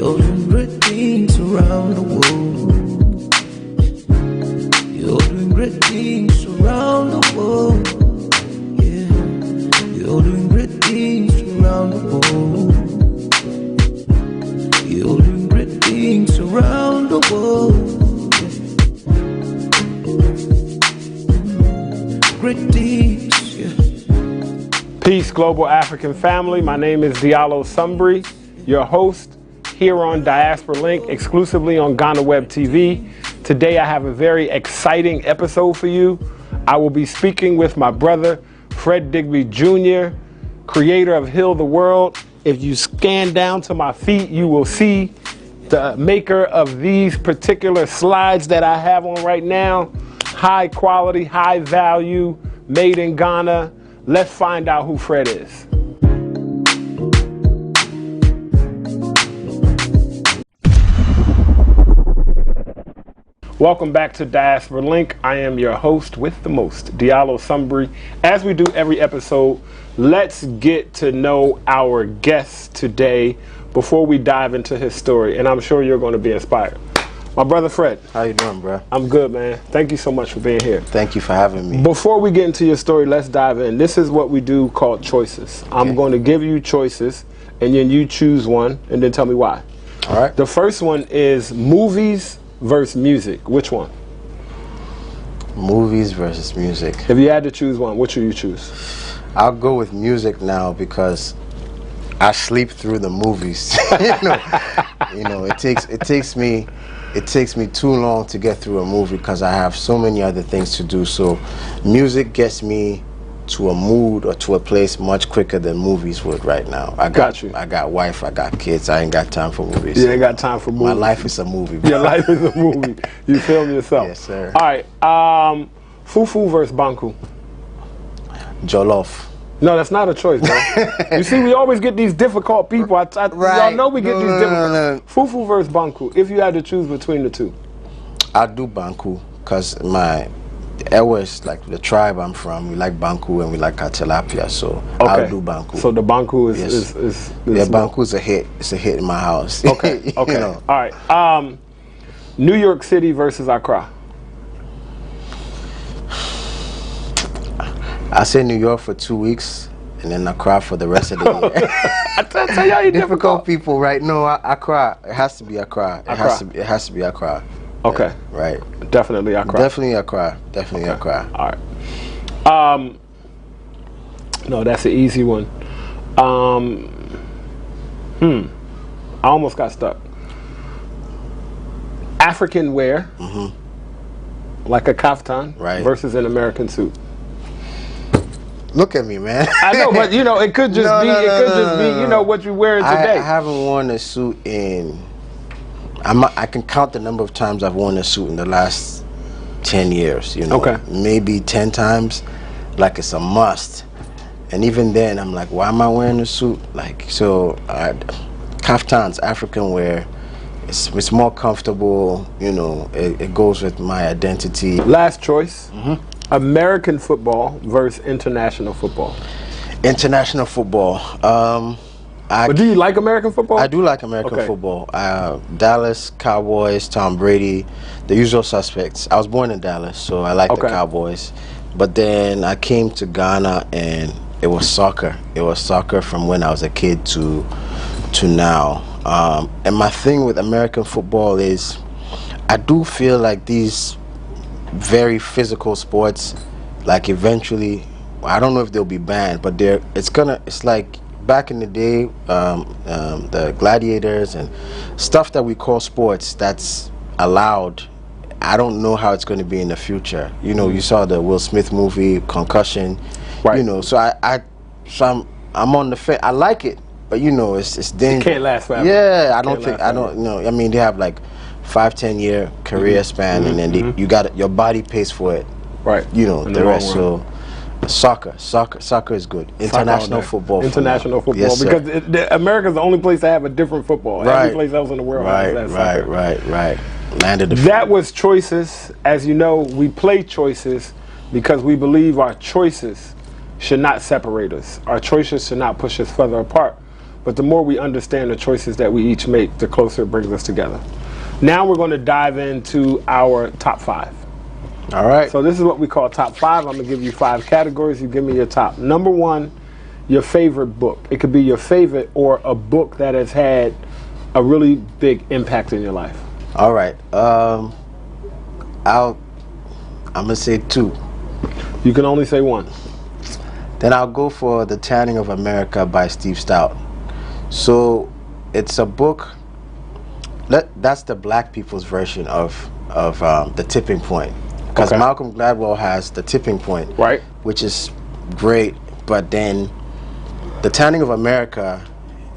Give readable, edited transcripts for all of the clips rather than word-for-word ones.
You're doing great things around the world. You're doing great things around the world. Yeah, you're doing great things around the world. You're doing great things around the world. Great things, yeah. Peace, global African family. My name is Diallo Sumbri, your host here on Diaspora Link, exclusively on GhanaWeb TV. Today I have a very exciting episode for you. I will be speaking with my brother, Fred Digby Jr., creator of Heal the World. If you scan down to my feet, you will see the maker of these particular slides that I have on right now. High quality, high value, made in Ghana. Let's find out who Fred is. Welcome back to Diaspora Link. I am your host with the most, Diallo Sumbri. As we do every episode, let's get to know our guest today before we dive into his story, and I'm sure you're going to be inspired. My brother Fred. How you doing, bro? I'm good, man. Thank you so much for being here. Thank you for having me. Before we get into your story, let's dive in. This is what we do called choices. Okay. I'm going to give you choices, and then you choose one, and then tell me why. All right. The first one is movies versus music. Which one? Movies versus music. If you had to choose one, which would you choose? I'll go with music now because I sleep through the movies. It takes me too long to get through a movie because I have so many other things to do. So music gets me to a mood or to a place much quicker than movies would right now. I got wife, I got kids. I ain't got time for movies. You ain't got time for movies. My life is a movie, bro. Your life is a movie. You film yourself. Yes, sir. All right. Fufu versus Banku. Jollof. No, that's not a choice, bro. You see, we always get these difficult people. Right. Y'all know we get these difficult. No. Fufu versus Banku. If you had to choose between the two, I'd do Banku because my Ewas, like the tribe I'm from, we like Banku and we like tilapia, so okay. I'll do Banku. So the Banku is yeah, Banku's a hit. It's a hit in my house. Okay, okay. You know. All right. New York City versus Accra. I say New York for 2 weeks and then Accra for the rest of the year. I tell y'all, you difficult people, right? No, Accra. It has to be Accra. It has to be Accra. Okay. Yeah, right. Definitely Accra. Definitely Accra. Definitely okay. Accra. All right. No, that's an easy one. I almost got stuck. African wear, like a kaftan, right, versus an American suit. Look at me, man. I know, but you know, it could just be, you know, what you're wearing today. I haven't worn a suit in. I can count the number of times I've worn a suit in the last 10 years. You know, okay, maybe 10 times. Like it's a must. And even then, I'm like, why am I wearing a suit? Like, so, kaftans, African wear. It's more comfortable. You know, it goes with my identity. Last choice. American football versus international football. International football. But do you like American football? I do like American football. Dallas Cowboys, Tom Brady, the usual suspects. I was born in Dallas, so I like the Cowboys. But then I came to Ghana and it was soccer. It was soccer from when I was a kid to now. And my thing with American football is I do feel like these very physical sports, like eventually, I don't know if they'll be banned, but it's like back in the day, the gladiators and stuff that we call sports that's allowed. I don't know how it's going to be in the future. You know, you saw the Will Smith movie, Concussion. Right. You know, so I'm on the fence. I like it, but you know, it's dangerous. It can't last forever. Yeah, I don't know. I mean, they have like 5-10 year career span, and then you got your body pays for it. Right. You know, the rest. So soccer is good. International football. International football, yes, because America's the only place to have a different football. Right. Every place else in the world has that soccer. Right. Landed the that was choices. As you know, we play choices because we believe our choices should not separate us. Our choices should not push us further apart. but the more we understand the choices that we each make, the closer it brings us together. Now we're going to dive into our top 5. All right. So this is what we call top 5. I'm going to give you 5 categories. You give me your top. Number 1, your favorite book. It could be your favorite or a book that has had a really big impact in your life. All right. I'm gonna say 2. You can only say 1. Then I'll go for The Tanning of America by Steve Stout. So it's a book that's the black people's version of The Tipping Point, because Malcolm Gladwell has The Tipping Point, right, which is great. But then The Tanning of America,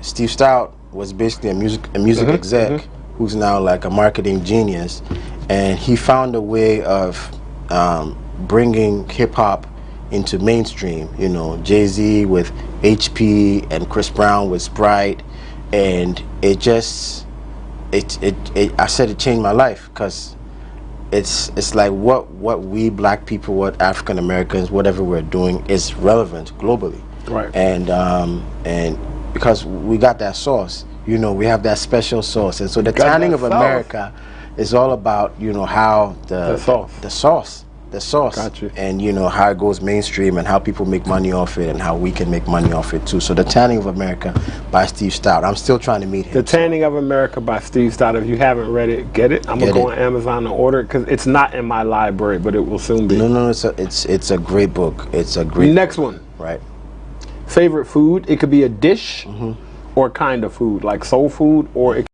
Steve Stout was basically a music exec who's now like a marketing genius, and he found a way of bringing hip-hop into mainstream. You know, Jay-Z with HP and Chris Brown with Sprite, and it just I said it changed my life, because it's like what we black people, what African Americans, whatever we're doing is relevant globally, right? And because we got that sauce, you know, we have that special sauce, and so The Tanning of America is all about, you know, how the sauce, got you, and you know how it goes mainstream and how people make money off it and how we can make money off it too. So The Tanning of America by Steve Stout. I'm still trying to meet him. The Tanning of America by Steve Stout. If you haven't read it, get it. I'm gonna go on Amazon and order it, because it's not in my library, but it will soon be. No, it's a great book. It's a great next book. one. Right. Favorite food. It could be a dish or kind of food, like soul food, or it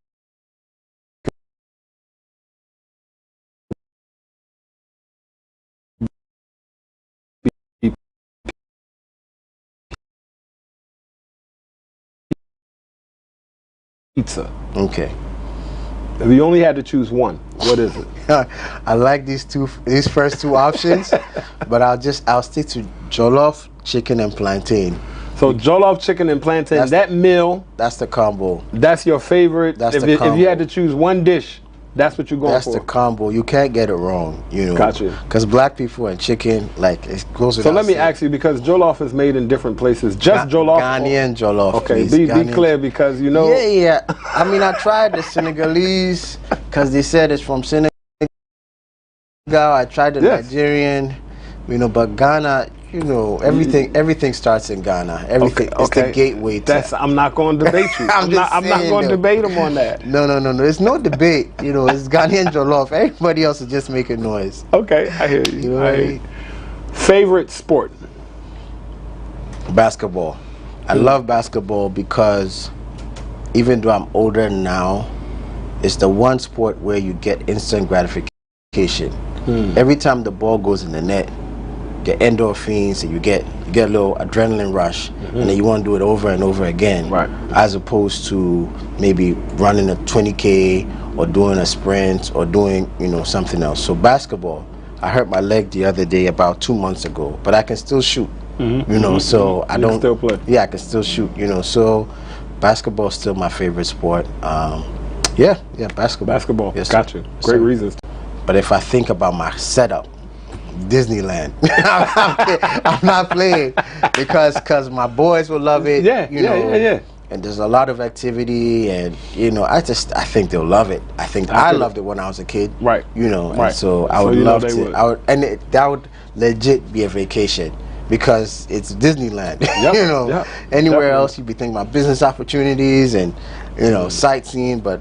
pizza. Okay. If you only had to choose one, what is it? I like these first 2 options, but I'll stick to jollof chicken and plantain. So jollof chicken and plantain, that meal. That's the combo. That's your favorite. If you had to choose one dish, that's what you're going for. That's the combo. You can't get it wrong, you know. Gotcha. Because black people and chicken, like, it goes without So let me saying. ask you, because jollof is made in different places. Just jollof? Ghanaian jollof. Okay, please. be clear, because you know. Yeah. I mean, I tried the Senegalese, because they said it's from Senegal. I tried the Nigerian, you know, but Ghana, you know, everything starts in Ghana. Everything it's the gateway to. I'm not going to debate you. I'm not going to debate them on that. No. There's no debate. You know, it's Ghanaian jollof. Everybody else is just making noise. Okay, I hear you. You know what I mean? Favorite sport? Basketball. I love basketball because even though I'm older now, it's the one sport where you get instant gratification. Every time the ball goes in the net, get endorphins, and you get a little adrenaline rush, and then you want to do it over and over again, right? As opposed to maybe running a 20K or doing a sprint or doing, you know, something else. So basketball, I hurt my leg the other day about 2 months ago, but I can still shoot, you know, so I don't still play. Yeah, I can still shoot, you know, so basketball is still my favorite sport. Yeah, basketball. Yes, got you. Great reasons. But if I think about my setup, Disneyland, I'm not playing, because my boys will love it. Yeah. And there's a lot of activity, and you know, I think they'll love it. I think I loved it when I was a kid. Right. You know, right. And so I would love to. That would legit be a vacation, because it's Disneyland. You know, anywhere else you'd be thinking about business opportunities and, you know, sightseeing, but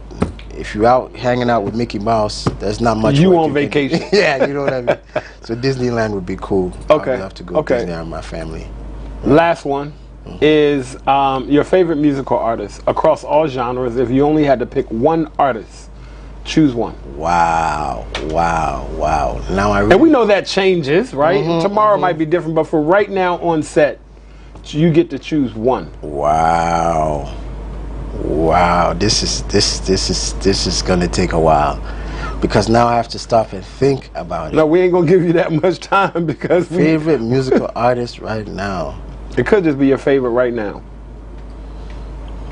if you're out hanging out with Mickey Mouse, there's not much. You on vacation? Yeah, you know what I mean. So Disneyland would be cool. Okay. I'd love to go to Disneyland with my family. Last one is your favorite musical artist across all genres. If you only had to pick one artist, choose one. Wow. Now and we know that changes, right? Tomorrow might be different, but for right now on set, you get to choose one. Wow. This is gonna take a while, because now I have to stop and think about it. No, we ain't gonna give you that much time, because favorite musical artist right now. It could just be your favorite right now.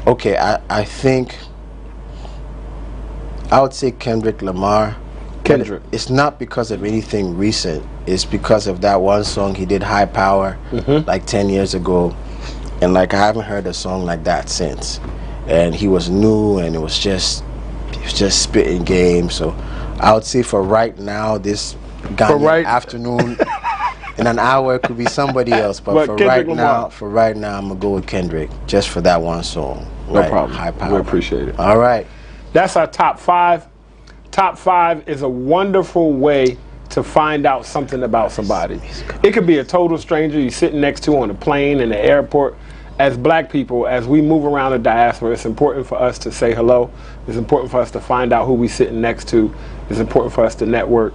Okay, I think I would say Kendrick Lamar. Kendrick. It's not because of anything recent. It's because of that one song he did, High Power, like 10 years ago. and like I haven't heard a song like that since. And he was new, and he was just spitting game. So I would say for right now, this Ghanaian afternoon, in an hour it could be somebody else. But for right now, I'm gonna go with Kendrick just for that one song. No problem. High power. We appreciate it. All right. That's our top 5. Top 5 is a wonderful way to find out something about somebody. It could be a total stranger you're sitting next to on a plane, in the airport. As black people, as we move around the diaspora, it's important for us to say hello. It's important for us to find out who we're sitting next to. It's important for us to network.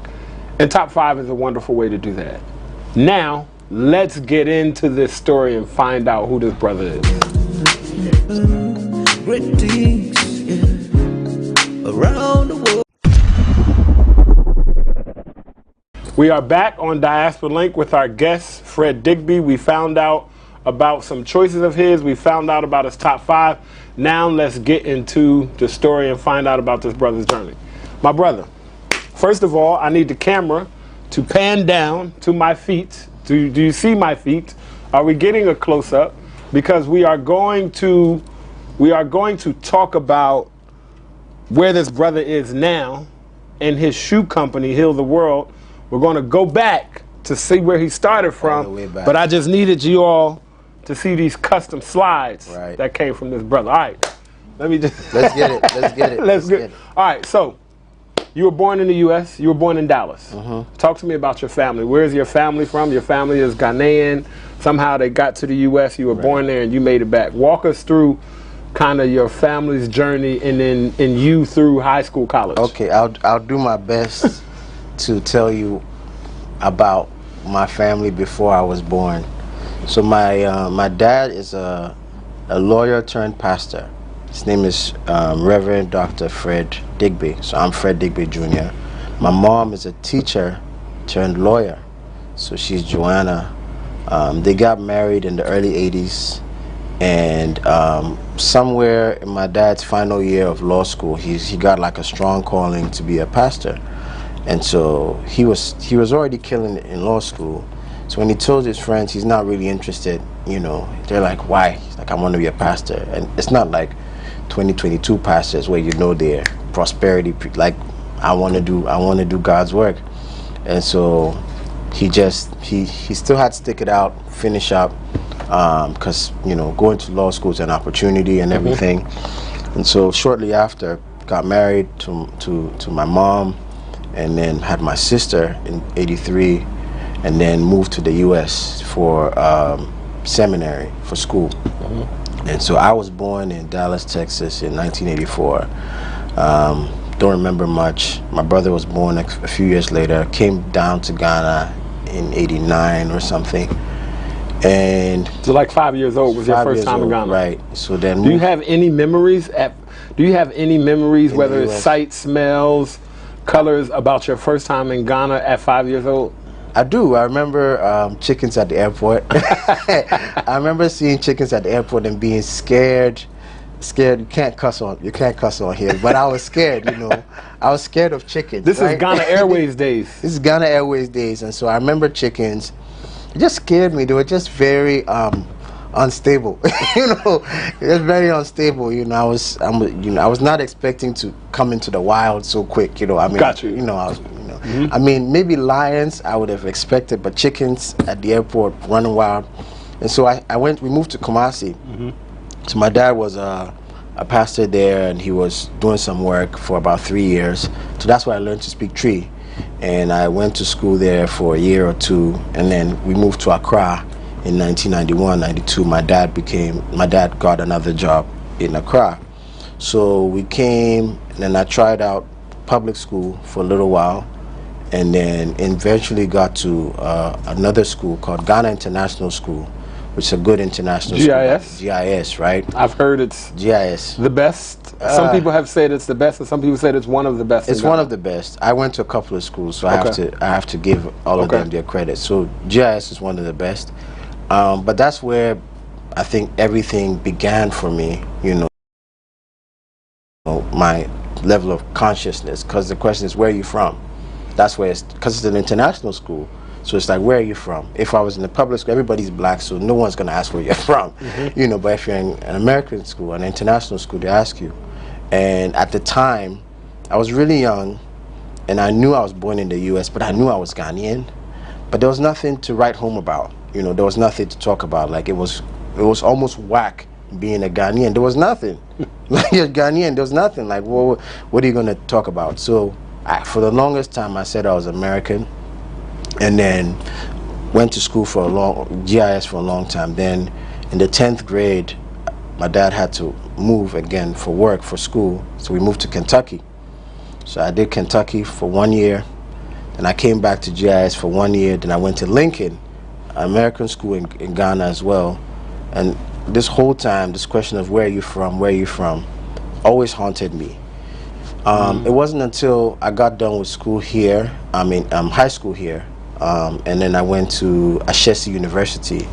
And top 5 is a wonderful way to do that. Now, let's get into this story and find out who this brother is. Great things, yeah, around the world. We are back on Diaspora Link with our guest, Fred Digby. We found out about some choices of his. We found out about his top 5. Now let's get into the story and find out about this brother's journey. My brother, first of all, I need the camera to pan down to my feet. Do you see my feet? Are we getting a close-up? Because we are going to talk about where this brother is now in his shoe company, Heal the World. We're going to go back to see where he started from, but I just needed you all to see these custom slides that came from this brother. All right, let me just... Let's get it, let's get it. Let's get it. All right, so you were born in the U.S., you were born in Dallas. Talk to me about your family. Where's your family from? Your family is Ghanaian. Somehow they got to the U.S., you were born there, and you made it back. Walk us through kind of your family's journey and then you through high school, college. Okay, I'll do my best to tell you about my family before I was born. So my dad is a lawyer turned pastor. His name is Reverend Dr. Fred Digby. So I'm Fred Digby Jr. My mom is a teacher turned lawyer. So she's Joanna. They got married in the early 80s, and somewhere in my dad's final year of law school, he got like a strong calling to be a pastor. And so he was already killing it in law school. So when he told his friends he's not really interested, you know, they're like, why? He's like, I want to be a pastor. And it's not like 2022 pastors where you know their prosperity, like I want to do God's work. And so he still had to stick it out, finish up, because you know, going to law school is an opportunity and everything. And so shortly after, got married to my mom, and then had my sister in '83, and then moved to the U.S. for seminary, for school. And so I was born in Dallas, Texas in 1984. Don't remember much. My brother was born a few years later, came down to Ghana in '89 or something. And so like 5 years old was your first time in Ghana. Right. So then do you have any memories whether it's sights, smells, colors about your first time in Ghana at 5 years old? I do. I remember chickens at the airport. I remember seeing chickens at the airport and being scared. You can't cuss on here, but I was scared, you know. I was scared of chickens. This is Ghana Airways days. This is Ghana Airways days, and so I remember chickens. It just scared me. They were just very unstable. You know, it was very unstable. You know, I was not expecting to come into the wild so quick. You know, I mean, got you. You know, I mean, maybe lions I would have expected, but chickens at the airport running wild. And so we moved to Kumasi. So my dad was a pastor there, and he was doing some work for about 3 years. So that's where I learned to speak Tree. And I went to school there for a year or two, and then we moved to Accra in 1991, 92. My dad got another job in Accra. So we came, and then I tried out public school for a little while, and then eventually got to another school called Ghana International School, which is a good international GIS? school. GIS, right? I've heard it's GIS. The best. Some people have said it's the best, and some people said it's one of the best. It's one of the best. I went to a couple of schools, so I have to give all of them their credit. So GIS is one of the best. But that's where I think everything began for me, you know, my level of consciousness, because the question is, where are you from? That's where because it's an international school. So it's like, where are you from? If I was in the public school, everybody's black, so no one's going to ask where you're from. You know, but if you're in an American school, an international school, they ask you. And at the time, I was really young, and I knew I was born in the U.S., but I knew I was Ghanaian. But there was nothing to write home about. You know, there was nothing to talk about. Like, it was almost whack being a Ghanaian. There was nothing. Like, you're Ghanaian, there was nothing. Like, well, what are you going to talk about? So for the longest time, I said I was American, and then went to school for GIS for a long time. Then in the 10th grade, my dad had to move again for work, for school, so we moved to Kentucky. So I did Kentucky for 1 year, and I came back to GIS for 1 year. Then I went to Lincoln, American school in Ghana as well. And this whole time, this question of where are you from, always haunted me. It wasn't until I got done with school here, high school here, and then I went to Ashesi University,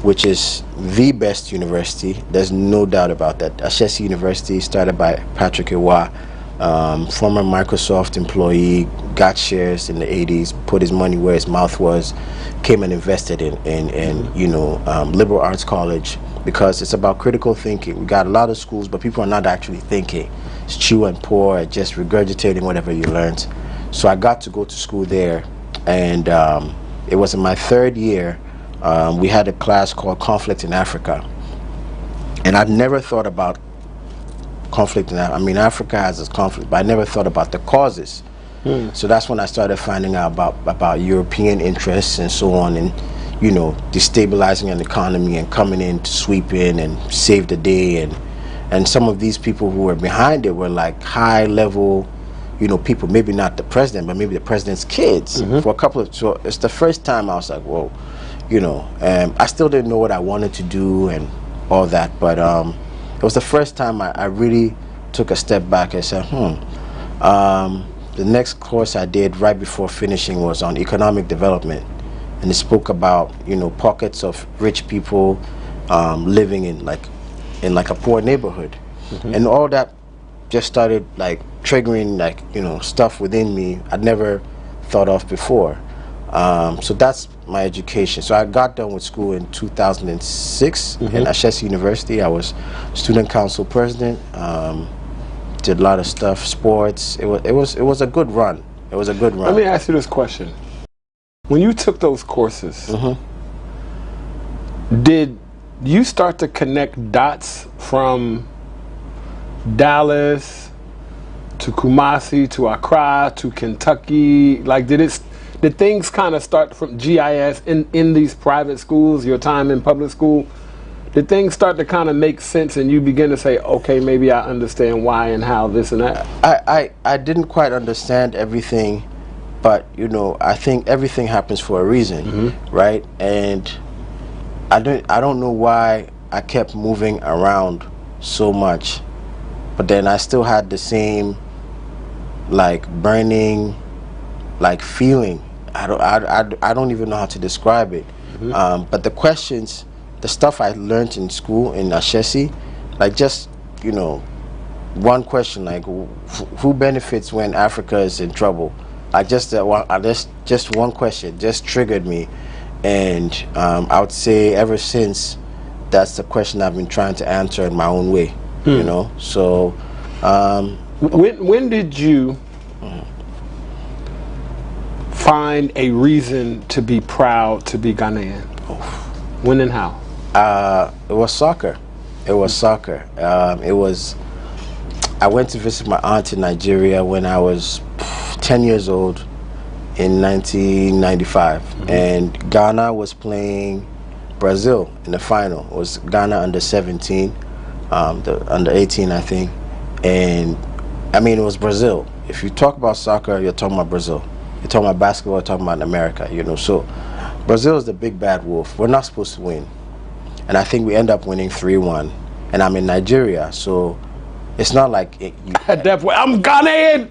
which is the best university. There's no doubt about that. Ashesi University, started by Patrick Iwa, former Microsoft employee, got shares in the 80s, put his money where his mouth was, came and invested in liberal arts college, because it's about critical thinking. We got a lot of schools, but people are not actually thinking. It's chew and pour, just regurgitating whatever you learned. So I got to go to school there, and it was in my 3rd year. We had a class called Conflict in Africa, and I'd never thought about conflict in Africa. I mean, Africa has its conflict, but I never thought about the causes. So that's when I started finding out about European interests and so on, and you know, destabilizing an economy and coming in to sweep in and save the day, and some of these people who were behind it were like high level, you know, people, maybe not the president, but maybe the president's kids. For a couple of, so it's the first time I was like, whoa, you know, I still didn't know what I wanted to do and all that, but it was the first time I really took a step back and said, the next course I did right before finishing was on economic development, and it spoke about, you know, pockets of rich people living in like a poor neighborhood, and all that just started like triggering, like, you know, stuff within me I'd never thought of before. So that's my education. So I got done with school in 2006 in Ashesi University. I was student council president. Did a lot of stuff, sports. It was a good run. It was a good run. Let me ask you this question: when you took those courses, did you start to connect dots from Dallas to Kumasi to Accra to Kentucky? Like, did things kind of start from GIS in these private schools, your time in public school? Did things start to kind of make sense and you begin to say, okay, maybe I understand why and how this and that? I didn't quite understand everything, but, you know, I think everything happens for a reason, right? And I don't know why I kept moving around so much, but then I still had the same, like, burning, like, feeling. I don't even know how to describe it. But the questions, the stuff I learned in school in Ashesi, like, just, you know, one question, like, who benefits when Africa is in trouble? Like, just one question just triggered me, and I would say ever since, that's the question I've been trying to answer in my own way. You know, so when did you find a reason to be proud to be Ghanaian? When and how? It was soccer. It was soccer. I went to visit my aunt in Nigeria when I was 10 years old in 1995, and Ghana was playing Brazil in the final. It was Ghana under 17, the under 18, I think, and I mean, it was Brazil. If you talk about soccer, you're talking about Brazil. You're talking about basketball, you're talking about America, you know. So Brazil is the big bad wolf. We're not supposed to win, and I think we end up winning 3-1. And I'm in Nigeria, so it's not like at that point, I'm Ghanaian.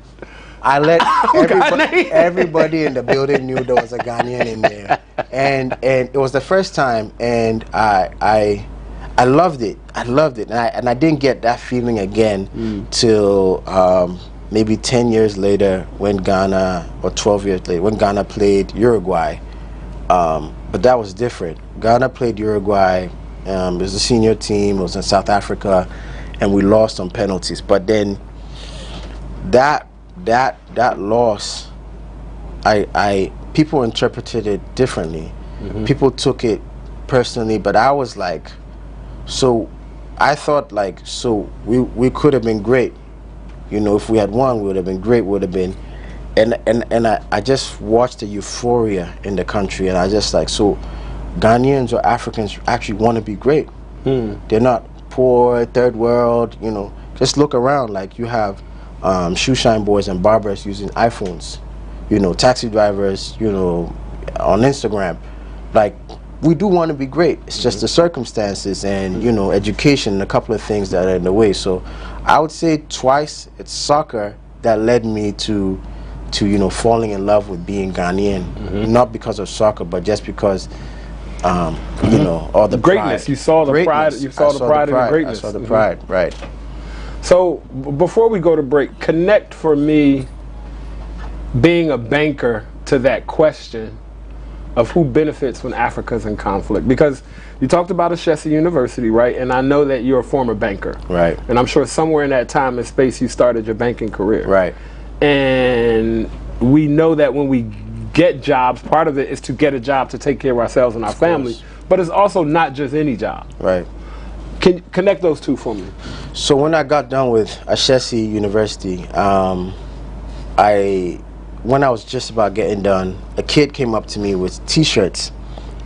I let everybody in the building knew there was a Ghanaian in there, and it was the first time, and I loved it. I loved it, and I didn't get that feeling again till maybe 10 years later when Ghana, or 12 years later when Ghana played Uruguay. But that was different. Ghana played Uruguay. It was a senior team. It was in South Africa, and we lost on penalties. But then that loss, people interpreted it differently. People took it personally, but I was like, so I thought like, so we could have been great. You know, if we had won, we would have been great. Would have been, and I just watched the euphoria in the country, and I just like, so Ghanaians or Africans actually want to be great. They're not poor, third world. You know, just look around. Like you have shoe shine boys and barbers using iPhones. You know, taxi drivers. You know, on Instagram. Like we do want to be great. It's just the circumstances and you know, education and a couple of things that are in the way. So I would say twice it's soccer that led me to you know, falling in love with being Ghanaian. Not because of soccer, but just because you know, all the greatness. Pride. You saw the pride. You saw the pride in the greatness. I saw the pride, right. So before we go to break, connect for me being a banker to that question of who benefits when Africa's in conflict. Because you talked about Ashesi University, right? And I know that you're a former banker. Right. And I'm sure somewhere in that time and space you started your banking career. Right. And we know that when we get jobs, part of it is to get a job to take care of ourselves and our family. But it's also not just any job. Right. Can you connect those two for me? So when I got done with Ashesi University, when I was just about getting done, a kid came up to me with t-shirts,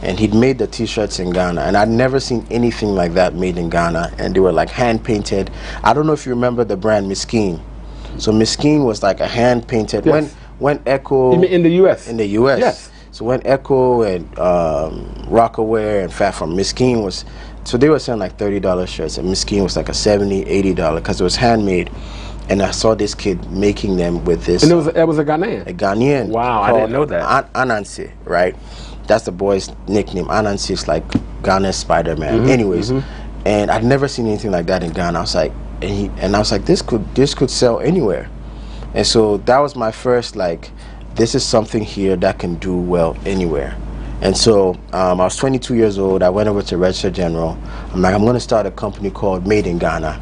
and he'd made the t-shirts in Ghana, and I'd never seen anything like that made in Ghana, and they were like hand painted. I don't know if you remember the brand Miskeen. So Miskeen was like a hand painted. Yes. When Echo In the U.S. In the U.S. Yes. So when Echo and Rockaware and Fat from Miskeen was, so they were selling like $30 shirts, and Miskeen was like a $70, $80 because it was handmade. And I saw this kid making them with this. And it was a Ghanaian? A Ghanaian. Wow, I didn't know that. Anansi, right? That's the boy's nickname. Anansi is like Ghana's Spider-Man. Anyways, and I'd never seen anything like that in Ghana. I was like, and I was like, this could sell anywhere. And so that was my first like, this is something here that can do well anywhere. And so I was 22 years old. I went over to Register General. I'm like, I'm going to start a company called Made in Ghana.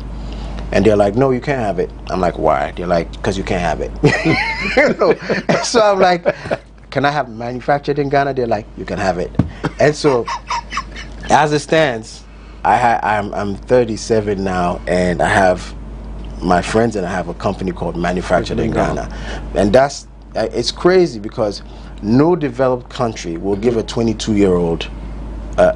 And they're like, no, you can't have it. I'm like, why? They're like, because you can't have it. You know? So I'm like, can I have it manufactured in Ghana? They're like, you can have it. And so as it stands, I'm 37 now, and I have my friends, and I have a company called Manufactured in Ghana. And that's, it's crazy because no developed country will give a 22-year-old,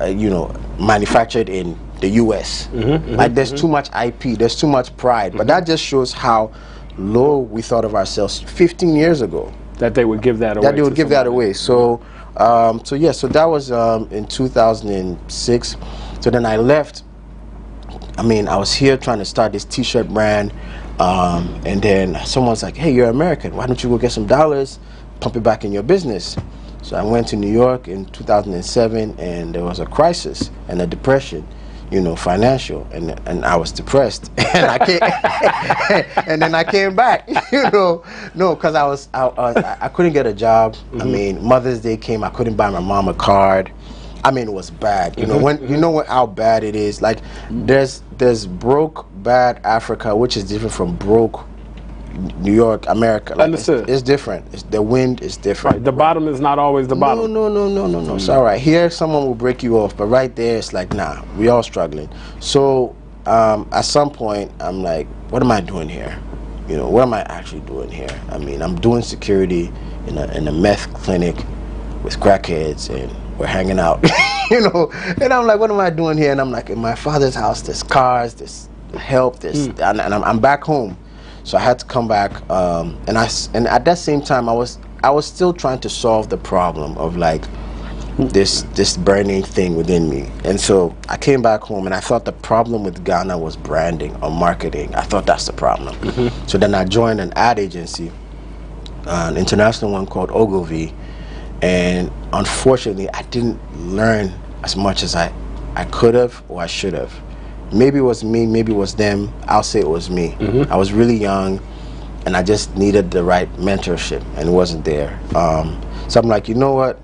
you know, manufactured in the U.S. Like there's too much IP, there's too much pride. But that just shows how low we thought of ourselves 15 years ago. That they would give that away. That they would give that away. So, so that was in 2006. So then I left. I mean, I was here trying to start this T-shirt brand, and then someone's like, "Hey, you're American. Why don't you go get some dollars, pump it back in your business?" So I went to New York in 2007, and there was a crisis and a depression, you know, financial, and I was depressed, and I came, and then I came back, you know, no, because I couldn't get a job. I mean, Mother's Day came, I couldn't buy my mom a card. I mean, it was bad, you know. When you know how bad it is, like there's broke bad Africa, which is different from broke New York, America. Like, understood. It's different. The wind is different. Right. The bottom is not always the bottom. No. It's all right. Here, someone will break you off, but right there, it's like, nah, we all struggling. So at some point, I'm like, what am I doing here? You know, what am I actually doing here? I mean, I'm doing security in a meth clinic with crackheads, and we're hanging out, you know. And I'm like, what am I doing here? And I'm like, in my father's house, there's cars, there's help, and I'm back home. So I had to come back, and at that same time, I was still trying to solve the problem of like this burning thing within me. And so I came back home, and I thought the problem with Ghana was branding or marketing. I thought that's the problem. So then I joined an ad agency, an international one called Ogilvy, and unfortunately, I didn't learn as much as I could have or I should have. Maybe it was me, maybe it was them. I'll say it was me. I was really young, and I just needed the right mentorship, and it wasn't there. So I'm like, you know what?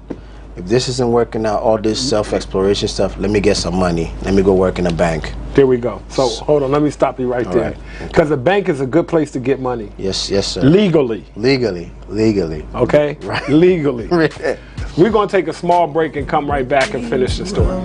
if this isn't working out, all this self-exploration stuff, let me get some money. Let me go work in a bank. There we go. So hold on, let me stop you right there. Because a bank is a good place to get money. Yes, yes, sir. Legally. Legally. Okay? Right. Legally. We're going to take a small break and come right back and finish the story.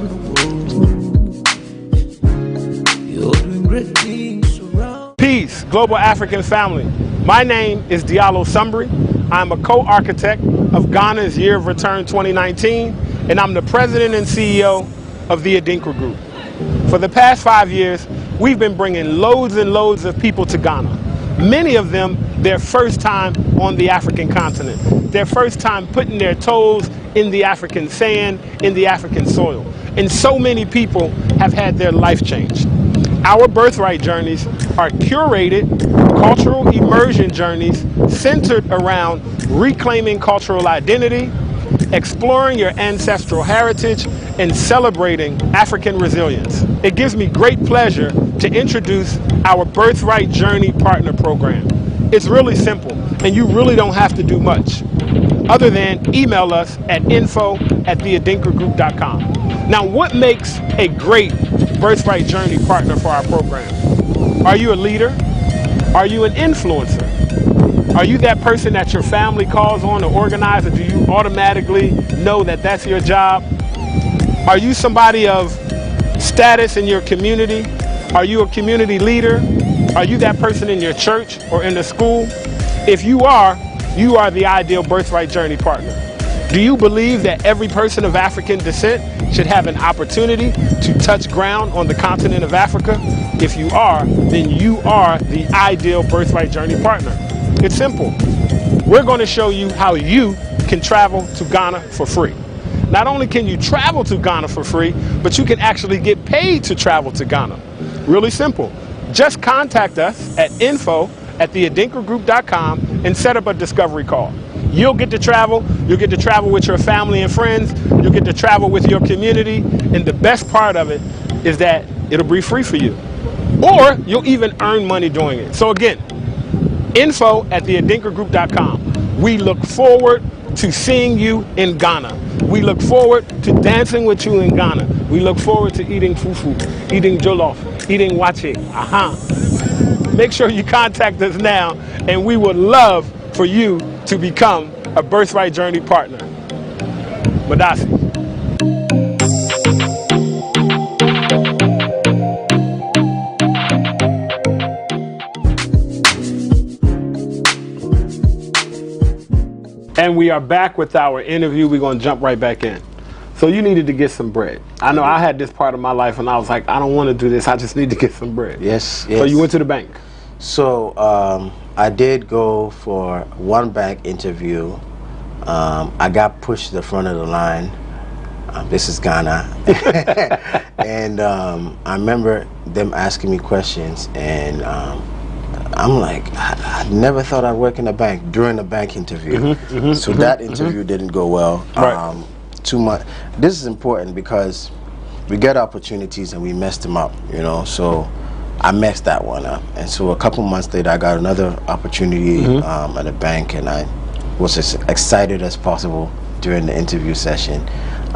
Peace, global African family. My name is Diallo Sumbri. I'm a co-architect of Ghana's Year of Return 2019, and I'm the president and CEO of the Adinkra Group. For the past 5 years, we've been bringing loads and loads of people to Ghana. Many of them, their first time on the African continent, their first time putting their toes in the African sand, in the African soil. And so many people have had their life changed. Our Birthright journeys are curated cultural immersion journeys centered around reclaiming cultural identity, exploring your ancestral heritage, and celebrating African resilience. It gives me great pleasure to introduce our Birthright Journey Partner Program. It's really simple, and you really don't have to do much other than email us at info@theadinkragroup.com. Now, what makes a great Birthright Journey partner for our program? Are you a leader? Are you an influencer? Are you that person that your family calls on to organize, or do you automatically know that that's your job? Are you somebody of status in your community? Are you a community leader? Are you that person in your church or in the school? If you are the ideal Birthright Journey partner. Do you believe that every person of African descent should have an opportunity to touch ground on the continent of Africa? If you are, then you are the ideal Birthright Journey partner. It's simple. We're going to show you how you can travel to Ghana for free. Not only can you travel to Ghana for free, but you can actually get paid to travel to Ghana. Really simple. Just contact us at info@theadinkragroup.com and set up a discovery call. You'll get to travel with your family and friends, you'll get to travel with your community, and the best part of it is that it'll be free for you. Or you'll even earn money doing it. So again, info@theadinkragroup.com. We look forward to seeing you in Ghana. We look forward to dancing with you in Ghana. We look forward to eating fufu, eating jollof, eating wache. Make sure you contact us now, and we would love for you to become a Birthright Journey partner. Madasi. And we are back with our interview. We're going to jump right back in. So you needed to get some bread. I know I had this part of my life and I was like, I don't want to do this. I just need to get some bread. Yes. So you went to the bank. So I did go for one bank interview. I got pushed to the front of the line. This is Ghana. And I remember them asking me questions, and I'm like, I never thought I'd work in a bank during a bank interview. So that interview didn't go well. Right. Too much. This is important because we get opportunities and we mess them up, you know. So I messed that one up, and so a couple months later I got another opportunity at a bank, and I was as excited as possible during the interview session,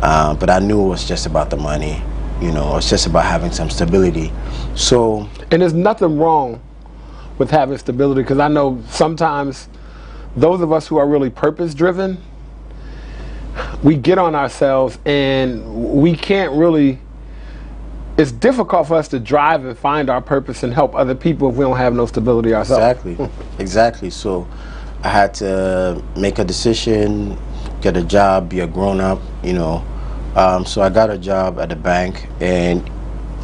but I knew it was just about the money, you know. It's just about having some stability. So, and there's nothing wrong with having stability, because I know sometimes those of us who are really purpose driven, we get on ourselves and we can't really, it's difficult for us to drive and find our purpose and help other people if we don't have no stability ourselves. Exactly. So I had to make a decision, get a job, be a grown-up, you know. So I got a job at a bank, and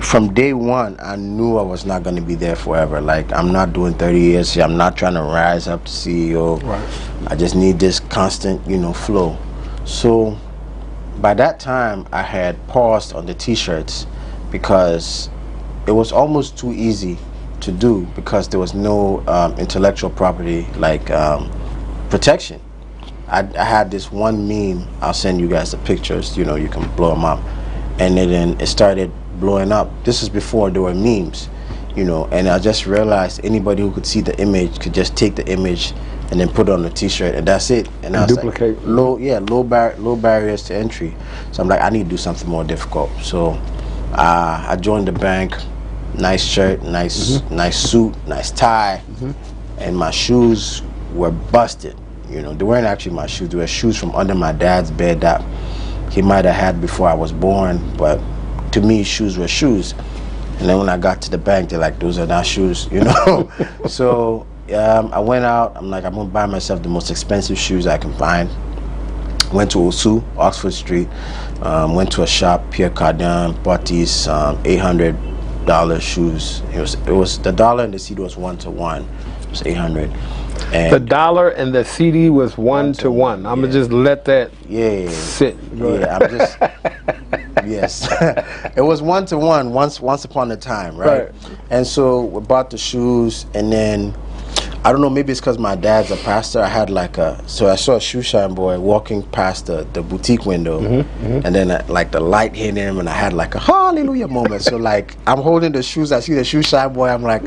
from day one I knew I was not going to be there forever. Like, I'm not doing 30 years here. I'm not trying to rise up to CEO. Right. I just need this constant, you know, flow. So by that time I had paused on the t-shirts because it was almost too easy to do, because there was no intellectual property like protection. I had this one meme, I'll send you guys the pictures, you know, you can blow them up, and then it started blowing up. This is before there were memes, you know, and I just realized anybody who could see the image could just take the image and then put on a t-shirt, and that's it. And I was duplicate. Like, low barriers to entry. So I'm like, I need to do something more difficult. So I joined the bank. Nice shirt, nice suit, nice tie, and my shoes were busted. You know, they weren't actually my shoes. They were shoes from under my dad's bed that he might have had before I was born. But to me, shoes were shoes. And then when I got to the bank, they're like, those are not shoes, you know. So I went out. I'm like, I'm gonna buy myself the most expensive shoes I can find. Went to Otoo, Oxford Street. Went to a shop, Pierre Cardin. Bought these $800 shoes. It was the dollar and the CD was 1 to 1. It was 800. And the dollar and the CD was 1 to 1. I'm gonna just let that sit. I'm just yes. It was 1 to 1 once upon a time, right? And so we bought the shoes, and then I don't know, maybe it's because my dad's a pastor. I had like so I saw a shoe shine boy walking past the boutique window, and then like the light hit him, and I had like a hallelujah moment. So like I'm holding the shoes, I see the shoe shine boy, I'm like,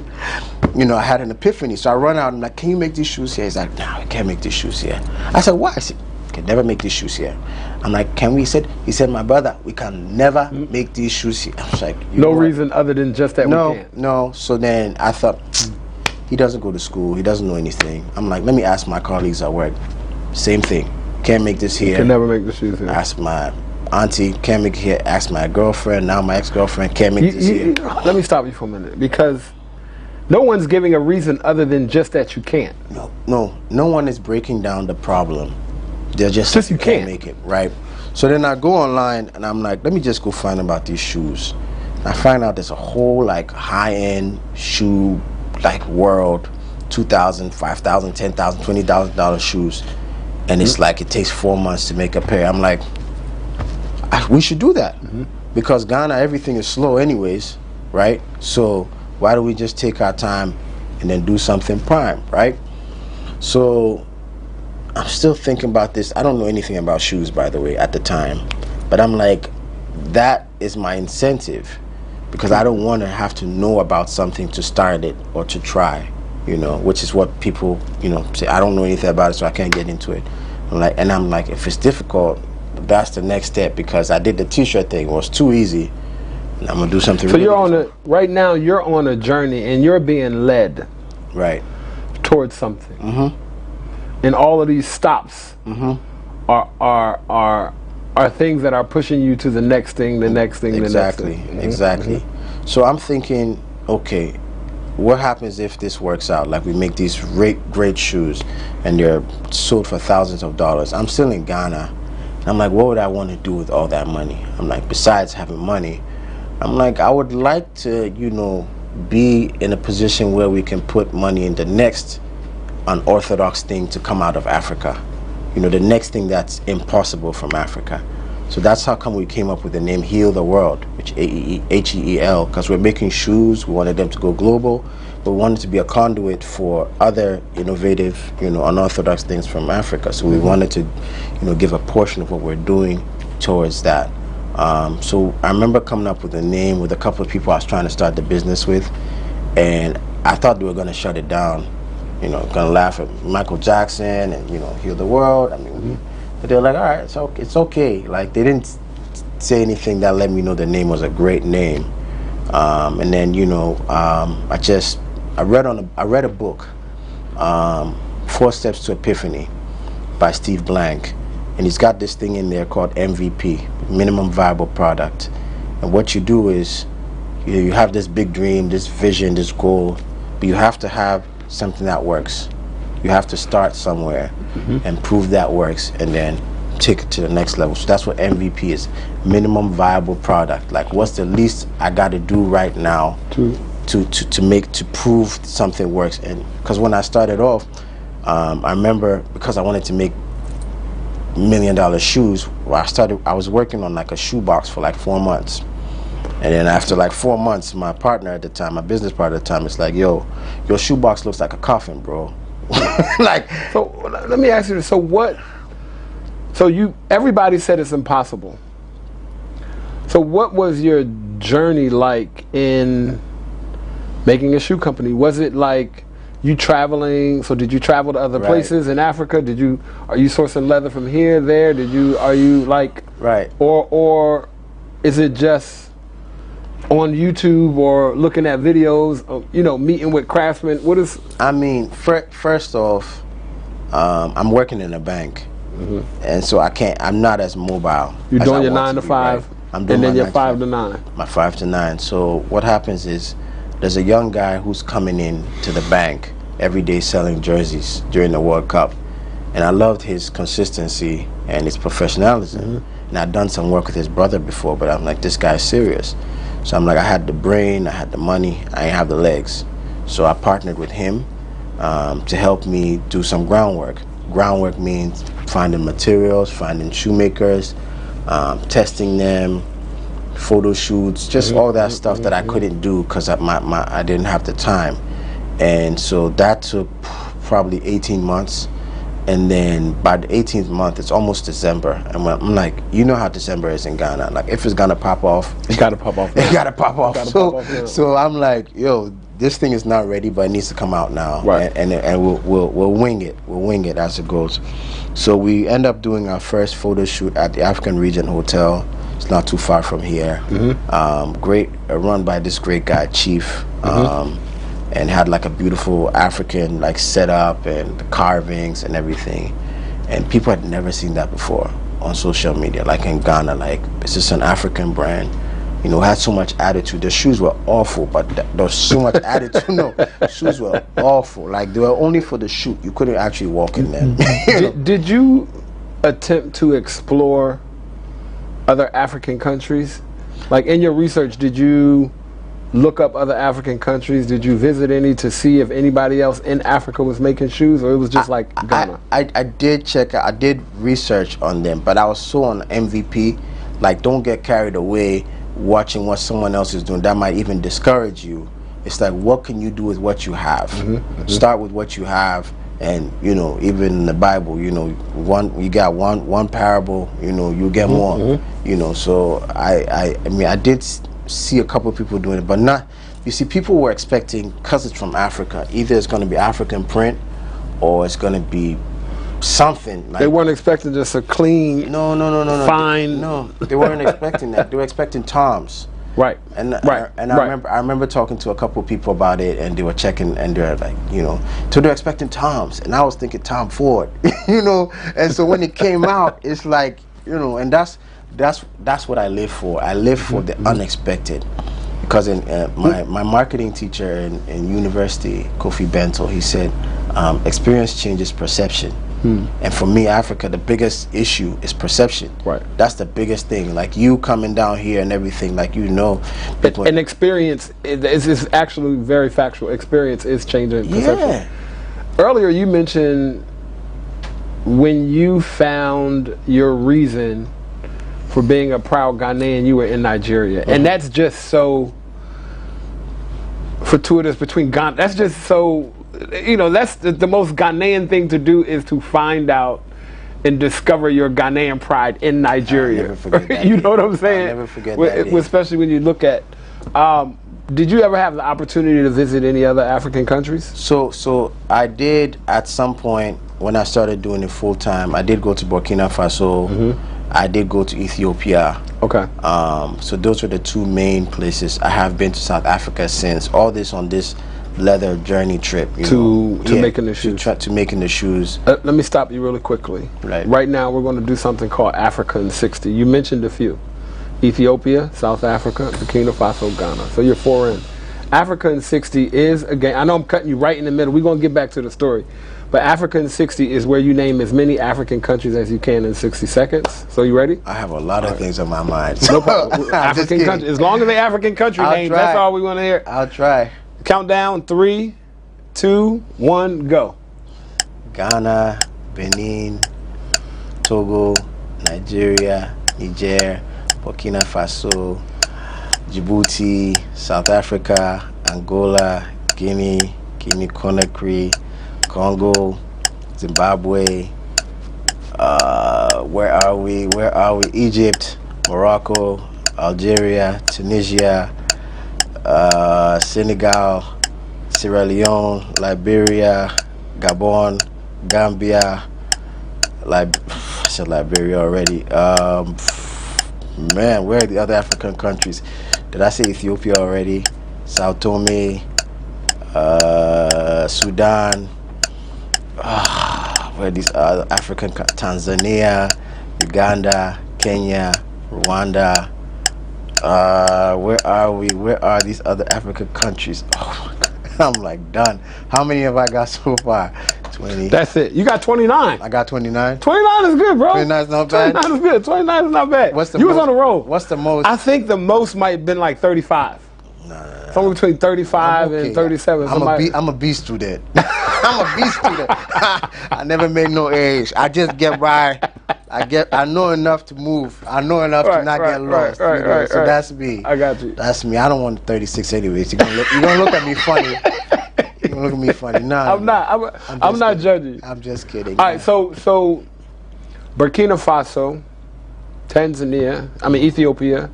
you know, I had an epiphany. So I run out, I'm like, can you make these shoes here? He's like, no, we can't make these shoes here. I said, why? I said, can never make these shoes here. I'm like, can we? He said, my brother, we can never make these shoes here. I was like, no reason other than just that we can't. No. So then I thought, he doesn't go to school, he doesn't know anything. I'm like, let me ask my colleagues at work. Same thing. Can't make this here. Can never make the shoes here. Ask my auntie, can't make it here. Ask my girlfriend, now my ex-girlfriend, can't make this here. Let me stop you for a minute, because no one's giving a reason other than just that you can't. No one is breaking down the problem. They're just you can't make it, right? So then I go online and I'm like, let me just go find about these shoes. I find out there's a whole like high-end shoe like world, $2,000, $5,000, $10,000, $20,000 shoes, and it's like it takes 4 months to make a pair. I'm like, we should do that because Ghana, everything is slow anyways, right? So why don't we just take our time and then do something prime, right? So I'm still thinking about this. I don't know anything about shoes, by the way, at the time, but I'm like, that is my incentive, because I don't want to have to know about something to start it or to try, you know, which is what people, you know, say, I don't know anything about it, so I can't get into it. I'm like, if it's difficult, that's the next step, because I did the t-shirt thing. It was too easy, and I'm going to do something. So right now you're on a journey, and you're being led towards something. And all of these stops are things that are pushing you to the next thing, the next thing, the next thing. Exactly. So I'm thinking, okay, what happens if this works out? Like we make these great shoes and they're sold for thousands of dollars. I'm still in Ghana. And I'm like, what would I want to do with all that money? I'm like, besides having money, I'm like, I would like to, you know, be in a position where we can put money in the next unorthodox thing to come out of Africa. You know, the next thing that's impossible from Africa. So that's how come we came up with the name Heal the World, which H-E-E-L, because we're making shoes. We wanted them to go global, but we wanted to be a conduit for other innovative, you know, unorthodox things from Africa. So we wanted to, you know, give a portion of what we're doing towards that. So I remember coming up with a name with a couple of people I was trying to start the business with, and I thought they were going to shut it down. You know, gonna laugh at Michael Jackson and, you know, Heal the World. I mean, but they're like, all right, so it's okay. Like, they didn't say anything that let me know the name was a great name. And then, you know, I read a book, 4 Steps to Epiphany by Steve Blank, and he's got this thing in there called MVP, Minimum Viable Product. And what you do is you have this big dream, this vision, this goal, but you have to have something that works. You have to start somewhere and prove that works, and then take it to the next level. So that's what MVP is, minimum viable product. Like, what's the least I got to do right now to prove something works? And because when I started off, I remember, because I wanted to make $1 million shoes, I was working on like a shoebox for like 4 months. And then after like 4 months, my partner at the time, my business partner at the time, it's like, yo, your shoebox looks like a coffin, bro. Like, so let me ask you this. So everybody said it's impossible. So what was your journey like in making a shoe company? Was it like you traveling? So did you travel to other places in Africa? Are you sourcing leather from here, there? Are you like or is it just on YouTube or looking at videos? You know, meeting with craftsmen. What is? I mean, first off, I'm working in a bank, and so I'm not as mobile. You're doing your 9 to 5, I'm doing and then your 5 to to 9. My 5 to 9. So what happens is, there's a young guy who's coming in to the bank every day selling jerseys during the World Cup, and I loved his consistency and his professionalism. And I'd done some work with his brother before, but I'm like, this guy's serious. So I'm like, I had the brain, I had the money, I didn't have the legs. So I partnered with him to help me do some groundwork. Groundwork means finding materials, finding shoemakers, testing them, photo shoots, just all that stuff that I couldn't do because I didn't have the time. And so that took probably 18 months. And then by the 18th month, it's almost December. And I'm like, you know how December is in Ghana. Like, if it's gonna pop off, it gotta pop off. It gotta pop off. So I'm like, yo, this thing is not ready, but it needs to come out now. Right. And we'll wing it. We'll wing it as it goes. So we end up doing our first photo shoot at the African Region Hotel. It's not too far from here. Run by this great guy, Chief. And had like a beautiful African like setup and the carvings and everything, and people had never seen that before on social media, like in Ghana. Like, it's just an African brand, you know, had so much attitude. The shoes were awful, but there was so much attitude. No, shoes were awful. Like, they were only for the shoot. You couldn't actually walk in them. Did you attempt to explore other African countries? Like, in your research, did you look up other African countries? Did you visit any to see if anybody else in Africa was making shoes, or it was just like Ghana? I did check out, I did research on them, but I was so on MVP. Like, don't get carried away watching what someone else is doing. That might even discourage you. It's like, what can you do with what you have? Start with what you have. And, you know, even in the Bible, you know, you got one parable, you know, you get more. You know, so I mean, I did see a couple of people doing it, but not. You see, people were expecting, because it's from Africa, either it's going to be African print or it's going to be something. Like, they weren't expecting just a clean, fine. They weren't expecting that. They were expecting Toms. Right. I remember talking to a couple of people about it, and they were checking, and they're like, you know, so they're expecting Toms, and I was thinking Tom Ford, you know. And so when it came out, it's like, you know, and that's what I live for. I live for the unexpected, because in my marketing teacher in university, Kofi Bento, he said, experience changes perception. And for me, Africa, the biggest issue is perception. Right. That's the biggest thing. Like, you coming down here and everything, like, you know, an experience is actually very factual. Experience is changing perception. Yeah. Earlier, you mentioned when you found your reason for being a proud Ghanaian, you were in Nigeria. And that's just so fortuitous between Ghana. That's just so, you know, that's the most Ghanaian thing to do, is to find out and discover your Ghanaian pride in Nigeria. I'll never forget that. You know what I'm saying? I'll never forget that. Especially when you look at, did you ever have the opportunity to visit any other African countries? So I did at some point when I started doing it full time. I did go to Burkina Faso. I did go to Ethiopia. Okay. So those were the two main places. I have been to South Africa since. All this on this leather journey trip. To making the shoes. To making the shoes. Let me stop you really quickly. Right now we're going to do something called Africa in 60. You mentioned a few. Ethiopia, South Africa, Burkina Faso, Ghana. So you're 4 in. Africa in 60 is, again, I know I'm cutting you right in the middle. We're going to get back to the story. But Africa in 60 is where you name as many African countries as you can in 60 seconds. So you ready? I have a lot of things on my mind. No problem. African country. As long as they African country names, that's all we want to hear. I'll try. Countdown, 3, 2, 1, go. Ghana, Benin, Togo, Nigeria, Niger, Burkina Faso, Djibouti, South Africa, Angola, Guinea, Conakry, Congo, Zimbabwe, where are we? Egypt, Morocco, Algeria, Tunisia, Senegal, Sierra Leone, Liberia, Gabon, Gambia, I said Liberia already. Man, where are the other African countries? Did I say Ethiopia already? Sao Tome, Sudan. Where are these other African Tanzania, Uganda, Kenya, Rwanda. Where are we? Where are these other African countries? Oh my God. I'm like done. How many have I got so far? 20. That's it. You got 29. I got 29. 29 is good, bro. 29 is not bad. 29 is good. 29 is not bad. What's the you most, was on the road. What's the most? I think the most might have been like 35. Nah. Somewhere between 35 and 37. I'm a B student. I'm a B student. I never make no age. I just get by. I know enough to move. I know enough to not get lost. So that's me. I got you. That's me. I don't want 36 anyways. You're gonna look at me funny. You're gonna look at me funny. No, I'm not. I'm not judging. I'm just kidding. All right. So Burkina Faso, Tanzania. Ethiopia.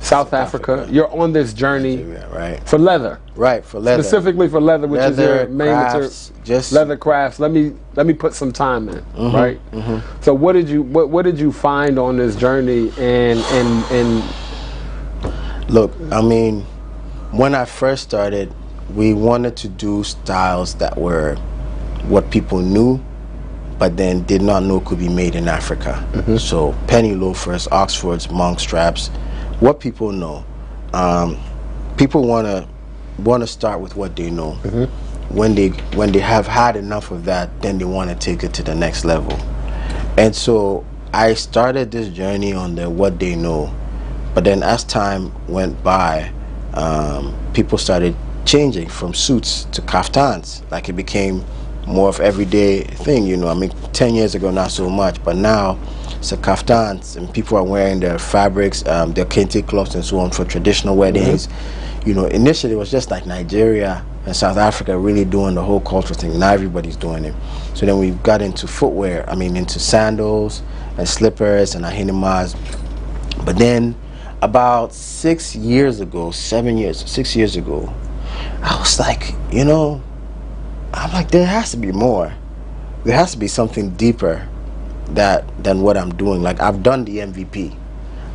South Africa. You're on this journey right. for leather. Right, for leather. Specifically for leather, which is your main material. Just leather crafts. Let me put some time in, right? So what did you find on this journey and look, when I first started, we wanted to do styles that were what people knew but then did not know could be made in Africa. So penny loafers, Oxfords, monk straps, what people know. People want to start with what they know. When they have had enough of that, then they want to take it to the next level. And so I started this journey on the what they know, but then as time went by, people started changing from suits to kaftans. Like it became more of everyday thing, 10 years ago not so much, but now it's a kaftans and people are wearing their fabrics, their kente cloths and so on for traditional weddings. Initially it was just like Nigeria and South Africa really doing the whole cultural thing. Now everybody's doing it. So then we got into footwear, into sandals and slippers and ahinimas. But then about 6 years ago, 6 years ago, I was like, I'm like, there has to be more. There has to be something deeper than what I'm doing. Like I've done the MVP.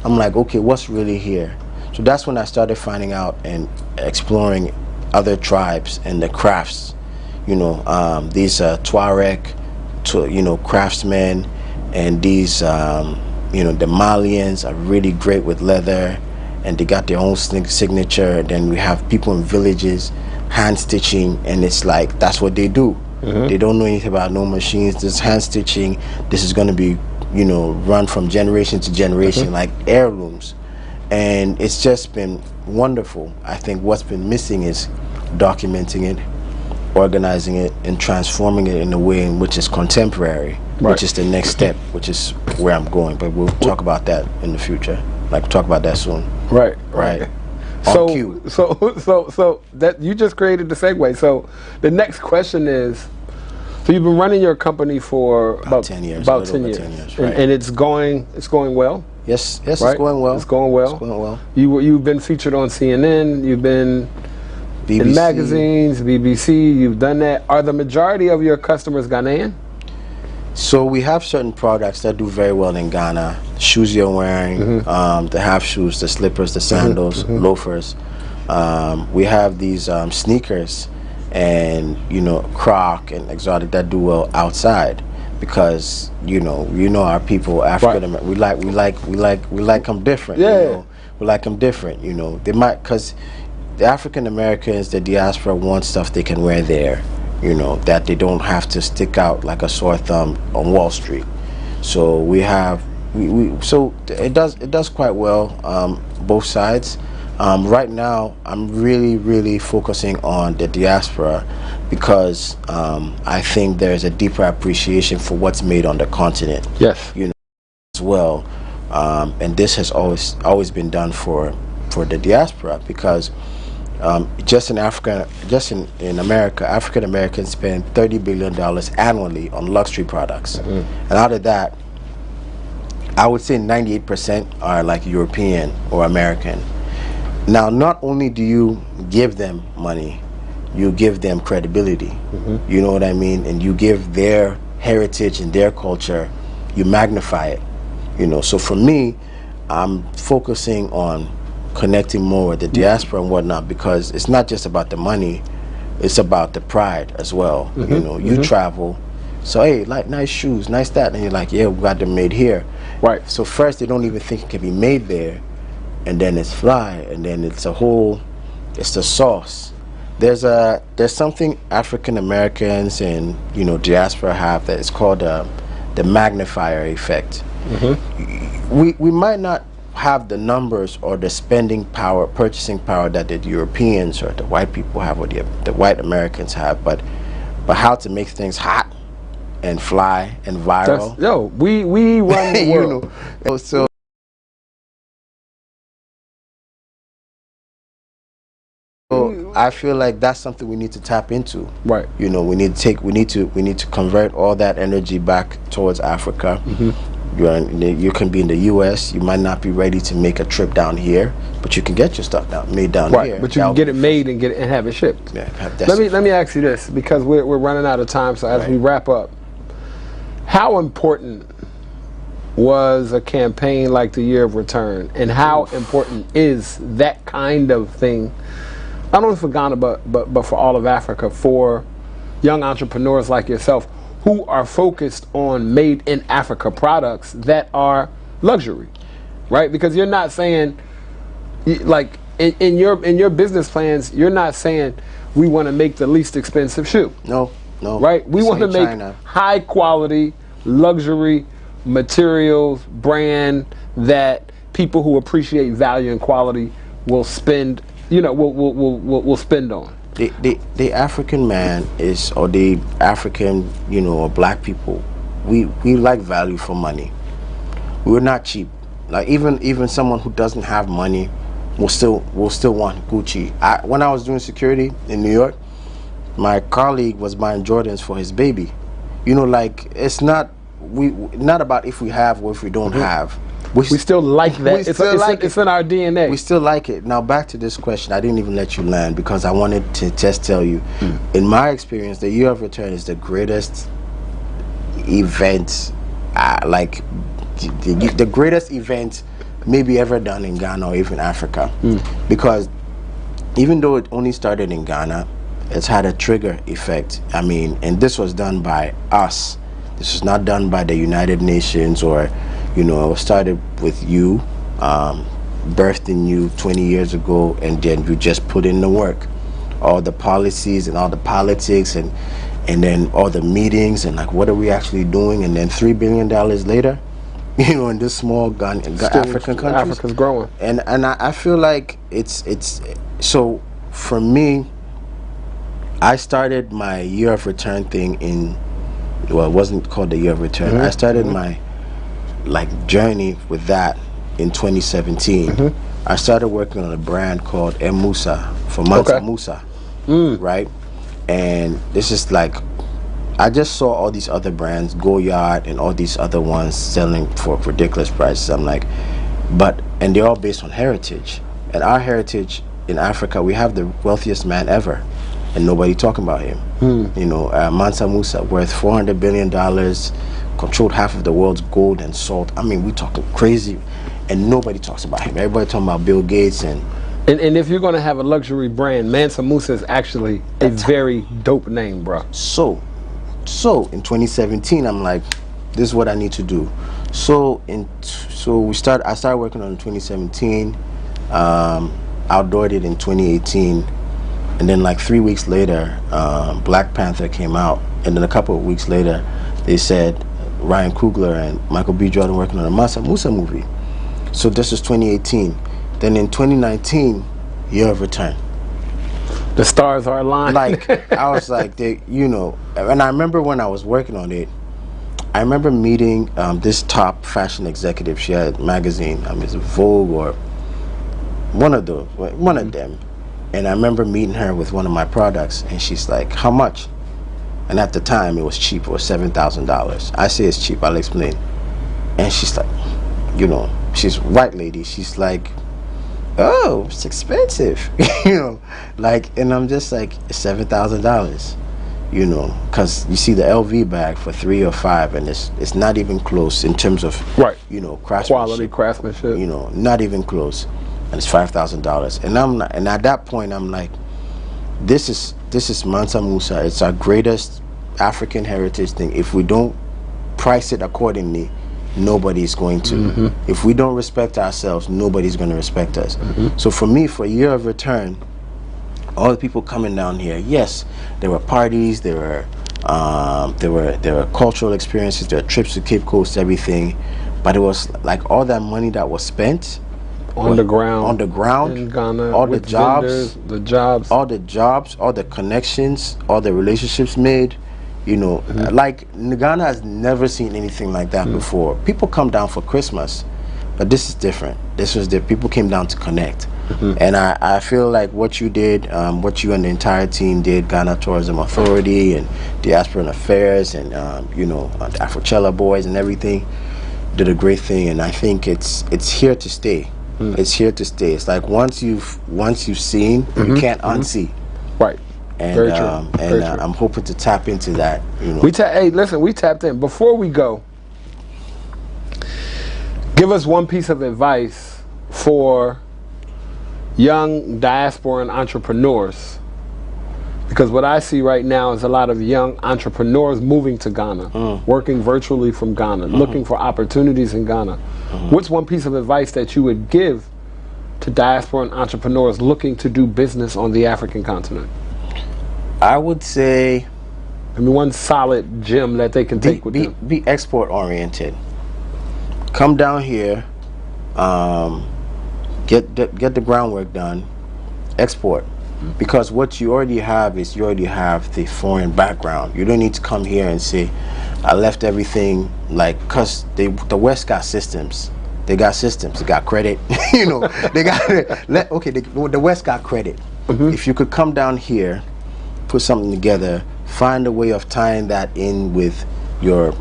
I'm like, okay, what's really here? So that's when I started finding out and exploring other tribes and the crafts. These Tuareg, craftsmen, and these the Malians are really great with leather, and they got their own signature. Then we have people in villages hand stitching, and it's like that's what they do. They don't know anything about no machines. This hand stitching, this is going to be run from generation to generation, like heirlooms. And it's just been wonderful. I think what's been missing is documenting it, organizing it, and transforming it in a way in which is contemporary, which is the next step, which is where I'm going. But we'll talk about that in the future. We'll talk about that soon. Right. So that you just created the segue. So the next question is, so you've been running your company for about 10 years. About 10 years. 10 years, right. And it's going well. Yes, right? It's going well. It's going well. It's going well. You've been featured on CNN. You've been BBC. In magazines, BBC. You've done that. Are the majority of your customers Ghanaian? So we have certain products that do very well in Ghana. Shoes you're wearing, the half shoes, the slippers, the sandals, loafers. We have these sneakers and Croc and exotic that do well outside, because our people, African American, we like them different. We like them different. They might, because the African Americans, the diaspora, want stuff they can wear there. That they don't have to stick out like a sore thumb on Wall Street. So so it does quite well, both sides. Right now I'm really focusing on the diaspora, because I think there's a deeper appreciation for what's made on the continent. Yes. As well, and this has always been done for the diaspora, because just in Africa, in America, African Americans spend $30 billion annually on luxury products, and out of that, I would say 98% are like European or American. Now, not only do you give them money, you give them credibility. You know what I mean? And you give their heritage and their culture, you magnify it. You know, so for me, I'm focusing on connecting more with the diaspora and whatnot, because it's not just about the money, it's about the pride as well. You know, you travel, so hey, like nice shoes, nice that, and you're like, yeah, we got them made here. Right. So first they don't even think it can be made there, and then it's fly, and then it's it's the sauce. There's something African Americans and, you know, diaspora have that is called the magnifier effect. We might not have the numbers or the spending power, purchasing power that the Europeans or the white people have, or the white Americans have, but how to make things hot and fly and viral. We run the world. You know, so I feel like that's something we need to tap into. Right. You know, we need to convert all that energy back towards Africa. You can be in the U.S. You might not be ready to make a trip down here, but you can get your stuff made down here. But you can get it made and have it shipped. Yeah, let me ask you this, because we're running out of time. So as we wrap up, how important was a campaign like the Year of Return, and how important is that kind of thing, not only for Ghana but for all of Africa, for young entrepreneurs like yourself who are focused on made in Africa products that are luxury, right? Because you're not saying, like in your business plans, you're not saying we want to make the least expensive shoe. No. Right? We want to make high quality luxury materials, brand that people who appreciate value and quality will spend, you know, will spend on. The African man is, or the African, you know, or black people, we like value for money. We're not cheap. Like even someone who doesn't have money will still want Gucci. When I was doing security in New York, my colleague was buying Jordans for his baby. You know, like, it's not about if we have or if we don't have. We still like that. It's in our DNA. We still like it. Now back to this question. I didn't even let you land because I wanted to just tell you, in my experience, the Year of Return is the greatest event, like the greatest event maybe ever done in Ghana or even Africa. Because even though it only started in Ghana, it's had a trigger effect. I mean, and this was done by us. This was not done by the United Nations, or, you know, it started with you, birthed in you 20 years ago, and then we just put in the work. All the policies and all the politics and then all the meetings and like, what are we actually doing? And then $3 billion later, you know, in this small African country, Africa's growing. And I feel like it's so for me, I started my Year of Return thing in, well, it wasn't called the Year of Return. I started my journey with that in 2017. I started working on a brand called Musa for Mansa Musa, right? And this is like, I just saw all these other brands, Goyard and all these other ones selling for ridiculous prices. I'm like, and they're all based on heritage. And our heritage in Africa, we have the wealthiest man ever, and nobody talking about him. You know, Mansa Musa, worth $400 billion, controlled half of the world's gold and salt. I mean, we talking crazy, and nobody talks about him. Everybody talking about Bill Gates and if you're going to have a luxury brand, Mansa Musa is actually a very dope name, bro. So in 2017, I'm like, this is what I need to do. So I started working on it in 2017, outdoored it in 2018, and then like 3 weeks later, Black Panther came out, and then a couple of weeks later, they said Ryan Coogler and Michael B. Jordan working on a Mansa Musa movie. So this is 2018. Then in 2019, Year of Return. The stars are aligned. Like, I was like, you know, and I remember when I was working on it, I remember meeting this top fashion executive. She had a magazine, it's Vogue or one of them. And I remember meeting her with one of my products, and she's like, how much? And at the time, it was cheap. It was $7,000. I say it's cheap. I'll explain. And she's like, you know, she's a white lady. She's like, oh, it's expensive, you know, like, and I'm just like $7,000, you know, because you see the LV bag for 3 or 5, and it's not even close in terms of, right, you know, craftsmanship, quality craftsmanship, you know, not even close, and it's $5,000, and I'm not, and at that point I'm like, this is Mansa Musa. It's our greatest African heritage thing. If we don't price it accordingly, nobody's going to. If we don't respect ourselves, nobody's going to respect us. So for me, for a year of return, all the people coming down here, yes, there were parties, there were cultural experiences, there were trips to Cape Coast, everything, but it was like all that money that was spent on the ground in Ghana, all the jobs, vendors, all the connections, all the relationships made, you know, like Ghana has never seen anything like that before. People come down for Christmas, but this is different. This was different. People came down to connect, and I feel like what you did, what you and the entire team did, Ghana Tourism Authority and Diaspora Affairs, and you know, the Afrochella boys and everything, did a great thing, and I think it's here to stay. It's here to stay. It's like once you've seen, you can't unsee. Right. And Very true. Very true. I'm hoping to tap into that. You know. Hey, listen, we tapped in. Before we go, give us one piece of advice for young diasporan entrepreneurs, because what I see right now is a lot of young entrepreneurs moving to Ghana, working virtually from Ghana, looking for opportunities in Ghana. What's one piece of advice that you would give to diasporan entrepreneurs looking to do business on the African continent? I would say, I mean, one solid gem that they can take with them. Be export oriented. Come down here, get the groundwork done, export. Because what you already have is you already have the foreign background. You don't need to come here and say, I left everything, like, because the West got systems. They got systems. They got credit. You know, they got okay. The West got credit. If you could come down here, put something together, find a way of tying that in with your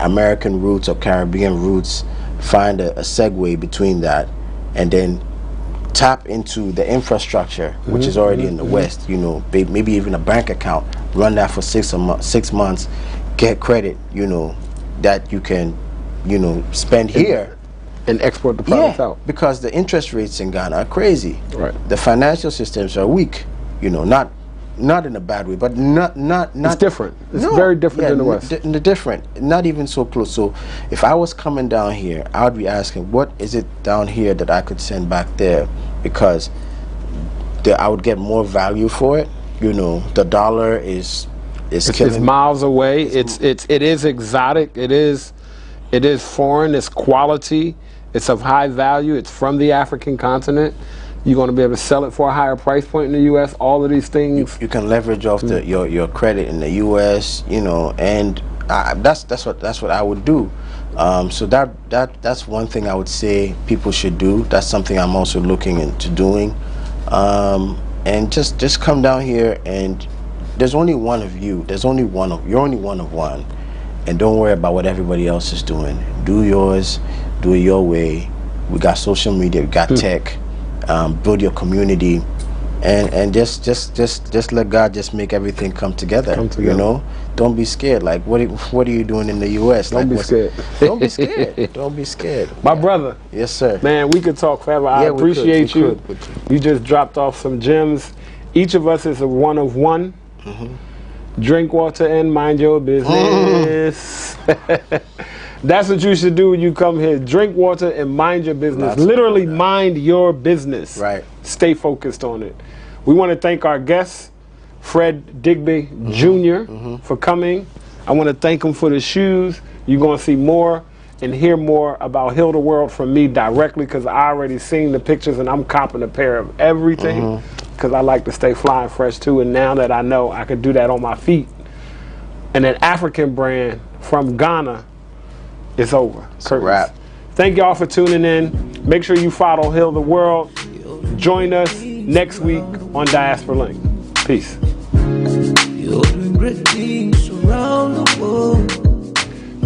American roots or Caribbean roots, find a segue between that, and then tap into the infrastructure which is already in the West. You know, maybe even a bank account, run that for 6 months, get credit, you know, that you can, you know, spend here and export the products out. Because the interest rates in Ghana are crazy. Right. The financial systems are weak, you know, not in a bad way, but not it's different. It's very different than the West. Different, not even so close. So if I was coming down here, I would be asking, what is it down here that I could send back there? Because I would get more value for it. You know, the dollar is killing. It's miles away. It is exotic. It is foreign. It's quality. It's of high value. It's from the African continent. You're going to be able to sell it for a higher price point in the U.S. All of these things. You can leverage off your credit in the U.S. You know, and that's what I would do. So that's one thing I would say people should do. That's something I'm also looking into doing. And just come down here, and there's only one of you. You're only one of one, and don't worry about what everybody else is doing. Do yours. Do it your way. We got social media. We got tech. Build your community, and just let God just make everything come together. You know, don't be scared. Like what are you doing in the U.S.? Don't be scared. Don't be scared. Don't be scared. My brother. Yes, sir. Man, we could talk forever. I appreciate you. You just dropped off some gems. Each of us is a one of one. Drink water and mind your business. That's what you should do when you come here. Drink water and mind your business. Literally mind your business. Right. Stay focused on it. We want to thank our guest, Fred Digby Jr. for coming. I want to thank him for the shoes. You're going to see more and hear more about Heal the World from me directly, because I already seen the pictures and I'm copping a pair of everything because I like to stay flying fresh too. And now that I know I could do that on my feet, and an African brand from Ghana, it's over. It's a wrap. Thank y'all for tuning in. Make sure you follow Heal the World. Join us next week on Diaspora Link. Peace. You're doing great things around the world.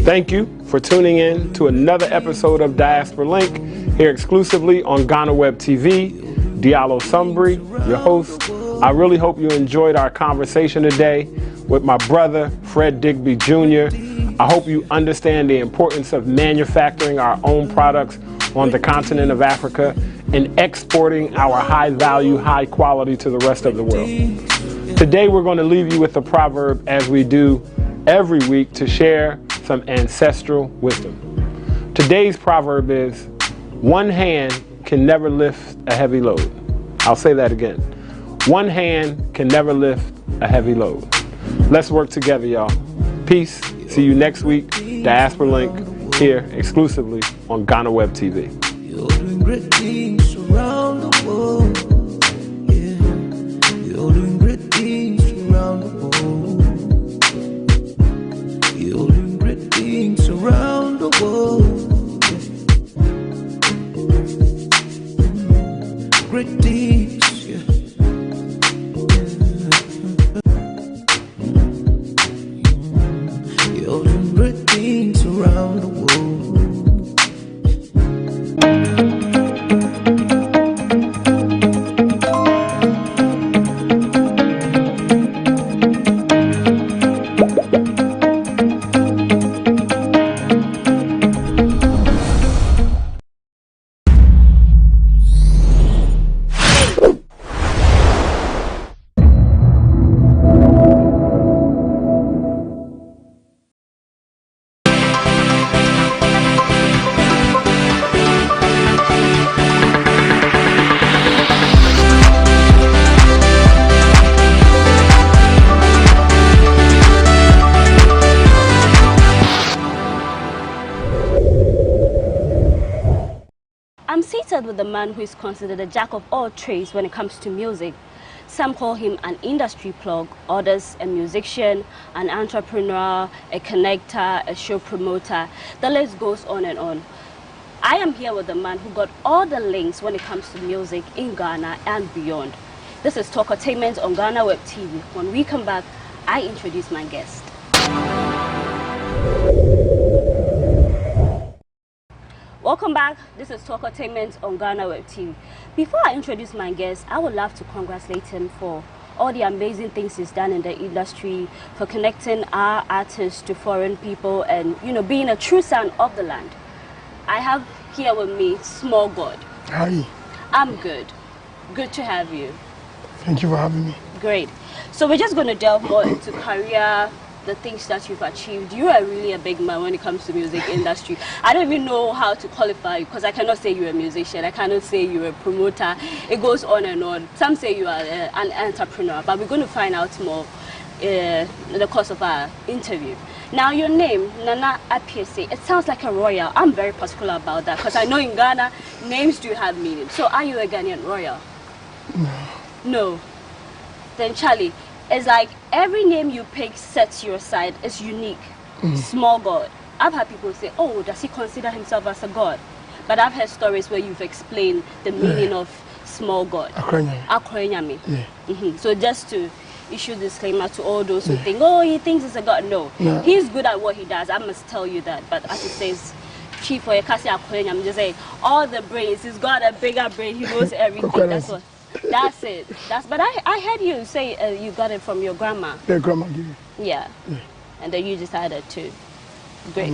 Thank you for tuning in to another episode of Diaspora Link, here exclusively on GhanaWeb TV. Diallo Sumbri, your host. I really hope you enjoyed our conversation today with my brother, Fred Digby Jr. I hope you understand the importance of manufacturing our own products on the continent of Africa and exporting our high value, high quality to the rest of the world. Today we're going to leave you with a proverb, as we do every week, to share some ancestral wisdom. Today's proverb is, one hand can never lift a heavy load. I'll say that again. One hand can never lift a heavy load. Let's work together, y'all. Peace. See you next week. Diaspora Link here exclusively on GhanaWeb TV. You're doing great things around the world. Yeah. You're doing great things around the world. You're doing great things around the world. Great things, yeah. You're doing great things around the world. With the man who is considered a jack of all trades when it comes to music. Some call him an industry plug, others a musician, an entrepreneur, a connector, a show promoter. The list goes on and on. I am here with the man who got all the links when it comes to music in Ghana and beyond. This is Talkertainement on GhanaWeb TV. When we come back, I introduce my guest. Welcome back. This is Talkertainement on GhanaWeb TV. Before I introduce my guest, I would love to congratulate him for all the amazing things he's done in the industry, for connecting our artists to foreign people and, you know, being a true son of the land. I have here with me Smallgod. Hi. I'm good. Good to have you. Thank you for having me. Great. So we're just going to delve more into career, the things that you've achieved. You are really a big man when it comes to music industry. I don't even know how to qualify you because I cannot say you're a musician. I cannot say you're a promoter. It goes on and on. Some say you are an entrepreneur, but we're going to find out more in the course of our interview. Now, your name, Nana Apiese, it sounds like a royal. I'm very particular about that because I know in Ghana, names do have meaning. So are you a Ghanaian royal? No. No. Then Charlie, it's like every name you pick sets your side is unique. Smallgod. I've had people say, oh, does he consider himself as a god? But I've heard stories where you've explained the meaning of Smallgod. Akroenyame. Yeah. So just to issue disclaimer to all those who think, oh, he thinks he's a god. No. He's good at what he does. I must tell you that. But as it says, Chief or Ekasi Akroenyame, just say all the brains. He's got a bigger brain. He knows everything. That's what. That's it. But I heard you say you got it from your grandma. The grandma gave it. Yeah. And then you just had it too. Great.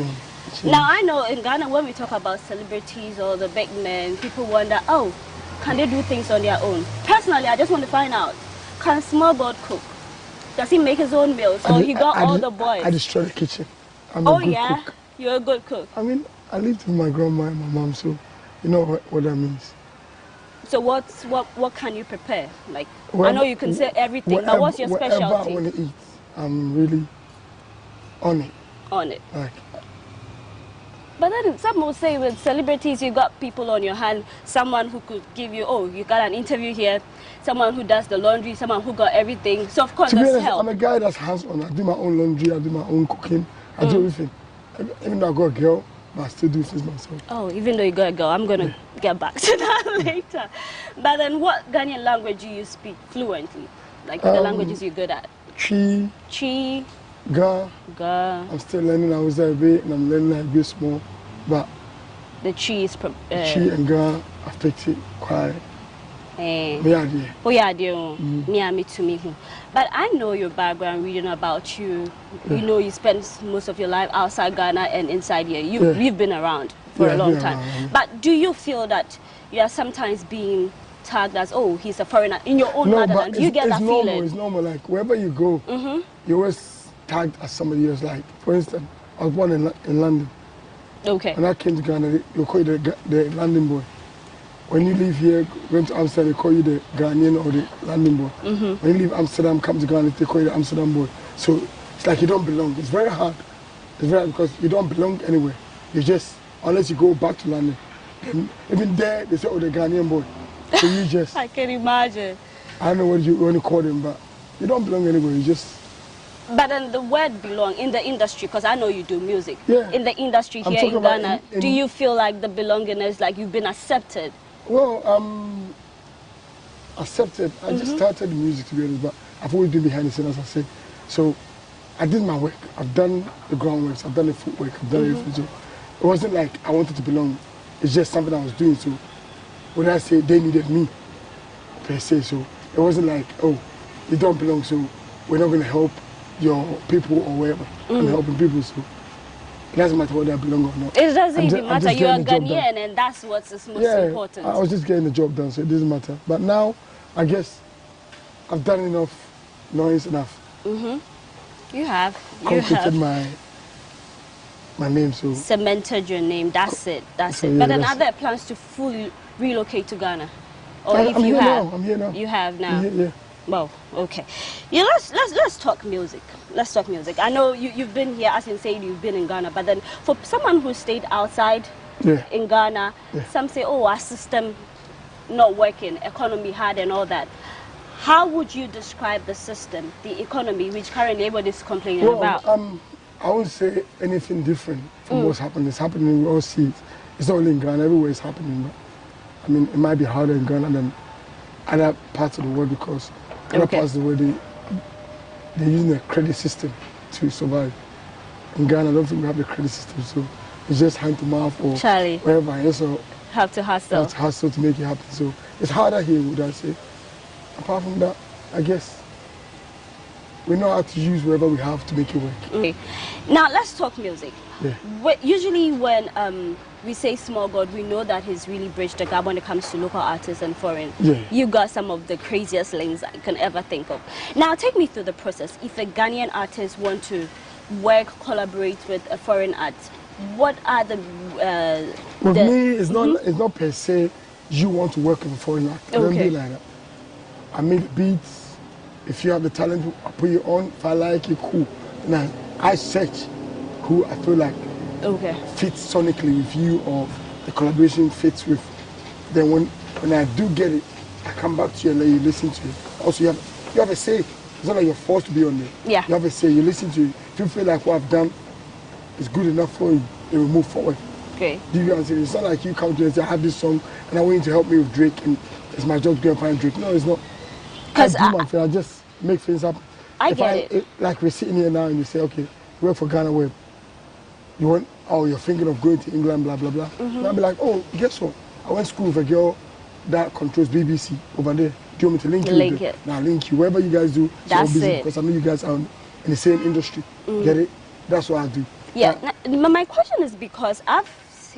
Now I know in Ghana when we talk about celebrities or the big men, people wonder, oh, can they do things on their own? Personally, I just want to find out, can Smallgod cook? Does he make his own meals? Or he got all the boys? I destroy the kitchen. I'm a good cook. You're a good cook. I mean, I lived with my grandma and my mom, so you know what that means. So what can you prepare? Like, I know you can say everything, but what's your specialty? Whatever I want to eat, I'm really on it. On it. Like. But then some will say with celebrities, you got people on your hand, someone who could give you, oh, you got an interview here, someone who does the laundry, someone who got everything. So of course, that's help. I'm a guy that's hands-on. I do my own laundry, I do my own cooking, I do everything. Even though I got a girl, but I still do things myself. Oh, even though you got a girl, I'm going to get back to that later. But then what Ghanaian language do you speak fluently? Like the languages you're good at? Chi. Ga. I'm still learning. I was there a bit and I'm learning a bit small. But the Chi is... Chi and Ga, I picked it quite Me to me. But I know your background, reading about you. You know, you spend most of your life outside Ghana and inside here. You've been around for a long time. But do you feel that you are sometimes being tagged as, oh, he's a foreigner in your own motherland? Do you get that feeling? It's normal. Like wherever you go, you always tagged as somebody else. Like for instance, I was born in London. Okay. When I came to Ghana, you call you the London boy. When you leave here, going to Amsterdam, they call you the Ghanaian or the London boy. When you leave Amsterdam, come to Ghana, they call you the Amsterdam boy. So it's like you don't belong. It's very hard. It's very hard because you don't belong anywhere. You just, unless you go back to London. And even there, they say, oh, the Ghanaian boy. So you just... I can imagine. I don't know what you want to call them, but you don't belong anywhere. You just... But then the word belong in the industry, because I know you do music. Yeah. In the industry here in Ghana, do you feel like the belongingness, like you've been accepted? Well, accepted. I just started music, to be honest, but I've always been behind the scenes, as I said. So I did my work. I've done the groundwork. I've done the footwork. I've done everything. So it wasn't like I wanted to belong. It's just something I was doing. So when I say they needed me, per se, so it wasn't like, oh, you don't belong, so we're not going to help your people or whatever. I'm helping people, so it doesn't matter whether I belong or not. It doesn't even matter. You're a Ghanaian, and that's what's most important. I was just getting the job done, so it doesn't matter. But now, I guess I've done enough noise enough. You have. Completed my name, so cemented your name. That's it. That's it. But then, are there plans to fully relocate to Ghana? Or if you have, I'm here now. You have now. Yeah. Well, okay. Yeah, let's talk music. Let's talk music. I know you've been here, as in saying you've been in Ghana, but then for someone who stayed outside in Ghana, some say, oh, our system not working, economy hard and all that. How would you describe the system, the economy, which currently everybody's complaining about? I won't say anything different from what's happening. It's happening, we all see it. It's not only in Ghana, everywhere it's happening. But, I mean, it might be harder in Ghana than other parts of the world because other parts of the world, they're using a credit system to survive. In Ghana, I don't think we have the credit system, so it's just hand to mouth or wherever. So have to hustle. Have to hustle to make it happen. So it's harder here, would I say. Apart from that, I guess we know how to use whatever we have to make it work. Okay. Now let's talk music. Yeah. Usually when we say Smallgod, we know that he's really bridged the gap when it comes to local artists and foreign. Yeah. You got some of the craziest links I can ever think of. Now take me through the process. If a Ghanaian artist want to collaborate with a foreign artist, what are the... with me, it's not per se you want to work with a foreign artist. I don't do like that. I make beats. If you have the talent, I put you on. If I like it, cool. Now I search who I feel like fits sonically with you or the collaboration fits with. Then when I do get it, I come back to you and let you listen to it. Also, you have a say. It's not like you're forced to be on there. Yeah. You have a say. You listen to it. If you feel like what I've done is good enough for you, it will move forward. Okay. Do you understand? It's not like you come to me and say, I have this song and I want you to help me with Drake and it's my job to go and find Drake. No, it's not. Because I just make things happen. I get it. Like we're sitting here now and you say, okay, you work for GhanaWeb. You want, you're thinking of going to England, blah, blah, blah. And I'll be like, oh, guess what? I went to school with a girl that controls BBC over there. Do you want me to link you? Link it. Now link you. Whatever you guys do, that's busy it. Because I know you guys are in the same industry. Get it? That's what I do. Yeah. My question is because I've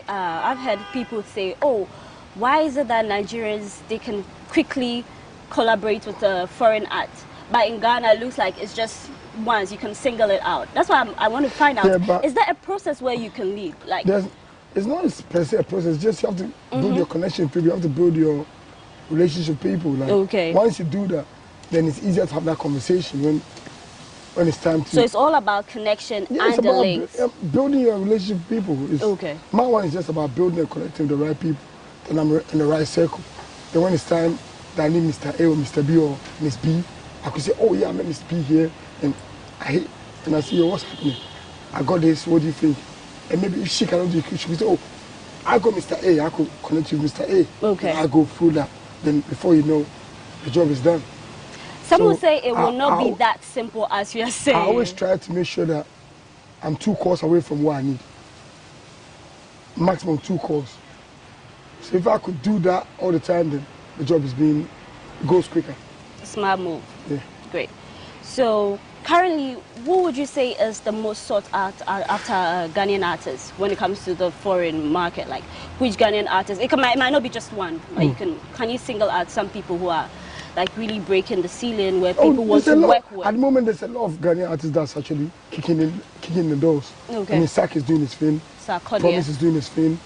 heard people say, oh, why is it that Nigerians, they can quickly collaborate with a foreign art, but in Ghana it looks like it's just once you can single it out. That's why I want to find out, is there a process where you can lead? Like it's not per se a process, just you have to build your connection with people, you have to build your relationship with people. Like once you do that, then it's easier to have that conversation when it's time to. So it's all about connection and the links. Building your relationship with people. My one is just about building and connecting with the right people, and I'm in the right circle. Then when it's time that I need Mr. A or Mr. B or Miss B, I could say, oh yeah, I met Miss B here, and I say, yo, what's happening? I got this, what do you think? And maybe if she cannot do it, she could say, oh, I got Mr. A, I could connect you with Mr. A. Okay. I go through that. Then before you know, the job is done. Some will say it will not be that simple as you are saying. I always try to make sure that I'm 2 calls away from what I need. Maximum 2 calls. So if I could do that all the time, then the job goes quicker. Smart move. Yeah. Great. So currently, who would you say is the most sought after Ghanaian artists when it comes to the foreign market? Like, which Ghanaian artists? It might not be just one, but can you single out some people who are like really breaking the ceiling where people want to work with? At the moment, there's a lot of Ghanaian artists that's actually kicking the doors. Okay. I mean, Sak is doing his thing. Promise is doing his thing.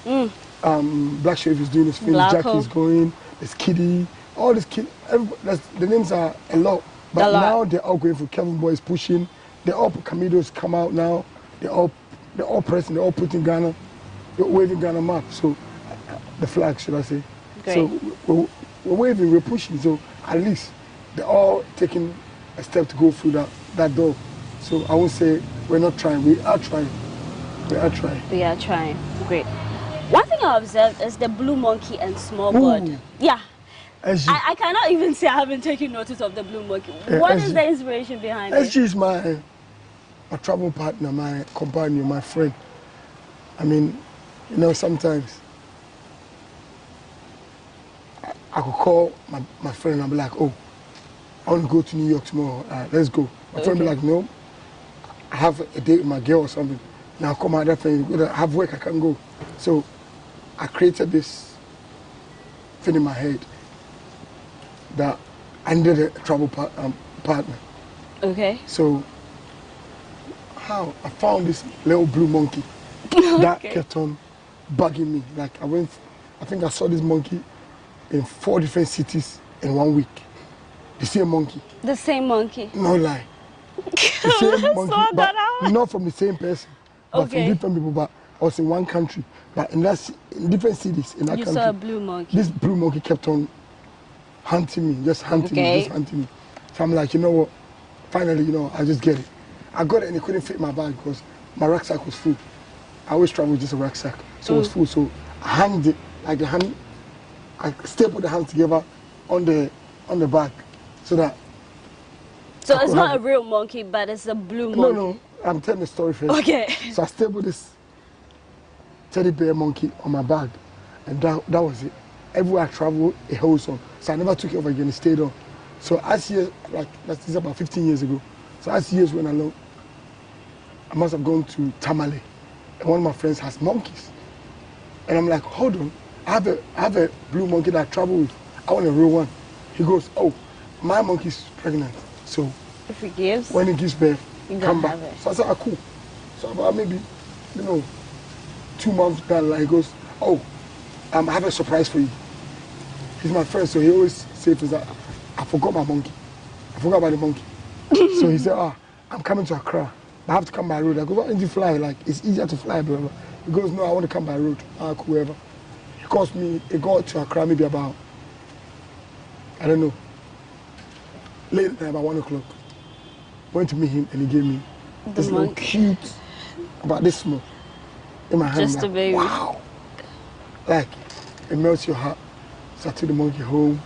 Black Sheriff is doing his thing. Jackie is going. There's Kiddy. All these kids. The names are a lot. But now they're all going for Kevin Boy is pushing. They're all Camidos come out now. They're all pressing. They're all putting Ghana. They're waving Ghana map. So the flag, should I say? Great. So we're waving. We're pushing. So at least they're all taking a step to go through that door. So I won't say we're not trying. We are trying. We are trying. We are trying. Great. One thing I observed is the Blue Monkey and Smallgod. Yeah. I cannot even say I haven't taken notice of the Blue Monkey. What is the inspiration behind it? SG is my travel partner, my companion, my friend. I mean, you know, sometimes I could call my friend and I'll be like, oh, I want to go to New York tomorrow. Let's go. My friend will be like, no, I have a date with my girl or something. Now I'll call my other friend, I have work, I can't go. So I created this thing in my head that I needed a travel partner. Okay. So how I found this little blue monkey that kept on bugging me. Like I think I saw this monkey in 4 different cities in 1 week. The same monkey. The same monkey? No lie. The same monkey, but not from the same person, but from different people, but I was in one country. But in different cities in that country. You saw a blue monkey? This blue monkey kept on hunting me, just hunting me, just hunting me. So I'm like, you know what, finally, you know, I just get it. I got it and it couldn't fit my bag because my rucksack was full. I always travel with just a rucksack, so it was full. So I hanged it, like the hand, I stapled the hands together on the bag, so that. So it's not a real monkey, but it's a blue monkey? No, I'm telling the story first. Okay. So I stapled this teddy bear monkey on my bag, and that was it. Everywhere I traveled, it holds on. So I never took it off again, it stayed on. So as years, like, this is about 15 years ago. So as years went along, I must have gone to Tamale, and one of my friends has monkeys. And I'm like, hold on, I have a blue monkey that I travel with. I want a real one. He goes, oh, my monkey's pregnant. So if he gives, when he gives birth, come back. So I said, cool. So about maybe, 2 months down, like, he goes, oh, I have a surprise for you. He's my friend, so he always says that I forgot my monkey. I forgot about the monkey. So he said, I'm coming to Accra. I have to come by road. I go, why don't you fly? Like, it's easier to fly, blah, blah. He goes, no, I want to come by road. Whoever. He calls me, he got to Accra maybe about, I don't know, late at night, about 1 o'clock. Went to meet him and he gave me this little cute, about this small, in my hand. Just a baby. Wow. Like, it melts your heart. So I took the monkey home,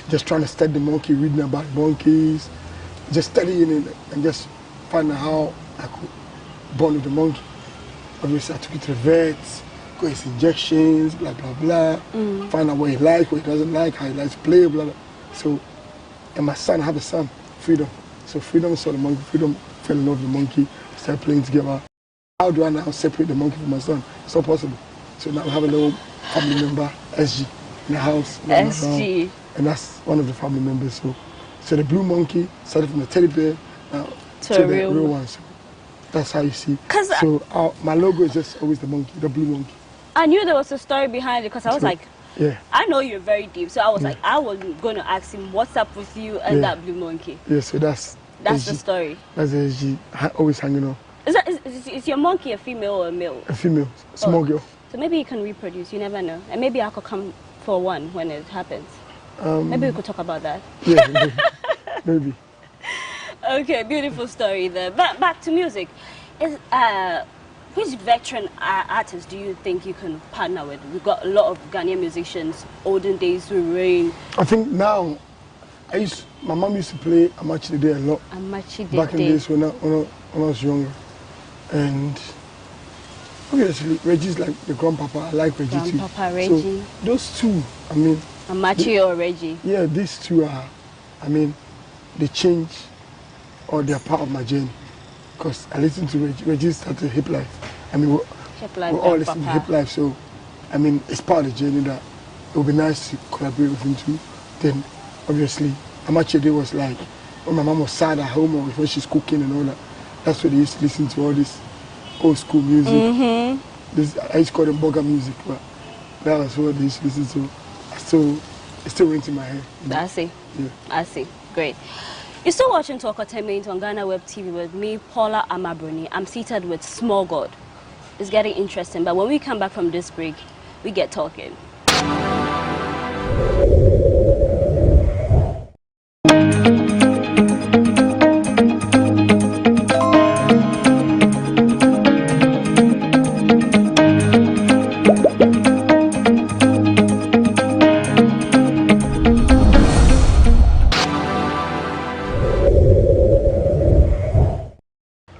just trying to study the monkey, reading about monkeys, just studying it and just finding out how I could bond with the monkey. Obviously, I took it to the vets, got his injections, blah, blah, blah, find out what he likes, what he doesn't like, how he likes to play, blah, blah. So, and my son, I have a son, Freedom. So Freedom saw the monkey, Freedom fell in love with the monkey, started playing together. How do I now separate the monkey from my son? It's not possible. So now we have a little family member, SG, in the house. SG. And that's one of the family members. So the blue monkey started from the teddy bear now to the real one. So that's how you see. So my logo is just always the monkey, the blue monkey. I knew there was a story behind it because I was like, I know you're very deep. So I was like, I was going to ask him, what's up with you and that blue monkey? Yeah, so that's the story. That's the SG, always hanging on. Is your monkey a female or a male? A female, small girl. So maybe you can reproduce, you never know. And maybe I could come for one when it happens. Maybe we could talk about that. Yeah, maybe. Okay, beautiful story there. But back to music. Which veteran artists do you think you can partner with? We've got a lot of Ghanaian musicians, olden days with Rain. I think now, my mom used to play Amachi Day a lot. Amachi Day. Back in the days when I was younger. And obviously, Reggie's like the grandpapa. I like Reggie too. Grandpapa Reggie. So those two, I mean, Amachi or Reggie? Yeah, these two are, I mean, they change or they're part of my journey. Because I listen to Reggie started Hip Life. I mean, we're all listening to Hip Life, so I mean, it's part of the journey that it would be nice to collaborate with him too. Then, obviously, Amachi was like, when my mom was sad at home or when she's cooking and all that, that's where they used to listen to all this old school music. This, I used to call them bugger music, but that was what they used to listen to. It still went in my head. I see. Yeah. I see. Great. You're still watching Talkertainement on GhanaWeb TV with me, Paula Amabruni. I'm seated with Smallgod. It's getting interesting, but when we come back from this break, we get talking.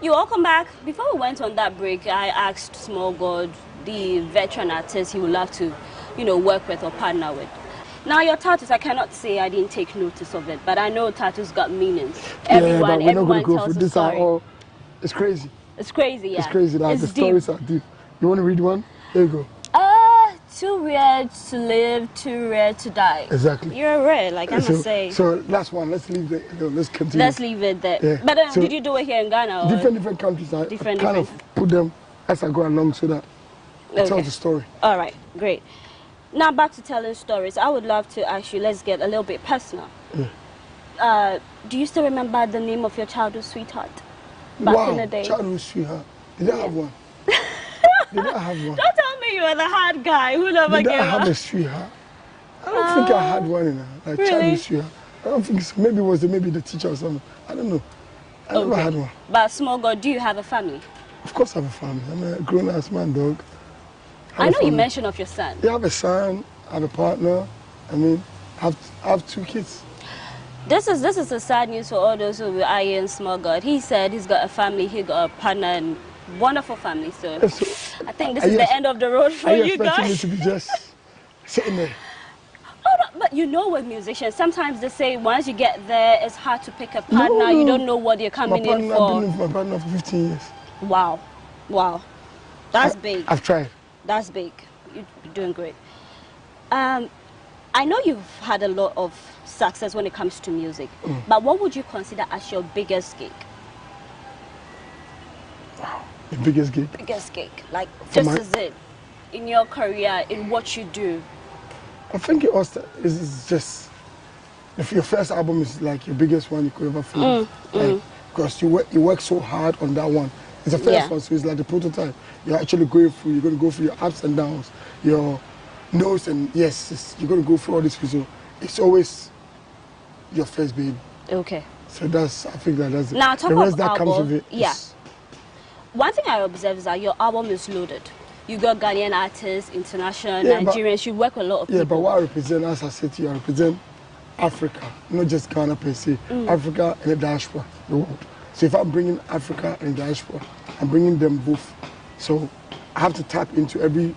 Welcome back. Before we went on that break, I asked Smallgod, the veteran artist he would love to, work with or partner with. Now your tattoos, I cannot say I didn't take notice of it, but I know tattoos got meanings. Everyone tells a story. It's crazy. It's crazy, yeah. It's crazy. Like the stories are deep. You want to read one? There you go. Too rare to live, too rare to die. Exactly. You're rare, like I must say. So last one. Let's leave it. Let's continue. Let's leave it there. Yeah. But did you do it here in Ghana? Or? Different countries. I kind of put them as I go along so that it tells the story. All right, great. Now back to telling stories. I would love to actually, let's get a little bit personal. Yeah. Do you still remember the name of your childhood sweetheart? Back in the day? Childhood sweetheart. Did I have one? Did I have one? Don't tell me you were the hard guy who never gave up. Did I have a sweetheart? I don't think I had one, like really? childhood sweetheart. I don't think so. Maybe it was maybe the teacher or something. I don't know. I never had one. But Smallgod, do you have a family? Of course I have a family. I'm a grown-ass man, dog. I know you mentioned of your son. Yeah, I have a son, I have a partner. I mean, I have 2 kids. This is a sad news for all those who were eyeing Smallgod. He said he's got a family, he got a partner, and wonderful family. So I think this is the end of the road for you guys. Are you expecting me to be just sitting there? Oh, no, but with musicians, sometimes they say once you get there, it's hard to pick a partner. No. You don't know what you're coming in for. I've been with my partner for 15 years. Wow. That's big. I've tried. That's big. You're doing great. I know you've had a lot of success when it comes to music, but what would you consider as your biggest gig? Wow, the biggest gig? Biggest gig, like just as it, in your career, in what you do. I think it also is just, if your first album is like your biggest one you could ever feel, because you work so hard on that one. It's the first one, so it's like the prototype. You're actually going through, you're going to go through your ups and downs, your no's and yeses. You're going to go through all this. So it's always your first baby. Okay. So I think that's it. Now, talk the rest about that album, comes with it. Yeah. One thing I observe is that your album is loaded. You got Ghanaian artists, international, Nigerians, you work with a lot of people. Yeah, but what I represent, as I said to you, I represent Africa, not just Ghana per se. Africa and the diaspora, the world. So if I'm bringing Africa and diaspora, I'm bringing them both. So I have to tap into every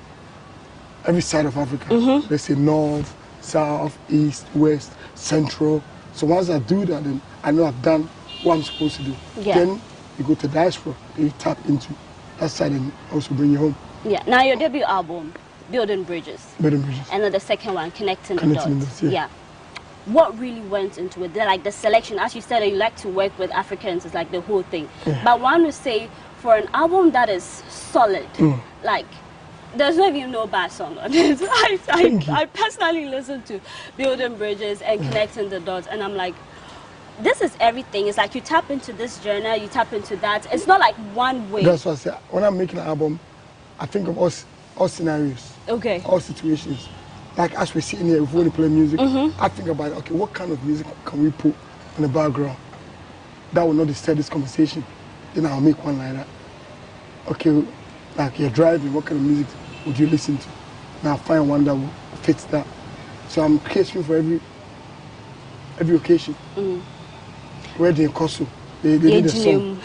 side of Africa. Let's say north, south, east, west, central. So once I do that, then I know I've done what I'm supposed to do. Yeah. Then you go to diaspora, you tap into that side and also bring you home. Yeah. Now your debut album, Building Bridges. Building Bridges. And then the second one, Connecting the Dots. Yeah. What really went into it? Like the selection, as you said, you like to work with Africans, it's like the whole thing. But one would say, for an album that is solid, like, there's not even no bad song on it. I personally listen to Building Bridges and Connecting the Dots, and I'm like, this is everything. It's like you tap into this journey, you tap into that. It's not like one way. That's what I say. When I'm making an album, I think of all scenarios, all situations. Like as we're sitting here, if we want to play music, I think about, okay, what kind of music can we put in the background that will not disturb this conversation? Then I'll make one like that. Okay, like you're driving, what kind of music would you listen to? Now I'll find one that will fit that. So I'm creating for every occasion. Where they Nkosso, they need a song.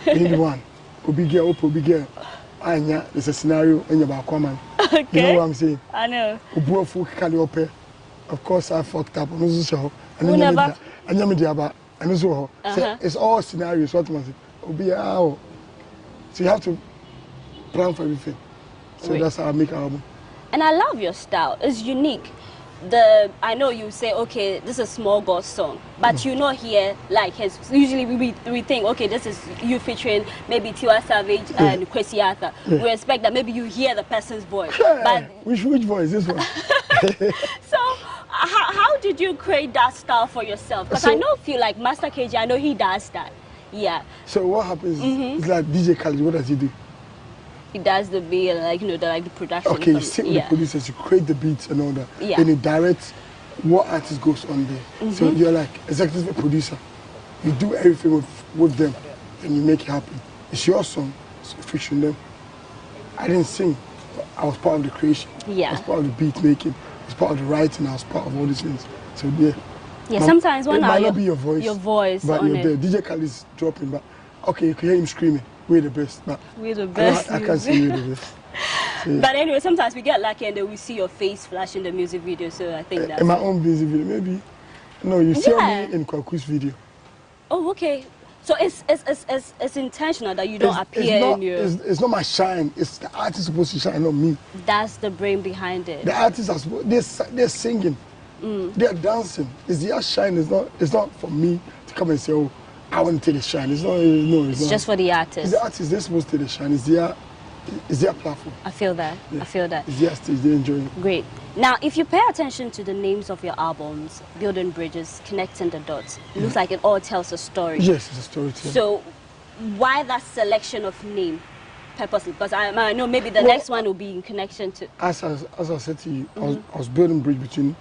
They need one. Obi girl, Anya, there's a scenario in your Aquaman. Okay. You know what I'm saying? I know. Ubuofu kali ope. of course I fucked up. I'm not sure. Who never? It's all scenarios. What must it? So you have to plan for everything. So that's how I make an album. And I love your style. It's unique. I know you say, okay, this is a Smallgod song, but you not hear like his. Usually we think, okay, this is you featuring maybe Tiwa Savage and Kwesi Arthur. We expect that maybe you hear the person's voice. But which voice? This one. So how did you create that style for yourself? Because I feel like Master KG, I know he does that. Yeah. So what happens? It's like DJ Khaled. What does he do? He does the beat, like the production. Okay, you sit with the producers, you create the beats and all that. Yeah. Then you direct what artist goes on there. So you're like executive producer. You do everything with them, and you make it happen. It's your song, so you featuring them. I didn't sing, but I was part of the creation. Yeah. I was part of the beat making. I was part of the writing. I was part of all these things. So yeah. Yeah. Sometimes it might not be your voice, but you're there. DJ Khaled is dropping, but okay, you can hear him screaming. We're the best. But we're the best. I can't say we're the best. So, but anyway, sometimes we get lucky and then we see your face flash in the music video. So I think that's in my own music video, maybe. No, you see me in Kwaku's video. Oh, okay. So it's intentional that you don't appear in your. It's not my shine. It's the artist supposed to shine, not me. That's the brain behind it. The artists are they're singing, they're dancing. It's their shine. It's not for me to come and say, oh, I want to take the shine. It's not. Just for the artist. It's the artists. They're supposed to take the shine. It's their platform. I feel that. Yeah. I feel that. It's their stage. They enjoy it. Great. Now, if you pay attention to the names of your albums, Building Bridges, Connecting the Dots, it looks like it all tells a story. Yes, it's a story. So, why that selection of name purposely? Because I know maybe the next one will be in connection to. As I said to you, I was building bridge between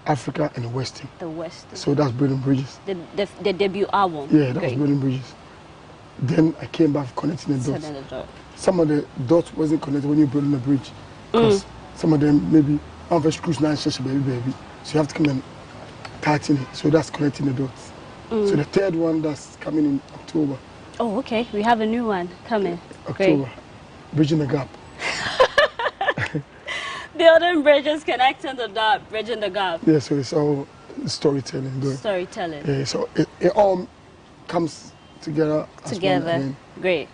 Africa and the Western. The Western. So that's Building Bridges. The debut album. Yeah, that was Building Bridges. Then I came back Connecting the Dots. Some of the dots wasn't connected when you're building the bridge. Because some of them maybe on the screws now it's just a baby. So you have to come and tighten it. So that's Connecting the Dots. So the third one that's coming in October. Oh, okay. We have a new one coming. October. Great. Bridging the Gap. Building bridges, connecting the dot, bridging the gap. Yeah, so it's all storytelling. Good. Storytelling. Yeah, so it all comes together. Together. Great.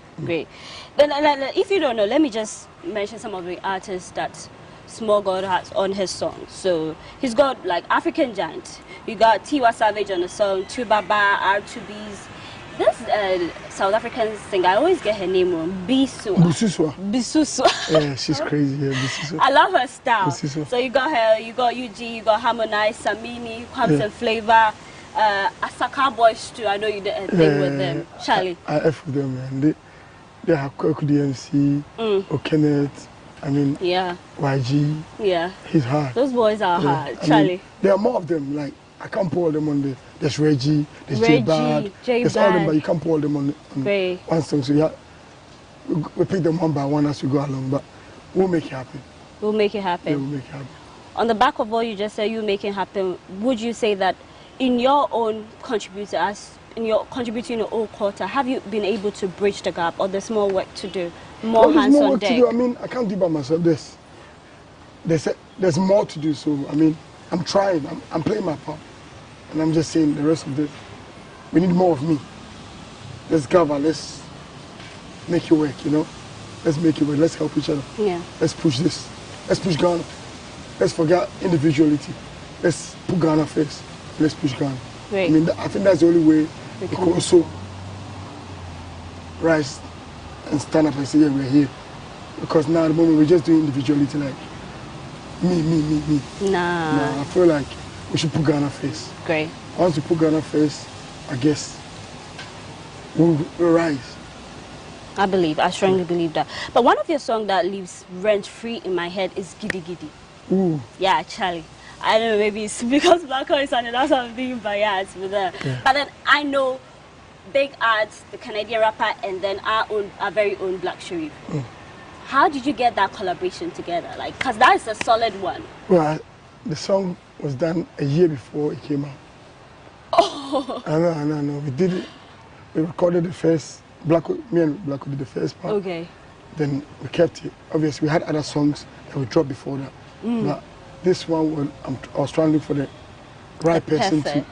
Then, if you don't know, let me just mention some of the artists that Smallgod has on his songs. So he's got like African Giant. You got Tiwa Savage on the song, Tubaba, R2Bs. This South African singer, I always get her name wrong. Bisuswa. Yeah, she's crazy. Yeah, Bisuswa. I love her style. Bisuswa. So you got her, you got UG, you got Harmonize, Samini, Kwams and Flavor, Asaka Boys too. I know you did a thing with them. Charlie. I F with them, man. They have Kwaku DMC, O'Kenneth, I mean, YG. Yeah. He's hard. Those boys are hard, Charlie. I mean, there are more of them. Like, I can't put all them on there's Reggie, there's J-Bad, there's all them, but you can't put all them on one song. So we pick them one by one as we go along, but we'll make it happen. We'll make it happen. Yeah, we'll make it happen. On the back of what you just said, you make it happen, would you say that in your own contributing in your own quarter, have you been able to bridge the gap, or there's more work to do, more hands on deck? I mean, I can't do by myself. There's more to do, so I mean, I'm trying, I'm playing my part. And I'm just saying the rest of this, we need more of me. Let's gather, let's make it work, you know? Let's make it work, let's help each other. Yeah. Let's push this. Let's push Ghana. Let's forget individuality. Let's put Ghana first. Let's push Ghana. Right. I mean, I think that's the only way we can also rise and stand up and say, yeah, we're here. Because now at the moment we're just doing individuality, like me. Nah. I feel like we should put Ghana first. Great. Once we put Ghana first, I guess we'll rise. I strongly believe that. But one of your songs that lives rent-free in my head is Giddy Giddy. Ooh. Yeah, Charlie. I don't know, maybe it's because Black Hole is on it, that's something, but yeah, it's with her. Yeah. But then I know Big Arts, the Canadian rapper, and then our very own Black Sharif. How did you get that collaboration together? Like, because that is a solid one. Well, the song was done a year before it came out. Oh! I know. We did it. We recorded the first, me and Black did the first part. Okay. Then we kept it. Obviously, we had other songs that we dropped before that. But this one, I was trying to look for the right person to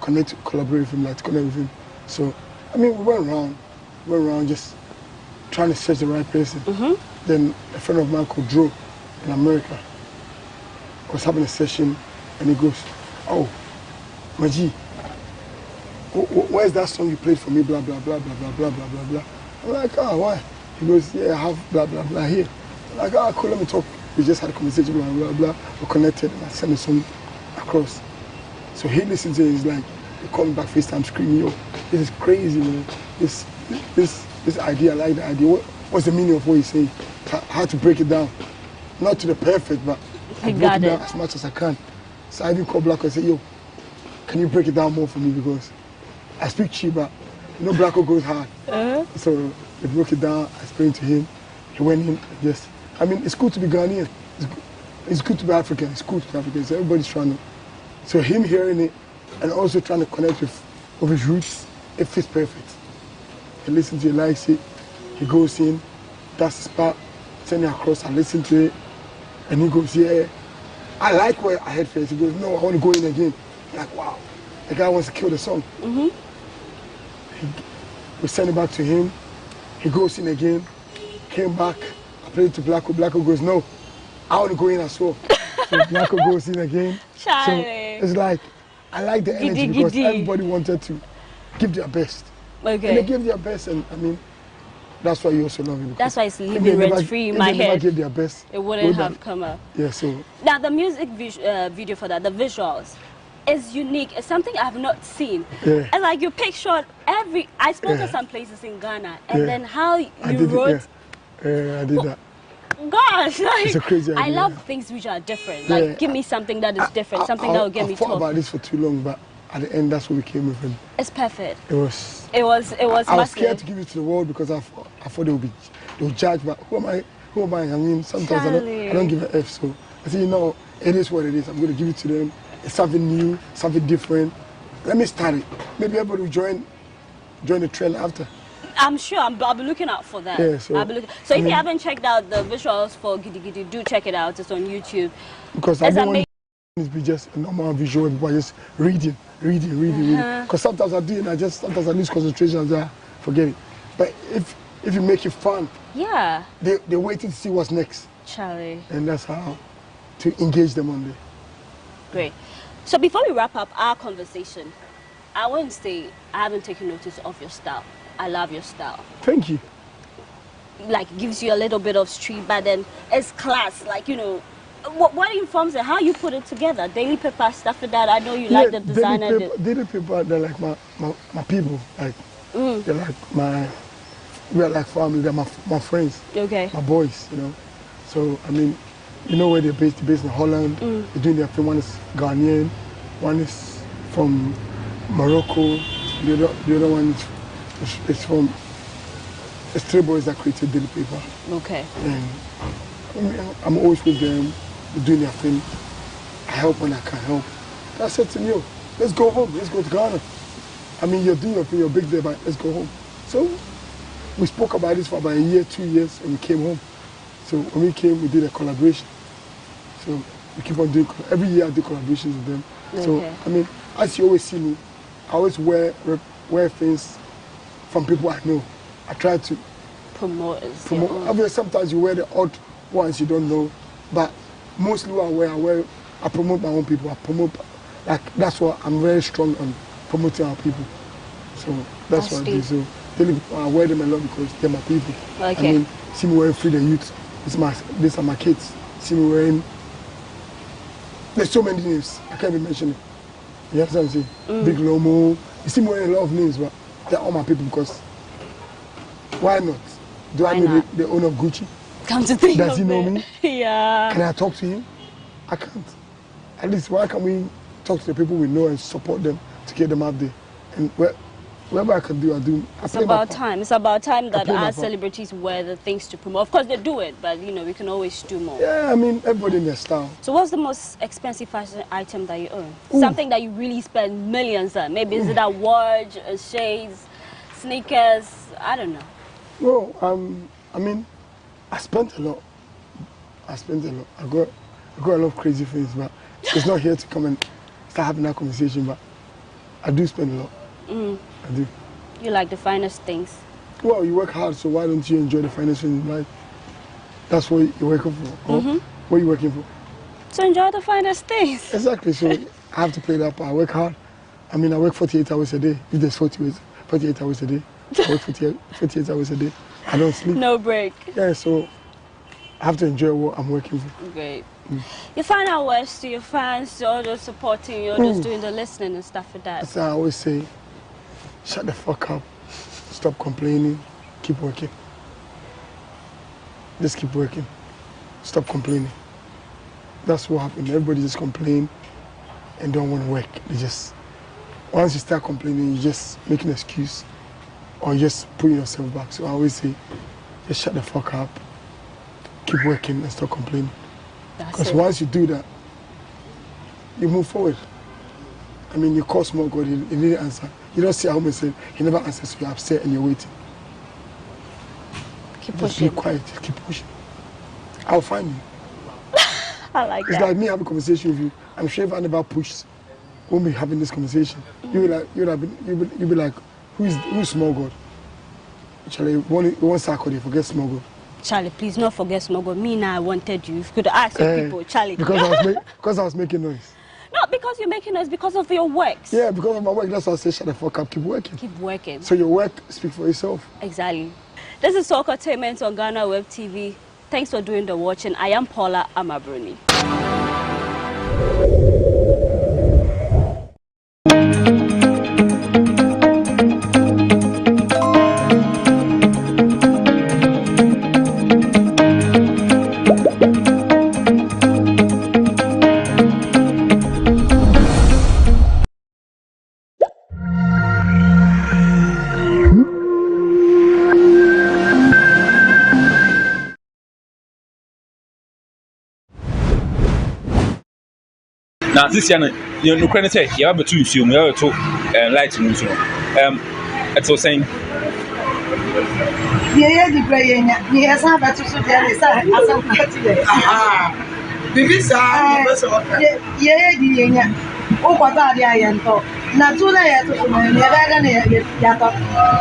connect, collaborate with him, like to connect with him. So, I mean, we went around just trying to search the right person. Then a friend of mine called Drew in America was having a session, and he goes, "Oh, Maji, where's that song you played for me? Blah blah blah blah blah blah blah blah blah." I'm like, "Ah, why?" He goes, "Yeah, I have blah blah blah here." I'm like, "Ah, cool, let me talk." We just had a conversation, blah blah blah. We connected, and I sent the song across. So he listened to it. He's like, he called me back FaceTime, screaming, "Yo, this is crazy, man. This idea, I like the idea. What's the meaning of what he's saying?" How to break it down, not to the perfect, but I break it down as much as I can. So I even called Blacko and said, "Yo, can you break it down more for me, because I speak cheap, but you know Blacko goes hard." So they broke it down. I explained to him. He went in. Just, I mean, it's cool to be Ghanaian. It's good to be African. It's cool to be African. So everybody's trying to. So him hearing it and also trying to connect with his roots, it fits perfect. He listens to it, likes it. He goes in, that's his part, send it across. I listen to it, and he goes, "Yeah, I like where I head first." He goes, "No, I want to go in again." I'm like, wow, the guy wants to kill the song. We send it back to him. He goes in again, came back. I played it to Blacko. Blacko goes, "No, I want to go in as well." So Blacko goes in again. So it's like, I like the energy because everybody wanted to give their best. And they gave their best, and I mean, that's why you also love it. That's why it's living rent-free in my head. If they never gave their best, it wouldn't have come up. Yeah, so. Now, the music video for that, the visuals, is unique. It's something I've not seen. Yeah. And like you pictured I spoke to some places in Ghana, and then how you wrote. I did that. Gosh, like, it's a crazy idea. I love things which are different. Like, give me something that is different, something that will get me talking. I thought about this for too long, but at the end, that's what we came with. And it's perfect. It was. I was scared to give it to the world because I thought they'll judge. But who am I? I mean, sometimes I don't give an F. So I said, you know, it is what it is. I'm going to give it to them. It's something new, something different. Let me start it. Maybe everybody will join the trend after. I'm sure. I'll be looking out for that. Yeah, so if you haven't checked out the visuals for Gidi Gidi, do check it out. It's on YouTube. Because I don't want it to be just a normal visual, but just reading. Because sometimes I do it, sometimes I lose concentration and I forget it. But if you make it fun, yeah, they're waiting to see what's next. Charlie. And that's how to engage them on there. Great. So before we wrap up our conversation, I wouldn't say I haven't taken notice of your style. I love your style. Thank you. Like, gives you a little bit of street, but then it's class. Like, you know, what informs it? How you put it together? Daily paper, stuff like that. I know you like the designer. Daily paper, they're like my people. Like, they're like we are like family. They're my friends. Okay. My boys, you know. So, I mean, you know where they're based? They're based in Holland. They're doing their film. One is Ghanaian. One is from Morocco. The other one is from. It's 3 boys that created daily paper. Okay. And I'm always with them, doing their thing. I help when I can help. I said to them, let's go home, let's go to Ghana. I mean, you're doing your thing, you're big there, but let's go home. So we spoke about this for about a year, 2 years, and we came home. So when we came, we did a collaboration. So we keep on doing, every year I do collaborations with them. Okay. So, I mean, as you always see me, I always wear things from people I know. I try to promote. Obviously, sometimes you wear the odd ones you don't know, but mostly what I promote my own people. That's what I'm very strong on, promoting our people. So that's what I do. So I wear them a lot because they're my people. Okay. I mean, see me wearing Free the Youth. These are my kids. See me wearing. There's so many names. I can't even mention it. You understand what I'm saying? Big Lomo. You see me wearing a lot of names, but they're all my people because. Why not? Do I know the owner of Gucci? Come to think Does he know me? Yeah. Can I talk to him? I can't. At least why can't we talk to the people we know and support them to get them out there? And whatever I can do, I do. It's about time. It's about time that our celebrities wear the things to promote. Of course, they do it, but you know we can always do more. Yeah, I mean everybody in their style. So, what's the most expensive fashion item that you own? Ooh. Something that you really spend millions on. Maybe is it a watch, shades, sneakers? I don't know. No, I mean, I spent a lot. I I got a lot of crazy things, but it's not here to come and start having that conversation. But I do spend a lot. I do. You like the finest things? Well, you work hard, so why don't you enjoy the finest things in life? That's what you're working for. What are you working for? To enjoy the finest things. Exactly. So I have to play that part. I work hard. I mean, I work 48 hours a day. If there's 48 hours a day, I work 48 hours a day. I don't sleep. No break. Yeah, so I have to enjoy what I'm working for. Great. You find out words to your fans, all just supporting you, just doing the listening and stuff like that. That's why I always say, shut the fuck up. Stop complaining. Keep working. Just keep working. Stop complaining. That's what happened. Everybody just complain and don't want to work. They just, once you start complaining, you just make an excuse or just put yourself back. So I always say, just shut the fuck up. Keep working and stop complaining. Because once you do that, you move forward. I mean, you call Smallgod, he didn't answer. You don't see how much he never answers, so you're upset and you're waiting. Keep just pushing. be quiet, keep pushing. I'll find you. I like it's that. It's like me having a conversation with you. I'm sure if I never pushed, we won't be having this conversation. You'll be like, who's Smallgod? Charlie, one Saturday, forget Smallgod. Charlie, please not forget Smallgod. Me now, I wanted you. If you could ask your people, Charlie. Because I was making noise. Not because you're making noise, because of your works. Yeah, because of my work. That's why I say shut the fuck up, keep working. Keep working. So your work speaks for itself. Exactly. This is Talkertainement on GhanaWeb TV. Thanks for doing the watching. I am Paula Amabruni. Now this year, you know, Ukraine say you have to assume you have to light to news. It's all saying. Yeah, the play. Yes, I have to say that. Yeah, the oh, what are the iron talk? Not too late to never done it.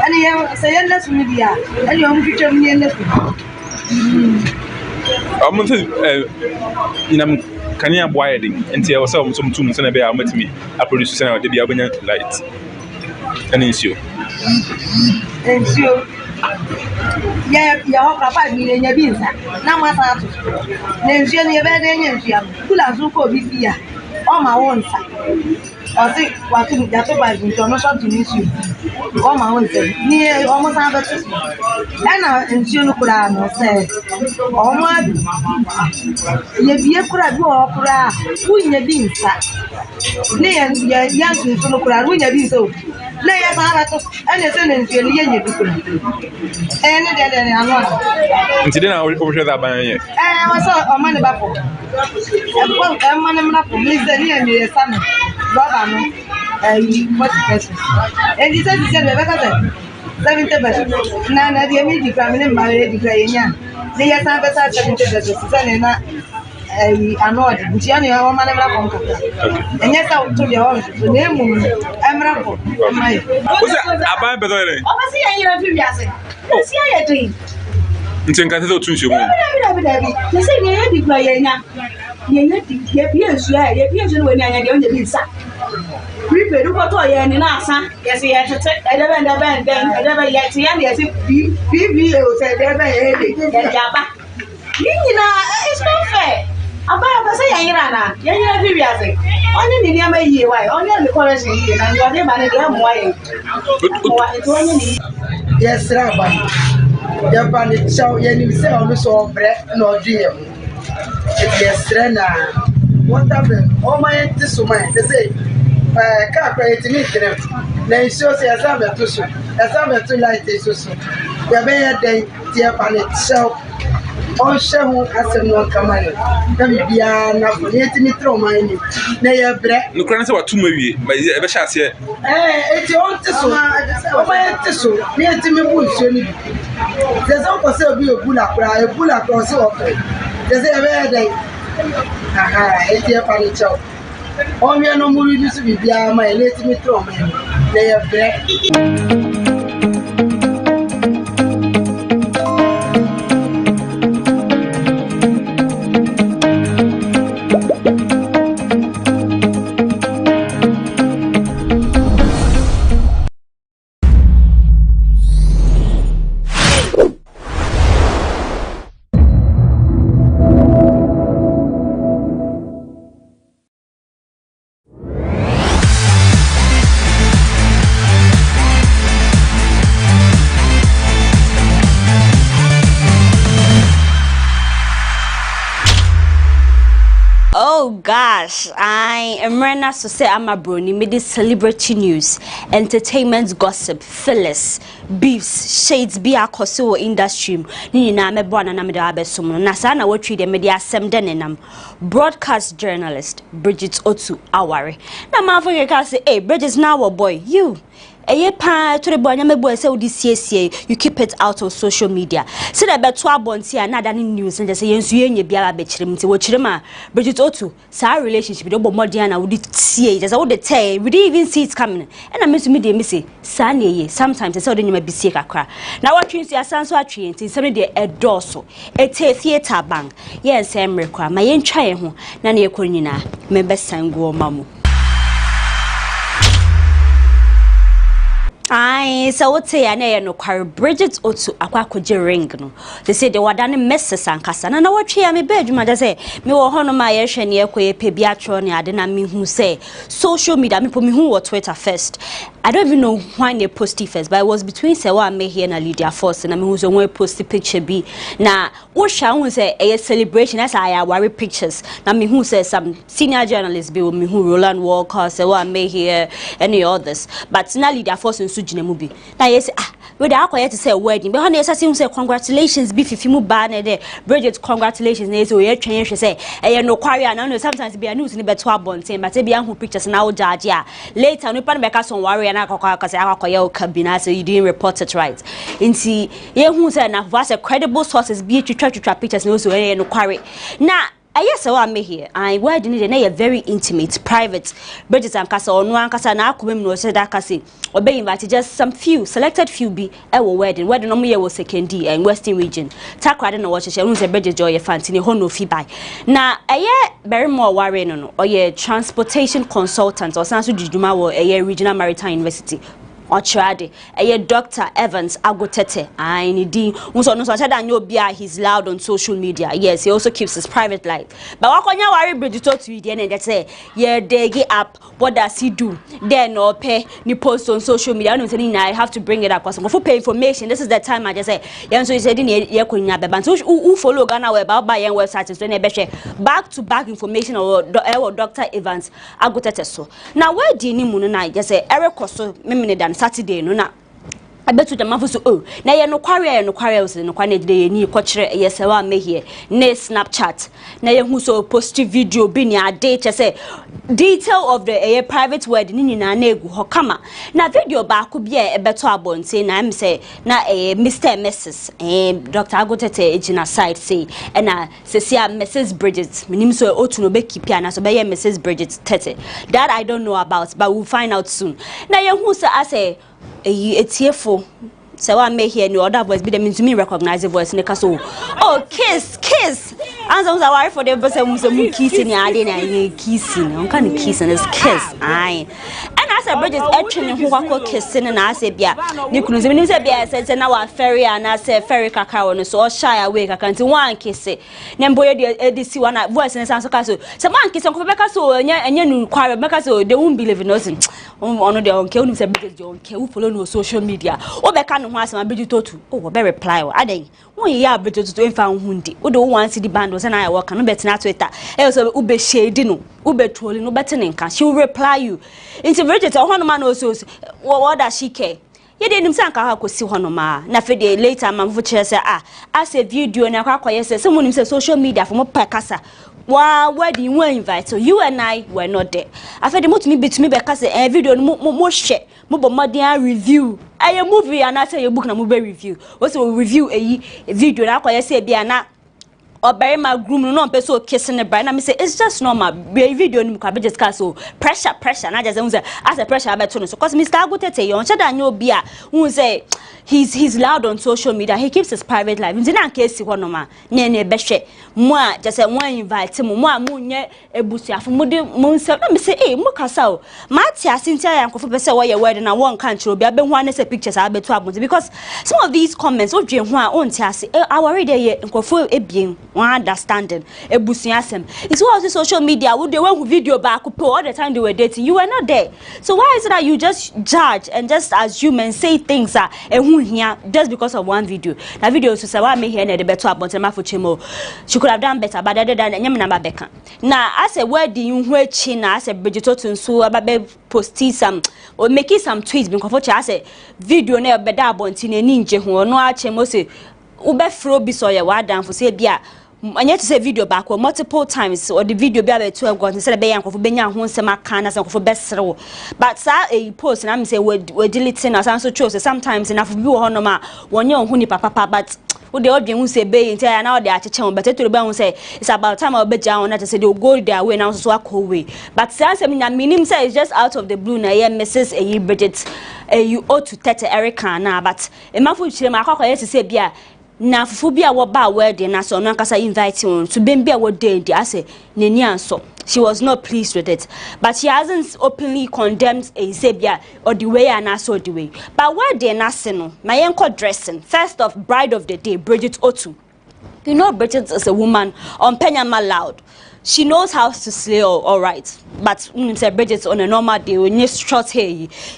And you say, let's media, and you future me in the can you avoid it until some tunes and a bear met me? I produce the Biabanian light and ensure. And so, yeah, you're 5 million years. Now, my house. Then she never did full as you could be here on my own side. I think what you got to buy international to miss you. On my own side. Near almost have a and I could have said, oh, my, you could have go opera, who in the beans. Near young to look around, win a bean so. Lay us out and a sentence you're young people. And then I'm not. Today, I will over that by you. I was a money bubble. I'm one of them, Mr. Near son, Robert, and he said, 70%. Nana, the immediate family married the Grayna. They have 70%. I know it. Gianni, our man, and yes, I told you all the name. I'm Rambo. What's that? I buy better. I see I dream. It's in Cathedral to you. You say, yeah, the Grayna. Yes, when I had the visa. Prepare to go to a and answer. Yes, he had to take a band, then I never yet see any as if PBO said, it's not fair. I say, Irana, you're only near my year, why? Only the college here, and your name and why. Yes, Rabbi. Your bandit show you sell so bread nor dear. Yes, Rena. What happened? Oh, my, this woman, they say, can't create me. They show as I'm a too soon, as I'm a too light. This was your bear day, dear bandit show. Oh, show as a no command. Let me be enough for me throw my name. Nay, a bread. No crowns about 2 maybe, but ever shall say, it's your own tissue. Oh, my tissue, near to me, bush. There's also be a bull across so often. There's a very day. Aha, it's your funny job. Oh, we are no more used to be my let me throw me. They are back. Oh gosh, I am ready to say I'm a brony. Me this celebrity news, entertainment gossip, Phyllis, beefs, shades be a koso industry. Ni na me bwana na me da abesumu. Na sa na watri de media asem denenam. Broadcast journalist Bridget Otoo aware. Na ma for ka say, hey Bridget now a boy, you. Eye pa to the boy nyame boy say odi siesie you keep it out of social media. Say that beto abonti na da news and say yensu yenye biara be chirem nti wo chirem Bridget Otoo sa relationship do bo modern na odi tie just what the tell we didn't even see it coming. And I miss me dey me say sa na ye sometimes say odi nyama bisie kakra. Na what twin say asanso atwe nti say dey edoso ete theater bang. Yes emre kwa ma yen twa ye ho na na ye kɔ nyina me besango mamu. Aye, so what say I no kware Bridget Otoo akwakoje ring no. They say they wadane messes ankasa na what twa me bedwuma de say me wo hono ma ye hwe ne ekoye pebi atro ne ade na me hu say social media me po me hu what Twitter first. I don't even know why they post it first, but it was between Sewa and me here na Lydia Force and I mean who's on post the picture be na what shall say a celebration as I worry pictures. Na me who says some senior journalists be with me who Roland Walker, Sewa and me here, any others. But now Lydia Force and Sujine Mubi. Now yes, we are quiet to say a wedding, but honey, I say congratulations, be if you banner there. Bridget, congratulations, they so you're trying to say, I no quarry and I know sometimes be a news in the better bond saying, but be young pictures now judge ya. Later, no pan back us on worry and I so you didn't report it right. Inti ye who said na was a credible sources be to try to trap pictures no so no quarry. Now yes, so I'm here. I why didn't they a very intimate, private Bridget and Casa or no Ankasa na akumem no said that kasi or be invited just some few selected few be wedding no me was second D and Western region. Takra no watch she say Bridget joy fancy ho no fee buy. Now very more worry no or ye transportation consultant or sansu juduma wo regional maritime university. Otrade Dr. Evans Agotete I need so no so that no bia he's loud on social media. Yes, he also keeps his private life. But what can you worry Bridget Otoo the end that say yeah they get up what does he do? Then no pay ni post on social media. I don't say I have to bring it up because for pay information. This is the time I just say yeah so he said in ye kunya be so who follow GhanaWeb by website so na be share back to back information or Dr. Evans Agotete so. Now where di ni mu no na just say Eric so me dan Saturday no na I bet to the mafo so oh na ye no kware was no kwane de ni kwakire yesewa me here na Snapchat na ye hu so post video bi ni ade che say detail of the private wedding ni na egu ho kama na video ba ko bi e beto abonte na am say na Mr. and Mrs. Dr. Agotete ejina side say na sesia Mrs. Bridget minim so Otoo no be keep na so be ye Mrs. Bridget tete that I don't know about but we'll find out soon na ye hu so I say etiefo so I may hear no other voice be them to me recognize the voice in the castle. Oh kiss and some are for the person who's kissing ya na kissing on kind of kissing is kiss aye and as a Bridget actually who are kissing and I say bia you couldn't say bia say na wa ferry and I say ferry kakao no so shy away kakanti one kiss it nemboy the see one voice in so castle some man kiss on so enye nu kware because they won't believe in us on the on say Bridget on who follow no social media o be ka no ho asema Bridget Otoo o be reply o aden won ya Bridget Otoo enfa hundi o do wan see the band o say na ya work no betina Twitter e so ube shade no ube trolling no betene nka she will reply you into Bridget o no man also what does she care ye de nim say nka ha kosi hono ma na fe de later man fu chere say as a video na akwakoye say some nim say social media for mo pakasa wa wedding we invite so you and I were not there after the mutumi bitumi be kase video mo share mo bo modern review a movie and I say your book na mo be review we say review a video na akoye say bia na or bury my groom no person kissing the bride. I say it's just normal. Video no ka just so pressure. And I just say as a pressure about to so because Mr. Agutete you should know bia who say he's loud on social media. He keeps his private life. In na case ho no ma ne behwe mo a just say one invite mo a mo nye ebusuafo mo de mo nsem na me say eh mo kasa o ma tia sintia yankofo be say wo ye wedding na won kan chiro bia be ho an say pictures abeto abonte because some of these comments o dwe ho a on tia say our dey ye nkofo ebien one understanding ebusuasem it's all social media we dey when video back all the time they were dating you were not there so why is it that you just judge and just assume and say things are here just because of one video that video so say why me here na the better abonte ma fochemo she could have done better but other than nyam number beka na as a wedding you hu echi na as a Bridget Otoo nso ababe posti some or making some tweets bin comfort as a video na be da abonte na ni nje ho no a chemo say ube fro bi so ye wa dan for say bia anya to say video back multiple times or the video be about 12 got instead be yankofo benya ho nsem aka na sankofo besrewo but sa a post na me say we deleting as so show say sometimes enough bi wo hono ma wonye ohuni papa but wo de odwen hu say be ntia na wo de acheche ho but etoro be hu say it's about time obeja on na say they go their way now so akọ way but say na minim say it's just out of the blue na yeah Mrs. Bridget you ought to tete Erica na but e mafu chire ma akọ yes say bia na fufu bia wo ba wedding na so no ankasa invite on to be bia wo dey I say neni anso she was not pleased with it but she hasn't openly condemned a sebia or the way and also the way but wedding na se no my enko dressing first of bride of the day Bridget Otoo. You know Bridget is a woman on Penyama loud. She knows how to slay all right but say Bridget on a normal day when you short hair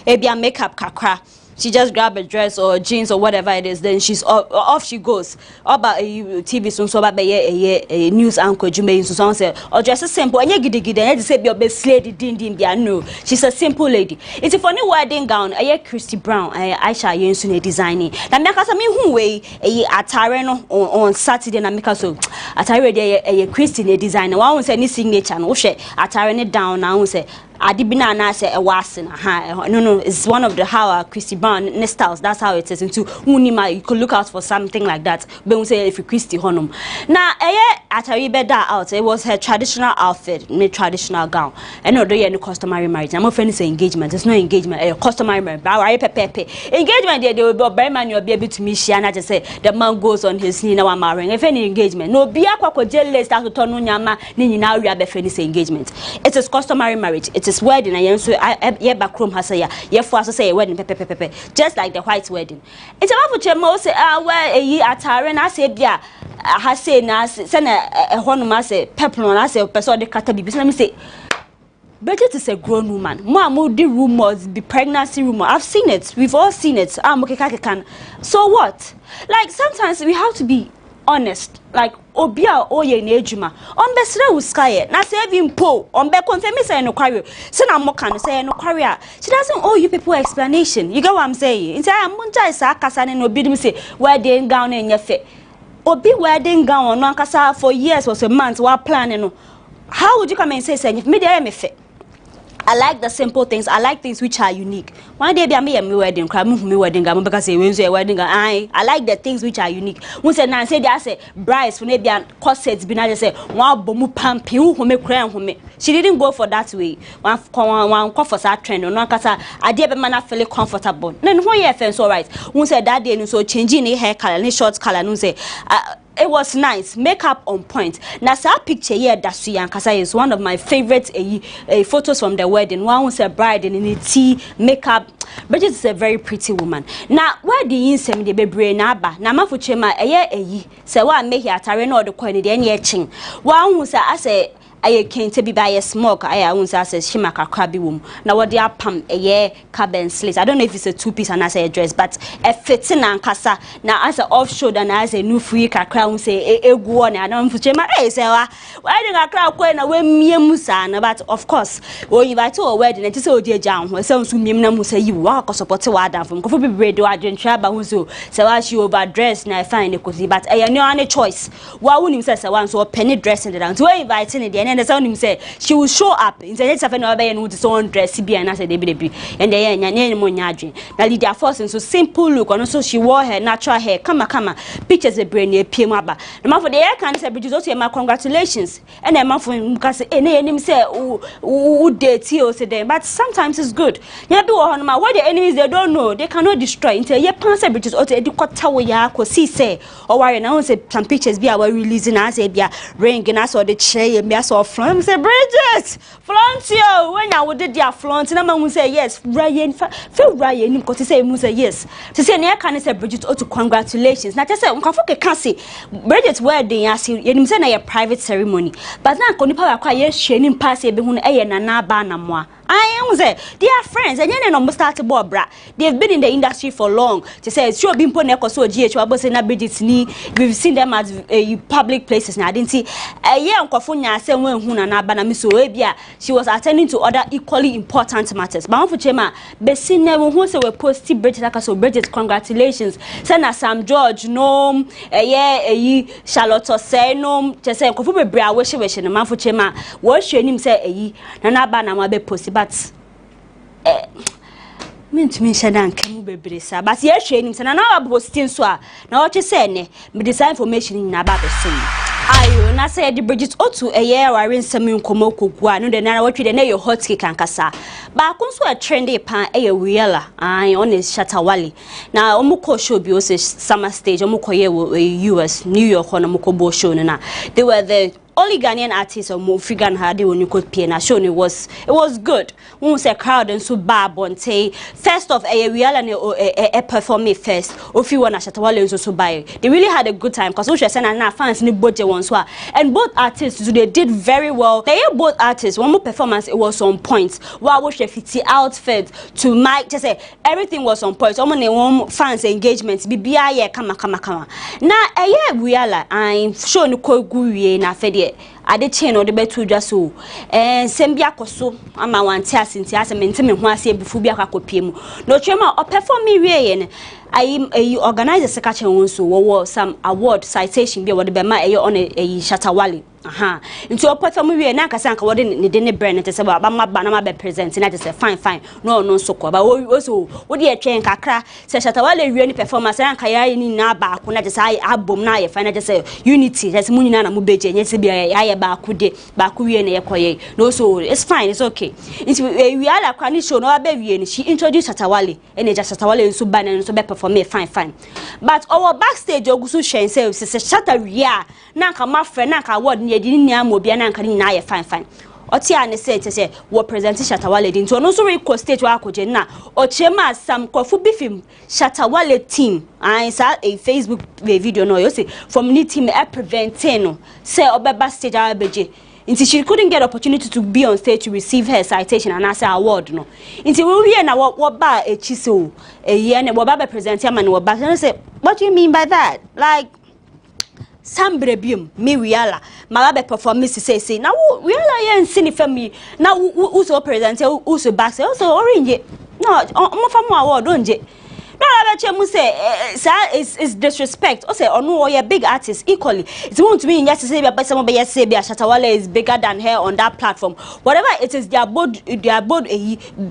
ebia makeup kakra she just grab a dress or jeans or whatever it is, then she's off she goes. About a TV so about a news anchor Jume so say or just a simple and you giddy and say be slay the din no. She's a simple lady. It's a funny wedding gown, Christy Brown, Aisha Yensun designing. Now make us who way attire on Saturday na make us so attire a Christy designer. One say any signature no she attire it down now say Adibina na say a wasin no it's one of the how Christy Brown styles that's how it is into unima you could look out for something like that but we say if you Christy honum now atari beda out it was her traditional outfit traditional gown and no do any customary marriage I'm offending say engagement it's no engagement a customary marriage but pepe engagement they will be very man you be able to meet she and I just say the man goes on his knee now I'm marrying if any engagement no be akwa jealous start to turn nyama ni nyina we be finish engagement it is customary marriage it is wedding and so ye back room has ye for us say wedding pepe just like the white wedding it's about for chemo say where e atare na say bia ha say na say na hono ma say pepper na say person de kata bibi so let me say Bridget is a grown woman. Mo the rumors, the pregnancy rumor. I've seen it. We've all seen it. So what? Like sometimes we have to be honest. Like obia oye na ejuma. On besre uskaye. Na say even po. On be confirm say no kware. Say na mo kan say no kware. She doesn't owe you people explanation. You get what I'm saying? Nti am munja isa akasa ne no bi dem say wedding gown na nyefe. Obi wedding gown no akasa for years was a month wa planning no. How would you come and say if me dey me fe? I like the simple things. I like things which are unique. One day be a me wedding, me wedding gown because say when say wedding gown. I like the things which are unique. When say na say they say brides when be an corsets be na just say one bomu pampi who me cry and she didn't go for that way. One for that trend no kasa ade be man feel comfortable. Then who you feel so right. When say that day no so changing the hair color, the short color no say it was nice, makeup on point. Now, that picture here, that's is one of my favorite photos from the wedding. One was a bride in a tea makeup. Bridget is a very pretty woman. Now, where the insem the baby naba? Now, my fuchema say what make here atare no the coin the any etching. One was I say I can't be by a smoke. I won't say shimaka crabby womb. Now what they are pump cabin slits. I don't know if it's a two-piece and as a dress, but a fitting and casa. Now as a offshore and as a new free crown say a one. I don't put my say why did I crowd when I went me musana? But of course, when you to a wedding, it is so dear John, who sounds to me say you walk or support to Adam from coffee bread or I didn't travel who so as you overdressed and I find a cozy, but I know any choice. Why wouldn't you say so once or penny dressing it down to inviting it? and the sound him say she will show up in the next of another and with his own dress CB and I said baby and they ain't more nyadrin. Now Lydia forcing so simple look and also she wore her natural hair. Come pictures a brain near Pimaba. The man for the air can say Bridget Otoo my congratulations. And the man for because any say who date you say but sometimes it's good. You do on my what the enemies they don't know, they cannot destroy until you pass Bridget Otoo do kotawo ya ko see say or why now say some pictures be our releasing as a be ring and I saw the chair me I saw flaunt say Bridget flaunt you when I would did their flaunt and man will say yes Ryan feel Ryan because to say say yes to say near can say Bridget Otoo congratulations now just say unka can say Bridget wedding as you say na your private ceremony but now ko nipa akwa ye hwe pass e be hu e ye nana ba na mo I am say they are friends and you know start board bra they've been in the industry for long to say sure been put neko so GH but say na Bridget ni we've seen them at public places na didn't see ye nkofo nya say wen hu na ba na me so e bia she was attending to other equally important matters but for chema be seen na hu say we post Bridget aka so Bridget congratulations say na Sam George no Charlotte say no to say nkofo be bra we hwe na man for chema wo hwe nim say na ba na ma be post but mint me shadan Nkommo bebre sa but ye hwe nim say na na posting so a na wo che say ne me design information na ba be so ayo na say the Bridget Otoo ware nsam Nkommo kokua no de na watwe de na your hot cake ankasa ba kun so a trendy pan wiela ai on is Shatawale na omuko show bi o say summer stage omuko ye US New York on omuko show na they were the only Ghanaian artists or more figure had they when you could pay na show it was good. We say crowd and so bad bonte first of we all and perform it first. If you wanna Shatawale also buy. They really had a good time because we say na fans ni both ones and both artists they did very well. They both artists one more performance it was on point. While we fiti outfit to mic just say everything was on point. One fans engagement BBI kama. Na we all I'm sure no ko guye na fede ade chain o de betu dwa so sem bia koso ama wante asinti asem me ho ase ebufu bia akakopie mu no twema o perform me wie ye ne ayi organize sekache won so wo some award citation bia wo de be ma on Shatawale into a perform we na kasa nka wode ne de ne brand te se ba ma na ma be present na te se fine no so ko ba so wo de etwen kakra se Shatawale wie ni performance na nka ya ni na ba ko na te se album na ye fine te se unity te se munyina na mu beje nye se bia ya ba ku de ba ku wie ne ye koye no so it's fine it's okay into we ala kwa ni show no ba wie ni she introduce Shatawale and just Shatawale so ba na so be perform fine but our backstage ogusu shen say se Shatawale na nka ma friend na nka award ye di ni amobia na nka ni na ye fine oti a ne say wo present Shatawale din to no so record stage wa akoje na o chema sam kofu bifim Shatawale team and sa a Facebook video no you see from ni team preventing no say obeba stage abeje until she couldn't get opportunity to be on stage to receive her citation and answer award no until we hear na what ba echiso year na what ba present am and what ba say what do you mean by that like some brebium me wiala ma ba performance say now wiala yen sini family now who so present who so back say also orange no mo fa mo award onje no I say is disrespect. Also, no, you're a big artist equally. It won't mean yes to say Shatawale is bigger than her on that platform. Whatever it is, they are both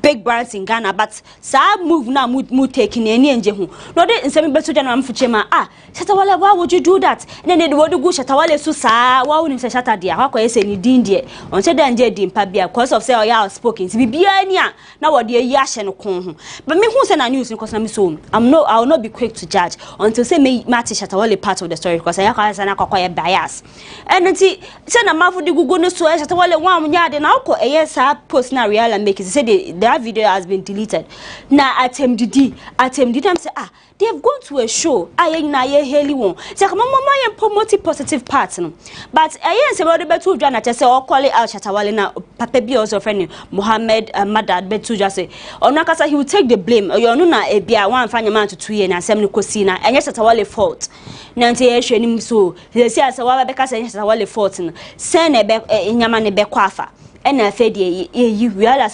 big brands in Ghana. But sa move now, move taking any and jehu. No, they in some better than I'm for Chema. Shatawale, why would you do that? And then they would go Shatawale so sa. Why wouldn't say Shatadia? How can you say ni dindie? On said and Jedim Pabia, because of say oh yeah spoken. To be biania now what the yash and con. But me who send a news because I'm so. I will not be quick to judge until say me Matty Shatawale part of the story because I can't bias. And then see, send a mouth for the Google no so Shatawale 1 yard and I'll call a yes post na real and make it say that video has been deleted. Now attempt say they have gone to a show. I na ye heli won. Say come mama promote positive parts no. But say about the betu jana say or call it out Shatawale na papa bi also friend Mohammed Madad betu just say onakasa he will take the blame. You know na e bia wan fanya man to 2 years na asem ni kosi na enye Shatawale fault. Na nte ye hwe nim so. Say say wa be ka say Shatawale fault no. Say na be nyama ne be kwafa. and I said, you realize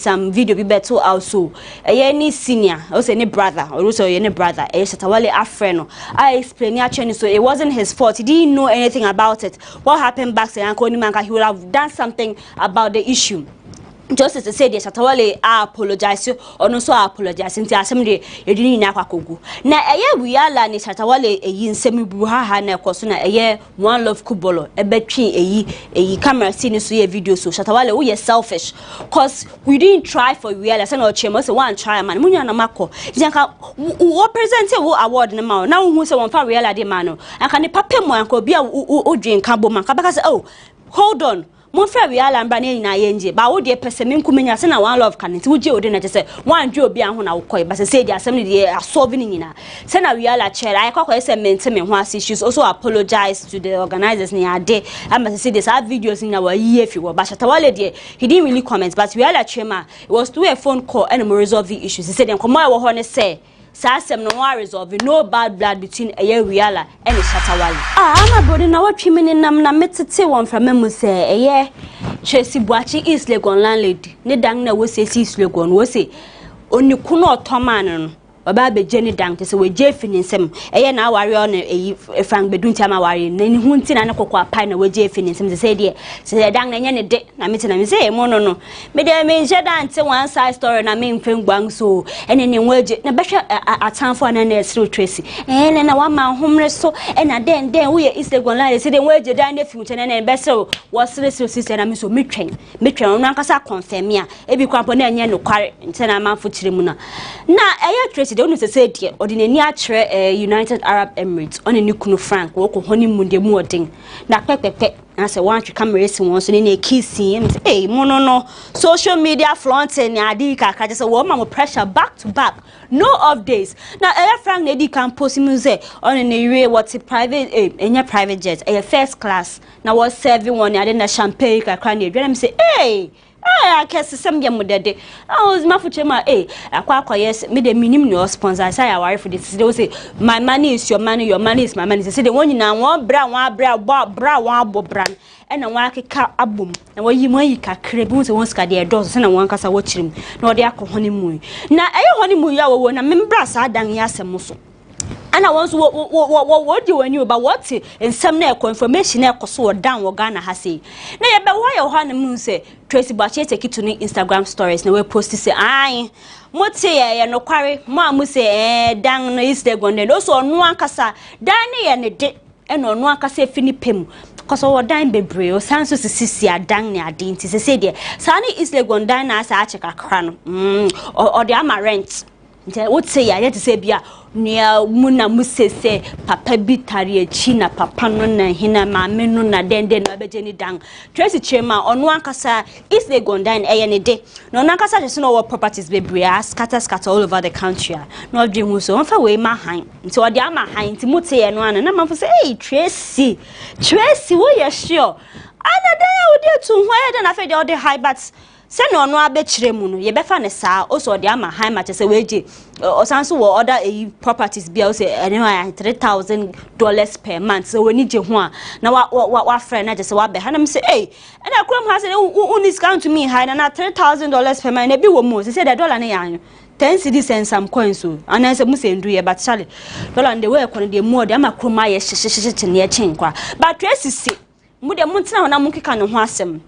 some video be better also. Any senior, also any brother, or also any brother, a Shatawale a friend. I explained actually, so it wasn't his fault. He didn't know anything about it. What happened back to Uncle Nimanka, he would have done something about the issue. Just as I said, Shatawale, I apologize, or no, so I apologize. Into assembly, you didn't know Kwakugu. Now, a year we are learning Shatawale, a yin semi buha, na kosuna, a year one love kubolo, a betri, a camera scene, so a video. So Shatawale, we are selfish, cause we didn't try for real. I said, no, Chemos, one try, man, Munya Namako. Janka, what presented what award in the mouth? Now, who's a one for real at the mano? I can papa manko be a drink cabo man, because oh, hold on. Mon frère we ala mbane na yenje ba wo de pese me nkumenya se na one love kan nti wo je ode na je se wan dwe obi an ho na wo koi ba se say the assembly de asolve ni nyina se na we ala chere I kwakwa se mente me ho as issues also apologize to the organizers ni ade am say this our videos ni na wa yi efi wo ba Shatawale de he didn't really comment but we ala chere ma it was through a phone call and we resolve the issues he said Nkommo Wo Ho ne say Sasem no one resolve no bad blood between Riala and Shatawale. I'm a brother now what women in nam na metete one from memu say Chesi Buachi is Legon landlady. Ne dang na we say sis Legon we say oni kuno otoman Baba be Jenny dang to say we Jeffin in some na worry on a frank bedunti ma worry nani hunti na kokwa pai na we Jeffin in some say dear say dang na nyane de na meti na me say mo no no me de me jeda ante one side story na me mfem gbang so ene ne waje na behwe atanfo na na esro Tracy na wa ma homre so na den we Instagram line say den waje dan na fi mutene na be so was sister na me so metwen no ankasa confirm ya e bi kwampo na enye no kware nte na manfo kire mu na Tracy they only say dear ordinary United Arab Emirates on a new frank walk honeymoon de modding na pepe I say want to come racing once in a kissing hey no social media flaunting adika just a woman pressure back to back no off days now frank lady can post music on an area what's a private in your private jet a first class now was serving one I didn't champagne I can't say hey I guess some young mudade. I was my fuchema, a yes, me the minimum your sponsor. I say I worry for this. They say my money is your money is my money. They say the one you now one bra one brand and a waki car abum. And what you may car cribbles and one scar their doors and one casa watching. No, they are honeymoon. Now, I honeymoon ya when a member sad than yasamuso. And I was what do you knew about what and some confirmation so down what Ghana has say. Now, but why your honeymoon say Tracy Bache take it to Instagram stories and we post to say, aye, what say no quarry, Mamma say, down is there going and also no one casa, Danny and a dick and no one can say Finny Pim. Cause our dime be brave, sans to see a dang near dean to say, dear, Sunny is like one dine as I check a crown, or the ama rent. What say I had to say, Bia, near Muna Muse say, Papa Bitari, China, Papa Nona, Hina, Menuna, then Jenny Dang. Tracy Chema on one casa is they gone down any day. No, Nakasa just know what properties be bria, scatter all over the country. No dream was on for way my hind. So I am my hind to Mute and one, and I'm say, hey, Tracy, what you're sure. And I would do to where then I fed all the high bats. Send on no abechire mu no ye befa ne saa also de ama high match say weje osanso wo other properties bia say anyway $3,000 per month so we need je ho a na wa friend na je say wa be hanam say eh and akrom ha say discount to me high na $3,000 per month na bi wo mo say the dollar na yan 10 cedis and some coins so and I say mu say ndu ye but chale dollar the way ko de mo de ama kroma ye hye ne chen kwa but Tracy say mu de mu ntena na mu keka ne ho asem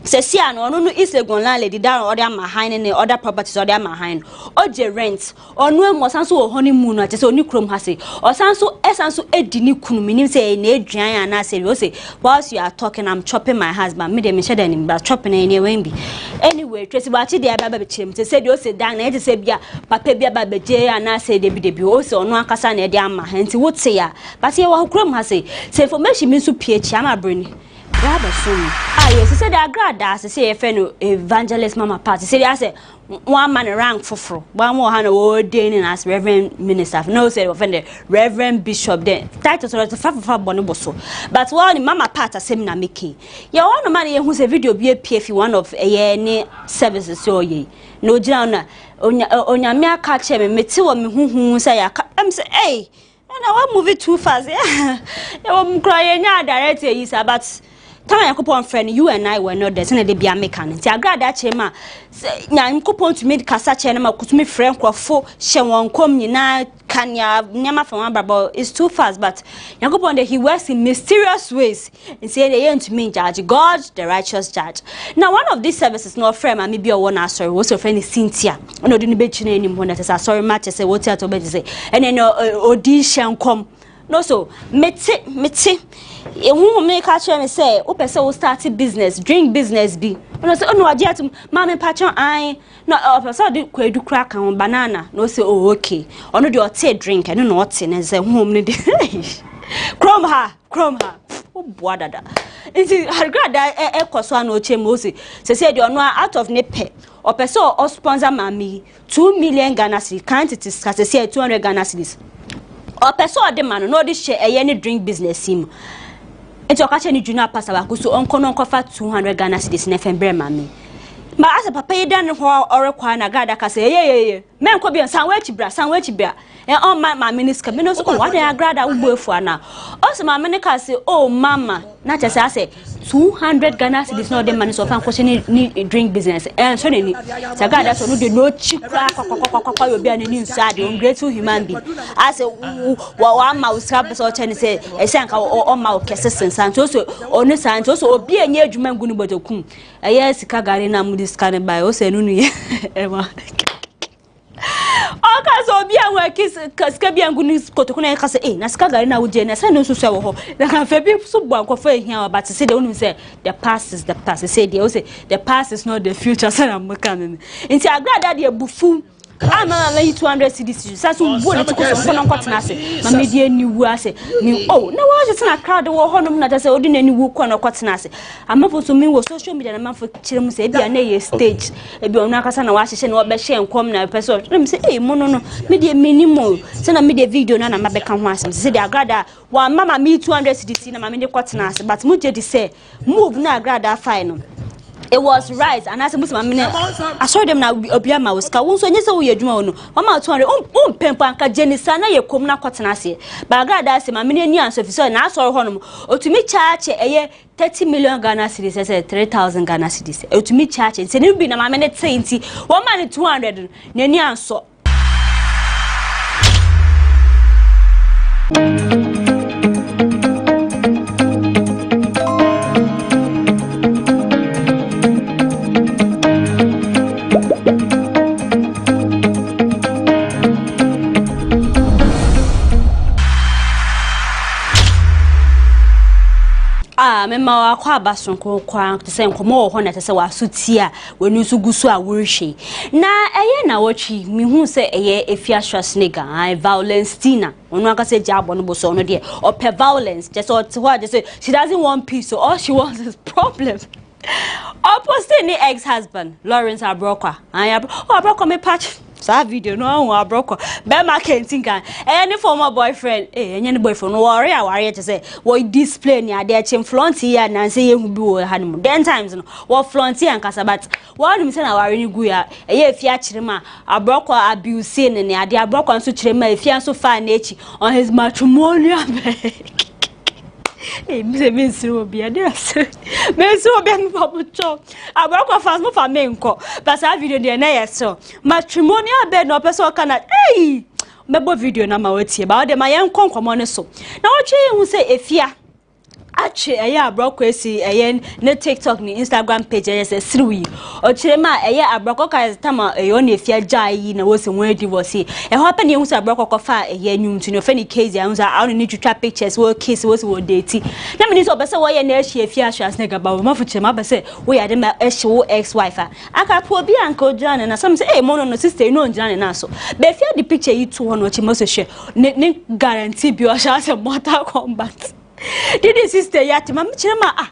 Sesia no is a gon landlady down or their behind and other properties or their behind or je rent or no more sanso honeymoon at so new chrome has or sanso esanso edini kunu meaning say na aduan and I say we say whilst you are talking I'm chopping my husband me dem share dem but chopping anyway be anyway Tracy Bachi dey baba be chem say dey o say down na say bia papa bia baba je and I say dey be o say ono akasa na dey ama nti what say ya but ye wa chrome has say information mean so ph am abrani Brother soon. Yes, he said I grad as say a evangelist mama party. Say I say one man rank for one more hand ordaining as Reverend Minister. No say offended Reverend Bishop then. Title to fa bonoboso. But one mama part seminar making. Ya one man who say video be a PF one of any services so ye. No jana onya me aka che me meti wo me huhu say am say hey. And I want move it too fast. Yeah. You crying ya direct you but Time Yakupon friend, you and I were not there, and they be a mechanic. I grad that chema. Nkommo to make Casacha and could me friend for she won't come na Kanya Nyama from Baba is too fast, but Yakupon he works in mysterious ways and say they ain't to me judge God, the righteous judge. Now, one of these services, no friend, and maybe a one sorry, was your friend Cynthia. No, didn't bet you anymore that is a sorry match, I say, what's that to say, and then audition come. No, so, mete. A woman make her me say, oh, person will start a business, drink business be. And I say, oh, no, I just, mammy patron, I, no, person do crack on banana. No, say, oh, okay. Or no, do tea drink, and no, what's in as a woman. Crom her. Oh, boy, dada. And see, her grad, I coswan no chemosi. Say, you're not out of nepe. Or person or sponsor mammy, 2 million Ghana cedis, can't it is, as I say, 200 Ghana cedis. Or person or the man, no, this share any drink business him. And to catch any junior pastor, so Uncle for 200 Ghana cedis in FM Mammy. But as a papa done or require a guy that can say, yeah, men could be on some way bear, and all my minister, what I grad I will for now. Also, my minister say, oh, mama, not as I say, 200 Ghana cedis not the money so far need drink business. And so, the guy that's no cheap crack, you'll be an inside, ungrateful human being. I say, well, I'm mouse campus or ten say, a sank or my assistance, and also, on the signs also be a near Juman Gunubotokum. A yes, Kagarina Mudis can by also Nuni. All kinds of beer where kiss Cascabian Gunis Cotocuna Casa, Nascagarina would Jane, I know so so. The Cafe so one coffee here, but to say the only say the past is the past. They say they also the past is not the future, son of McCann. And say, I glad that you're buffoon. I'm only 200 cedis. That's what to go on Cottonassi. My media knew who I say. Oh, no, I just not crowd the war honor that I said, ordinary work on a Cottonassi. I'm not to me with social media and a man for Chilum say, be a stage. A Bionacasana Washington or Beshe and come now, person. Let me say, hey, mono, media minimal. Send a media video, none of my become once. Say, they are glad while Mamma me 200 cedis in a media Cottonassi, but Muja say, move now, grad final. It was right, and as a Muslim, I saw them now. Obiama was Kawun, so yes, we are doing. Mamma 200 Pempanka Jenny Sana, you come now, Cottonassi. But I got my million so if you saw an answer home, or to me, charge a year 30 million Ghana cedis, I said 3,000 Ghana cedis. Or to me, charge it. You've been a minute saying, 1 man 200, Nyan so. Mema kwa bason kwa to say Nkommo Wo Ho na to say wa sutia we nu su gusu a worhwe na eye na wochi mi hu say eye efia swasnega I violence tina onu aka say jabo no boso no de or per violence just what just say she doesn't want peace so all she wants is problems. Opposite the ex-husband Lawrence Abrokwa Abrokwa me patch sa video no Abrokwa be ma kentinga any former boyfriend any boyfriend no worry to say what display ni ade chem flaunt here na say yehu bi wo hanim then times no what flaunt here nkasa but one me say na worry ni gu ya efia kirema Abrokwa abuse ni ade Abrokwa nso kirema efia nso fa na echi on his matrimonial Hey, Miss Robia, dear. Miss Robia, Papa, I work off as for Menko, but I video the near so matrimonial bed no person cannot. Hey, my video number what's about them. I am Nkommo so. Now, what you say if ya actually a Abrokwa see a TikTok ni Instagram page as a through or Chema a Abrokwa is tama a only if ya jai na was when divorce. A happen you a Abrokwa fa a year new to no funny case. I only need to trap pictures where kiss was dating. Now, Minister Bessa, why an air she if ya shall snake about Mafuchema, but say, we are the ex-wife. I can poor be Uncle John and some say, hey, mono no sister, no John and also. But if you the picture you 200 what you must share, guarantee you shall have Mortal Kombat. Did sister yet, Mamma Chema?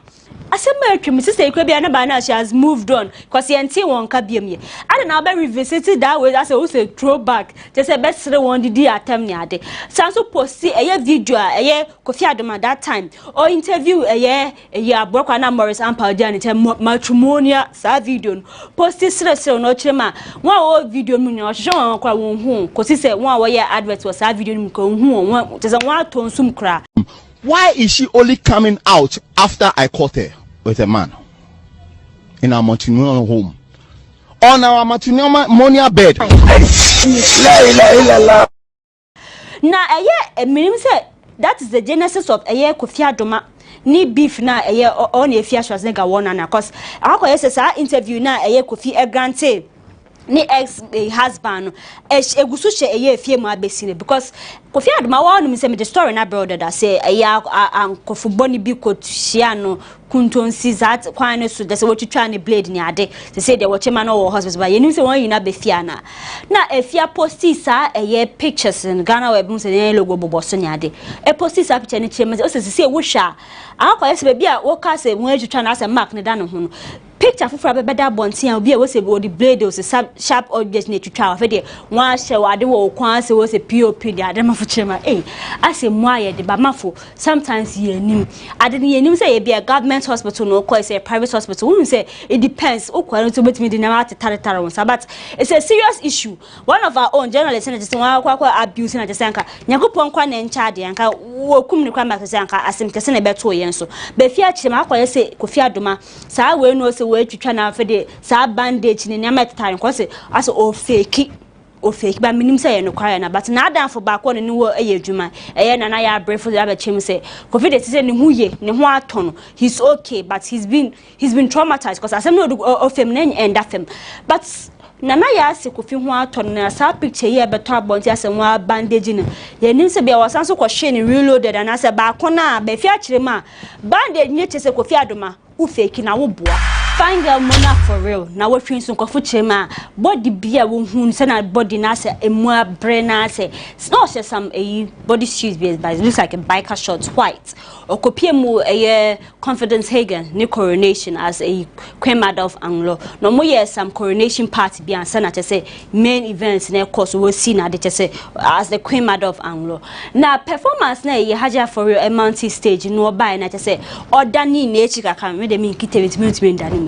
I said, my sister, could be another she has moved on because the NT won't be me. I don't know, but revisited that way. That's also throwback. Just a best one did attempt yard. Sounds supposed to see a video, a year, Kofi Adoma that time, or interview a year, broken numbers and Paudian, matrimonial, sad video. Posted so no chema. One old video, show home, because he said 1 year advert was a video, home, there's a 1 ton sum cry. Why is she only coming out after I caught her? with a man in our matrimonial home. On our matrimonial bed. Na minim say that is the genesis of Kofi Adoma ni beef na on Efia Schwarzenegger one na cause akoye say sa interview na Kofi grante ni ex husband egusu she Efia mu abesine because Kofi Adoma wa no say me the story na brother that say ankofo boni bi kotua no kuntonsi that kwan so they say what you try and blade ni ade they say they watch man or hospital but you say one you na be fia na Efia posti sa pictures in GhanaWeb mu say logo bobo so ni ade posti sa picture ni chema o say wo hwa akoye say be a wo ka say won atwa na say mark ne da no ho no picture for better bonti and be we say the blade was sharp object need to try of there one share ade wo kwan say was a pop the ade mafo chema I say mo aye de ba mafo sometimes ye nim ade ye nim say ye be a government hospital no call say a private hospital we say it depends o kwaro to betimi de na tare won but it's a serious issue. One of our own journalists na just one kwa abuse na just anka nyakopon kwa na ncha de anka wo kum ne kwa ma say anka asem kese na beto yen so be fia chema akoye say Kofi Adoma sa we no say we twitwa na afede sa bandage ni nyama tetare ko say as o fake ba minim say no kwaya na but na adan for back one ni wo adwuma na ya brefo ya be chem say Kofi de say ne hu ye ne ho aton he's okay but he's been traumatized because asem no of fem na end afem but Nana ya se Kofi ho aton na sa picture ye beto abonti asem wa bandage ni ye nim se bia wasan so ko hwe ni reloaded na se ba ko na be fi akire ma bandage ni che se Kofi Adoma u fake na wo boa find a mona for real na what train so kofu chema body bia wo hu se na body na se emu abre na se it's not just some body shoes but it looks like a biker shorts white or kopie mu Confidence Hagen ni coronation as a Queen Mother of Anglo no mo yes some coronation party bia ansa na say main events na course we see na de say as the Queen Mother of Anglo na performance na ye haja for real multi stage no buy na say order ni na echika kan me de me nkite me ndani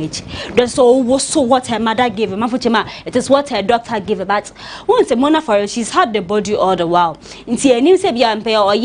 that's so what her mother gave her. It is what her doctor gave her. But once a mona for her, she's had the body all the while. Inti enim se bia mpe or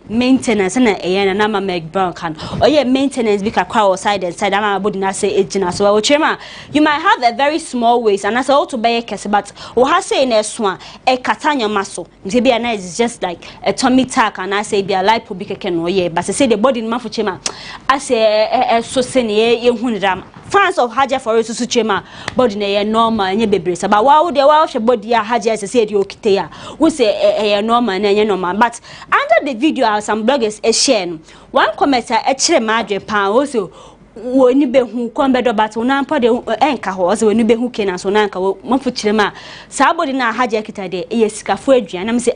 maintenance na na ma Meg Brown can or maintenance be kakwa side and side ama body na say ejina so chema you might have a very small waist and as also be kese but o ha say na so katanya maso nti bia na is just like a tummy tuck and I say bia lipo be keke no but say the body ma for chema I say so se ne ye hu ndam fans of Haja for us to chema body na normal nye bebre but wow de wow she body ya Haja say the okite ya we say normal na normal but under the video some bloggers share one commenter kire madwe pan also woni be hu kombedo but una mpa de enka ho so woni be hu kenan so na nka mafu kire ma sa body na Haja kita de sikafo aduan na me say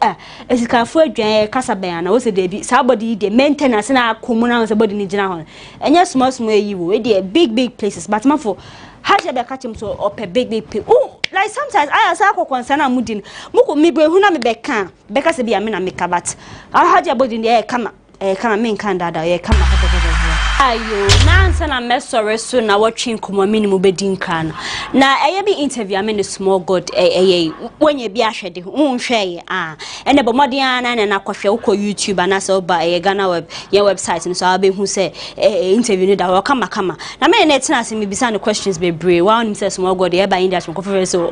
sikafo aduan kasa ban na wo say de bi sa body de maintenance na komuna so body ni gina ho enye small yi wo e de big places but mafu Haja be catch him so up a big people like sometimes I asa ko concern amudin muko mi be hu na me be kan be ka se bia me na me ka but Haja body de kama me kan dada kama ayo nansa na mesore so na watching Nkommo minimum bedin kan na bi interview am in Smallgod wenye bi ahwede unhwe ene bo modern na kwahwe uko YouTube na so ba GhanaWeb website so abe hu say interview ni da kama na me na tina se me bisa no questions be brave one him say Smallgod ba industry conference so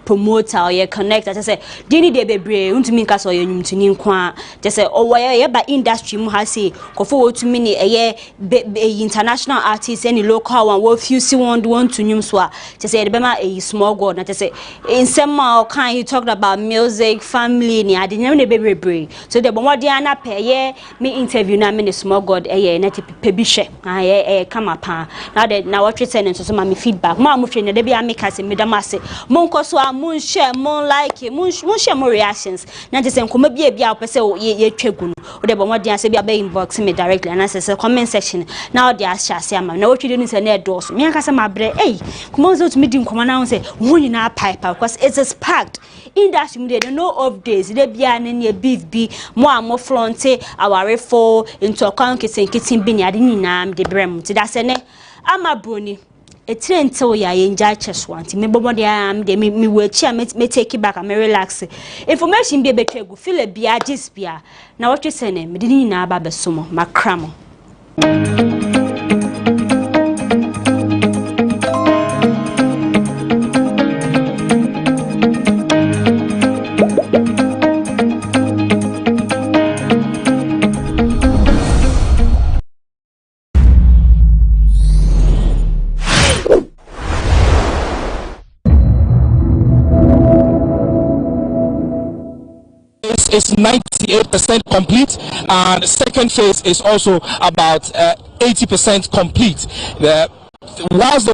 promoter or connect I say dini de be brave untumi nka so nyumtuni nkwa just say ba industry mu ha say kofo otumi ni international artists any local one wo few see want to nyum so to say bema Smallgod na to say in some kind he talked about music family ni ade nyam ne bebre so the bomodi na peye me interview na me Smallgod na pe bi hwe kama pa na what return so ma me feedback ma mo hwe ne de bia me ka se me da mase mon ko so mon share mon like mon share more reactions na to say Nkommo bia opese ye twegu no the bomodi say bia be inbox me directly and say comment section now they are shasi ama na what you do say na doors me aka say mabre Nkommo zo to me di Nkommo na say won na pipe because it's packed industry me they know of days they bia na ne beef bi mo fronte aware for into account kitten bi ni ade nyina me de brem ti da say ne ama broni etrento ya yenja cheswa nti me bomode am de me wachi me take back am relax information bi betwegu feel bia gist bia na what you say ne me de nyina aba besomo makramo is 98% complete, and the second phase is also about 80% complete. Whilst the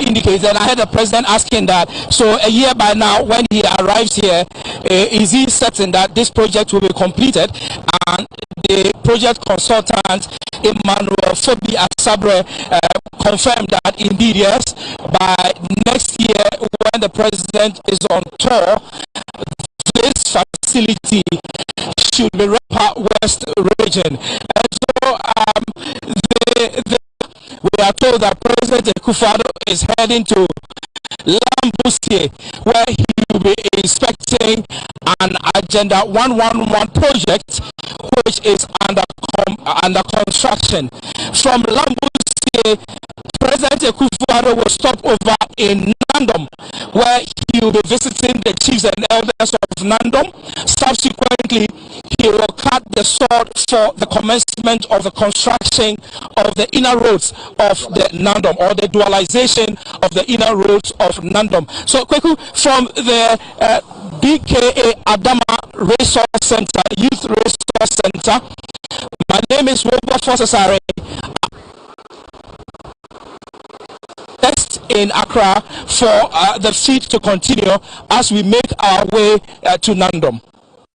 indicated, I had the president asking that, so a year by now when he arrives here, is he certain that this project will be completed? And the project consultant Emmanuel Fobi Asabre confirmed that indeed yes, by next year when the president is on tour, this facility should be Rapa West region. And so we are told that President Akufo-Addo is heading to Lambusie, where he will be inspecting an Agenda 111 project which is under construction. From Lambusie, President Akufo-Addo will stop over in Nandom, where he will be visiting the chiefs and elders of Nandom. Subsequently, he will cut the sword for the commencement of the construction of the inner roads of the Nandom, or the dualization of the inner roads of Nandom. So, Kweku, from the BKA Adama Resource Center, Youth Resource Center, my name is Wilberforce Asare. In Accra for the feed to continue as we make our way to Nandom.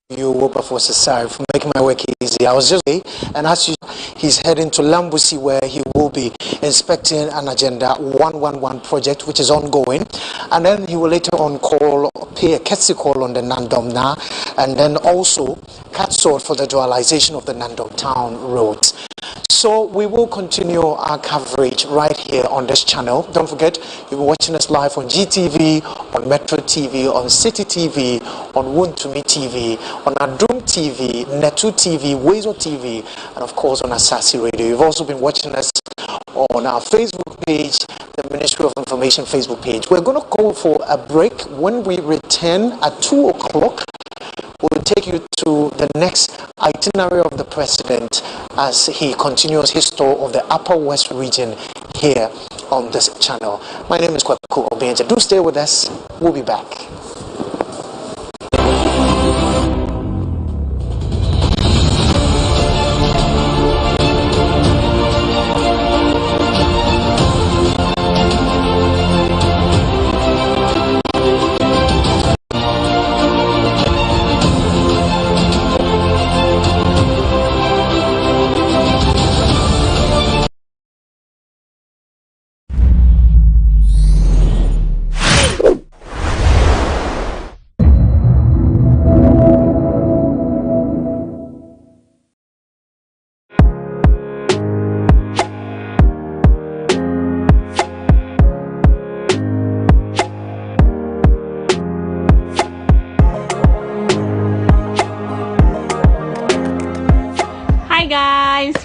You, Wilberforce Asare, for making my work easy. I was just and as you, he's heading to Lambusie, where he will be inspecting an Agenda 111 project which is ongoing, and then he will later on pay a courtesy call on the Nandom now, and then also cut sword for the dualization of the Nandom town roads. So we will continue our coverage right here on this channel. Don't forget, you'll be watching us live on GTV, on Metro TV, on City TV, on Wontumi TV, on Adum TV, Netu TV, Wezo TV, and of course on Asasi Radio. You've also been watching us on our Facebook page, the Ministry of Information Facebook page. We're going to go for a break. When we return at 2 o'clock, we'll take you to the next itinerary of the president as he continues his tour of the Upper West region here on this channel. My name is Kwaku Obenja. Do stay with us. We'll be back.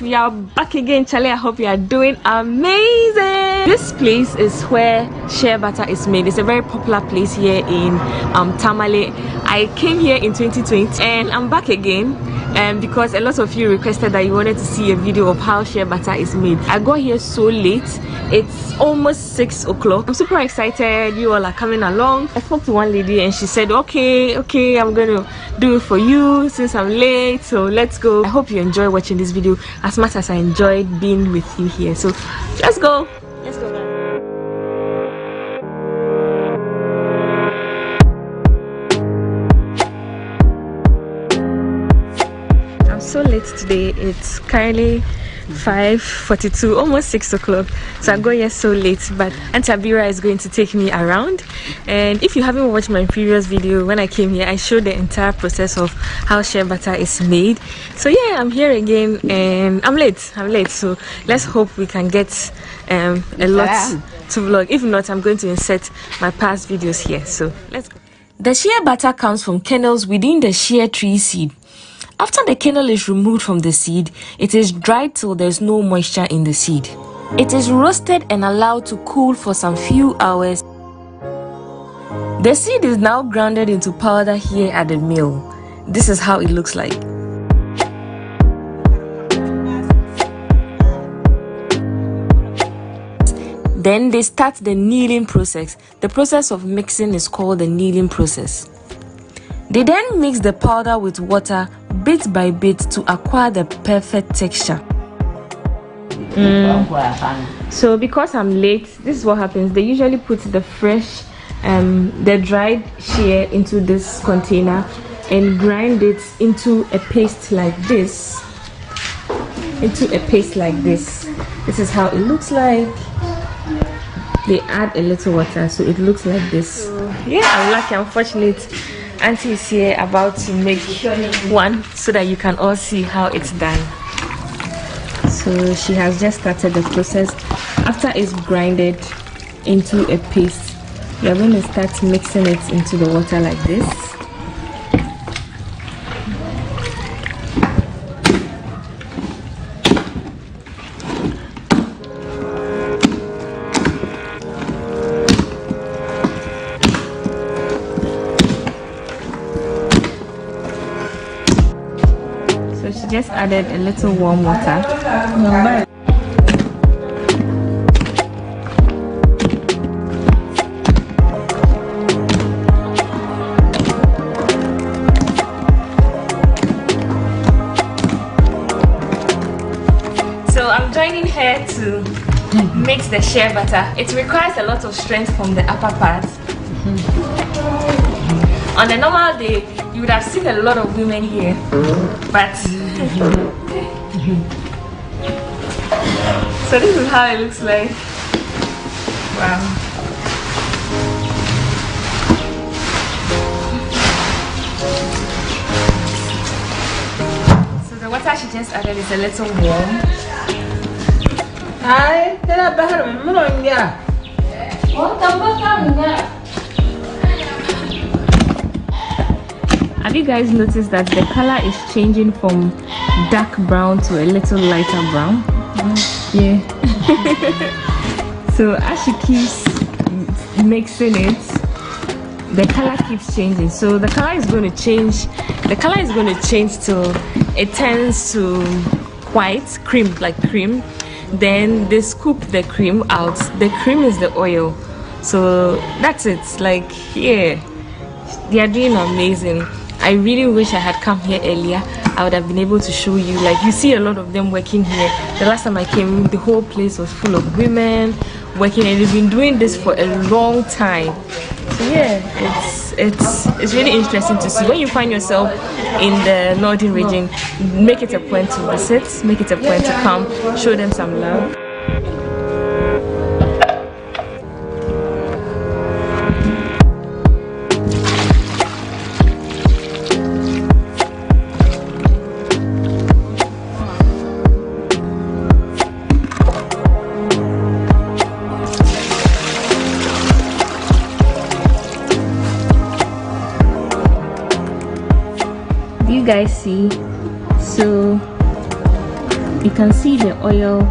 We are back again, Charlie. I hope you are doing amazing. This place is where shea butter is made. It's a very popular place here in Tamale. I came here in 2020 and I'm back again because a lot of you requested that you wanted to see a video of how shea butter is made. I got here so late. It's almost 6 o'clock. I'm super excited. You all are coming along. I spoke to one lady and she said, okay, I'm going to do it for you since I'm late. So let's go. I hope you enjoy watching this video as much as I enjoyed being with you here. So let's go. Let's go, guys. I'm so late today. It's currently 5:42, almost 6 o'clock. So I got here so late, but Auntie Abira is going to take me around. And if you haven't watched my previous video, when I came here, I showed the entire process of how shea butter is made. So yeah, I'm here again and I'm late. So let's hope we can get a lot to vlog. If not, I'm going to insert my past videos here. So let's go. The shea butter comes from kernels within the shea tree seed. After the kernel is removed from the seed, it is dried till there is no moisture in the seed. It is roasted and allowed to cool for some few hours. The seed is now grounded into powder here at the mill. This is how it looks like. Then they start the kneading process. The process of mixing is called the kneading process. They then mix the powder with water bit by bit to acquire the perfect texture. So because I'm late, this is what happens. They usually put the dried shea into this container and grind it into a paste like this. This is how it looks like. They add a little water, so it looks like this. Yeah, I'm lucky, I'm fortunate. Auntie is here about to make one so that you can all see how it's done. So she has just started the process. After it's grinded into a paste, we are going to start mixing it into the water like this. Just added a little warm water. So I'm joining her to mix the shea butter. It requires a lot of strength from the upper part. On a normal day, you would have seen a lot of women here, but so this is how it looks like. Wow. So the water she just added is a little warm. Have you guys noticed that the color is changing from dark brown to a little lighter brown? Yeah. So as she keeps mixing it, the color keeps changing. So the color is going to change. The color is going to change till it turns to white, cream, like cream. Then they scoop the cream out. The cream is the oil. So that's it. Like, yeah, they are doing amazing. I really wish I had come here earlier. I would have been able to show you. Like, you see a lot of them working here. The last time I came, the whole place was full of women working, and they've been doing this for a long time. So yeah, it's really interesting to see. When you find yourself in the northern region, make it a point to visit, make it a point to come, show them some love. You guys see, so you can see the oil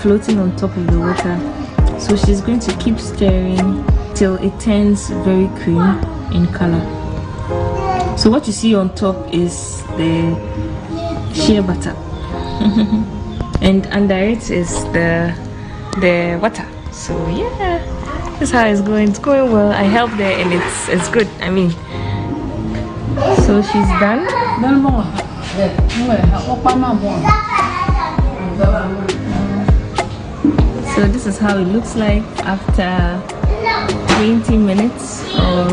floating on top of the water. So she's going to keep stirring till it turns very cream in color. So what you see on top is the shea butter and under it is the water. So yeah, this is how it's going. It's going well. I helped her and it's good. I mean, so she's done. So this is how it looks like after 20 minutes of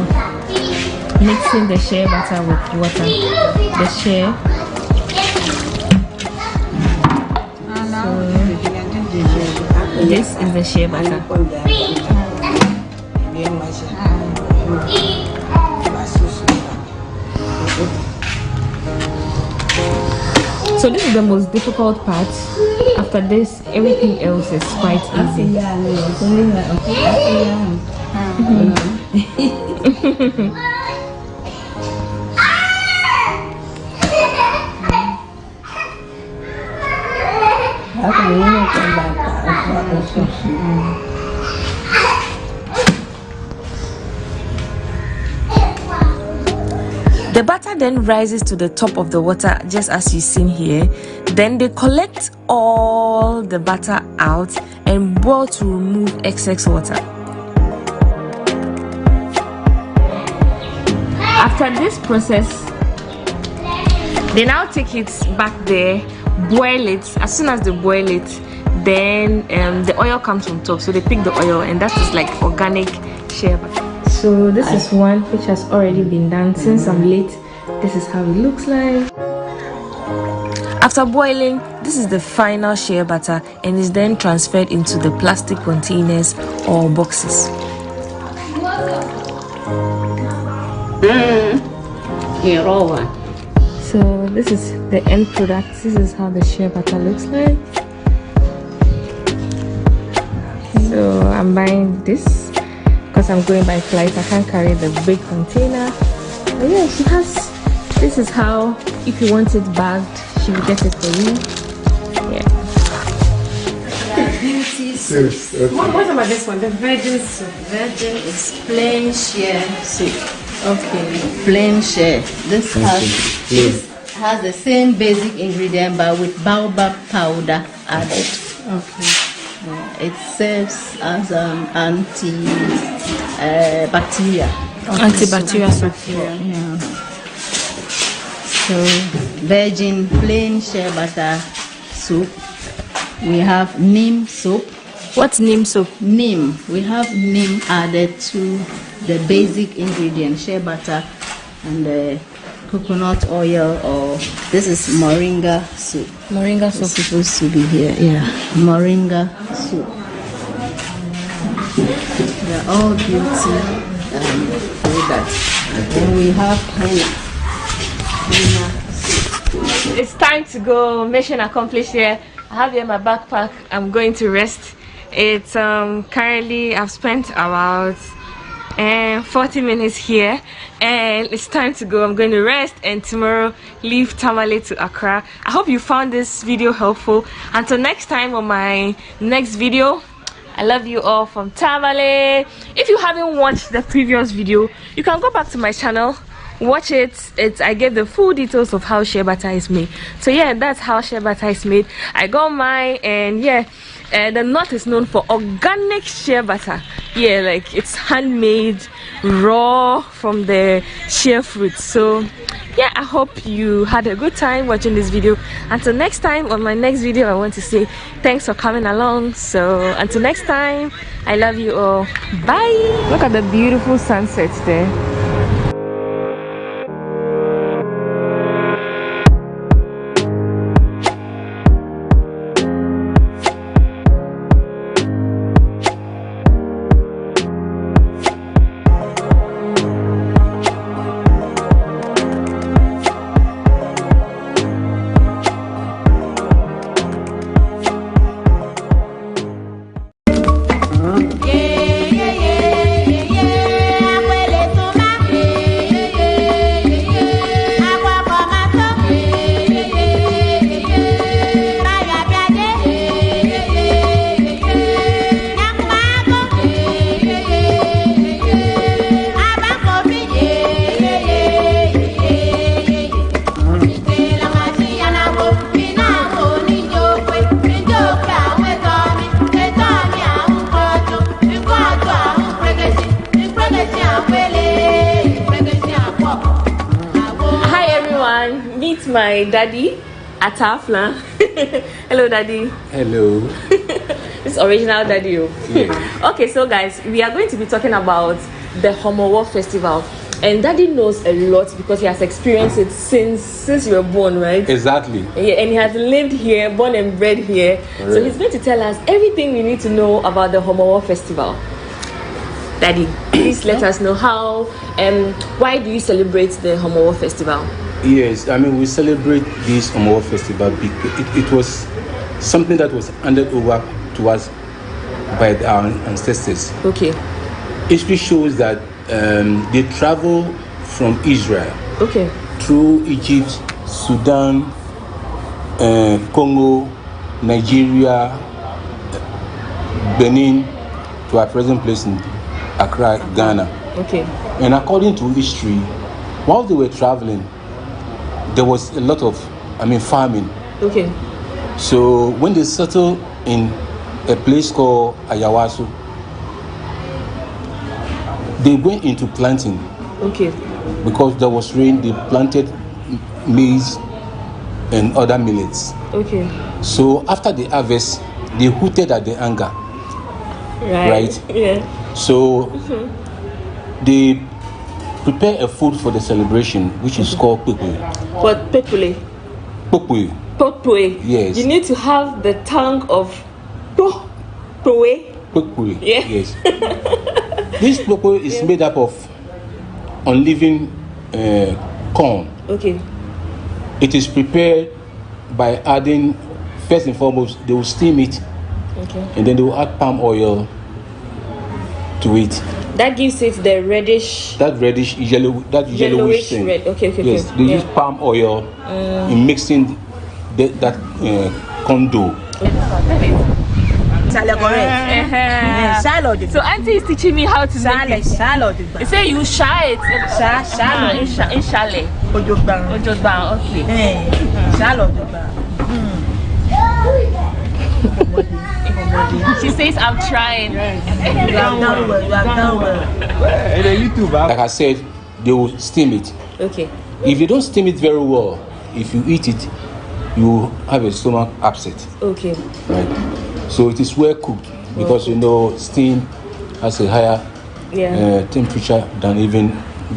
mixing the shea butter with water. The shea. So this is the shea butter. So this is the most difficult part. After this, everything else is quite easy. The butter then rises to the top of the water, just as you've seen here. Then they collect all the butter out and boil to remove excess water. After this process, they now take it back there, boil it. As soon as they boil it, then the oil comes on top. So they pick the oil, and that is like organic shea butter. So this is one which has already been done. Since I'm late, this is how it looks like. After boiling, this is the final shea butter and is then transferred into the plastic containers or boxes. So this is the end product. This is how the shea butter looks like. So I'm buying this because I'm going by flight. I can't carry the big container. But yeah, she has. This is how, if you want it bagged, she will get it for you. Yeah. What about this one? The virgin soup. Virgin is plain shea soup. Okay. Plain shea. This has the same basic ingredient but with baobab powder added. Okay. It serves as an antibacterial. Antibacterial soup. Yeah. So virgin plain shea butter soup. We have neem soap. What's neem soap? Neem. We have neem added to the basic ingredient, shea butter and the coconut oil, or this is moringa soup. Moringa soup is supposed to be here. Yeah, moringa soup. They're all beauty products. And we have henna. It's time to go. Mission accomplished here. I have here my backpack. I'm going to rest. It's currently I've spent about 40 minutes here, and it's time to go. I'm going to rest and tomorrow leave Tamale to Accra. I hope you found this video helpful. Until next time on my next video, I love you all from Tamale. If you haven't watched the previous video, you can go back to my channel, watch it. I gave the full details of how shea butter is made. So yeah, that's how shea butter is made. I got mine, and yeah, the north is known for organic shea butter. Yeah, like it's handmade, raw from the shea fruit. So yeah, I hope you had a good time watching this video. Until next time, on my next video, I want to say thanks for coming along. So until next time, I love you all. Bye. Look at the beautiful sunset there. My daddy Atafla. Hello daddy. Hello. This original daddy. Yeah. Okay, so guys, we are going to be talking about the Nkommo Wo Festival, and daddy knows a lot because he has experienced it since you were born, right? Exactly. Yeah, and he has lived here, born and bred here. Right. So he's going to tell us everything we need to know about the Nkommo Wo Festival. Daddy, please let us know how why do you celebrate the Nkommo Wo Festival? Yes, I mean, we celebrate this Nkommo Wo Festival because it was something that was handed over to us by our ancestors. Okay. History shows that they travel from Israel. Okay. Through Egypt, Sudan, Congo, Nigeria, Benin, to our present place in Accra, Ghana. Okay. And according to history, while they were traveling, there was a lot of, farming. Okay. So when they settled in a place called Ayawaso, they went into planting. Okay. because there was rain, they planted maize and other millets. Okay. So after the harvest, they hooted at the anger. Right? Yeah. So they prepare a food for the celebration, which is called pekwe. What pekwe? Pekwe. Pekwe. Yes. You need to have the tongue of pekwe. Pekwe. Yeah. Yes. This pekwe is made up of unleavened corn. Okay. It is prepared by adding, first and foremost, they will steam it. Okay. And then they will add palm oil to it. That gives it the reddish. That reddish, yellowish thing. Red. Okay. Yes, they use palm oil in mixing that corn dough. So auntie is teaching me how to make it. You say you shy it. In Shale. Ojogban. Okay. She says I'm trying. You have done well. Like I said, they will steam it. Okay. If you don't steam it very well, if you eat it, you have a stomach upset. Okay. Right. So it is well cooked because you know steam has a higher temperature than even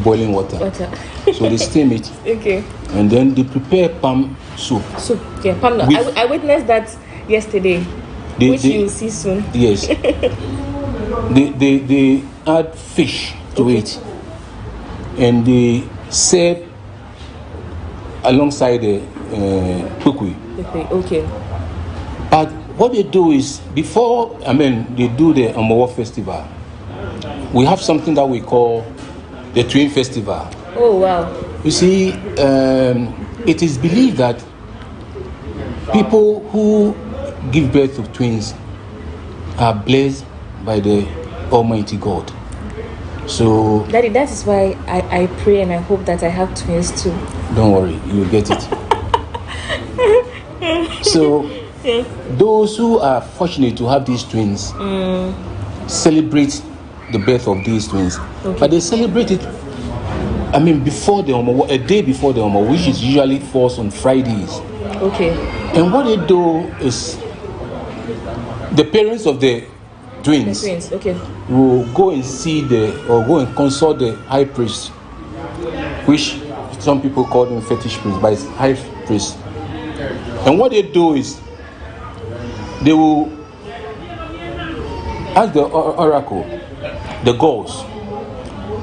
boiling water. So they steam it. Okay. And then they prepare palm soup. Yeah, palm. I witnessed that yesterday, which you will see soon. Yes. they add fish to it, and they serve alongside the pekwe. Okay. But what they do is, before they do the Nkommo Wo festival, we have something that we call the Twin Festival. Oh wow. You see, it is believed that people who give birth to twins are blessed by the Almighty God. So Daddy, that is why I pray and I hope that I have twins too. Don't worry, you'll get it. So those who are fortunate to have these twins celebrate the birth of these twins. Okay. But they celebrate it before the Nkommo Wo, a day before the Nkommo Wo, which is usually falls on Fridays. Okay. And what they do is the parents of the twins, will go and see go and consult the high priest, which some people call him fetish priest, but it's high priest. And what they do is they will ask the oracle, the gods,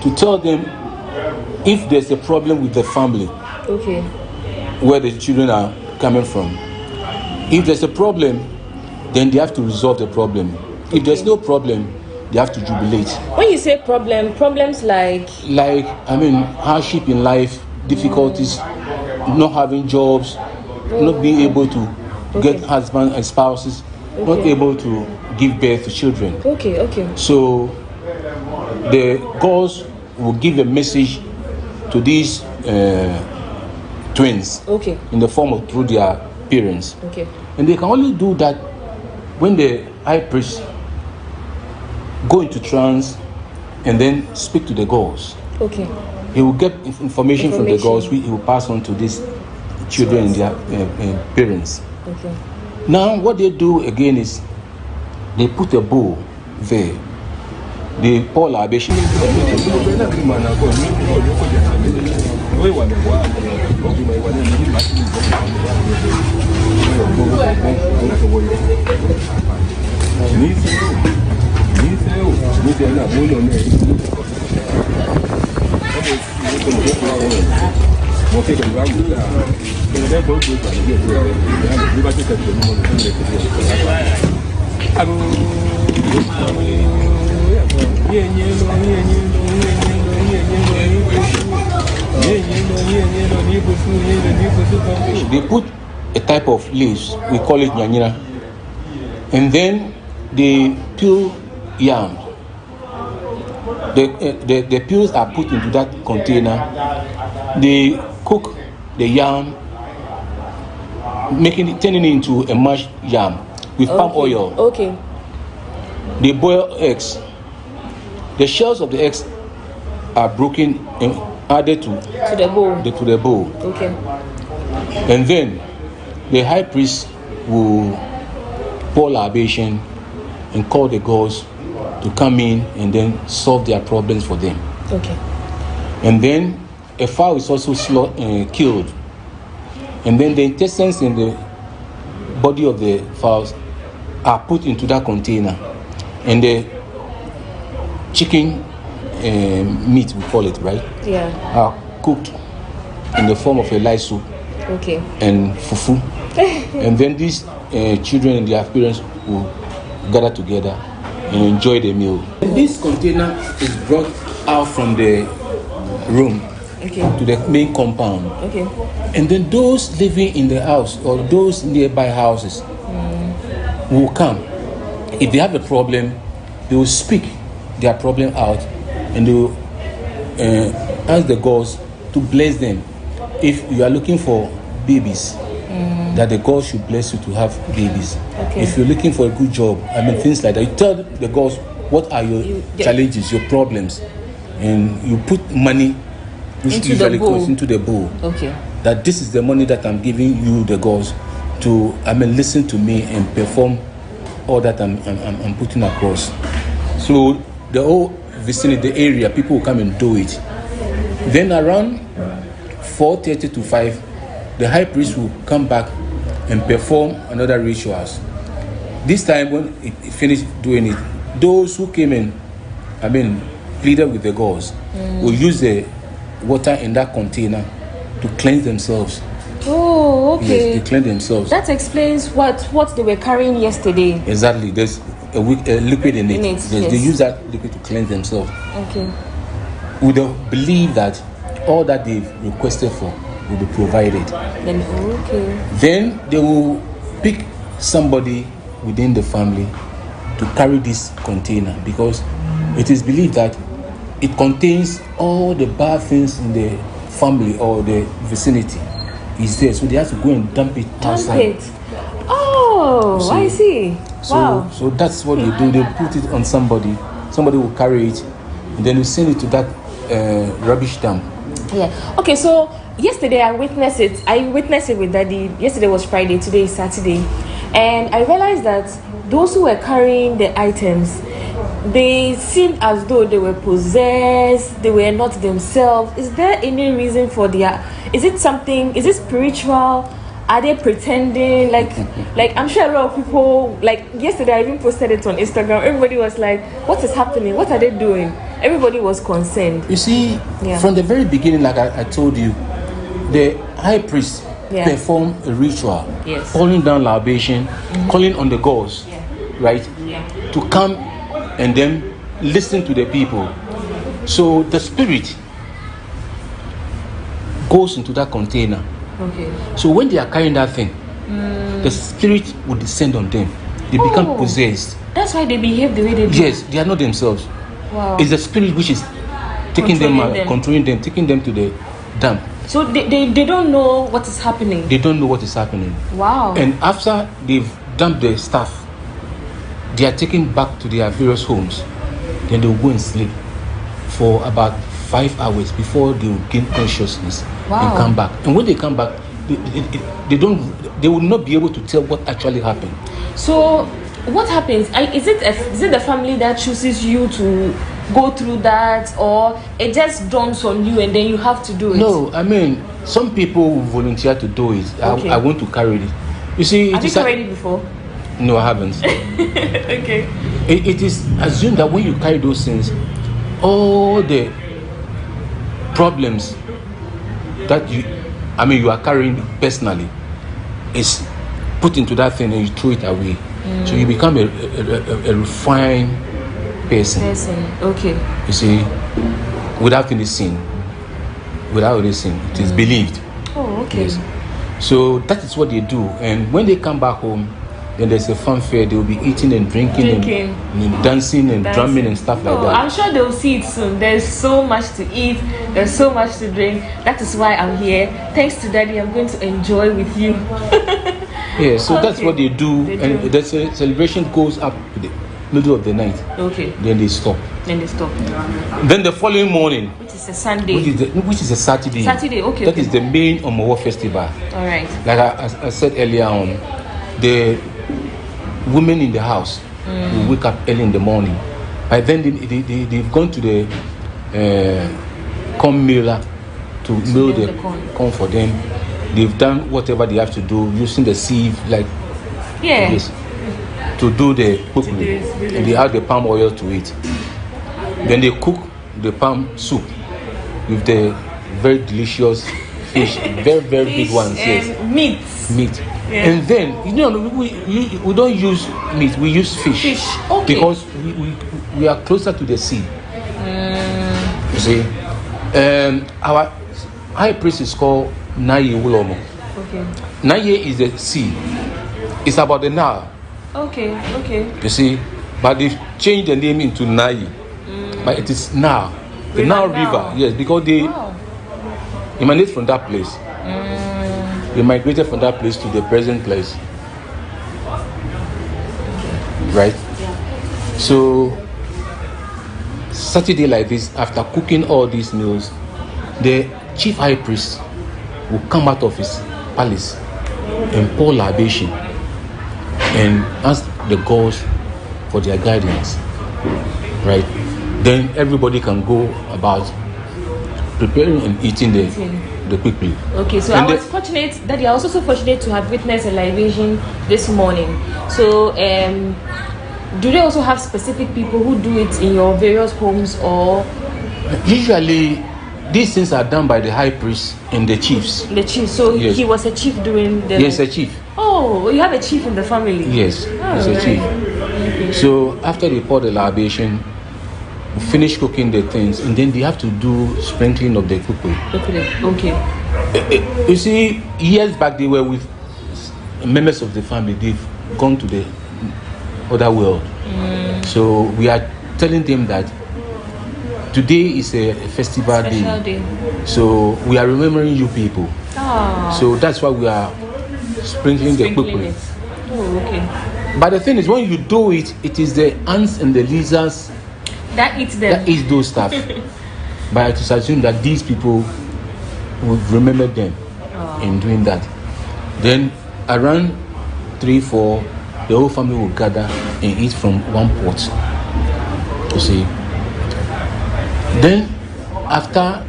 to tell them if there's a problem with the family, where the children are coming from. If there's a problem, then they have to resolve the problem. If there's no problem, they have to jubilate. When you say problems like hardship in life, difficulties, not having jobs, not being able to get husbands and spouses, not able to give birth to children. Okay. So the gods will give a message to these twins in the form of through their parents. Okay. And they can only do that when the high priest go into trance and then speak to the gods. Okay. He will get information from the gods, which he will pass on to these children and their parents. Okay. Now what they do again is they put a bowl there. They pour libation. They put a type of leaves, we call it nyanyira, and then they peel yam. The peels are put into that container. They cook the yam, turning it into a mashed yam with palm oil. Okay. They boil eggs. The shells of the eggs are broken added to the bowl. To the bowl. Okay. And then the high priest will pour libation and call the gods to come in and then solve their problems for them. Okay. And then a fowl is also killed. And then the intestines in the body of the fowls are put into that container. And the chicken meat, we call it, right? Yeah. Are cooked in the form of a light soup. Okay. And fufu. And then these children and their parents will gather together and enjoy the meal. This container is brought out from the room to the main compound. Okay. And then those living in the house or those nearby houses will come. If they have a problem, they will speak their problem out and they will ask the gods to bless them. If you are looking for babies, that the gods should bless you to have babies. Okay. If you're looking for a good job, things like that, you tell the gods what are your challenges, your problems, and you put money, which into usually the bowl. goes into the bowl. Okay. That this is the money that I'm giving you, the gods, to listen to me and perform all that I'm putting across. So the whole vicinity, the area, people will come and do it. Then around 4:30 to 5, the high priest will come back and perform another rituals. This time when he finished doing it, those who came in, pleaded with the gods, will use the water in that container to cleanse themselves. Oh, okay. Yes, they cleanse themselves. That explains what they were carrying yesterday. Exactly. There's a liquid in it. Yes. They use that liquid to cleanse themselves. Okay. We don't believe that all that they've requested for will be provided. Then okay. Then they will pick somebody within the family to carry this container, because it is believed that it contains all the bad things in the family or the vicinity is there, so they have to go and dump it outside. Oh, So- I see. Wow. So that's what they do. They put it on somebody will carry it, and then we send it to that rubbish dump. Yeah. Okay, so yesterday I witnessed it with Daddy. Yesterday was Friday, today is Saturday. And I realized that those who were carrying the items, they seemed as though they were possessed, they were not themselves. Is there any reason for is it spiritual? Are they pretending? Like I'm sure a lot of people, like yesterday I even posted it on Instagram, everybody was like, what is happening? What are they doing? Everybody was concerned. You see, from the very beginning, like I told you, the high priest performed a ritual, calling down libation, calling on the gods, right, to come and then listen to the people. So the spirit goes into that container. Okay. So when they are carrying that thing, the spirit will descend on them. They become possessed. That's why they behave the way they do. Yes, they are not themselves. Wow. It's the spirit which is taking controlling them, taking them to the dump. So they don't know what is happening. They don't know what is happening. Wow. And after they've dumped the stuff, they are taken back to their various homes. Then they will go and sleep for about 5 hours before they will gain consciousness and come back. And when they come back, they will not be able to tell what actually happened. So what happens? Is it the family that chooses you to go through that, or it just dawns on you and then you have to do it? No, some people will volunteer to do it. Okay. I want to carry it. You see, have you carried it before? No, I haven't. Okay. It is assumed that when you carry those things, all the problems that you are carrying personally is put into that thing and you throw it away. So you become a refined person. Okay. You see, without any sin. It is believed. Oh, okay. Yes. So that is what they do. And when they come back home, then there's a fanfare. They will be eating and drinking. And dancing and drumming and stuff like that. I'm sure they'll see it soon. There's so much to eat. There's so much to drink. That is why I'm here. Thanks to Daddy, I'm going to enjoy with you. Yeah, so that's what they do. And the celebration goes up middle of the night. Okay. Then they stop. Then the following morning, which is a Sunday, which is a Saturday. Okay. That is the main Nkommo Wo festival. All right. Like I said earlier on, the women in the house will wake up early in the morning. By then they've gone to the corn miller to mill the corn for them. They've done whatever they have to do using the sieve, like this, to do the cooking. And they add the palm oil to it. Then they cook the palm soup with the very delicious fish, very big ones. Yes. Meat. Yeah. And then we don't use meat, we use fish. Okay. Because we are closer to the sea. You see, our high priest is called Naye Wulomo. Okay. Naye is the sea. It's about the Nile. Okay. You see, but they changed the name into Naye. But it is Nile. The Nile River. Yes, because they emanate from that place. They migrated from that place to the present place. Right? Yeah. So Saturday like this, after cooking all these meals, the chief high priest will come out of his palace and pour libation and ask the gods for their guidance. Right? Then everybody can go about preparing and eating the quickly. Okay, so I was fortunate that I was also fortunate to have witnessed a libation this morning. So do they also have specific people who do it in your various homes, or? Usually these things are done by the high priest and the chiefs. The chief, so yes. He was a chief doing the... Yes, a chief. Oh, you have a chief in the family? Yes, he's a chief. Okay. So after they pour the libation, we finish cooking the things, and then they have to do sprinkling of the kuku. Okay. You see, years back they were with members of the family. They've gone to the other world. So we are telling them that today is a festival day. So we are remembering you people. So that's why we are sprinkling the kuku. Oh, okay. But the thing is, when you do it, it is the ants and the lizards that eats them. That eats those stuff. But it is assumed that these people would remember them in doing that. Then around 3-4, the whole family will gather and eat from one pot. You see. Then after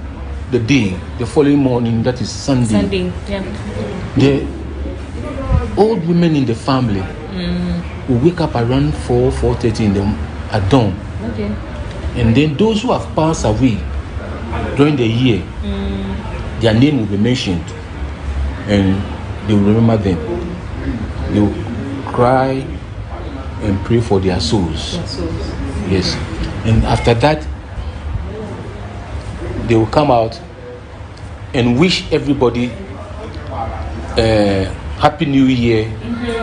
the day, the following morning, that is Sunday. Yeah. The old women in the family will wake up around 4:30 at dawn. Okay. And then those who have passed away during the year, their name will be mentioned, and they will remember them. They will cry and pray for their souls. Yes. And after that, they will come out and wish everybody Happy New Year,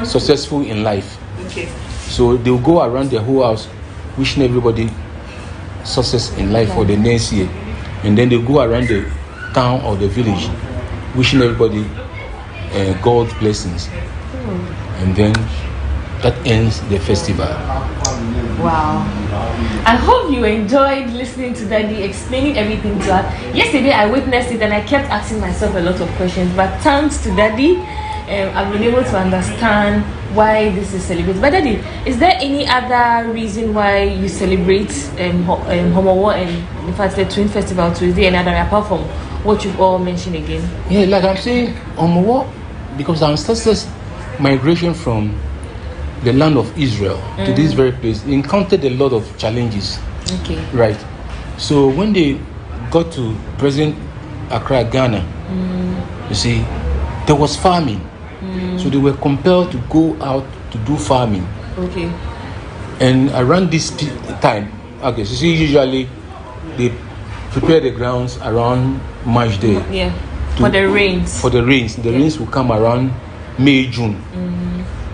successful in life. Okay. So they will go around the whole house wishing everybody success in life for the next year, and then they go around the town or the village wishing everybody God's blessings, and then that ends the festival. Wow. I hope you enjoyed listening to Daddy explaining everything to us. Yesterday I witnessed it and I kept asking myself a lot of questions, but thanks to Daddy, I've been able to understand why this is celebrated. But Daddy, is there any other reason why you celebrate Nkommo Wo and in fact the Twin Festival too? Is there another apart from what you've all mentioned again? Yeah, like I'm saying, Nkommo Wo, because our ancestors' migration from the land of Israel to this very place, they encountered a lot of challenges. Okay. Right. So when they got to present Accra, Ghana, you see, there was famine. So they were compelled to go out to do farming. Okay. And around this time, okay, so see, usually they prepare the grounds around March day. Yeah. For the rains. For the rains. The rains will come around May, June.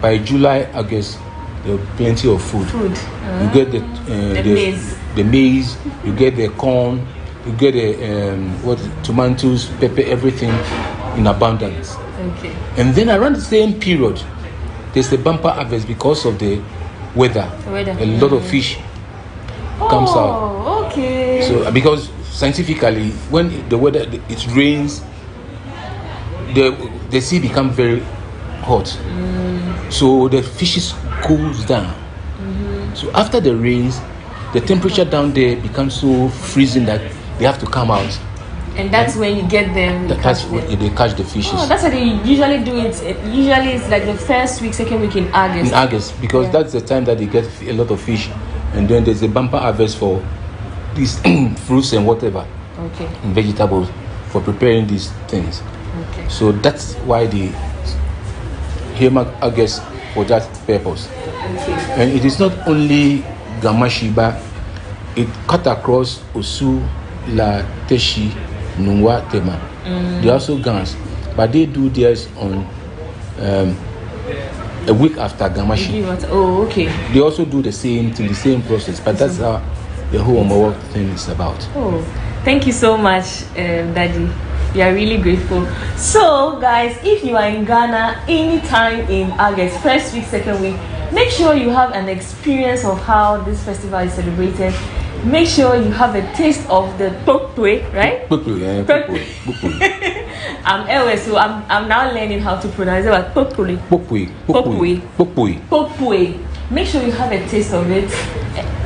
By July, August, there will be plenty of food. You get the maize, you get the corn, you get the tomatoes, pepper, everything in abundance. Okay. And then around the same period, there's a bumper harvest because of the weather. A lot of fish comes out. Oh, okay. So because scientifically, when the weather it rains, the sea becomes very hot. So the fishes cools down. So after the rains, the temperature down there becomes so freezing that they have to come out. And that's when you get them. That's when they catch the fishes. Oh, that's how they usually do it. Usually it's like the first week, second week in August. In August, because that's the time that they get a lot of fish, and then there's a bumper harvest for these fruits and whatever. Okay. And vegetables for preparing these things. Okay. So that's why they earmark August for that purpose. Okay. And it is not only Gamashiba, it cut across Osu, La Teshi, Nungwa, Tema. They also Gans, but they do theirs on a week after Gamashi. Oh, okay. They also do the same process, but that's how the whole Nkommo thing is about. Oh, thank you so much, Daddy. We are really grateful. So, guys, if you are in Ghana anytime in August, first week, second week, make sure you have an experience of how this festival is celebrated. Make sure you have a taste of the pokpwe, right? Pokpwe, yeah, pokpwe. I'm Elwe, so I'm now learning how to pronounce it, but pokpwe. Pokpwe. Make sure you have a taste of it.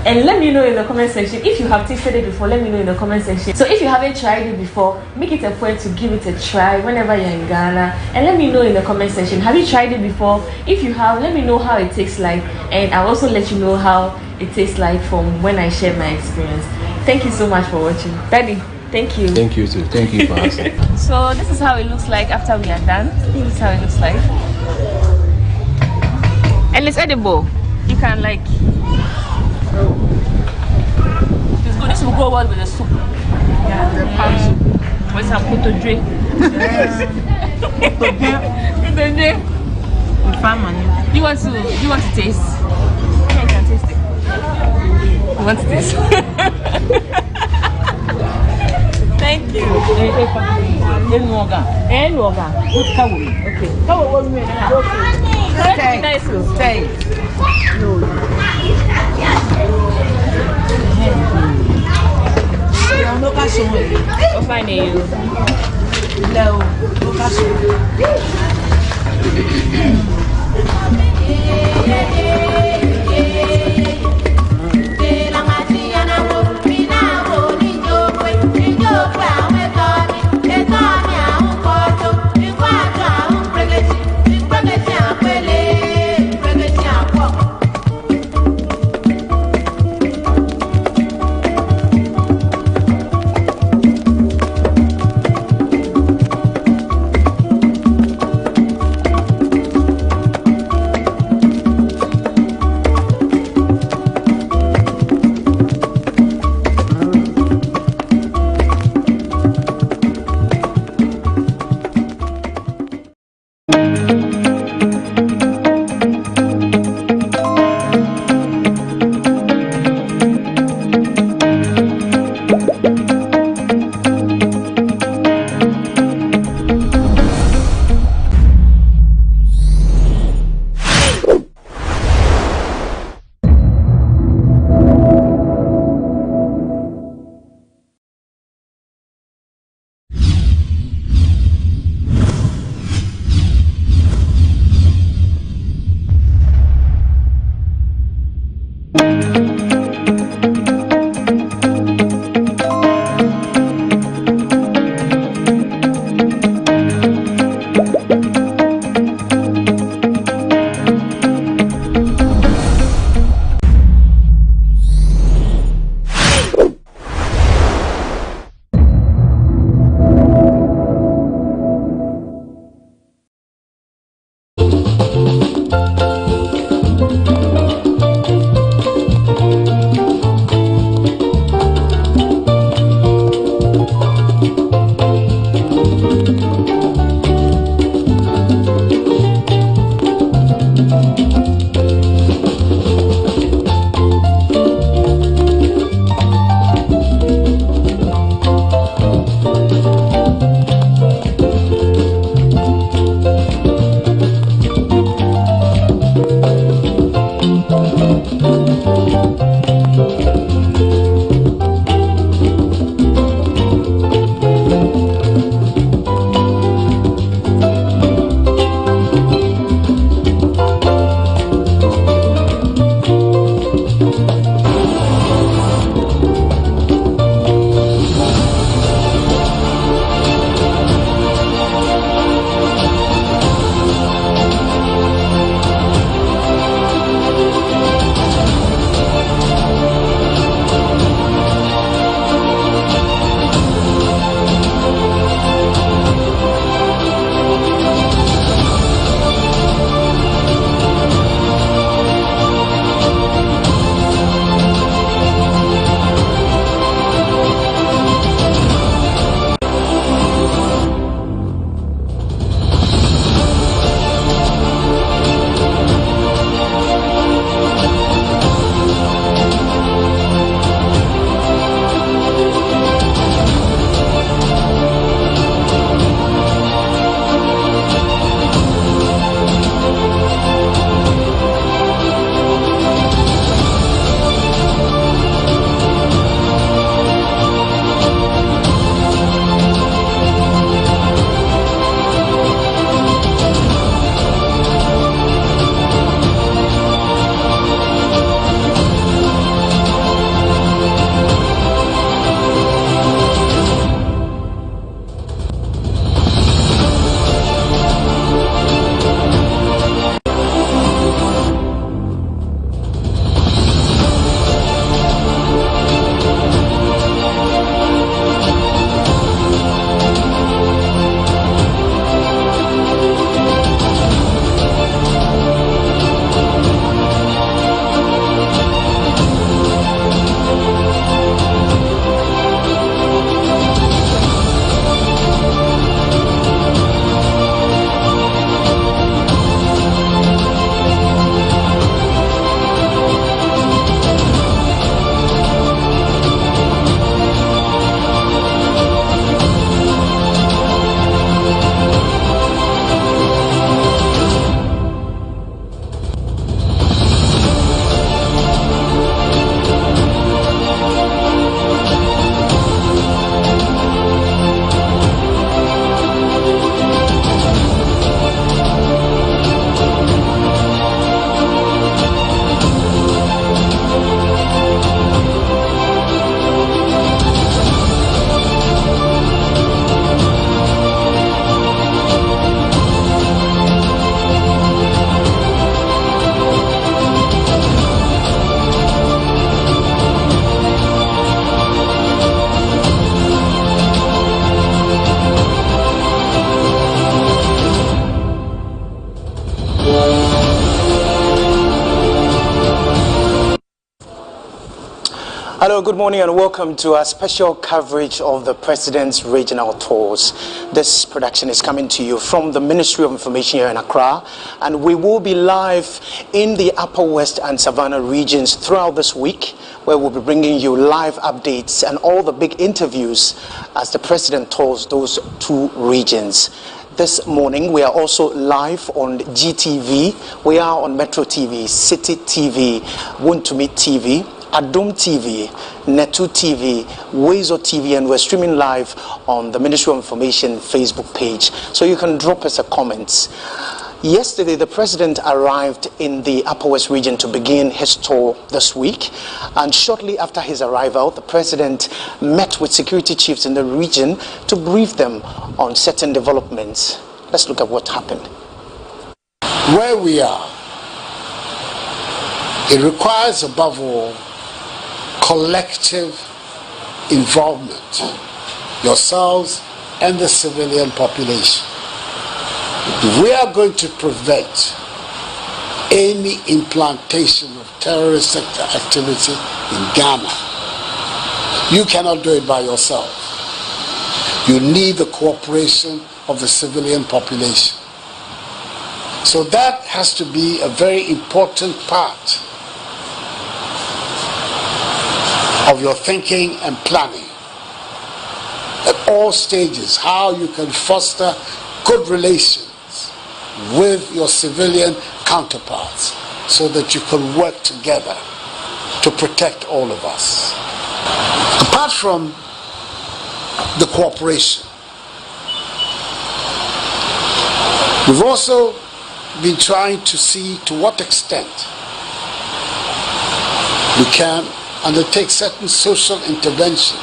And let me know in the comment section if you have tasted it before. Let me know in the comment section. So if you haven't tried it before, make it a point to give it a try whenever you're in Ghana, and let me know in the comment section, have you tried it before? If you have, let me know how it tastes like, and I'll also let you know how it tastes like from when I share my experience. Thank you so much for watching. Daddy, thank you. Thank you too. Thank you for asking. So this is how it looks like after we are done. This is how it looks like, and it's edible. You can like, it's good. This will go well with the soup. Yeah, the pan soup. With some potato. Yes. Potato. With family. Do you want to taste? Yeah, you can taste it. You want to taste? Thank you. Okay. Hello, good morning and welcome to our special coverage of the President's regional tours. This production is coming to you from the Ministry of Information here in Accra, and we will be live in the Upper West and Savannah regions throughout this week, where we'll be bringing you live updates and all the big interviews as the President tours those two regions. This morning, we are also live on GTV, we are on Metro TV, City TV, Wontumi TV, Adum TV, Netu TV, Wezo TV, and we're streaming live on the Ministry of Information Facebook page. So you can drop us a comment. Yesterday, the President arrived in the Upper West region to begin his tour this week. And shortly after his arrival, the President met with security chiefs in the region to brief them on certain developments. Let's look at what happened. Where we are, it requires above all collective involvement, yourselves and the civilian population. If we are going to prevent any implantation of terrorist sector activity in Ghana, you cannot do it by yourself. You need the cooperation of the civilian population. So that has to be a very important part of your thinking and planning at all stages, how you can foster good relations with your civilian counterparts so that you can work together to protect all of us. Apart from the cooperation, we've also been trying to see to what extent we can undertake certain social interventions,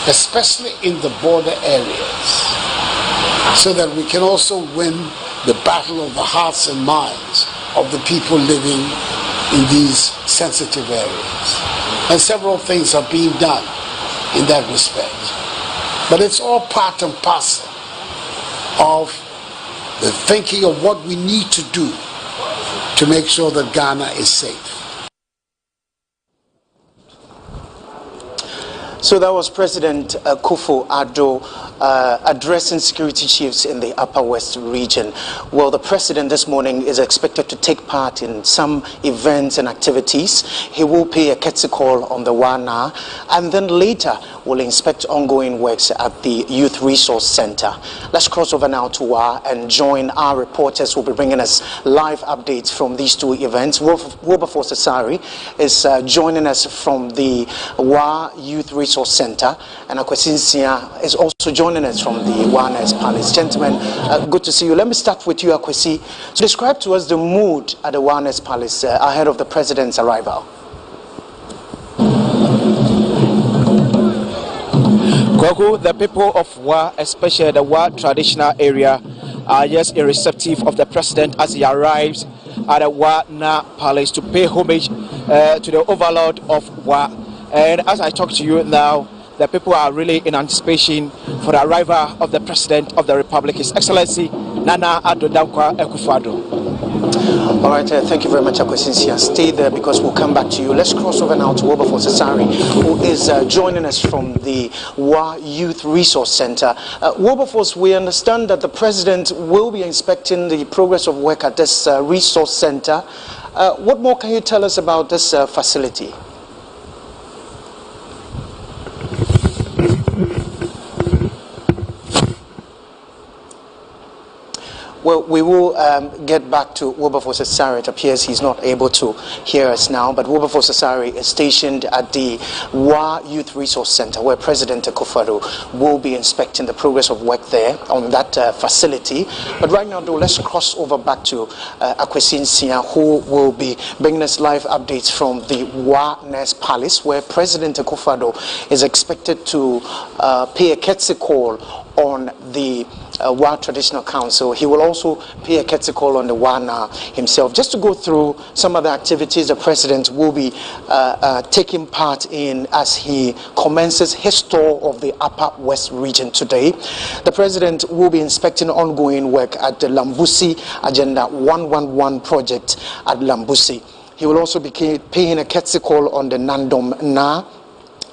especially in the border areas, so that we can also win the battle of the hearts and minds of the people living in these sensitive areas. And several things are being done in that respect. But it's all part and parcel of the thinking of what we need to do to make sure that Ghana is safe. So that was President Kufuor Addo addressing security chiefs in the Upper West region. Well, the President this morning is expected to take part in some events and activities. He will pay a courtesy call on the Wana, and then later will inspect ongoing works at the Youth Resource Center. Let's cross over now to Wa and join our reporters who will be bringing us live updates from these two events. Wilberforce Asari is joining us from the Wa Youth Resource Center, and Akwesi is also joining us from the Warner's Palace. Gentlemen, good to see you. Let me start with you, Akwesi. So describe to us the mood at the Warner's Palace ahead of the President's arrival. Kwaku, the people of Wa, especially the Wa traditional area, are just receptive of the President as he arrives at the Warner Palace to pay homage to the overlord of Wa. And as I talk to you now, the people are really in anticipation for the arrival of the President of the Republic, His Excellency Nana Addo Dankwa Akufo-Addo. All right, thank you very much, Akwesi. Stay there because we'll come back to you. Let's cross over now to Wilberforce Asari, who is joining us from the Wa Youth Resource Center. Wilberforce, we understand that the President will be inspecting the progress of work at this resource center. What more can you tell us about this facility? Well, we will get back to Wilberforce Asari. It appears he's not able to hear us now, but Wilberforce Asari is stationed at the Wa Youth Resource Center, where President Kufuor Addo will be inspecting the progress of work there on that facility. But right now, though, let's cross over back to Akwesi Nsia, who will be bringing us live updates from the Warner's Palace, where President Kufuor Addo is expected to pay a courtesy call on the Wa Traditional Council. He will also pay a courtesy call on the Wana himself. Just to go through some of the activities the President will be taking part in as he commences his tour of the Upper West region today. The President will be inspecting ongoing work at the Lambusi Agenda 111 project at Lambusi. He will also be paying a courtesy call on the Nandom Na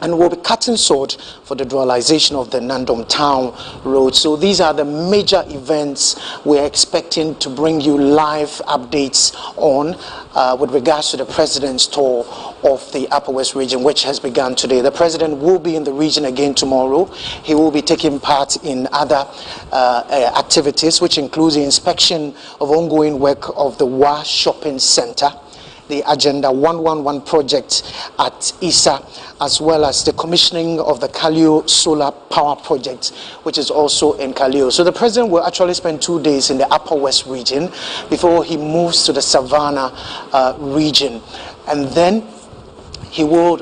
and will be cutting sod for the dualization of the Nandom Town Road. So these are the major events we're expecting to bring you live updates on with regards to the President's tour of the Upper West region, which has begun today. The President will be in the region again tomorrow. He will be taking part in other activities, which includes the inspection of ongoing work of the Wa Shopping Center, the Agenda 111 project at Isa, as well as the commissioning of the Kalio Solar Power Project, which is also in Kalio. So the President will actually spend 2 days in the Upper West region before he moves to the Savannah region. And then he will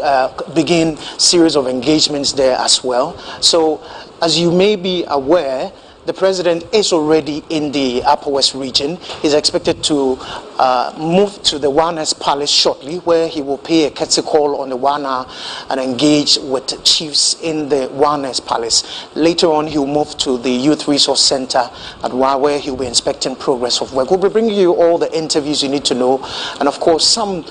begin series of engagements there as well. So as you may be aware, the President is already in the Upper West region. He's expected to move to the Wanas Palace shortly, where he will pay a courtesy call on the Wana and engage with chiefs in the Wanas Palace. Later on, he will move to the Youth Resource Center at Wa, where he will be inspecting progress of work. We'll be bringing you all the interviews you need to know, and of course, some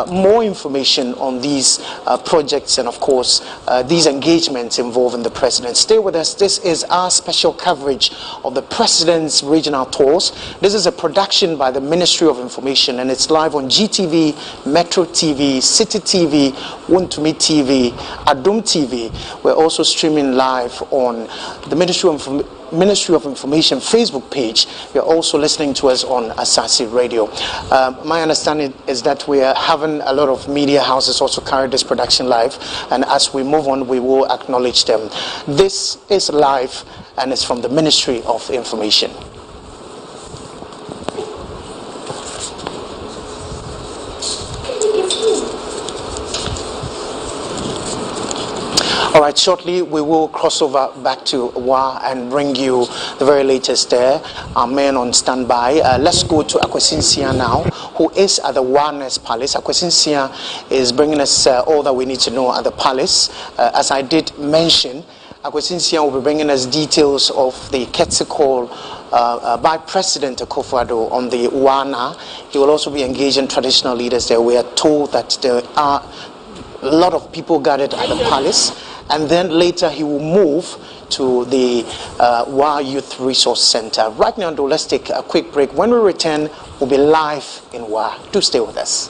more information on these projects and of course, these engagements involving the President. Stay with us. This is our special coverage of the President's regional tours. This is a production by the Ministry of Information, and it's live on GTV, Metro TV, City TV, Wontumi TV, Adum TV. We're also streaming live on the Ministry of Information Facebook page. You're also listening to us on Asasi Radio. My understanding is that we are having a lot of media houses also carry this production live, and as we move on, we will acknowledge them. This is live, and it's from the Ministry of Information. All right, shortly we will cross over back to Wa and bring you the very latest there. Our men on standby. Let's go to Akwesinsia now, who is at the Wanas Palace. Akwesinsia is bringing us all that we need to know at the palace. As I did mention, Akwesinsia will be bringing us details of the courtesy call by President Akufo-Addo on the Wana. He will also be engaging traditional leaders there. We are told that there are a lot of people gathered at the palace, and then later he will move to the Wa Youth Resource Center. Right now, though, let's take a quick break. When we return, we'll be live in Wa. Do stay with us.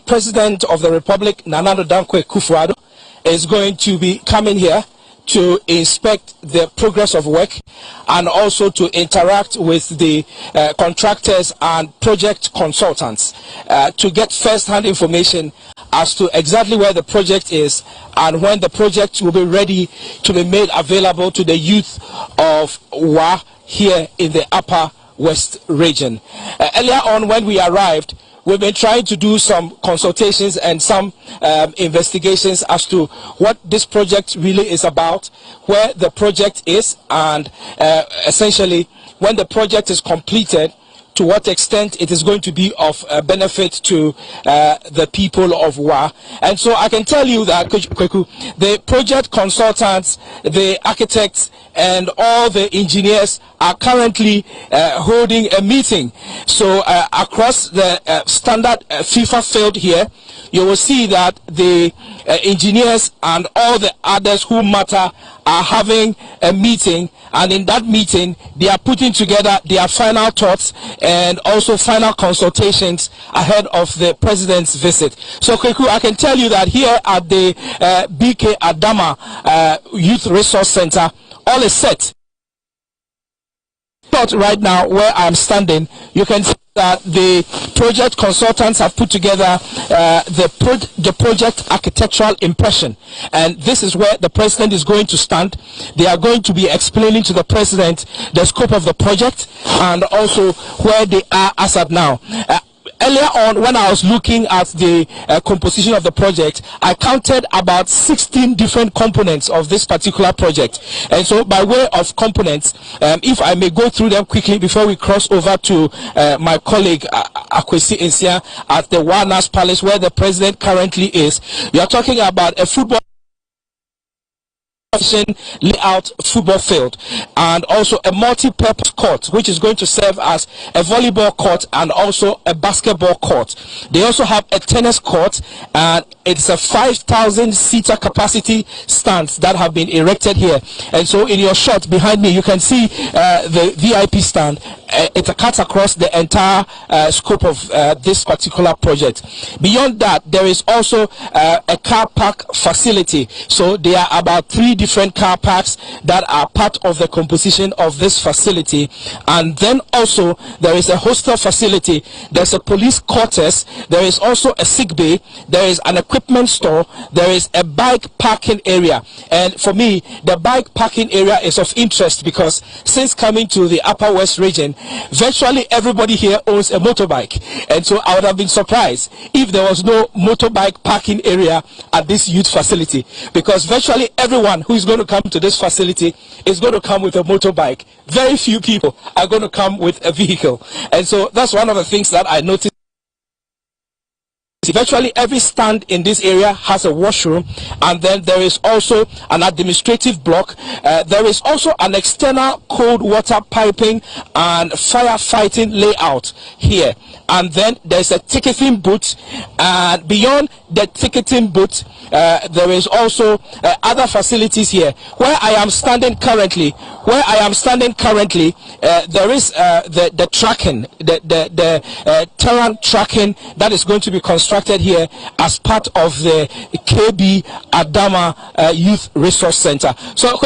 President of the Republic, Nana Dankwa Akufo-Addo, is going to be coming here to inspect the progress of work and also to interact with the contractors and project consultants to get first-hand information as to exactly where the project is and when the project will be ready to be made available to the youth of Wa here in the Upper West region. Earlier on when we arrived, we've been trying to do some consultations and some investigations as to what this project really is about, where the project is, and essentially when the project is completed, to what extent it is going to be of benefit to the people of Wa. And so I can tell you that the project consultants, the architects, and all the engineers are currently holding a meeting. So across the standard FIFA field here, you will see that the engineers and all the others who matter are having a meeting, and in that meeting they are putting together their final thoughts and also final consultations ahead of the president's visit. So Kweku, I can tell you that here at the BK Adama Youth Resource Center, all is set. But right now where I'm standing, you can see that the project consultants have put together the project architectural impression, and this is where the president is going to stand. They are going to be explaining to the president the scope of the project and also where they are as at now. Earlier on, when I was looking at the composition of the project, I counted about 16 different components of this particular project. And so by way of components, if I may go through them quickly before we cross over to my colleague Akwesi Insia at the Warnas Palace, where the president currently is, you are talking about a football layout football field and also a multi-purpose court which is going to serve as a volleyball court and also a basketball court. They also have a tennis court, and it's a 5,000 seater capacity stands that have been erected here. And so in your shot behind me you can see the VIP stand. It cuts across the entire scope of this particular project. Beyond that, there is also a car park facility. So there are about 3 different car parks that are part of the composition of this facility. And then also there is a hostel facility, there's a police quarters, there is also a sick bay, there is an equipment store, there is a bike parking area. And for me, the bike parking area is of interest because since coming to the Upper West region, virtually everybody here owns a motorbike, and so I would have been surprised if there was no motorbike parking area at this youth facility, because virtually everyone who is going to come to this facility is going to come with a motorbike. Very few people are going to come with a vehicle, and so that's one of the things that I noticed. Virtually every stand in this area has a washroom, and then there is also an administrative block. There is also an external cold water piping and firefighting layout here, and then there's a ticketing booth, and beyond the ticketing booth there is also other facilities here. Where I am standing currently, there is the tracking, the terrain tracking that is going to be constructed here as part of the KB Adama Youth Resource Center. So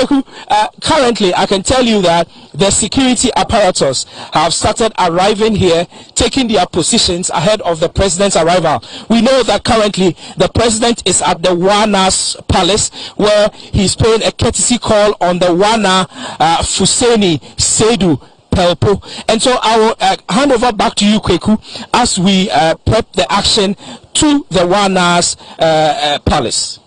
currently I can tell you that the security apparatus have started arriving here, taking their positions ahead of the president's arrival. We know that currently the president is at the Warnas Palace, where he's paying a courtesy call on the Wana Fuseni Sedu Pelpo. And so I will hand over back to you, Kweku, as we prep the action to the Warnas Palace.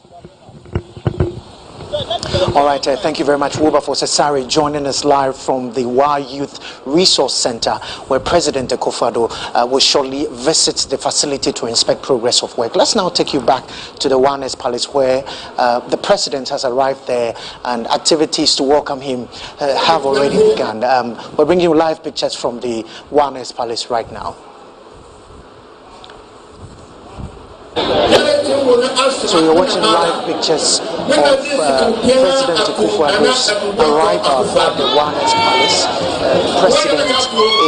All right, thank you very much, Wilberforce Asare, joining us live from the Wa Youth Resource Center, where President Akufo-Addo will shortly visit the facility to inspect progress of work. Let's now take you back to the Warnes Palace, where the president has arrived there, and activities to welcome him have already begun. We're bringing you live pictures from the Warnes Palace right now. So you're watching live pictures of President Akufo-Addo's arrival at the Warner's Palace. The President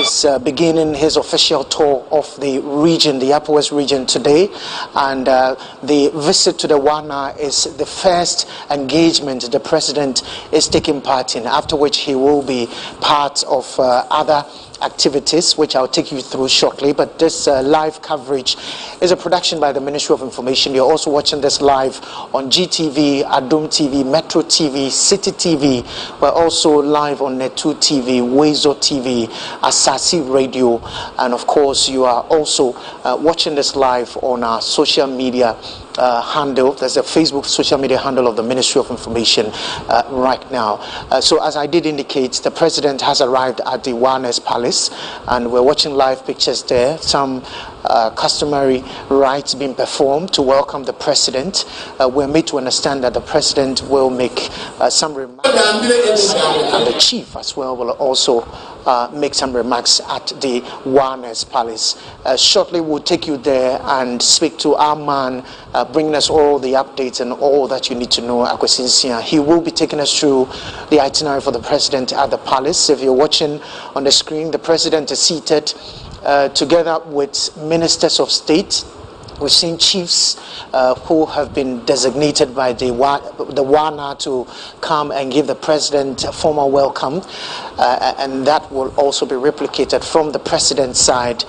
is beginning his official tour of the region, the Upper West region today, and the visit to the Warner is the first engagement the President is taking part in, after which he will be part of other activities, which I'll take you through shortly. But this live coverage is a production by the Ministry of Information. You're also watching this live on GTV, Adum TV, Metro TV, City TV. We're also live on Netu TV, Wezo TV, Asasi Radio, and of course you are also watching this live on our social media handle. There's a Facebook social media handle of the Ministry of Information right now. So as I did indicate, the President has arrived at the Warner's Palace, and we're watching live pictures there. Some customary rites being performed to welcome the President. We're made to understand that the President will make some remarks, and the Chief as well will also make some remarks at the Warner's Palace. Shortly we'll take you there and speak to our man, bringing us all the updates and all that you need to know. Akwesinsia. He will be taking us through the itinerary for the President at the Palace. If you're watching on the screen, the President is seated together with ministers of state. We've seen chiefs who have been designated by the WANA to come and give the President a formal welcome, and that will also be replicated from the President's side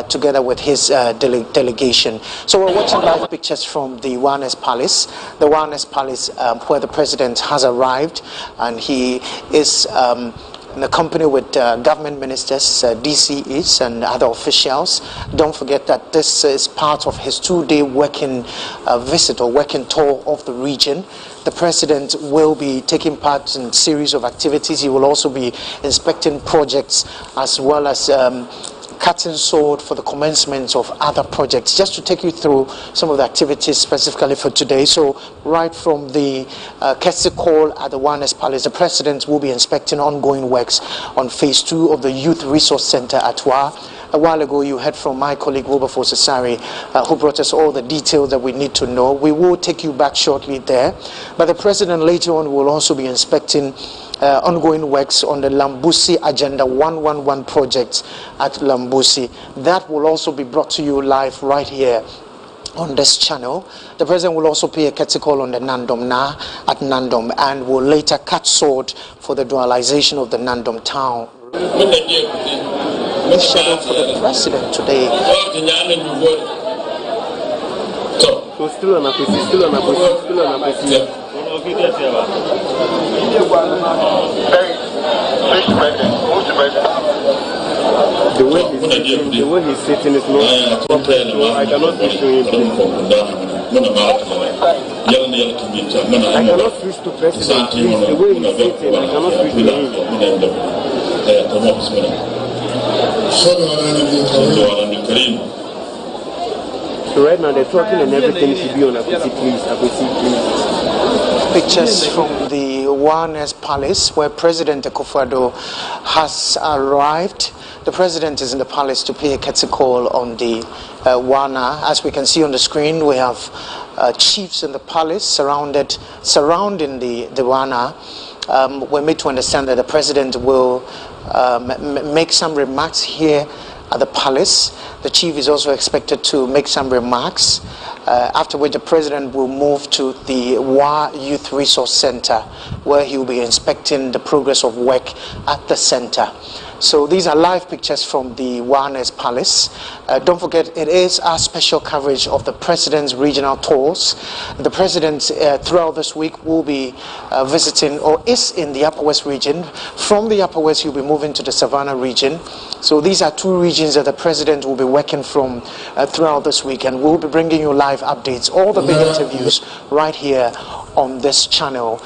together with his delegation. So we're watching live pictures from the Warner's Palace. The Warner's Palace where the President has arrived, and he is in the company with government ministers, DCEs and other officials. Don't forget that this is part of his 2-day working visit or working tour of the region. The President will be taking part in a series of activities. He will also be inspecting projects as well as cutting sword for the commencement of other projects. Just to take you through some of the activities specifically for today. So right from the courtesy call at the Warner's Palace, the President will be inspecting ongoing works on phase 2 of the Youth Resource Center at Wa. A while ago you heard from my colleague Wilberforce Asari, who brought us all the details that we need to know. We will take you back shortly there, but the President later on will also be inspecting ongoing works on the Lambusi Agenda 111 project at Lambusi. That will also be brought to you live right here on this channel. The President will also pay a courtesy call on the Nandom at Nandom, and will later cut sword for the dualization of the Nandom town. The schedule for the President today. The way he's sitting is not proper, so I cannot switch to him. I cannot switch to President. Please, the way he's sitting, I cannot switch to him. So right now they're talking and everything should be on Akwesi, please. Pictures from the Warner's Palace where President Akufo-Addo has arrived. The President is in the palace to pay a courtesy call on the Wana. As we can see on the screen, we have chiefs in the palace surrounding the Wana. We're made to understand that the President will make some remarks here at the palace. The chief is also expected to make some remarks, after which the President will move to the Wa Youth Resource Center, where he will be inspecting the progress of work at the center. So these are live pictures from the Warner's Palace. Don't forget, it is our special coverage of the President's regional tours. The President, throughout this week, will be visiting, or is in the Upper West region. From the Upper West, he'll be moving to the Savannah region. So these are 2 regions that the President will be working from throughout this week, and we'll be bringing you live updates, all the big interviews right here on this channel.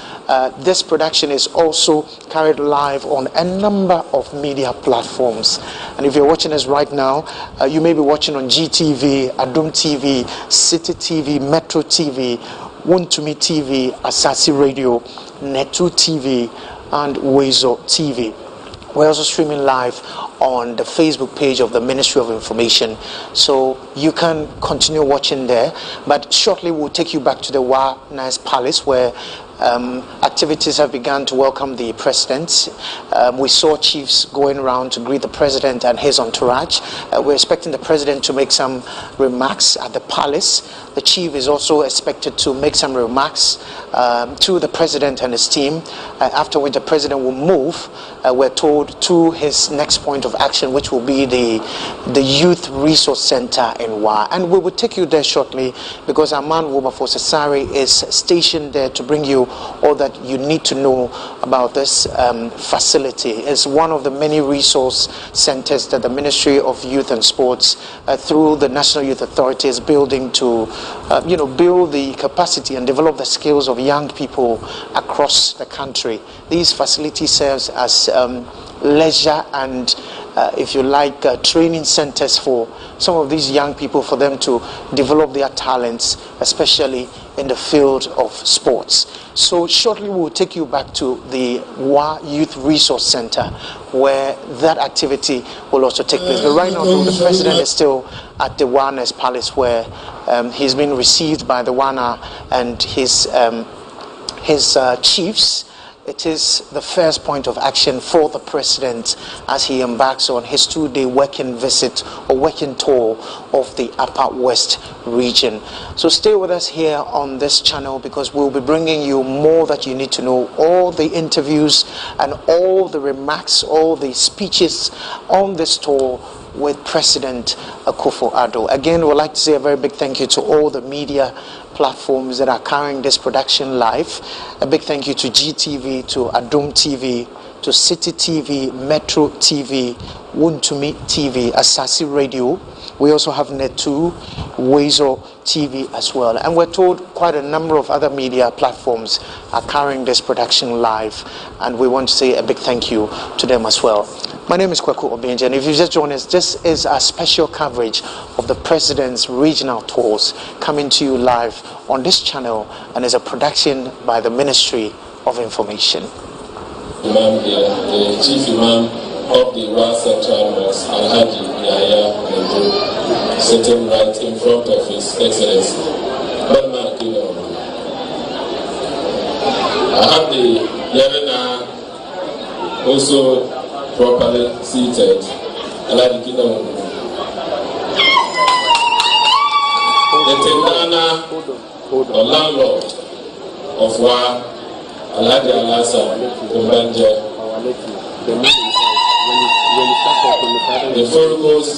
This production is also carried live on a number of media platforms, and if you're watching us right now, you may be watching on GTV, Adum TV, City TV, Metro TV, Wontumi TV, Asasi Radio, Netu TV, and Wezo TV. We're also streaming live on the Facebook page of the Ministry of Information. So you can continue watching there. But shortly we'll take you back to the Wa Nice Palace, where activities have begun to welcome the president. We saw chiefs going around to greet the president and his entourage. We're expecting the president to make some remarks at the palace. The chief is also expected to make some remarks to the president and his team, after which the president will move, we're told, to his next point of action, which will be the Youth Resource Center in Wa. And we will take you there shortly, because our man Wilberforce Asare is stationed there to bring you all that you need to know about this facility. It's one of the many resource centers that the Ministry of Youth and Sports, through the National Youth Authority, is building to build the capacity and develop the skills of young people across the country. These facilities serve as leisure and, if you like, training centers for some of these young people, for them to develop their talents, especially in the field of sports. So shortly we will take you back to the Wa Youth Resource Center, where that activity will also take place. But right now, though, the president is still at the Wanas Palace, where he's been received by the Wana and his chiefs. It is the first point of action for the president as he embarks on his 2-day working visit or working tour of the Upper West region. So stay with us here on this channel, because we'll be bringing you more that you need to know, all the interviews and all the remarks, all the speeches on this tour with President Akufo-Addo. Again, we'd like to say a very big thank you to all the media platforms that are carrying this production live. A big thank you to GTV, to Adom TV, to City TV, Metro TV, Wuntumi TV, Asasi Radio. We also have Netu, Wezo TV as well. And we're told quite a number of other media platforms are carrying this production live, and we want to say a big thank you to them as well. My name is Kwaku Obenje, and if you just joined us, this is a special coverage of the President's regional tours coming to you live on this channel, and is a production by the Ministry of Information. Imam here, the Chief Imam of the Wa Central Mosque, Alhaji Yahya Mendo, sitting right in front of His Excellency. I have the Yelena also properly seated. Alhaji the Tendana, the landlord of Wa, Alhaji Alasa Kumbanje. The Forgos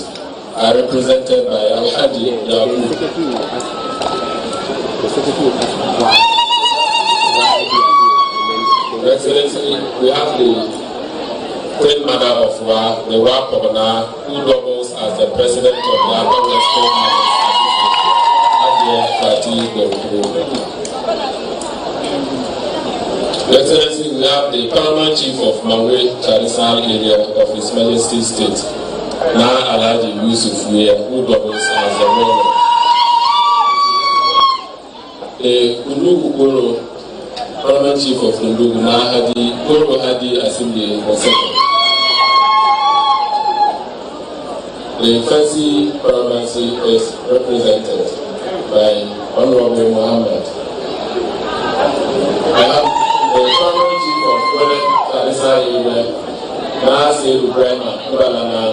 are represented by Alhaji Yabu. Your Excellency, we have the Queen Mother of Wa, the Wa Pogona, who doubles as the President of the Upper West Your Excellency, we have the Paramount Chief of Mangwe Charisan area of His Majesty State, Na Alhaji Yusuf Wea, who doubles as the Mayor. The Undugu Goro, Paramount Chief of Undugu, Na Hadi Goro Hadi Assembly II. The Fancy Paramountcy is represented by Honorable Muhammad. I have the Paramount Chief of Wele Charisan area, Na Seydou Ibrahima Kubalana.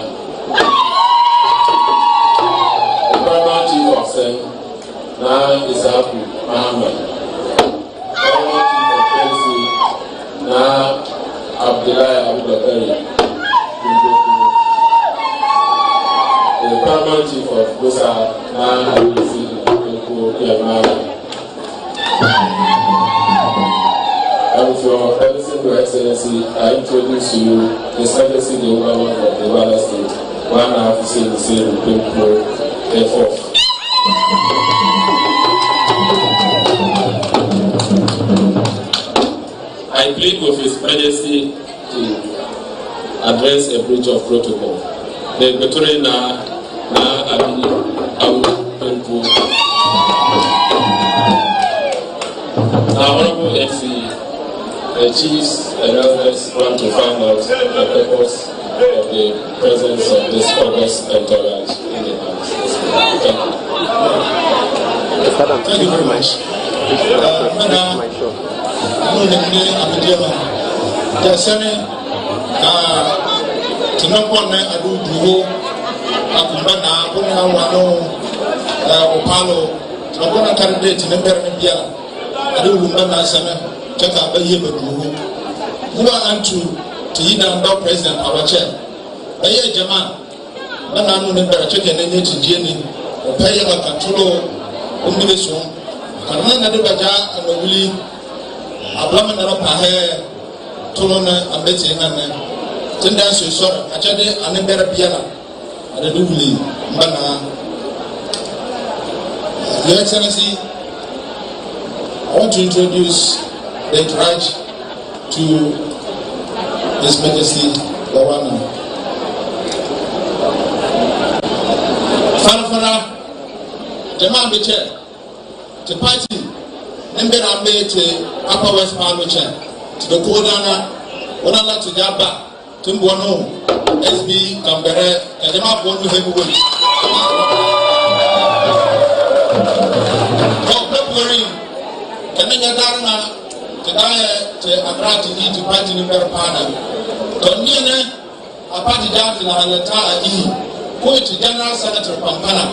The Paramount Chief of Sen, Na Isaku Muhammad. Paramount Chief of Pensi, Na Abdullahi Abubakari. The Paramount Chief of Busa, Na Abisi Nko Yamara. And with your permission, Your Excellency, I introduce to you the Secretary of the Government of the Wala State, one half to say the same people, therefore. I plead with His Majesty to address a breach of protocol. The Betore na Abi Penku. Now, Honorable MC, the chiefs and others want to find out the purpose of the presence of this August entourage in the house. Thank you very much. I'm candidate in America. I do remember Sana, check out the year who are unto to eat and about President our chair. A year Jaman, when I know the chicken and it to Jenny, or pay a control, combination, and none of the Baja and the Willie, a woman of her hair, Tolona and Betsy Hanna. Ten days you saw a chade and a better piano, and a doubly, Mana. Your Excellency, I want to introduce the entourage to His Majesty Governor. Father, the man be chair, the party, and then I made to Upper West Parliament chair, to the Kodana, Onala to Jabba, Tumbono, SB, Cambere, and the map one with heavyweight. Kenya Darna to Akrati to party in Berpana. Tonyene, a party down in Alata E. Poet General Senator Pampana.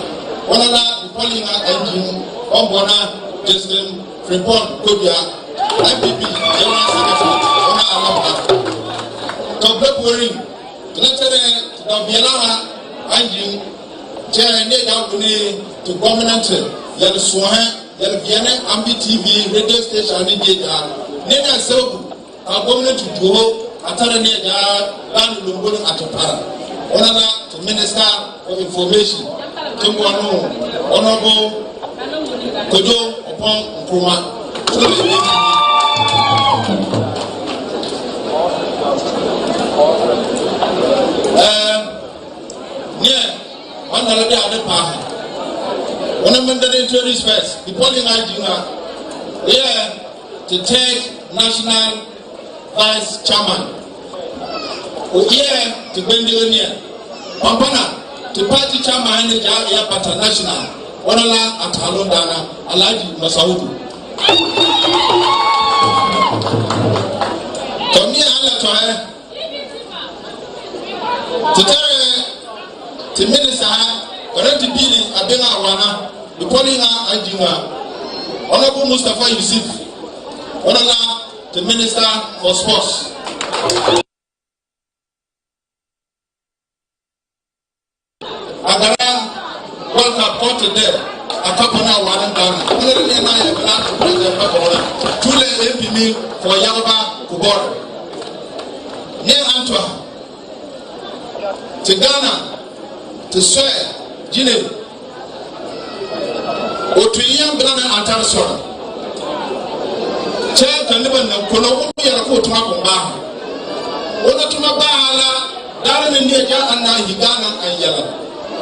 One of the polling engine, Ombona, Justin, Frimpon, Kodia, IPP, General Senator, Ona Alapa. To February, the Biela engine, Chair Neda to Gominante, Yelsuahan. Yelviana Ambi TV radio station in Jeda. Nena so a government to go Atara Neda, Ban Lumbun Atopara. Honor to Minister of Information, Tumwano, Honorable Kodo upon Nkrumah. Yeah, one of the other party. When I'm under the introduce first, the polling agenda here to take national vice chairman. We're here to Bendigonia. Pampana to party chairman and the Pata National. Wanala at Lowdown, Alaji Masaudu. Tommy Ala to tell the minister. Already Billy Abena Wana, the polling Ajima, Honorable Mustafa Yusuf, Honorable the Minister for Sports. Agara, World Cup got there, a couple now one down. Only and I have not to President Pabora, Tule MP for Yalaba Kubor. Near Antwerp, to Ghana, to swear. Jine Otuyam Brana Antarasora Chair Kaniban Nkommo Wo Ho Ona Tumabala Darren and Yaja and Higana and Yala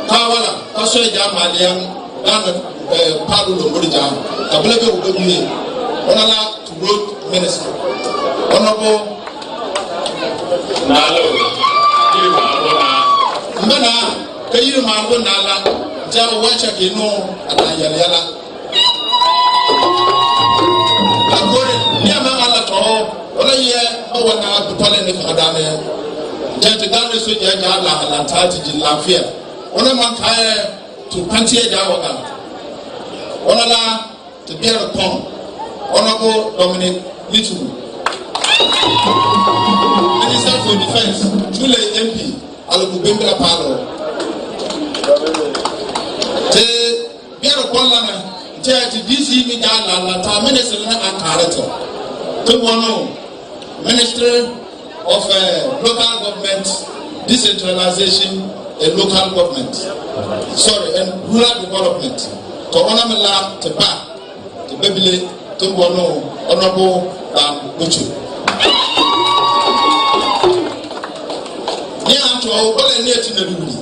Kawala Kasoja Malian Dana Padulo Murija Kablebe Udomi Onala to Road Minister Honorable Nalo Mana Kayu Mambo Nala, Java Wacha Kino, and Ayala. I'm near Malato, all a year, no one out to Polenic Madame. Judge Daniel Sujala and Antarctic in Lafayette. One of my higher to Pantia Javaga. Onala to bear a pump. Honorable Dominic Little. Minister for Defense, Chule MP, Alubimba Palo. Biara Polana, DC Media, Lata, Minister and Character. Tumbono, Ministry of Local Government, Decentralization and Local Government. Sorry, and Rural Development. To Onamela, to Ba, to Bebile, Tumbono, Honorable Buchu. Near to our near to the Duli.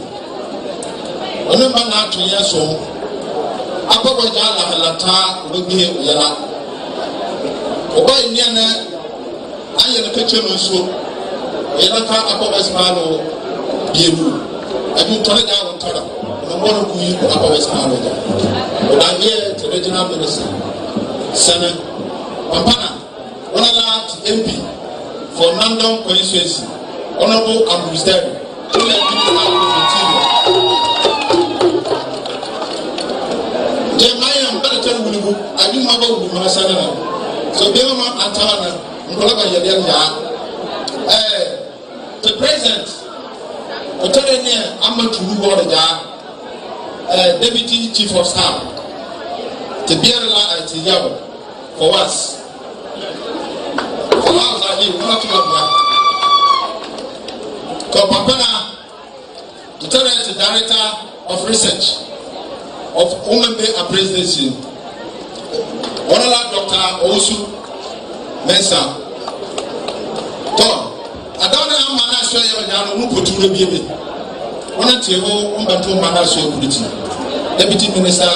Onema na to yeso abago jala halata obi yara oba nia na aye na peche no so yara ka abago smalo biemu adu tole da won tada no mo no ku yi ko aba west ma roja o da ye to regional minister sana pampana one last MP for Nandong constituency honorable Ambusdari Jeremiah better wulibu adi maba wulibu na sana so be ma atana nkola ba yede ya the president otore ne amatu word ja deputy chief of staff to be la at yabo for us for us I need not to have Kopapana the director of research of Women Presidency, Honorable Dr. Osu Mensa. I don't know how many show you are who put you baby. One at table, one but two man show Deputy Minister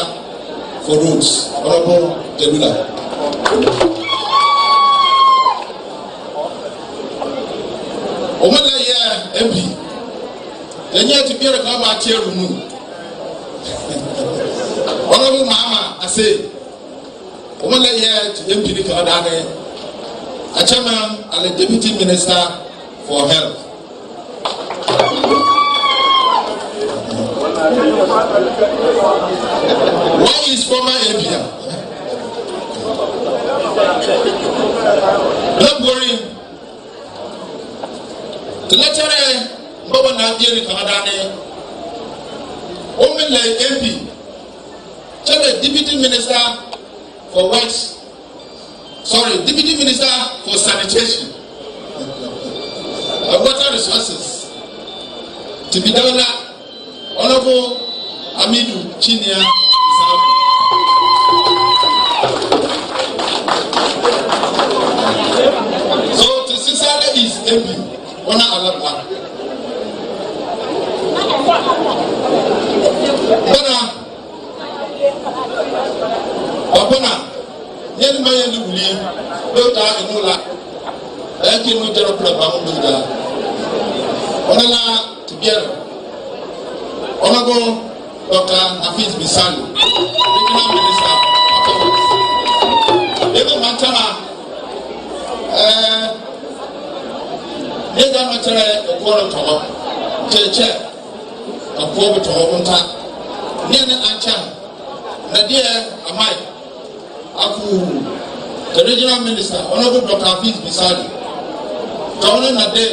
for Roads, Honorable Debula. Omala ya MP. Then you have to be a club at your room. Honorable Mama, I say, Omala ya to MP Kadane, a chairman and a deputy minister for health. Why is former MP? Don't worry. The lecturer, Boba Nadia Kadane, woman like MP. The deputy minister for works, deputy minister for sanitation and water resources to be done. Honorable Amidu Chinia so to Cesare is MP one other Abona, yen ma yen wuli, Lowdown enola. Eki no jero program Lowdown. Onala together. Honorable Dr. Hafiz Bisani, Regional Minister of Ego Mantama, Ega Matera Okworo Togo, Cheche, Okworo Togo Monta, Nene Ancha, Nadia Amai. The regional minister, Honorable Dr. Hafiz Bisani, John Nade,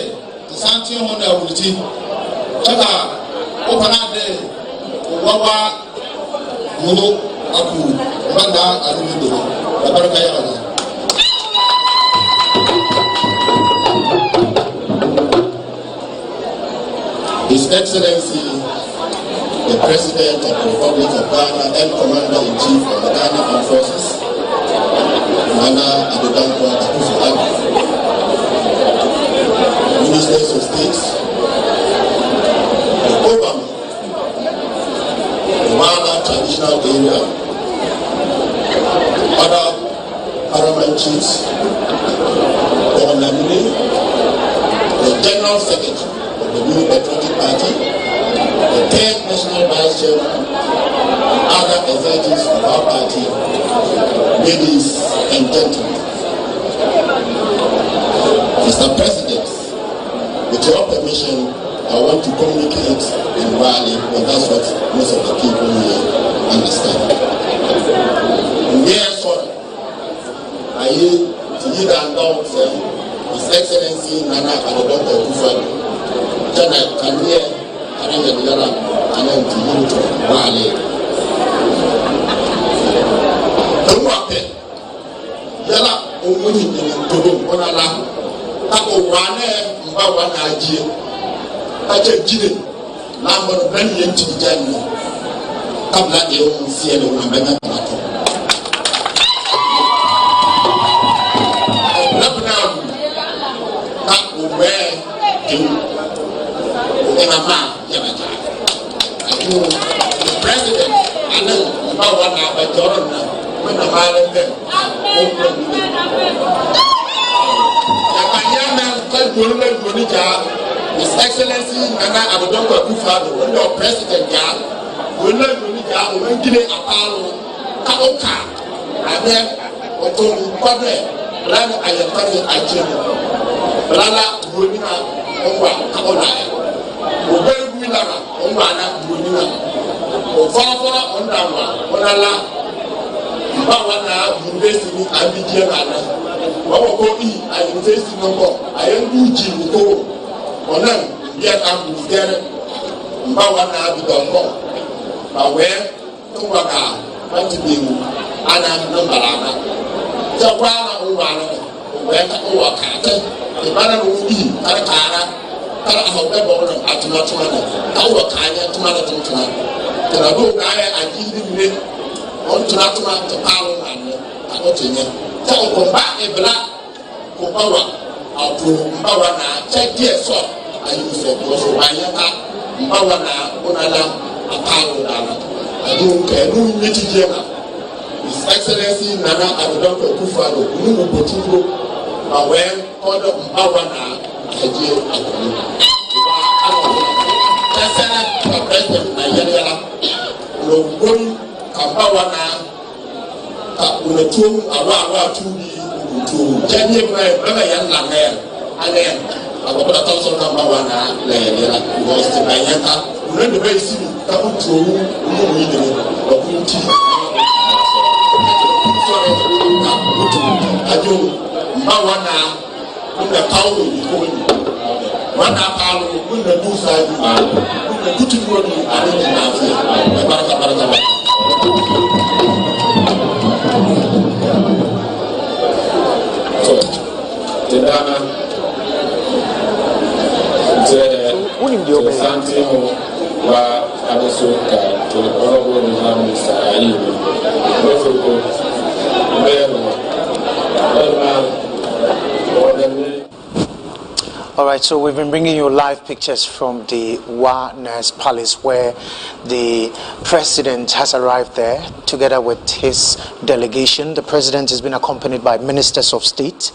the Santi Honda Wulti, Chaka, Opanade, Wawa, Muno, Aku, Randa, Alumido, Abarakaya. His Excellency, the President of the Republic of Ghana and Commander-in-Chief of the Ghana Armed Forces, Nana Adedankwa Akufo-Addo, Ministers of State, the Obama, the Ghana Traditional Area, other paramount chiefs, the General Secretary of the New Patriotic Party, the third National Vice Chairman, other executives of our party, ladies and gentlemen. Mr. President, with your permission, I want to communicate in Wali, because that's what most of the people here understand. We are sorry. I need to announce His Excellency Nana Adedankwa Akufo-Addo, Jana Kanye, and then to Wali. Yala omuni ni todo onala ako wane mba wana ajie aje jide lambo no ben yenti jani kabla e o sie no na bena pato labna ako be tu e mama yaba ako president ana mba wana ba jorona when the violent them. His Excellency Nana Abdonko Akufo-Addo, when your president ya, when you need ya, when you need a palo, kaoka, and then Otomu Kwabe, Lana Ayatari Ajemi, Lana Bunina, Owa, Kaola, Obey Winara, Owana, Bunina, Ofara, Ondama, Onala, Bawana, Bundesini, Abidjan, Wawo E, I invest in Nkommo, I am Uji, Nkommo. Onan yet am there Bawana Bidongo. But where Tumaka want to be Anna Numberana. Zawana Uwana, where Uwaka, the Mana Udi, Tarakara, Tarahobo, Atumatana, Tawakaya, Tumatana. The Rabu Gaya and Eating on Tunatuma to Palo and Akotina. Tawaka, a black Kopawa. Bawana check dear so I use it was Bayaka Bawana Onala Apollo I don't care no Nitijema His Excellency Nana Abdonko Akufo-Addo Nkommo Wo Ho but when order Bawana Aje Akuni Tessa President Nigeria no going Bawana Unetu Awa Tubi to Jenny Brother Yan Langer, and then I got a thousand number one was the Bayaka, who read the very city, come to or Kunti. I do Mawana, when the power is going. One hour, when the two sides are, when the good word is Dana something wa adesoka to honorable Mr. Ali All right, so we've been bringing you live pictures from the Wa's Palace where the president has arrived there together with his delegation. The president has been accompanied by ministers of state,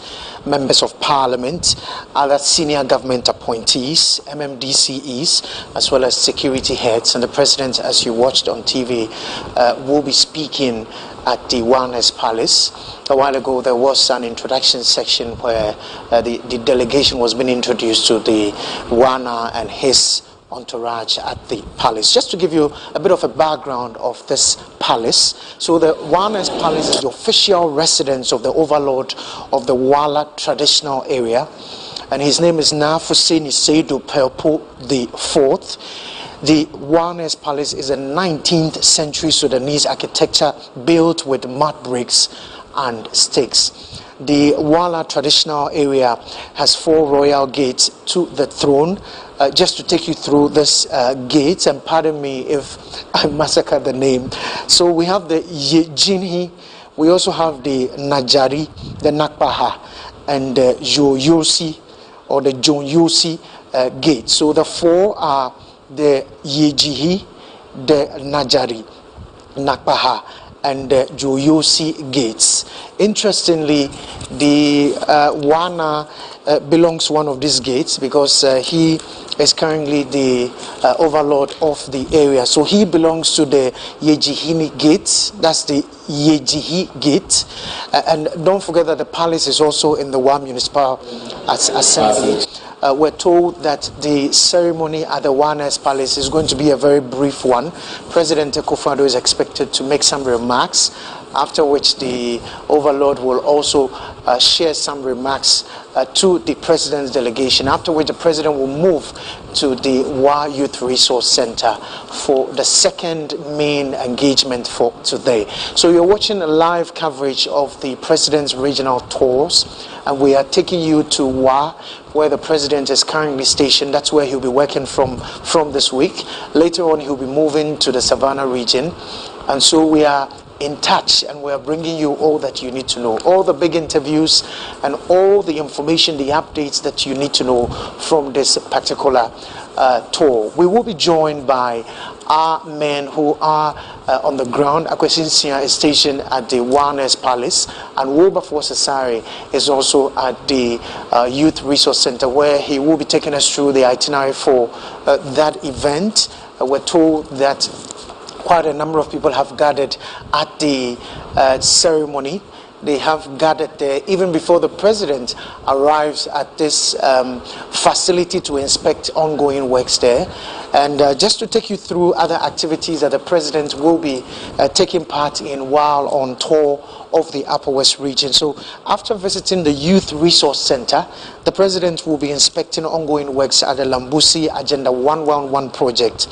members of parliament, other senior government appointees, MMDCEs, as well as security heads. And the president, as you watched on TV, will be speaking at the Wa's Palace. A while ago, there was an introduction section where the delegation was being introduced to the Wana and his entourage at the palace. Just to give you a bit of a background of this palace. So the Wa's Palace is the official residence of the overlord of the Wala traditional area. And his name is Nafuseni Seidu Pelpo IV. The Wa's Palace is a 19th century Sudanese architecture built with mud bricks and sticks. The Wala traditional area has 4 royal gates to the throne. Just to take you through this gates, and pardon me if I massacre the name. So we have the Yejinhi, we also have the Najari, the Nakpaha, and the Joyosi or the Jonyosi gate. So the 4 are the Yejihi, the Najari, Nakpaha, and the Joyosi gates. Interestingly, the Wana belongs to one of these gates because he is currently the overlord of the area. So he belongs to the Yejihini gate. That's the Yejihi gate. And don't forget that the palace is also in the Wa Municipal Assembly. We're told that the ceremony at the Wa's Palace is going to be a very brief one. President Akufo-Addo is expected to make some remarks, after which the overlord will also share some remarks to the president's delegation, after which the president will move to the Wa Youth Resource Center for the second main engagement for today. So you're watching a live coverage of the president's regional tours, and we are taking you to Wa, where the president is currently stationed. That's where he'll be working from this week. Later on, he'll be moving to the Savannah region. And so we are in touch, and we're bringing you all that you need to know, all the big interviews and all the information, the updates that you need to know from this particular tour. We will be joined by our men who are on the ground. Akwesinsia is stationed at the Wellness Palace, and Wilberforce Asare is also at the Youth Resource Center, where he will be taking us through the itinerary for that event. We're told that quite a number of people have gathered at the ceremony. They have gathered there even before the president arrives at this facility to inspect ongoing works there. And just to take you through other activities that the president will be taking part in while on tour of the Upper West region. So after visiting the Youth Resource Center, the president will be inspecting ongoing works at the Lambusi Agenda 111 project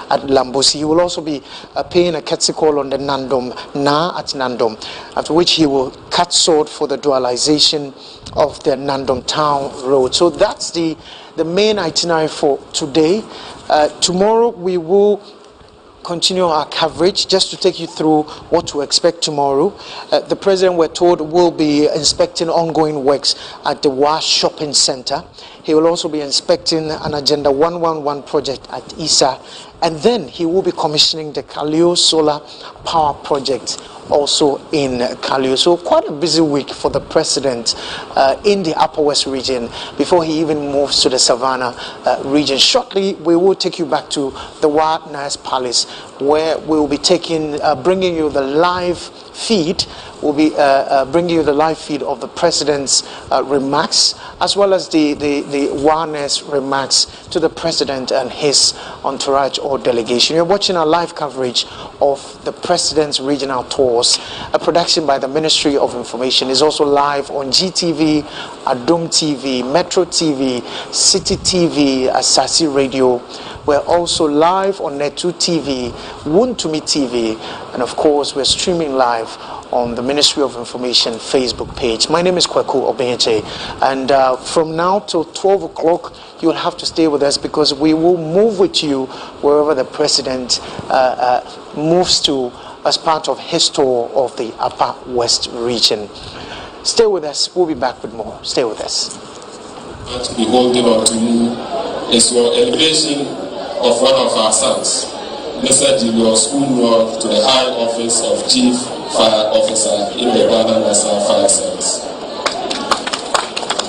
at Lambusi. He will also be paying a courtesy call on the Nandom Na at Nandom, after which he will cut sword for the dualization of the Nandom Town Road. So that's the main itinerary for today. Tomorrow we will continue our coverage just to take you through what to expect tomorrow. The president, we're told, will be inspecting ongoing works at the Wa Shopping Center. He will also be inspecting an Agenda 111 project at ISA, and then he will be commissioning the Kalio Solar Power Project also in Kalio. So quite a busy week for the president in the Upper West region before he even moves to the Savannah region. Shortly, we will take you back to the Wellness Palace, where we will be bringing you the live feed. We'll be bringing you the live feed of the president's remarks, as well as the wellness remarks to the president and his entourage or delegation. You're watching our live coverage of the president's regional tours. A production by the Ministry of Information is also live on GTV, Adom TV, Metro TV, City TV, Asasi Radio. We're also live on Netu TV, Wuntumi TV, and of course we're streaming live on the Ministry of Information Facebook page. My name is Kwaku Obenche, and from now till 12 o'clock you'll have to stay with us, because we will move with you wherever the president moves to as part of his tour of the Upper West region. Stay with us. We'll be back with more. Stay with us. To be holding on to you is your elevation of one of our sons, Mr. Julius Unwo, to the high office of Chief Fire Officer in the Ghana National Fire Service.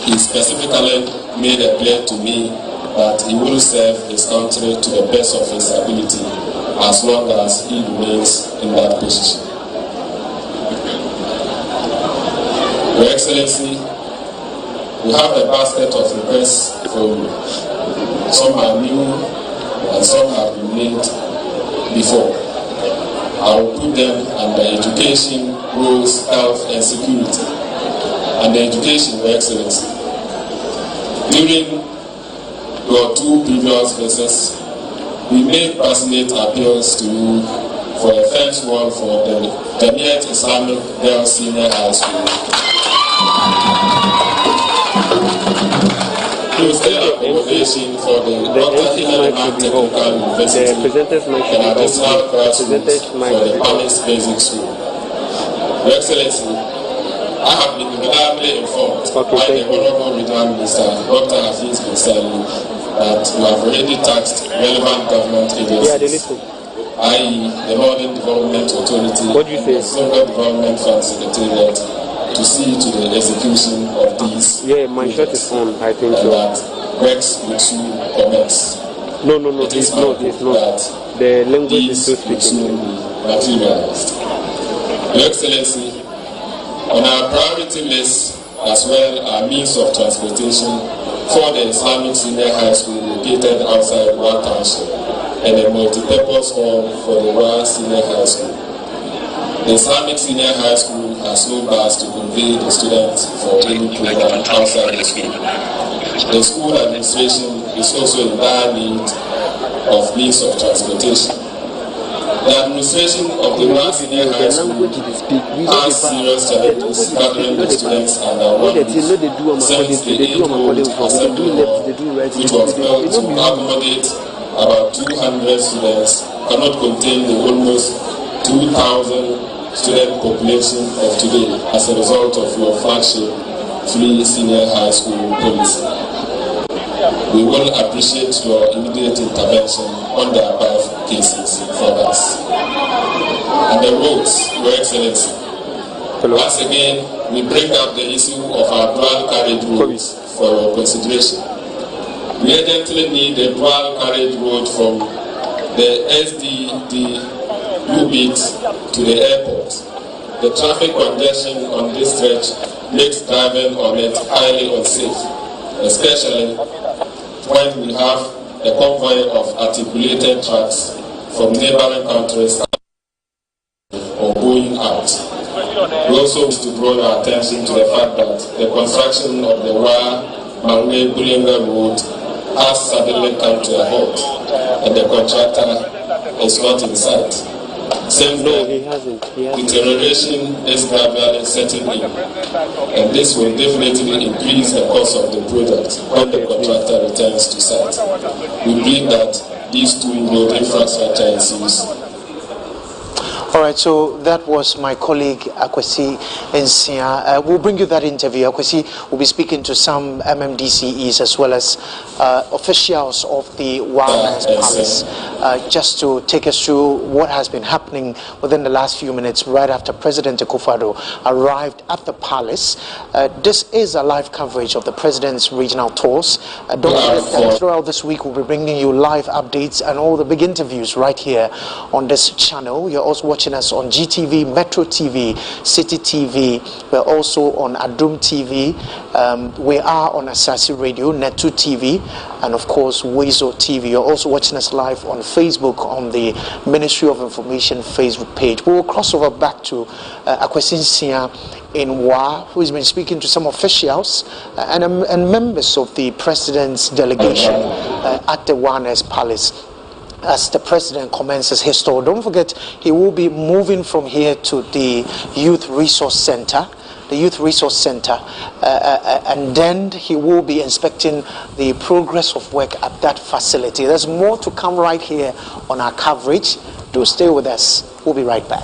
He specifically made a pledge to me that he will serve his country to the best of his ability as long as he remains in that position. Your Excellency, we have a basket of requests for you. Some are new and some have been made before. I will put them under education, roads, health, and security. Under education, Your Excellency, during your 2 previous visits, we made passionate appeals to you for a fence wall for the Jamiat Islamic Girls Senior High School. To stay accommodation for the Dr. Technical University and additional classrooms for the Palace Basic School. Your Excellency, I have been reliably informed by the Honorable Regional Minister, Dr. Hafiz bin Sali, that you have already tasked relevant government agencies, i.e. the Northern Development Authority and the Smallgod Development Fund Secretariat, to see to the execution of these. Yeah, my shot is on, I think so. That works will soon commence. No, it's not. The language is so speaking. Materialized. Your Excellency, on our priority list, as well our means of transportation for the Islamic Senior High School located outside Wa Township and a multi-purpose hall for the Wa Senior High School. The Islamic Senior High School has no bus to convey the students for any program outside the school. The school administration is also in dire need of means of transportation. The administration of the Wa Senior High School has serious challenges gathering the students under one roof since the Untold Assembly Hall, which was built to accommodate about 200 students, cannot contain the almost 2,000 student population of today as a result of your flagship free senior high school policy. We will appreciate your immediate intervention on the above cases for us. And the roads, Your Excellency. Once again, we bring up the issue of our dual carriage roads for your consideration. We urgently need a dual carriage road from the SDD U-Bit to the airport. The traffic congestion on this stretch makes driving on it highly unsafe, especially when we have a convoy of articulated trucks from neighboring countries or going out. We also wish to draw your attention to the fact that the construction of the Wa-Mangwe-Bulinga road has suddenly come to a halt, and the contractor is not in sight. Simply, deterioration is gradually setting in, and this will definitely increase the cost of the project when the contractor returns to site. We believe that these two road infrastructure issues. All right, so that was my colleague Akwesi Nsia. We'll bring you that interview. Akwesi will be speaking to some MMDCEs as well as officials of the Wilderness Palace, just to take us through what has been happening within the last few minutes right after President Akufo Addo arrived at the palace. This is a live coverage of the President's regional tours. Don't forget that throughout this week we'll be bringing you live updates and all the big interviews right here on this channel. You're also watching us on GTV, Metro TV, City TV. We're also on Adum TV. We are on Asasi Radio, Netu TV, and of course Wezo TV. You're also watching us live on Facebook on the Ministry of Information Facebook page. We will cross over back to Akwesi Nsia in Wa, who has been speaking to some officials and members of the President's delegation at the Wilderness Palace as the President commences his tour. Don't forget, he will be moving from here to the Youth Resource Center, and then he will be inspecting the progress of work at that facility. There's more to come right here on our coverage. Do stay with us. We'll be right back.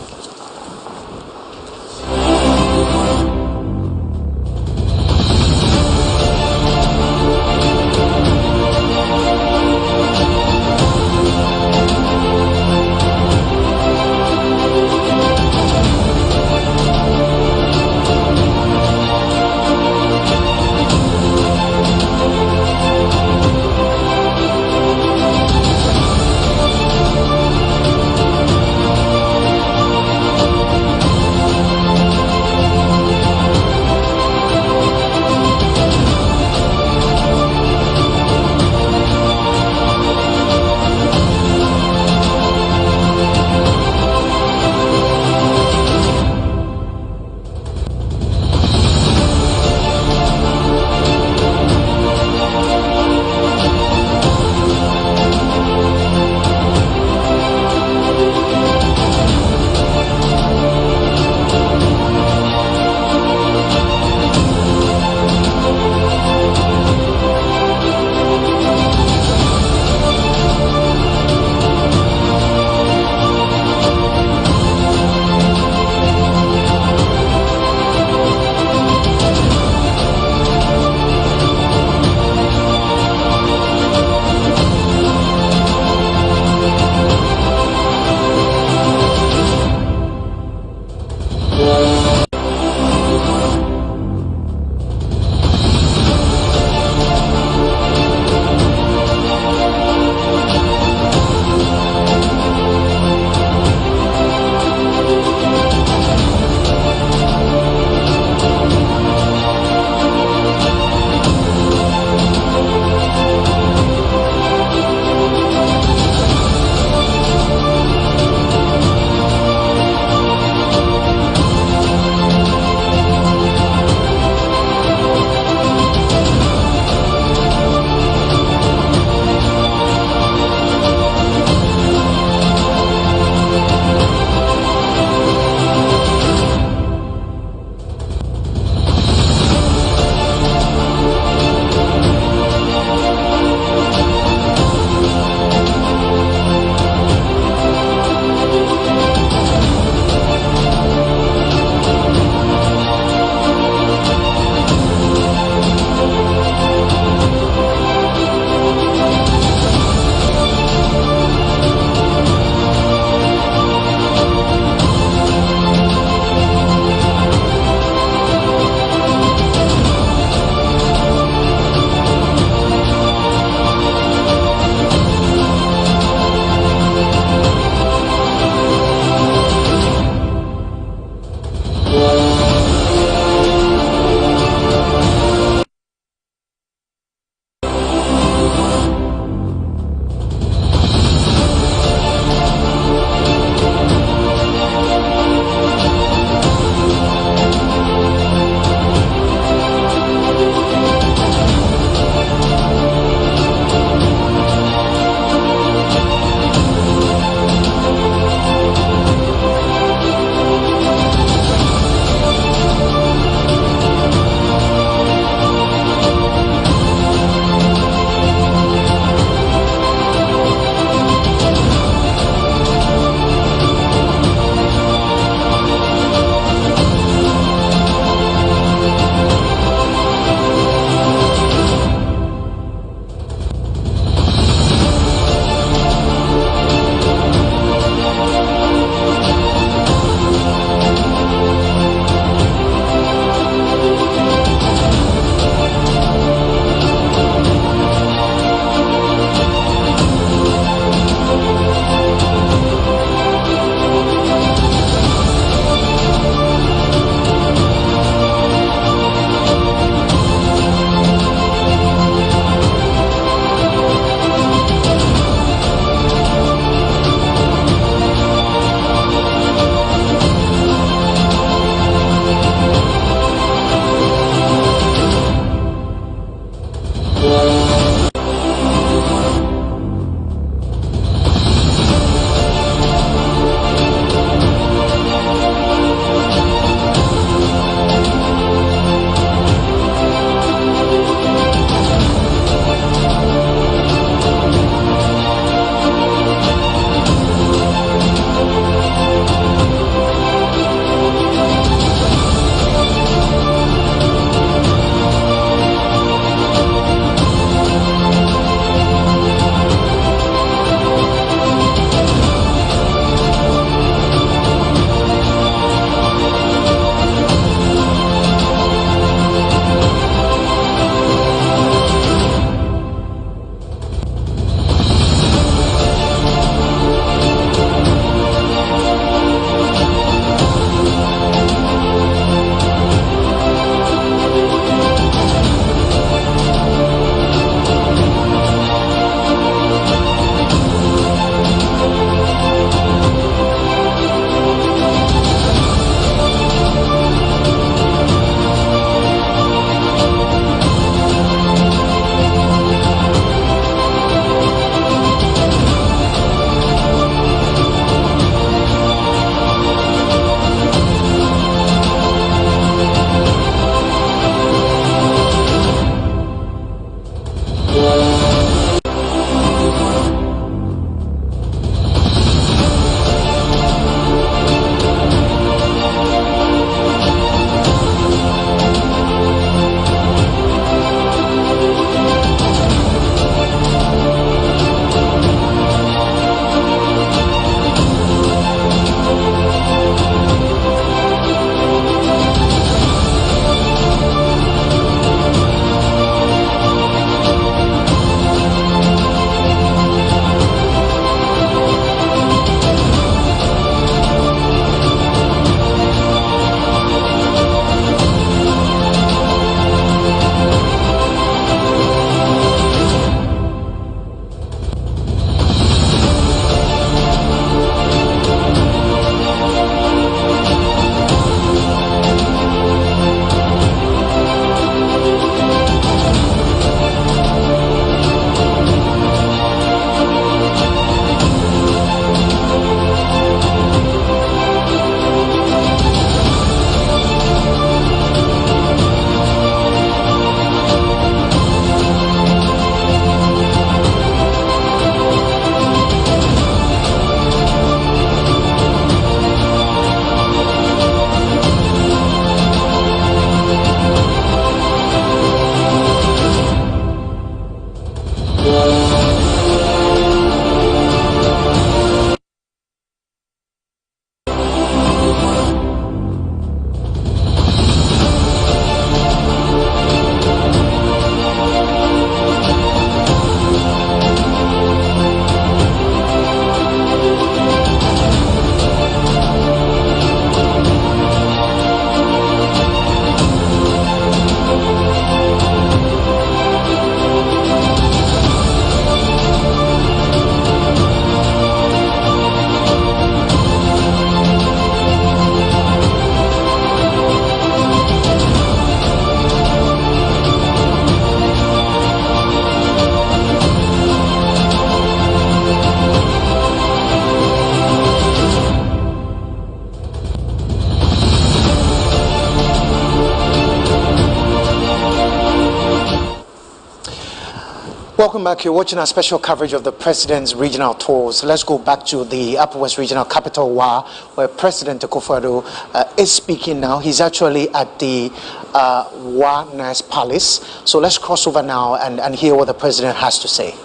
Welcome back. You're watching our special coverage of the President's regional tours. Let's go back to the Upper West Regional capital, Wa, where President Akufo Addo is speaking now. He's actually at the Wa Nurse Palace. So let's cross over now and hear what the President has to say.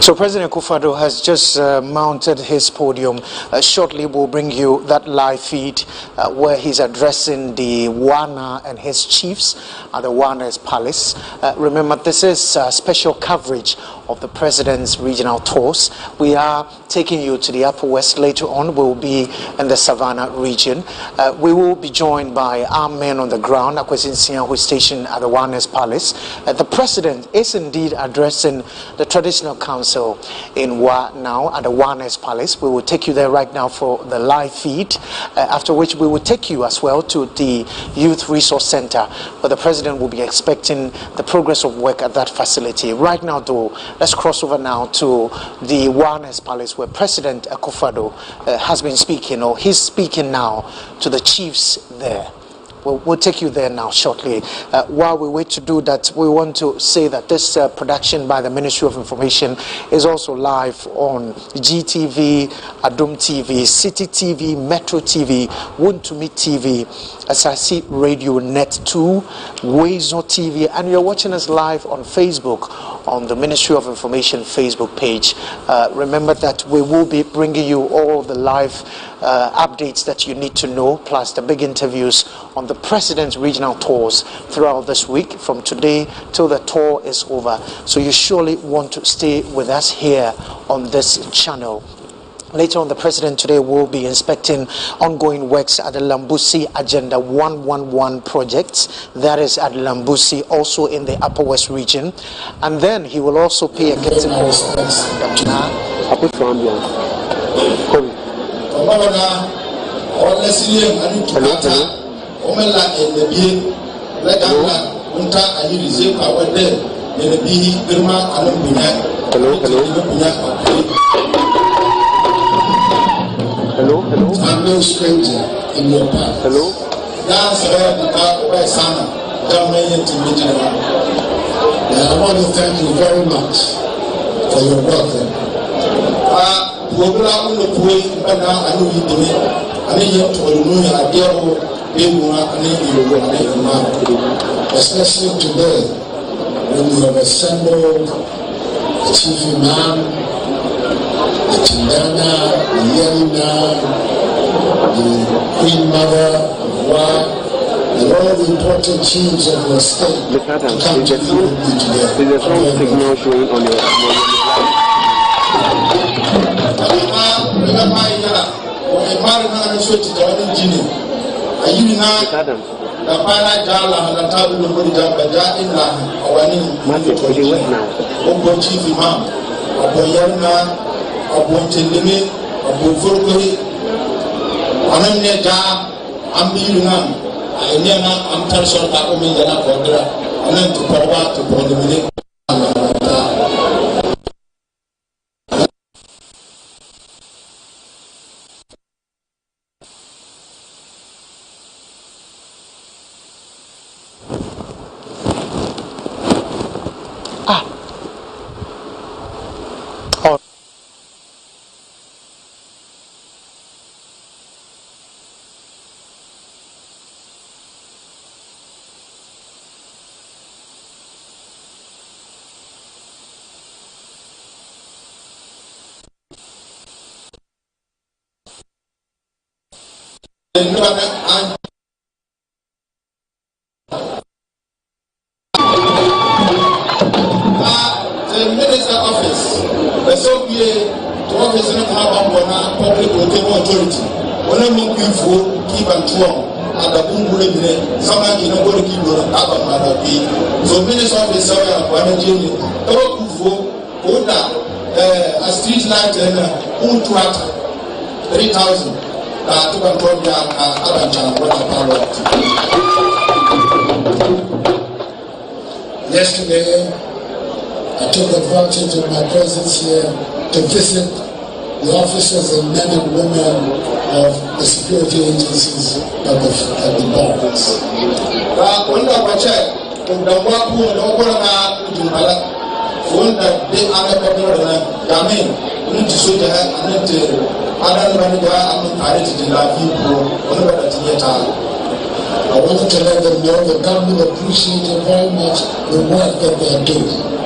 So President Akufo Addo has just mounted his podium. Shortly we'll bring you that live feed where he's addressing the Wana and his chiefs at the Wana's Palace. Remember, this is special coverage of the President's regional tours. We are taking you to the Upper West. Later on we'll be in the Savannah region. We will be joined by our men on the ground, Akwesi Nsia, who is stationed at the Wana's Palace. The President is indeed addressing the Traditional Council in Wa now at the Wana's Palace. We will take you there right now for the live feed, after which we will take you as well to the Youth Resource Center, where the President will be expecting the progress of work at that facility. Right now though, let's cross over now to the Wana's Palace, where President Akufo Addo has been speaking, or he's speaking now to the chiefs there. We'll take you there now shortly. While we wait to do that, we want to say that this production by the Ministry of Information is also live on GTV, Adum TV, City TV, Metro TV, Wontumi TV, Asasi Radio Net 2, Wezo TV, and you're watching us live on Facebook on the Ministry of Information Facebook page. Remember that we will be bringing you all the live updates that you need to know, plus the big interviews on the President's regional tours throughout this week, from today till the tour is over. So you surely want to stay with us here on this channel. Later on, the President today will be inspecting ongoing works at the Lambusi Agenda 111 project. That is at Lambusi, also in the Upper West region. And then he will also pay a curtain call. Hello. I'm no stranger in your path. Hello. And I want to thank you very much for your welcome. Especially today, when you have assembled the Chief Imam, the Chindana, the Yerina, the Queen Mother of Wa, and all the important chiefs of your state to come to be with me today. There's a strong signal showing on your the minister office, the Soviet office in public authority. When I'm looking for keep and twelve at the Bungu, someone in a body keep on so minister office, a street light and 3,000. Yesterday, I took advantage of my presence here to visit the officers and men and women of the security agencies at the barracks. I wanted to let them know the government appreciated very much the work that they are doing.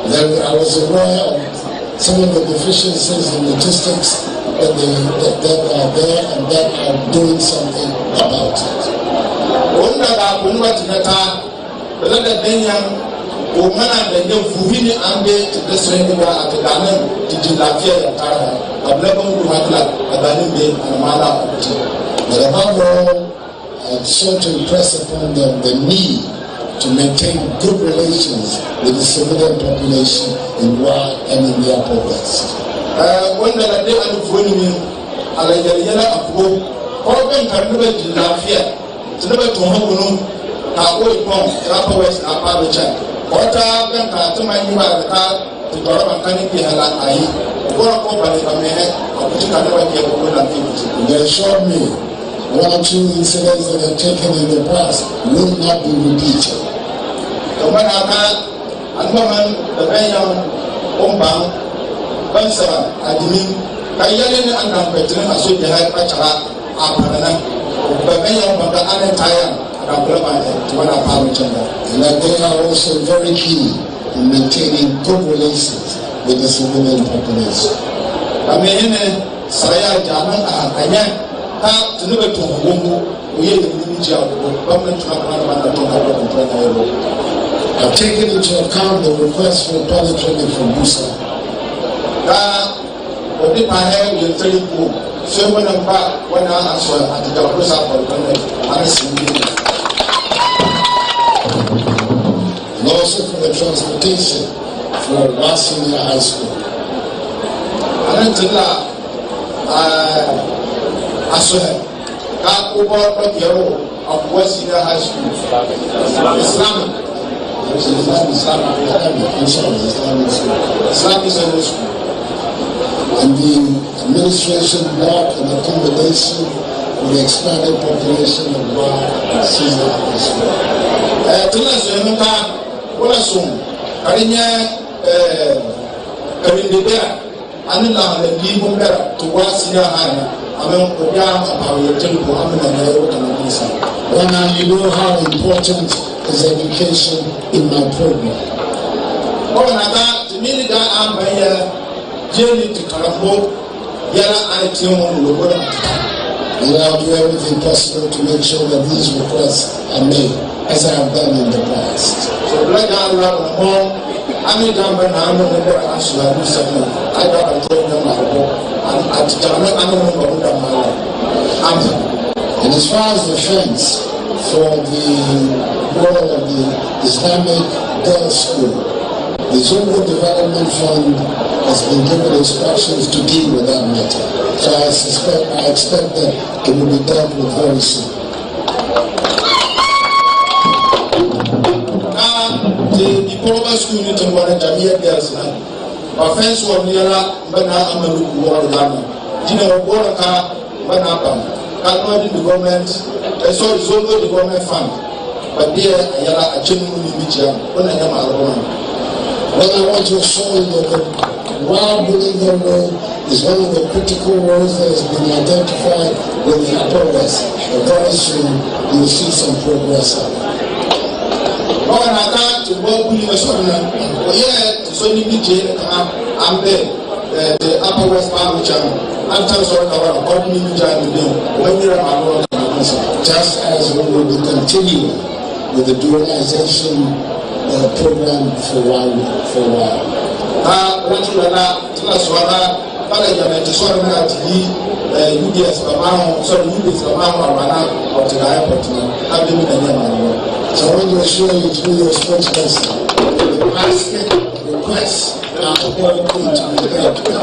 Then I was aware of some of the deficiencies in logistics that are there and that are doing something about it. But above all, I sought to impress upon them the need to maintain good relations with the civilian population in Wa and in the Upper West. They assured me one or two incidents that have taken in the past will not be repeated. And that they are also very keen in maintaining good relations with the civilian population. I've taken into account the request for pilot training from Busa. And also for the transportation for Senior High School. Senior High School. Islamic school. And the administration block and the combination with the expanded population of Senior High School. You know how important is education in my program. And I'll do everything possible to make sure that these requests are made, as I have done in the past. So and as far as the fence for the wall of the Islamic Girls' School, the Zongo Development Fund has been given instructions to deal with that matter. So I expect that it will be dealt with very soon. The Nkommo School in Jamia Girls' School. Offense was near Bana Amaru Wargana. Dina Waraka Banapam. Not the government, sorry, Zongo the government fund. But there, I have a genuine media when I am alone. What I want to assure you that the Wild Bolivia Road is one of the critical roads that has been identified with the Upper West. But very soon, you will see some progress on it. Oh, and I can't to work with the Sovereign. Oh, yeah, so you need to I'm there, the Upper West Power Channel. Just as we will be continuing with the dualization program for a while. So I want to assure you through your spokesperson, the basket requests are all going to be dealt with.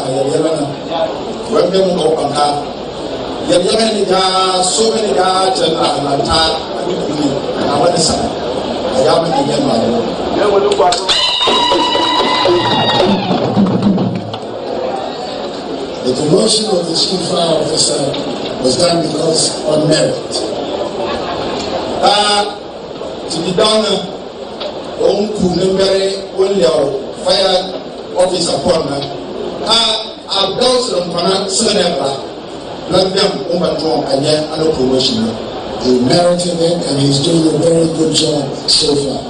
Yelena, when they go on car. Yelena, so many guys and I'm tired. I want to say, I am the promotion of the chief fire officer was done because on merit. To be done, on Kunembere, only our fire officer appointment. I've done some Senebra, not them, Omatron, and yet no promotion. He merited it and he's doing a very good job so far.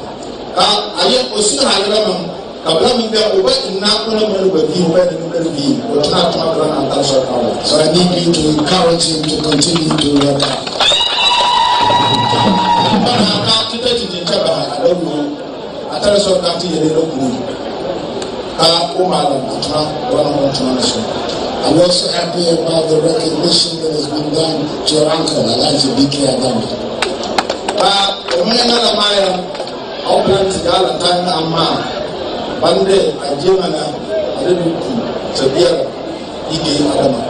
I am also having so I need you to encourage him to continue to work out. I'm also happy about the recognition that has been done to your uncle, Elijah B.K. Adama. One day, I came and I didn't severe E.K. Adama.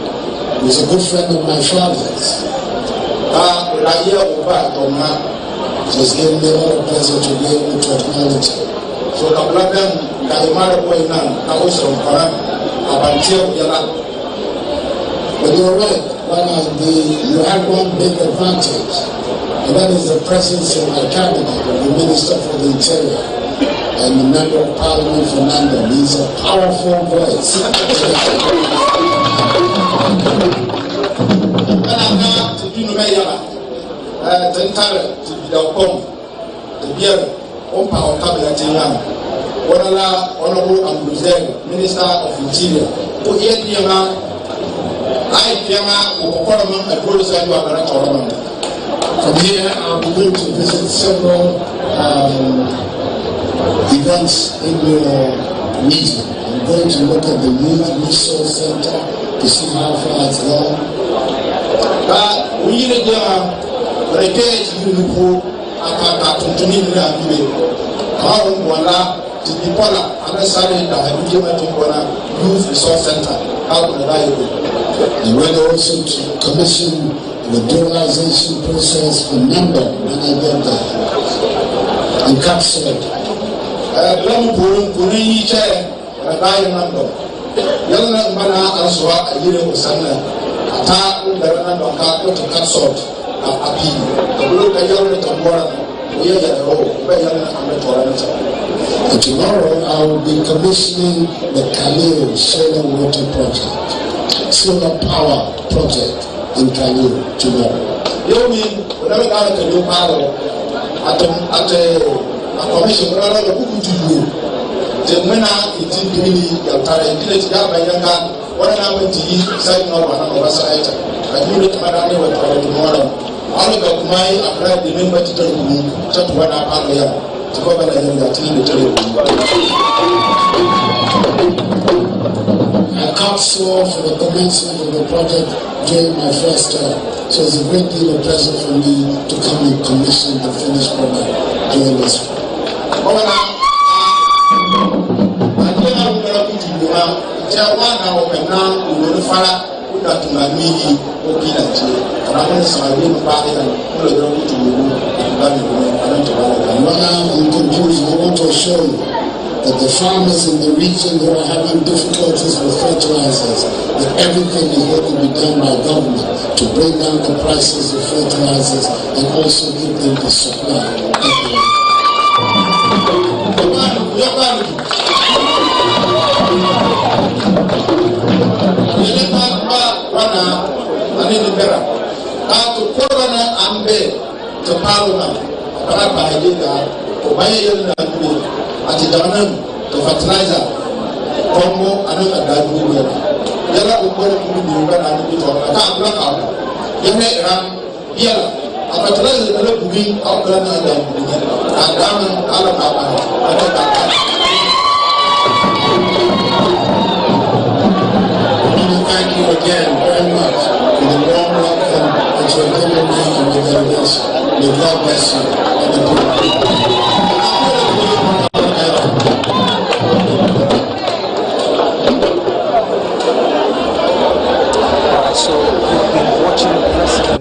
He's a good friend of my father's. It has given me a lot of pleasure to be able to acknowledge him. So the problem that the mother boy now, I was from Koran, about Yala. But you're right, you have one big advantage, and that is the presence in my cabinet of the Minister for the Interior and the Member of Parliament for Nando. He's a powerful voice. Minister of Interior, from here, I'm going to visit several events in your region. I'm going to look at the Youth Resource Center to see how far it's gone. Youth Resource Center. And we're also to commission the dualization process for Nando when I get there. And captured. And tomorrow I will be commissioning the Khalil solar water project, solar power project in Khalil tomorrow. You mean whenever I get a new power at a commission, what I do to you? The winner is in the village, what I went to eat, side no one on the side. I do it when I went tomorrow. All of my applied the member to tell you, just one up on the to go back and attend the television. I counsel for the commencement of the project during my first term, so it's a great deal of pleasure for me to come and commission the finished product during this term. In conclusion, I want to assure you that the farmers in the region who are having difficulties with fertilizers, that everything is going to be done by government to bring down the prices of fertilizers and also give them the supply. To Parliament, at the Danam, to fertilizer, Nkommo, and another Yella will go to the Uber and the Bitor. I can't black out. Yella, a fertilizer will be out there and down Alabama. Thank you again very much for the warm welcome that you have given me in the delegation. May God bless you and the people.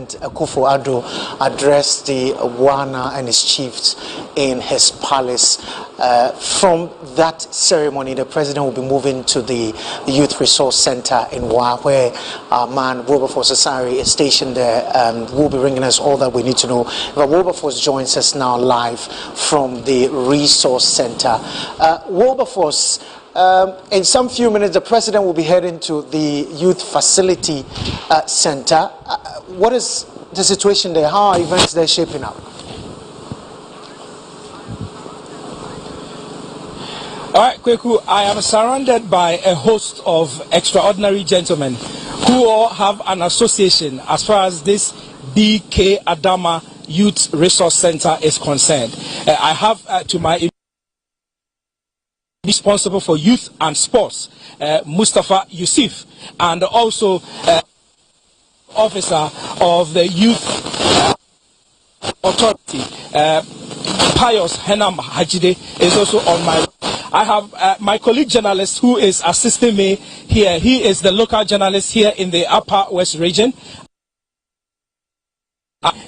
President Akufo-Addo addressed the Wana and his chiefs in his palace. From that ceremony, the president will be moving to the Youth Resource Center in Wa, where our man Wilberforce Asari is stationed there, and will be bringing us all that we need to know. Wilberforce joins us now live from the Resource Center. Wilberforce, in some few minutes, the president will be heading to the Youth Facility Center. What is the situation there? How are events there shaping up? All right, Kweku, I am surrounded by a host of extraordinary gentlemen who all have an association as far as this BK Adama Youth Resource Center is concerned. I have to my responsible for youth and sports, Mustafa Yusuf, and also officer of the youth authority, Pius Henam Hajide, is also on my. I have my colleague journalist who is assisting me here. He is the local journalist here in the Upper West region.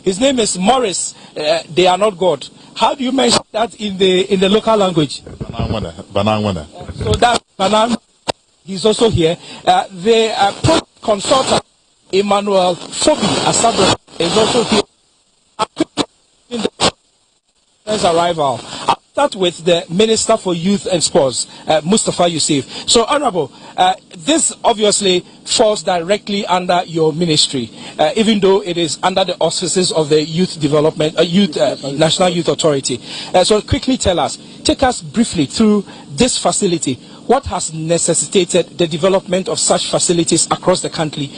His name is Morris. They are not God. How do you mention that in the local language? Banana. So that's Banana. He's also here. The consultant Emmanuel Fobi Asabra is also here. In the arrival. I'll start with the Minister for Youth and Sports, Mustafa Yusuf. So, Honorable, this obviously falls directly under your ministry, even though it is under the auspices of the Youth Development, National Youth Authority. So, quickly take us briefly through this facility. What has necessitated the development of such facilities across the country,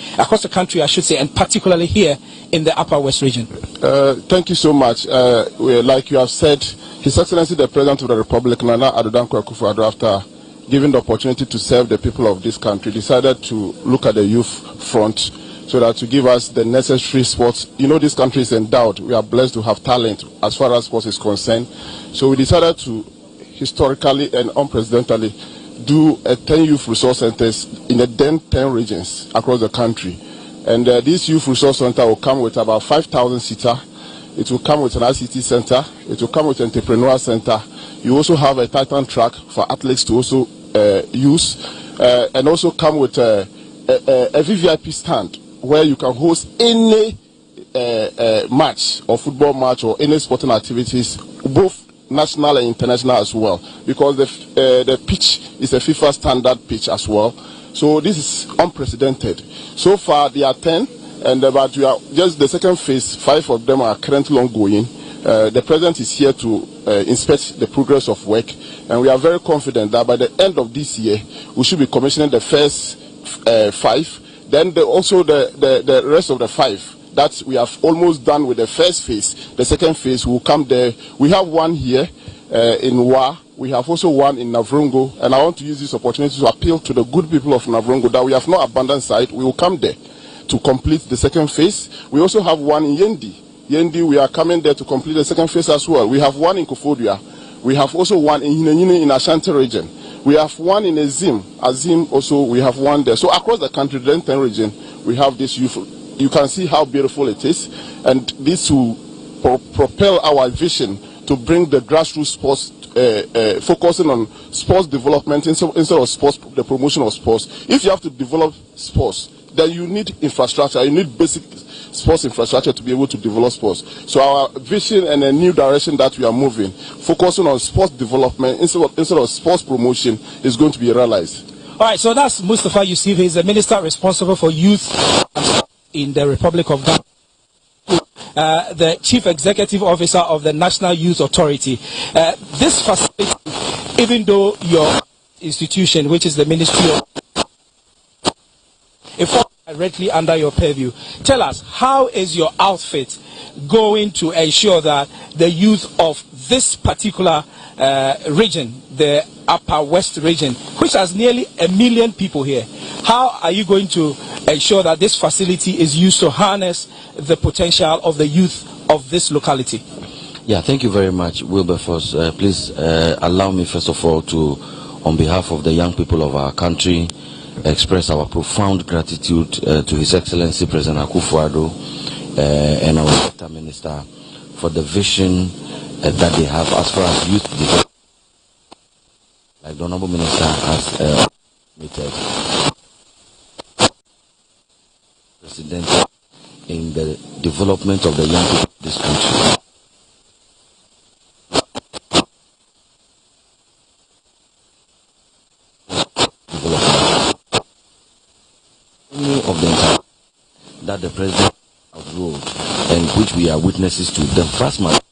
I should say, and particularly here in the Upper West region? Thank you so much. Like you have said, His Excellency the President of the Republic, Nana Addo Dankwa Akufo-Addo, after given the opportunity to serve the people of this country, decided to look at the youth front so that to give us the necessary sports. You know, this country is endowed. We are blessed to have talent as far as sports is concerned. So we decided to historically and unprecedentedly do 10 youth resource centers in the 10 regions across the country. And this youth resource center will come with about 5,000 seater. It will come with an ICT center. It will come with an entrepreneur center. You also have a Titan track for athletes to also use, and also come with a VVIP stand where you can host any match or football match or any sporting activities, both national and international as well, because the pitch is a FIFA standard pitch as well. So this is unprecedented. So far there are 10, and but we are just the second phase. 5 of them are currently ongoing. The president is here to inspect the progress of work, and we are very confident that by the end of this year we should be commissioning the first 5. Then also the rest of the 5 that we have almost done with the first phase. The second phase will come there. We have one here in Wa. We have also one in Navrongo, and I want to use this opportunity to appeal to the good people of Navrongo that we have not abandoned site. We will come there to complete the second phase. We also have one in Yendi. Yendi, we are coming there to complete the second phase as well. We have one in Kofodia. We have also one in Hinenine in Ashanti region. We have one in Azim. Azim also, we have one there. So across the country, the 10 region, we have this youth. You can see how beautiful it is, and this will propel our vision to bring the grassroots sports, focusing on sports development instead of sports, the promotion of sports. If you have to develop sports, then you need infrastructure. You need basic sports infrastructure to be able to develop sports. So our vision and a new direction that we are moving, focusing on sports development instead of sports promotion, is going to be realized. All right, so that's Mustafa Yusuf. He's the minister responsible for youth in the Republic of Ghana, the Chief Executive Officer of the National Youth Authority. This facility, even though your institution, which is the Ministry of, it falls directly under your purview. Tell us, how is your outfit going to ensure that the youth of this particular region, the Upper West region, which has nearly 1 million people here, how are you going to ensure that this facility is used to harness the potential of the youth of this locality? Yeah, thank you very much, Wilberforce. Please allow me first of all to, on behalf of the young people of our country, express our profound gratitude to His Excellency President Akufo-Addo and our sector minister for the vision that they have as far as youth development. Like the Honorable Minister has committed, President, in the development of the young people of this country. Any of the that the President outruled and which we are witnesses to, the vast majority.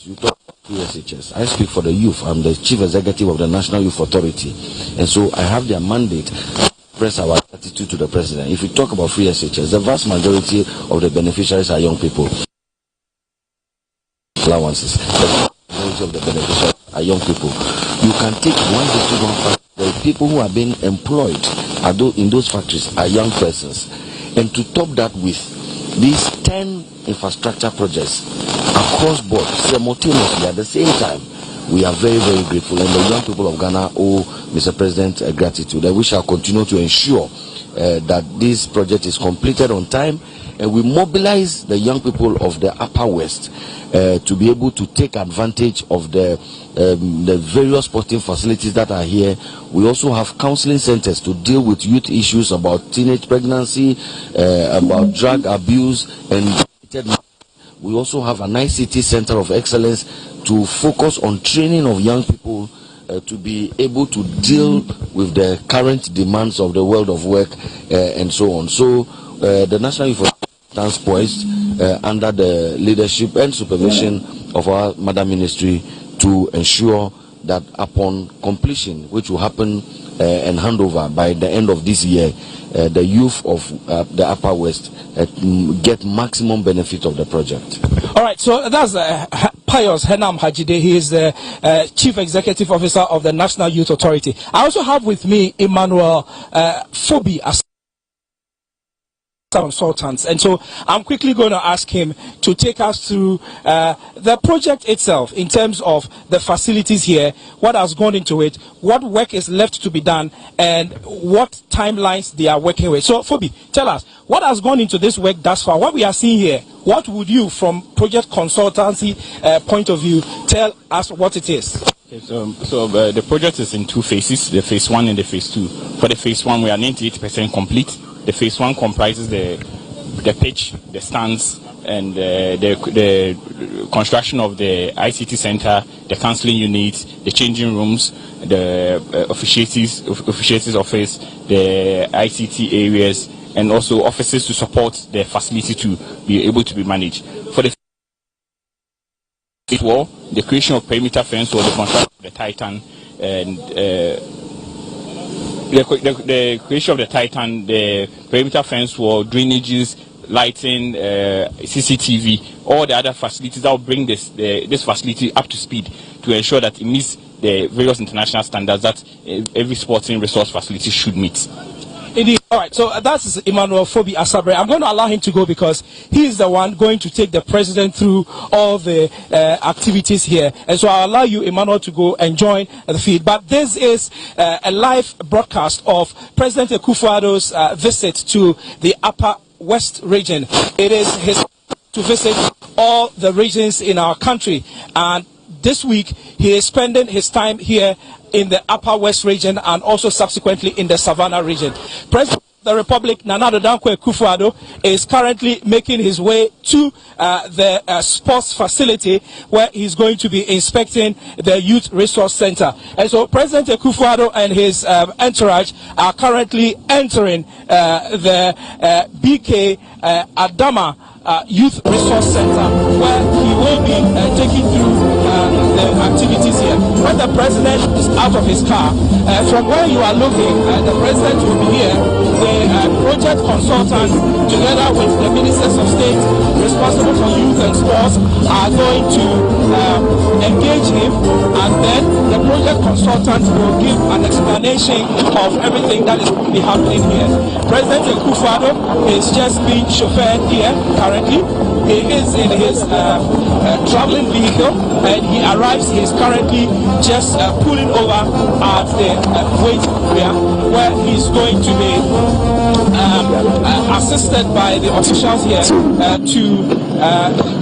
You talk SHS. I speak for the youth. I'm the Chief Executive of the National Youth Authority, and so I have their mandate to express our attitude to the President. If you talk about free SHS, the vast majority of the beneficiaries are young people. Allowances. The majority of the beneficiaries are young people. You can take one district, one factory. The people who are being employed in those factories are young persons, and to top that with these 10 infrastructure projects across board simultaneously at the same time, we are very, very grateful, and the young people of Ghana owe Mr. President gratitude, and we shall continue to ensure that this project is completed on time, and we mobilize the young people of the Upper West to be able to take advantage of the various sporting facilities that are here. We also have counseling centers to deal with youth issues about teenage pregnancy, about drug abuse, and we also have an ICT center of excellence to focus on training of young people to be able to deal with the current demands of the world of work and so on. So the National Youth stands poised under the leadership and supervision of our Mother Ministry to ensure that upon completion, which will happen and handover by the end of this year, the youth of the Upper West get maximum benefit of the project. All right, so that's Pius Henam Hajide. He is the Chief Executive Officer of the National Youth Authority. I also have with me Emmanuel Fobi as consultants, and so I'm quickly going to ask him to take us through the project itself in terms of the facilities here, what has gone into it, what work is left to be done, and what timelines they are working with. So Fobi, tell us what has gone into this work thus far. What we are seeing here, what would you from project consultancy point of view tell us what it is? Okay, so the project is in two phases, the phase 1 and the phase 2. For the phase 1, we are 98% complete. The phase 1 comprises the pitch, the stands, and the construction of the ICT center, the counseling unit, the changing rooms, the officiates office, the ICT areas, and also offices to support the facility to be able to be managed. For the phase wall, the creation of perimeter fence wall, the construction of the Titan, and the creation of the Titan, the perimeter fence wall, drainages, lighting, CCTV, all the other facilities that will bring this facility up to speed to ensure that it meets the various international standards that every sporting resource facility should meet. Indeed. All right, so that's Emmanuel Fobi Asabre. I'm going to allow him to go because he is the one going to take the president through all the activities here. And so I'll allow you, Emmanuel, to go and join the feed. But this is a live broadcast of President Akufo-Addo's visit to the Upper West region. It is his to visit all the regions in our country. And this week, he is spending his time here in the Upper West region and also subsequently in the Savannah region. President of the Republic, Nana Addo Dankwa Akufo-Addo, is currently making his way to the sports facility where he's going to be inspecting the Youth Resource Center. And so President Akufo-Addo and his entourage are currently entering the BK Adama Youth Resource Center, where he will be taking through the activities here. When the president is out of his car, from where you are looking, the president will be here. The project consultant, together with the ministers of state responsible for youth and sports, are going to engage him, and then the project consultant will give an explanation of everything that is going to be happening here. President Akufo-Addo is just being chauffeured here currently. He is in his traveling vehicle, and he arrives. He is currently just pulling over at the wait area where he's going to be assisted by the officials here to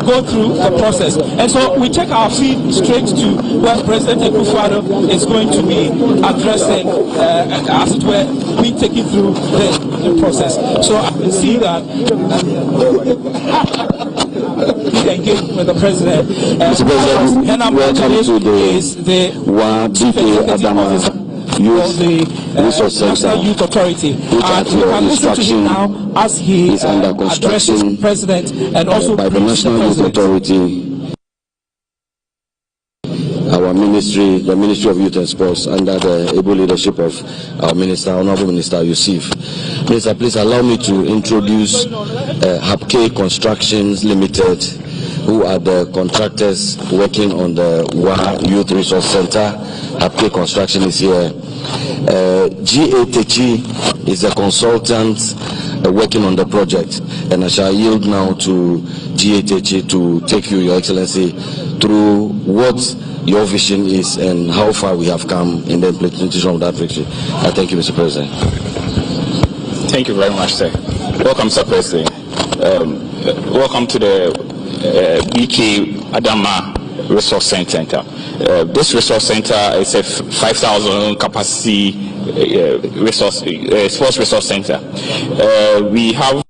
go through the process. And so we take our feet straight to where President Akufo-Addo is going to be addressing, as it were, we taking through the process. So I can see that he engaged with the president. Mr. President, welcome to the Chief Executive Officer of the National Youth Authority. And we can listen to him now as he addresses the president and also by the National Youth Authority. Our ministry, the Ministry of Youth and Sports, under the able leadership of our Minister, Honorable Minister Yusuf. Minister, please allow me to introduce Hapke Constructions Limited, who are the contractors working on the Wa Youth Resource Center. Hapke Construction is here. GhanaWeb is a consultant working on the project, and I shall yield now to GhanaWeb to take you, Your Excellency, through what your vision is and how far we have come in the implementation of that victory. I thank you, Mr. President. Thank you very much, sir. Welcome, Mr. President. Welcome to the BK Adama Resource Center. This resource center is a 5,000 capacity sports resource center. We have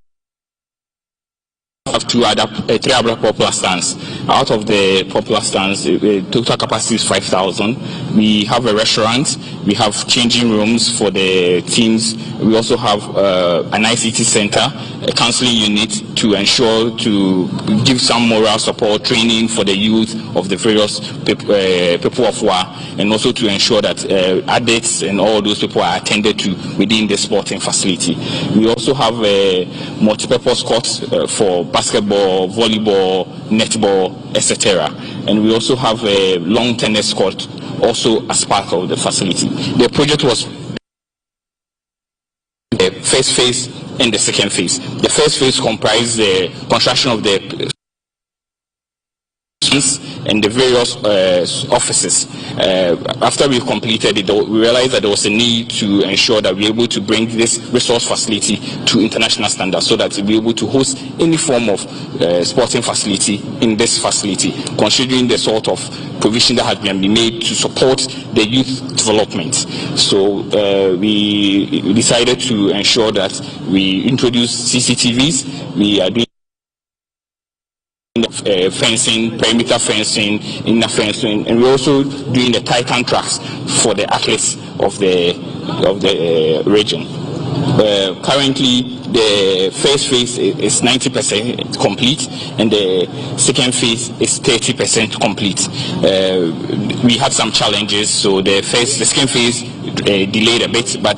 three other popular stands. Out of the popular stands, the total capacity is 5,000. We have a restaurant. We have changing rooms for the teams. We also have an ICT center, a counseling unit to ensure to give some moral support, training for the youth of the various people of Wa, and also to ensure that adults and all those people are attended to within the sporting facility. We also have a multi-purpose court for basketball, volleyball, netball, etc. And we also have a long tennis court also as part of the facility. The project was the first phase and the second phase. The first phase comprised the construction of the and the various offices. After we completed it, we realized that there was a need to ensure that we're able to bring this resource facility to international standards so that we'll be able to host any form of sporting facility in this facility, considering the sort of provision that has been made to support the youth development. So we decided to ensure that we introduce CCTVs. We are doing fencing, perimeter fencing, inner fencing, and we're also doing the Titan tracks for the athletes of the region. Currently, the first phase is 90% complete, and the second phase is 30% complete. We had some challenges, so the second phase delayed a bit, but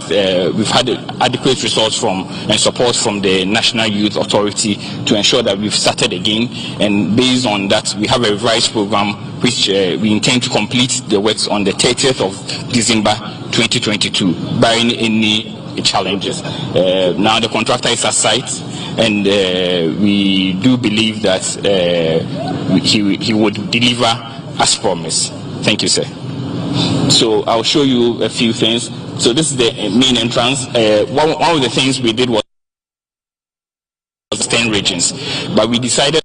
we've had adequate results and support from the National Youth Authority to ensure that we've started again. And based on that, we have a revised program which we intend to complete the works on the 30th of December 2022, barring any challenges. Now the contractor is at site, and we do believe that he would deliver as promised. Thank you, sir. So I'll show you a few things. So this is the main entrance. One of the things we did was 10 regions, but we decided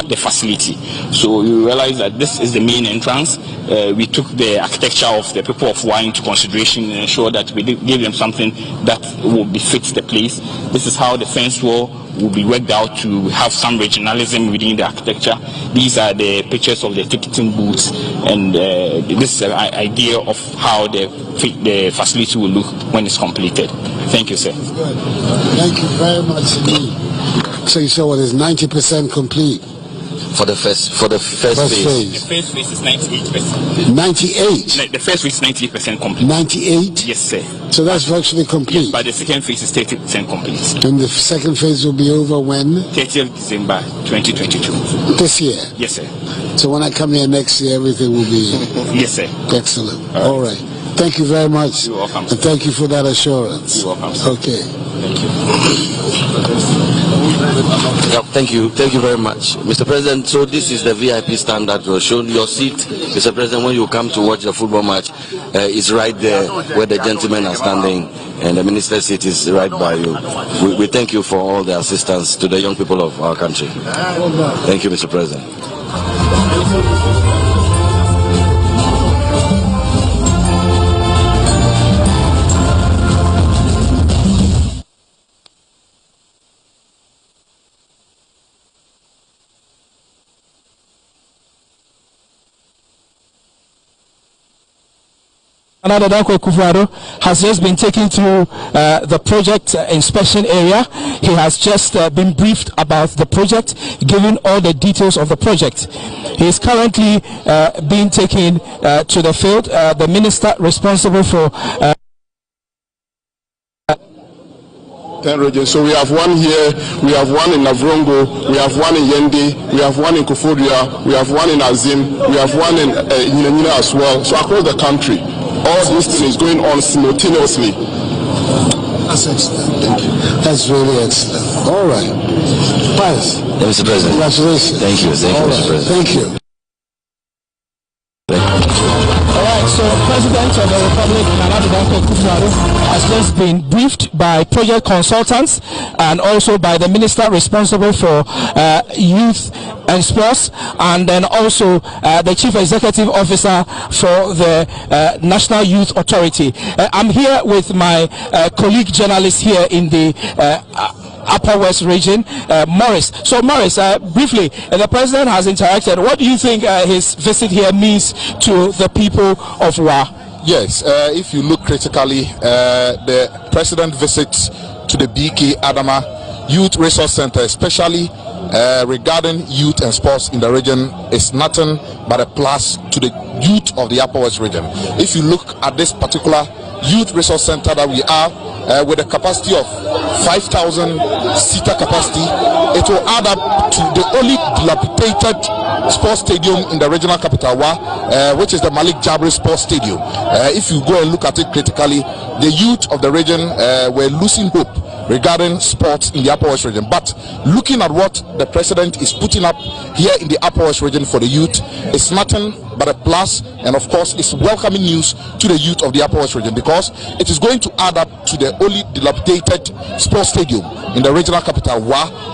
the facility. So we realized that this is the main entrance. We took the architecture of the people of Wa into consideration and ensured that we gave them something that will befit the place. This is how the fence wall will be worked out to have some regionalism within the architecture. These are the pictures of the ticketing booths, and this is an idea of how the facility will look when it's completed. Thank you, sir. Good. Thank you very much indeed. So you said what is 90% complete? For the first phase. The first phase is 98%. 98? The first phase is 98% complete. 98? Yes, sir. So that's virtually complete? Yes, but the second phase is 30% complete. And the second phase will be over when? 30th December 2022. This year? Yes, sir. So when I come here next year, everything will be... Yes, sir. Excellent. All right. Thank you very much. You're welcome, sir. And thank you for that assurance. You're welcome, sir. Okay. Thank you. Thank you very much, Mr. President. So this is the VIP stand that was shown. Your seat, Mr. President, when you come to watch the football match, is right there where the gentlemen are standing, and the minister's seat is right by you. We thank you for all the assistance to the young people of our country. Thank you, Mr. President. Nkommo Wo Ho has just been taken through the project inspection area. He has just been briefed about the project, given all the details of the project. He is currently being taken to the field. The minister responsible for So we have one here, we have one in Navrongo, we have one in Yendi, we have one in Kofodia, we have one in Azim, we have one in Nina as well. So across the country, all this thing is going on simultaneously. That's excellent. Thank you. That's really excellent. All right. Pius. Mr. President. Congratulations. Thank you. Thank you, Mr. President. Thank you. So, President of the Republic, Nkommo Wo Ho, has just been briefed by project consultants and also by the minister responsible for youth and sports, and then also the chief executive officer for the National Youth Authority. I'm here with my colleague journalist here in the Upper West region, Morris. So, Morris, briefly, the president has interacted. What do you think his visit here means to the people of Wa? Yes, if you look critically, the president visits to the BK Adama Youth Resource Center, especially regarding youth and sports in the region, is nothing but a plus to the youth of the Upper West region. If you look at this particular youth resource center that we are, with a capacity of 5,000 seater capacity, it will add up to the only dilapidated sports stadium in the regional capital, which is the Malik Jabri Sports Stadium. If you go and look at it critically, the youth of the region were losing hope regarding sports in the Upper West region. But looking at what the president is putting up here in the Upper West region for the youth, it's nothing but a plus, and of course it's welcoming news to the youth of the Upper West region, because it is going to add up to the only dilapidated sports stadium in the regional capital,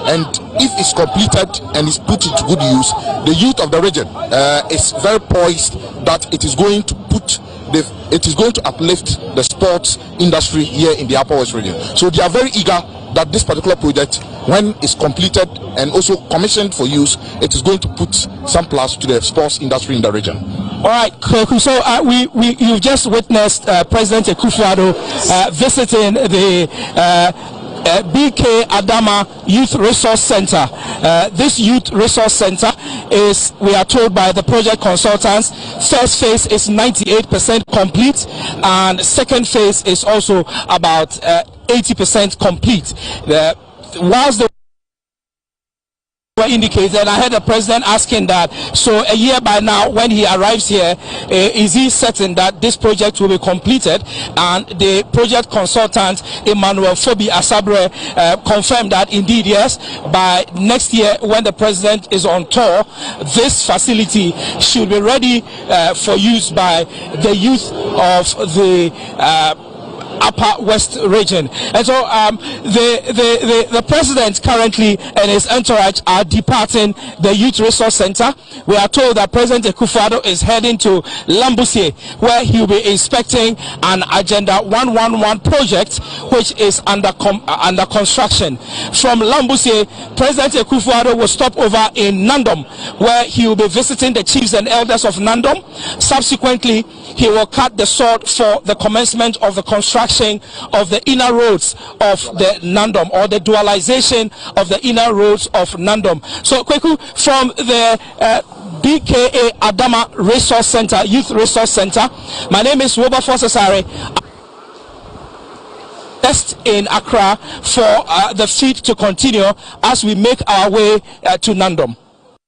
and if it's completed and is put into good use, the youth of the region is very poised that it is going to uplift the sports industry here in the Upper West region. So they are very eager that this particular project, when it's completed and also commissioned for use, it is going to put some plus to the sports industry in the region. All right, so you've just witnessed President Akufo-Addo visiting the BK Adama Youth Resource Center. This Youth Resource Center is, we are told by the project consultants, first phase is 98% complete, and second phase is also about 80% complete. Whilst the indicated, I heard the president asking that, so a year by now when he arrives here, is he certain that this project will be completed? And the project consultant Emmanuel Fobi Asabre confirmed that indeed yes, by next year when the president is on tour, this facility should be ready for use by the youth of the Upper West region. And so the president currently and his entourage are departing the Youth Resource Center. We are told that President Akufo-Addo is heading to Lambusie, where he will be inspecting an Agenda 111 project which is under construction. From Lambusie, President Akufo-Addo will stop over in Nandom, where he will be visiting the chiefs and elders of Nandom. Subsequently, he will cut the sword for the commencement of the construction of the inner roads of the Nandom, or the dualization of the inner roads of Nandom. So, Kweku, from the BKA Adama Resource Center, Youth Resource Center, my name is Wilberforce Asare. Just in Accra for the feed to continue as we make our way to Nandom.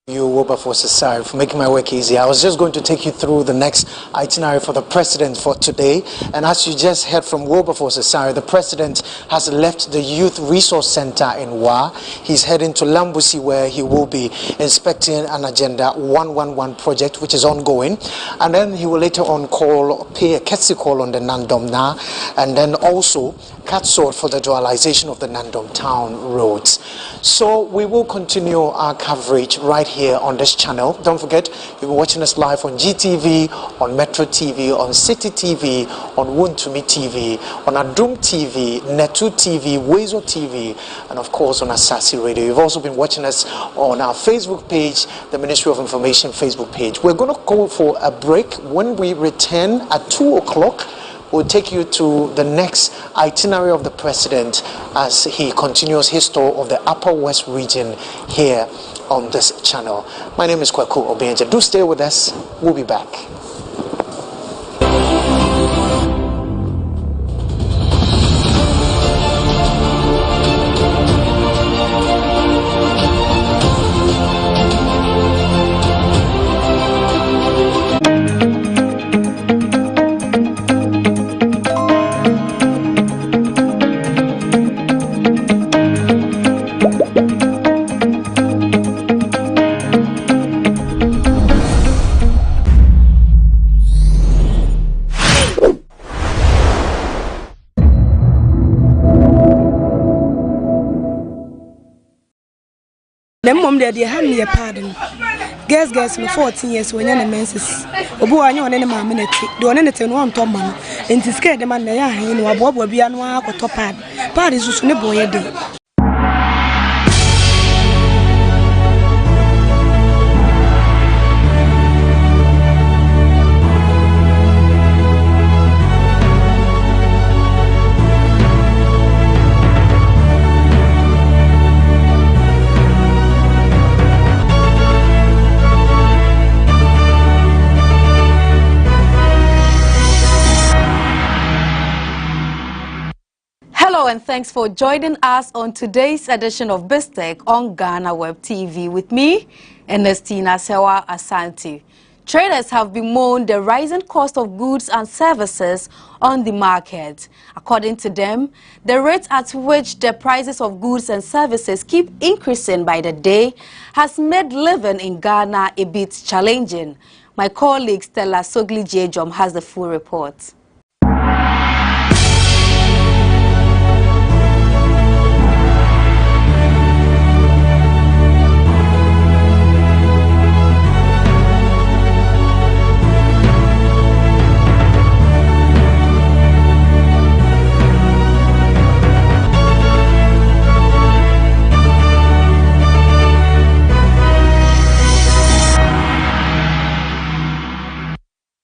You, Wilberforce Asari, for making my work easy. I was just going to take you through the next itinerary for the president for today. And as you just heard from Wilberforce Asari, the president has left the Youth Resource Center in Wa. He's heading to Lambusi, where he will be inspecting an Agenda 111 project, which is ongoing. And then he will later on pay a courtesy call on the Nandom Na, and then also cut sword for the dualization of the Nandom town roads. So we will continue our coverage right here on this channel. Don't forget, you'll be watching us live on GTV, on Metro TV, on City TV, on Wuntumi TV, on Adum TV, Netu TV, Wezo TV, and of course on Asasi Radio. You've also been watching us on our Facebook page, the Ministry of Information Facebook page. We're going to go for a break. When we return at 2 o'clock, we'll take you to the next itinerary of the president as he continues his tour of the Upper West region here on this channel. My name is Kwaku Obenje. Do stay with us. We'll be back. Mom, they had me a pardon. Girls, me 14 years when you're menses. Obu, I know any mamma, do anything one Tom man, and to scare the man, you know, Bob will be an walk or top pad. Pad is just a boy a day. Hello and thanks for joining us on today's edition of BizTech on GhanaWeb TV with me, Ernestina Sewa Asante. Traders have bemoaned the rising cost of goods and services on the market. According to them, the rate at which the prices of goods and services keep increasing by the day has made living in Ghana a bit challenging. My colleague Stella Shanelly has the full report.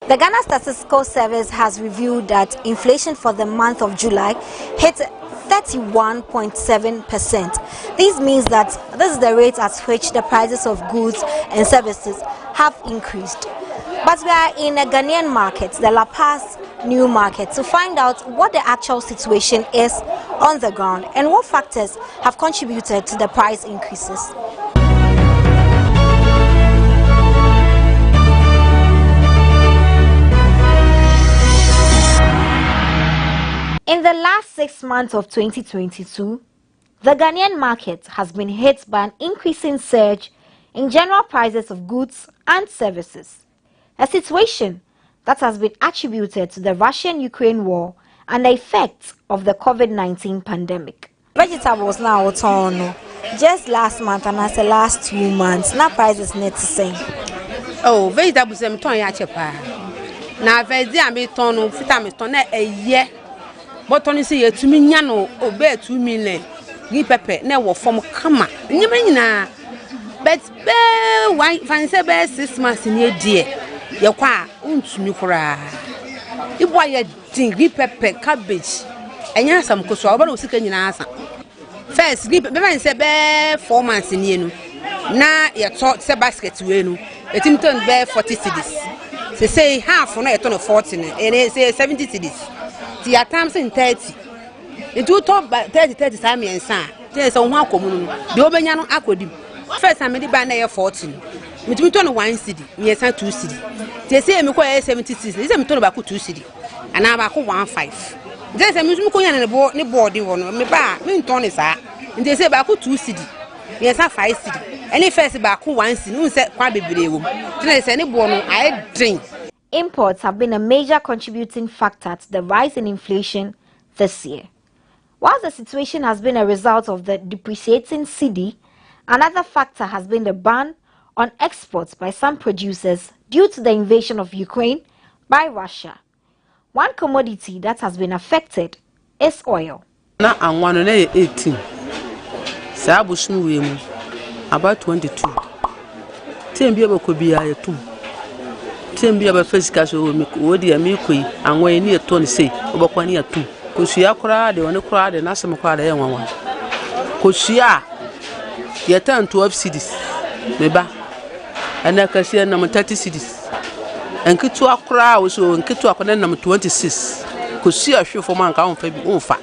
The Ghana Statistical Service has revealed that inflation for the month of July hit 31.7%. This means that this is the rate at which the prices of goods and services have increased. But we are in a Ghanaian market, the La Paz new market, to find out what the actual situation is on the ground and what factors have contributed to the price increases. In the last 6 months of 2022, the Ghanaian market has been hit by an increasing surge in general prices of goods and services, a situation that has been attributed to the Russian-Ukraine war and the effects of the COVID-19 pandemic. Vegetables now turn just last month and as the last 2 months, now prices net the same. Oh, vegetables am turn ya chepa. Na vezi am turn vitamin turn a year. But on say you to me nyano obey 2 million. Gi pepper na wo form kama. Nyima nyina. But be why fancy be 6 months in die. Ye kwa untumi kura. Ibo ya din gi pepper cabbage. Enya sam koso oba no sika nyina asa. First gi be fancy be 4 months in no. Na ye to se basket we no. Etim ton be 40 cedis. Say half no ye ton 40 and say 70 cedis. Your times in 30. It will talk by 30 time and son. There's a one common. The Obanyano Aquadim. First time me buy na 14. Me to me turn 1 cedi, me san 2 cedi. They say me kwa 76. They say me turn back 2 cedi. And now back 15. They say me ko yan ne board one. Me ba me turn is a. They say back 2 cedi. Me san 5 cedi. Any first back 1 cedi. No say kwa bebre wo. They say ne board no I drink. Imports have been a major contributing factor to the rise in inflation this year. While the situation has been a result of the depreciating cedi, another factor has been the ban on exports by some producers due to the invasion of Ukraine by Russia. One commodity that has been affected is oil. Na anwano na 18. Sa abushnu we mu about 22. Tembi abakobiya yetum. Tembi abafesika so me wodi amikoi anwan ni eto ne sei obakwa ne atum. Kosia kura de woni kura de nasem kura de enwanwa. Kosia yetan 12 cedis meba ana kasia na 30 cedis enkitu akura wo so enkitu akona na 26 kosia hwefo man ka onfa bi onfa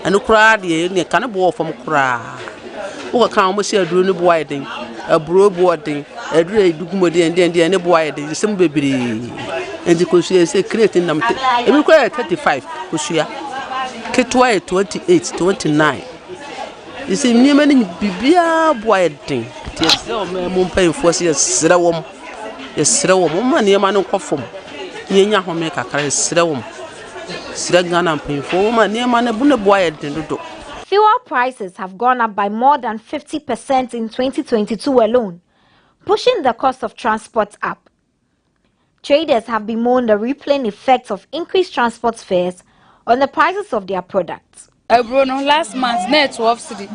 ana kura de ne kan bo ofom kura wo ka mo sia duro ne bo ayden aburo bo odin aduro edugumode ende ne bo ayden sem bebiri endi kosia se create na emi kura 35 kosia ketwa 28 29. You see, me many bibia boyding. Yes, mum pay for srewom. Yes, srewom, money man confirm. Yenya home make a carry srewom. Sregana pay for man near man a bunna boyding. Fuel prices have gone up by more than 50% in 2022 alone, pushing the cost of transport up. Traders have bemoaned the rippling effects of increased transport fares on the prices of their products. Bruno last month net 12 cedi.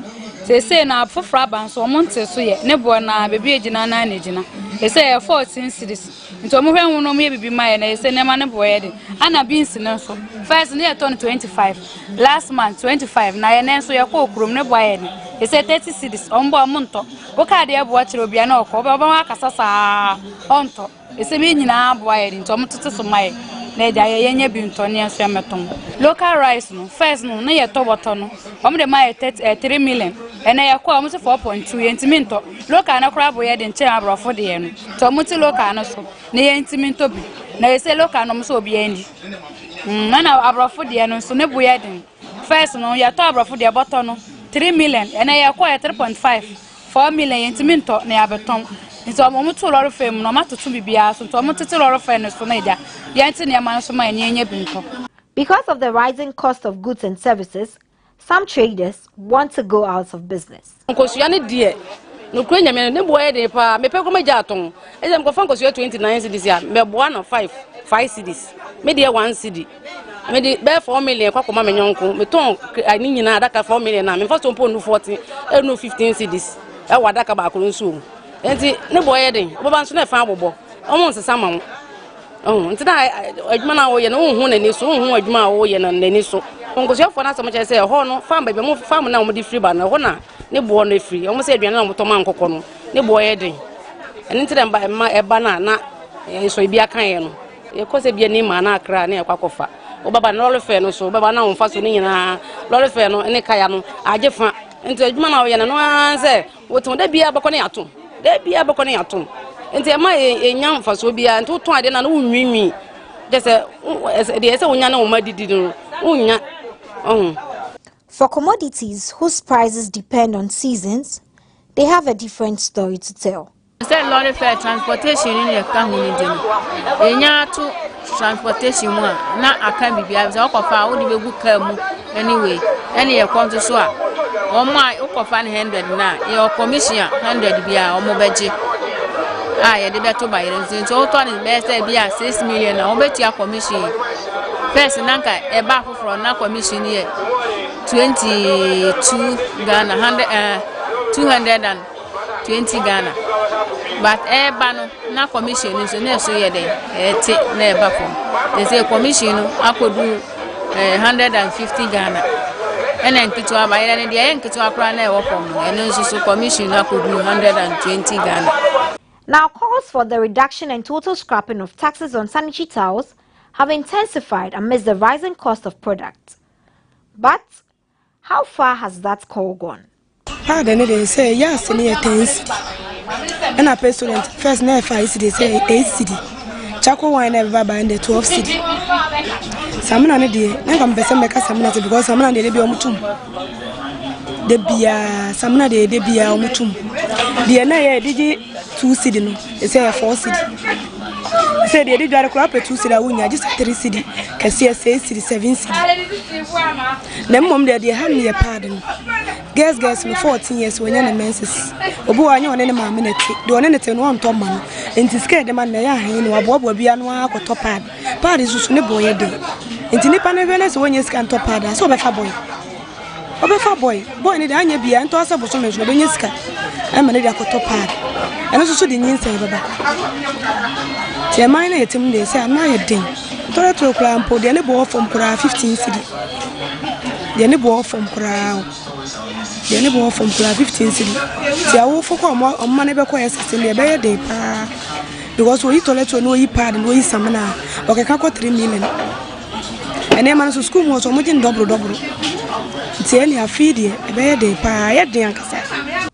Say na for fraba so monte so ye ne bo na bebi ejina na na ejina. Say 14 cedis. Nto mo hwen no me bibi mai na say ne ma ne bo ye de. Ana beans no so. First ne turn 25. Last month 25 na ye ne so ye ko okrom ne bo ye de. Say 30 cedis. Ombo amonto. Wo ka de bo akire obi na okọ. Oba wa kasasa onto. Say me nyina bo ye de. Nto mo tete so mai. Local rice no first no na ye to boto no om de my 3 million and na ye kwa almost 4.2 yentiminto local na kra bo ye de nche abrofo de ye no to muti local no so na yentiminto bi na ye say local no so obi andi na abrofo de ye no so ne bo ye de first no ye to abrofo de boto no 3 million and na ye kwa 3.5 4 million yentiminto na ya beton. Because of the rising cost of goods and services, some traders want to go out of business. No kwenya me ne boye de pa me pe ko me jaton e dem ko fan ko 29 cedis ya me boa no 5 cedis me de 1 cedi me de be 4 million kwa ko ma me nyonko me ton ani nyina adaka 4 million na me fa so pon 40 e no 15 cedis e wa adaka ba ko nso enti ne boye de oba nso na fa abobo omo nsesa ma enti na adwuma na wo ye no hu na ni so hu adwuma wo ye na ni so onkosia fo na so mo che se ho no fa ba be mo fa mo na mo di free ba na ho na ne bo no free omo se aduane na mo to man kokko no ne boye de enti na eba na so bia kan ye no ye ko se bia ni ma na akra na ye kwakofa o baba na lolofe no so baba na won fa so ni nyina lolofe no ne kaya no ajefa enti adwuma na wo ye no anse wo ton da bia bako ne atom da bia bako ne atom enti e ma enya mfa so bia enti ton ade na no nwinwi de se wonya na wo ma didi no wonya For commodities whose prices depend on seasons, they have a different story to tell. Say lorry fare transportation in your kahuni din. Enya to transportation mu na aka bibia say okofa wo de begu ka mu anyway any e come to so a omo a okofa 100 na your commission 100 bia omo beje ye de beto ba yere so to ni be say bia 6 million na obeti a commission first nanka e ba foforo na commission here 22 Ghana 220 Ghana. But bano na commission is no so ye dey te na eba from. They say commission no akodu 150 Ghana. And nkitu aba ye na dey nkitu akra na e wo from. And so commission no akodu 120 Ghana. Now calls for the reduction and total scrapping of taxes on sanitary towels have intensified amidst the rising cost of products. But how far has that call gone? pardon they say yes near 10 cedi. And a pay student first near 5 cedi say 8 cedi. Chako wine never buy in the 12 cedi. Samana ne dey na kam pese meka samana because samana dey be omutum. De bia samana dey bia omutum. De na ye digi 2 cedi no. E say 4 cedi. Say they did crop 2 cedi awunya just 3 cedi. Kese 6 cedi 7 cedi. Them mom dey hand me a pardon. Girls me 14 years when you menses. Obu anyo one ne maame na ti. De one ne te no onto ma no. Enti scared dem na ya han no aboabo bia no akoto pad. Pad isusu ne boy dey. Enti nipa ne vele so onye sika nto pad. So obefa boy. Obefa boy. Boy ne dey anya bia nto asa boso menso be nyesika. Ema ne dey akoto pad. Eno susu di nyinsa baba. Ti man na yetim dey say na ye den. Tore tro kra mpo de ne bo from kra 15 cedi. De ne bo from kra. De ne bo from kra 15 cedi. Ti awo foko omma ne be ko yesese ne be ye dey pa. Because we toilet to no yi pad no yi samana. Okeka ko 3 million. Ene man so school mo so mo jin double. Ti eli afidi e be ye dey pa ye dey ankasa.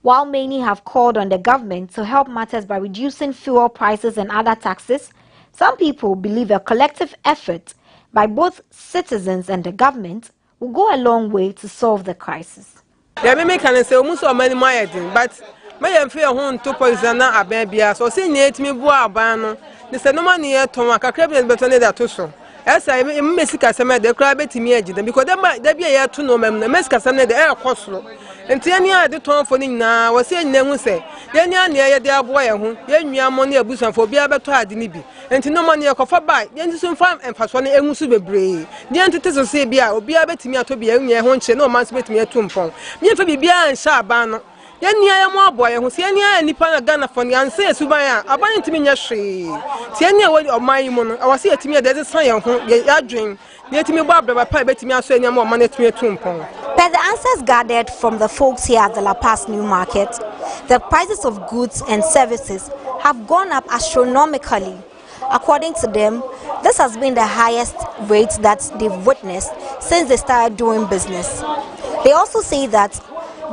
While many have called on the government to help matters by reducing fuel prices and other taxes, some people believe a collective effort by both citizens and the government will go a long way to solve the crisis. Yeah, me can say almost so many more things, but me am fear hon to poison na abia so say nyet me bu aban no. The say no man here to akakra be beto ne da to so. Esa me mesika sema de kra betimi agida because da bia ya to no mem na mesika sema de e kosoro. Enti ani a de ton fo ni na wo se nna hu se ye ni ani ye de abo ye hu ye nwia mo na abusanfo bia beto ade ni bi. Enti no man ye kofa ba ye nti so mfa emfaso ne enwu so bebre. De enti te so se bia obi a betimi ato bia enwia ho nche no man so betimi atu mpon. Me fa bibia ansha aban no. Ye ni ya mo abo ye hu se ye ni ya nipa na Ghana fo ni anse esuban a aban ntimi nya hwe. Ti ye ni e woli oman mu no awase etimi e de san ye ho ye adwen. Per the answers gathered from the folks here at the La Paz New Market, the prices of goods and services have gone up astronomically. According to them, this has been the highest rate that they've witnessed since they started doing business. They also say that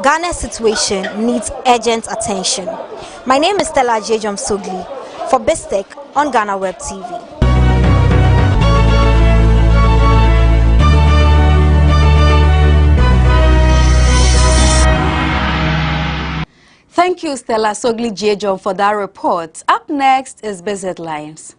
Ghana's situation needs urgent attention. My name is Stella Shanelly for BizTech on GhanaWeb TV. Thank you, Stella Shanelly for that report. Up next is Biz Headlines.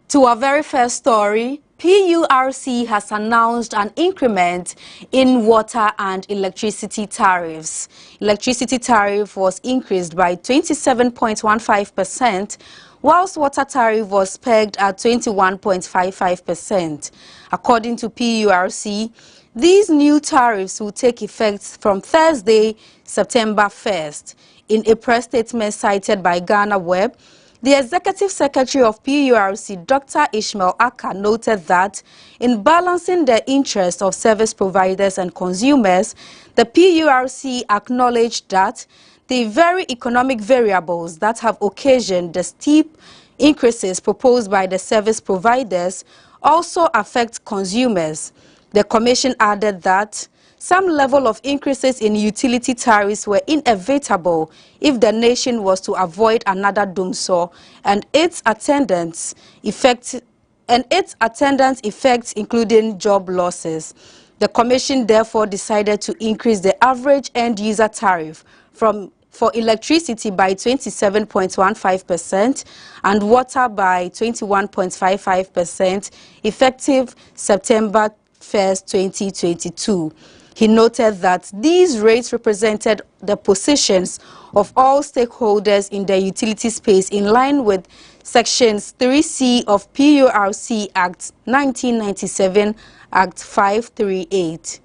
To our very first story, PURC has announced an increment in water and electricity tariffs. Electricity tariff was increased by 27.15%, whilst water tariff was pegged at 21.55%. According to PURC, these new tariffs will take effect from Thursday, September 1st. In a press statement cited by GhanaWeb, the Executive Secretary of PURC, Dr. Ishmael Aka, noted that in balancing the interests of service providers and consumers, the PURC acknowledged that the very economic variables that have occasioned the steep increases proposed by the service providers also affect consumers. The Commission added that some level of increases in utility tariffs were inevitable if the nation was to avoid another doomsaw and its attendant effects, including job losses. The Commission therefore decided to increase the average end-user tariff for electricity by 27.15% and water by 21.55%, effective September 1st, 2022. He noted that these rates represented the positions of all stakeholders in the utility space in line with Sections 3C of PURC Act 1997, Act 538.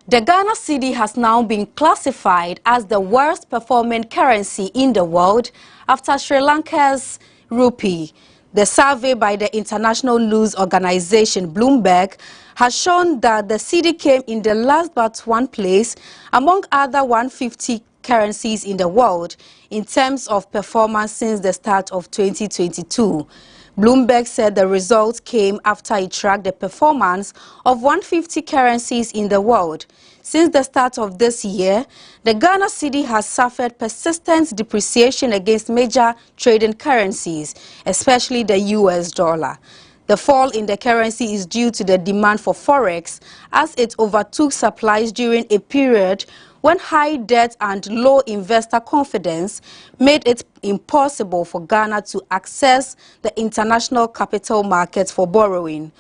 The Ghana cedi has now been classified as the worst performing currency in the world after Sri Lanka's rupee. The survey by the international news organization Bloomberg has shown that the cedi came in the last but one place among other 150 currencies in the world in terms of performance since the start of 2022. Bloomberg said the results came after it tracked the performance of 150 currencies in the world. Since the start of this year, the Ghana cedi has suffered persistent depreciation against major trading currencies, especially the US dollar. The fall in the currency is due to the demand for forex as it overtook supplies during a period when high debt and low investor confidence made it impossible for Ghana to access the international capital markets for borrowing.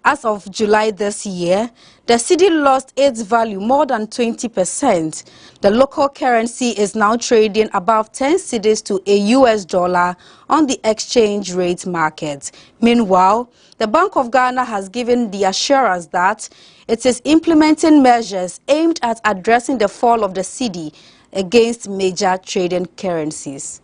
As of July this year, the cedi lost its value more than 20%. The local currency is now trading above 10 cedis to a US dollar on the exchange rate market. Meanwhile, the Bank of Ghana has given the assurance that it is implementing measures aimed at addressing the fall of the cedi against major trading currencies.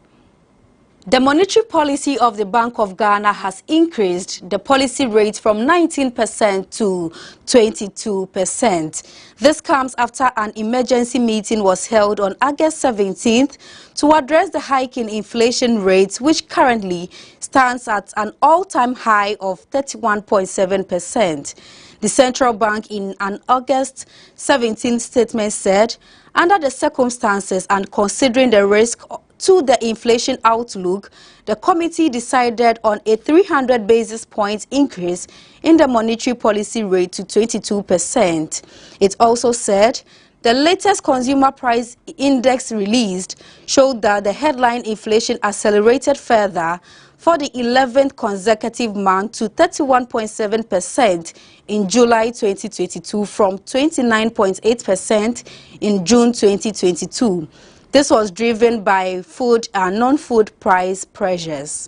The monetary policy of the Bank of Ghana has increased the policy rate from 19% to 22%. This comes after an emergency meeting was held on August 17th to address the hike in inflation rates, which currently stands at an all-time high of 31.7%. The central bank in an August 17th statement said, under the circumstances and considering the risk to the inflation outlook, the committee decided on a 300 basis points increase in the monetary policy rate to 22%. It also said the latest consumer price index released showed that the headline inflation accelerated further for the 11th consecutive month to 31.7% in July 2022 from 29.8% in June 2022. This was driven by food and non-food price pressures.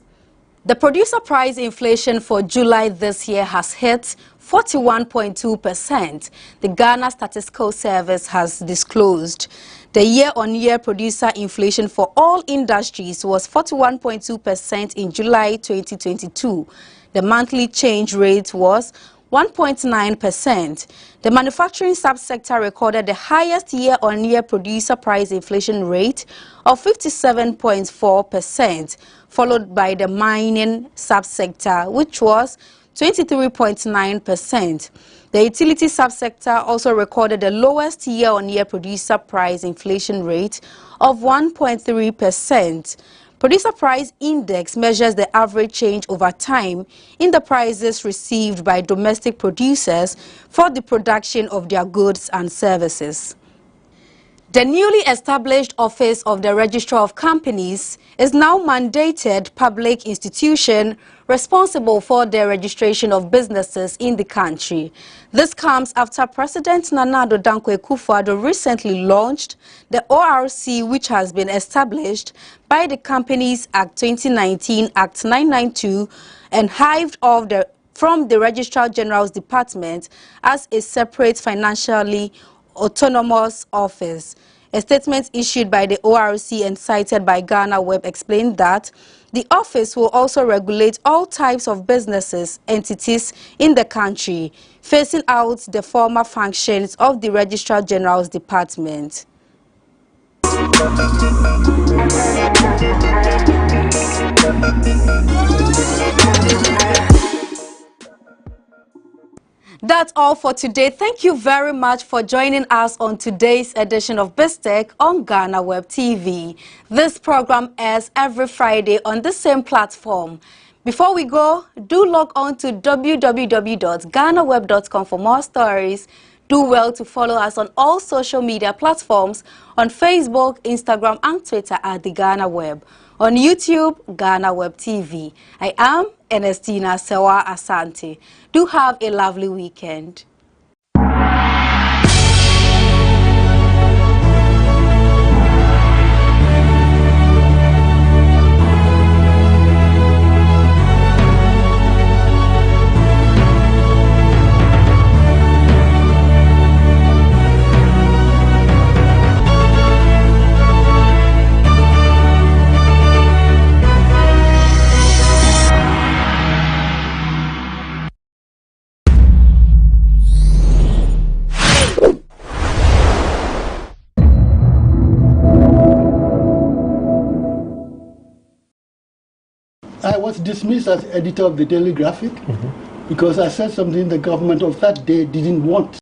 The producer price inflation for July this year has hit 41.2%. The Ghana Statistical Service has disclosed. The year-on-year producer inflation for all industries was 41.2% in July 2022. The monthly change rate was 1.9%. The manufacturing subsector recorded the highest year-on-year producer price inflation rate of 57.4%, followed by the mining subsector, which was 23.9%. The utility subsector also recorded the lowest year-on-year producer price inflation rate of 1.3%. Producer Price Index measures the average change over time in the prices received by domestic producers for the production of their goods and services. The newly established Office of the Registrar of Companies is now mandated public institution responsible for the registration of businesses in the country. This comes after President Nana Addo Dankwa Akufo-Addo recently launched the ORC, which has been established by the Companies Act 2019, Act 992, and hived off from the Registrar General's Department as a separate financially autonomous office. A statement issued by the ORC and cited by GhanaWeb explained that the office will also regulate all types of businesses, entities in the country, phasing out the former functions of the Registrar General's Department. That's all for today. Thank you very much for joining us on today's edition of BizTech on GhanaWeb TV. This program airs every Friday on the same platform. Before we go, do log on to www.ghanaweb.com for more stories. Do well to follow us on all social media platforms on Facebook, Instagram, and Twitter at the GhanaWeb. On YouTube, GhanaWeb TV. I am Ernestina Sewa Asante. Do have a lovely weekend. I was dismissed as editor of the Daily Graphic because I said something the government of that day didn't want.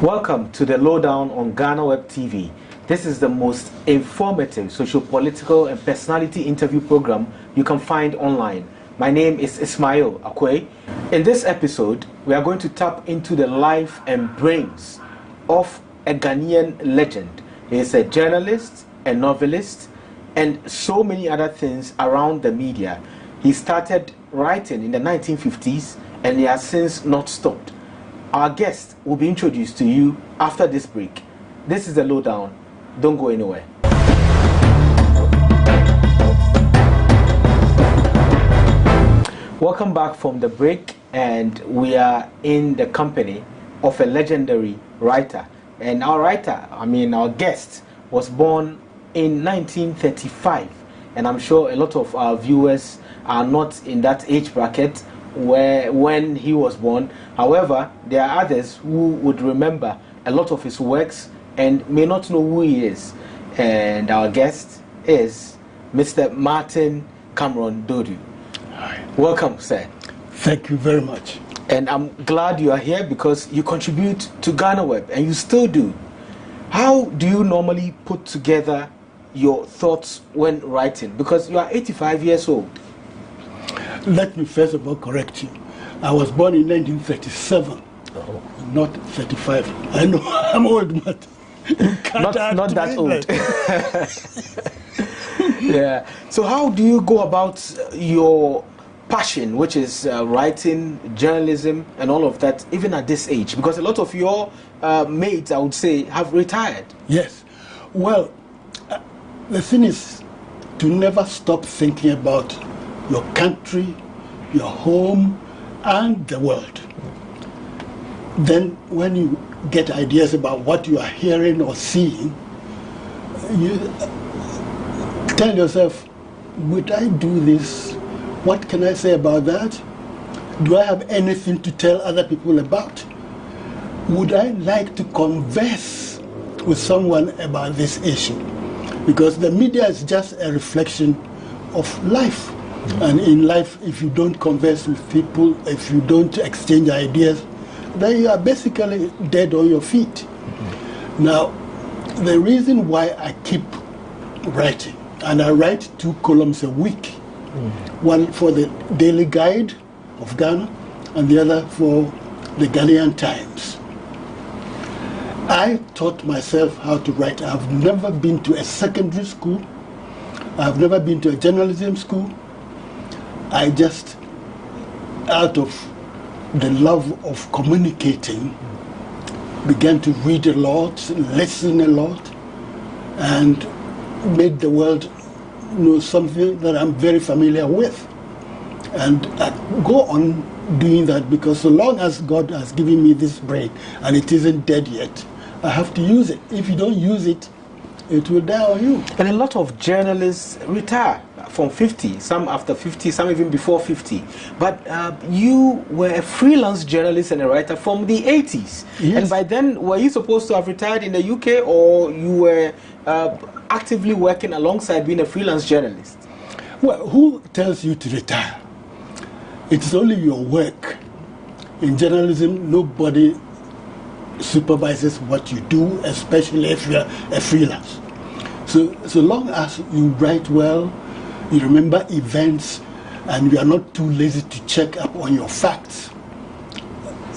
Welcome to the Lowdown on GhanaWeb TV. This is the most informative socio-political and personality interview program you can find online. My name is Ismail Akwe. In this episode, we are going to tap into the life and brains of a Ghanaian legend. He is a journalist, a novelist, and so many other things around the media. He started writing in the 1950s and he has since not stopped. Our guest will be introduced to you after this break. This is the Lowdown. Don't go anywhere. Welcome back from the break, and we are in the company of a legendary writer. And our guest was born in 1935, and I'm sure a lot of our viewers are not in that age bracket when he was born. However, there are others who would remember a lot of his works and may not know who he is. And our guest is Mr. Martin Cameron Dodu. Hi. Welcome, sir. Thank you very much. And I'm glad you are here because you contribute to GhanaWeb, and you still do. How do you normally put together your thoughts when writing? Because you are 85 years old. Let me first of all correct you. I was born in 1937, not 35. I know I'm old, but not that old. Yeah. So how do you go about your passion, which is writing, journalism, and all of that, even at this age? Because a lot of your mates, I would say, have retired. Yes. Well, the thing is to never stop thinking about your country, your home, and the world. Then when you get ideas about what you are hearing or seeing, you tell yourself, would I do this? What can I say about that? Do I have anything to tell other people about? Would I like to converse with someone about this issue? Because the media is just a reflection of life. And in life, if you don't converse with people, if you don't exchange ideas, then you are basically dead on your feet. Now, the reason why I keep writing, and I write 2 columns a week, one for the Daily Guide of Ghana and the other for the Ghanaian Times. I taught myself how to write. I've never been to a secondary school. I've never been to a journalism school. I just, out of the love of communicating, began to read a lot, listen a lot, and made the world know something that I'm very familiar with. And I go on doing that because so long as God has given me this brain and it isn't dead yet, I have to use it. If you don't use it, it will die on you. And a lot of journalists retire from 50, some after 50, some even before 50. But you were a freelance journalist and a writer from the 80s. Yes. And by then, were you supposed to have retired in the UK, or you were actively working alongside being a freelance journalist? Well, who tells you to retire? It's only your work. In journalism, nobody supervises what you do, especially if you're a freelance. So long as you write well, you remember events, and you are not too lazy to check up on your facts,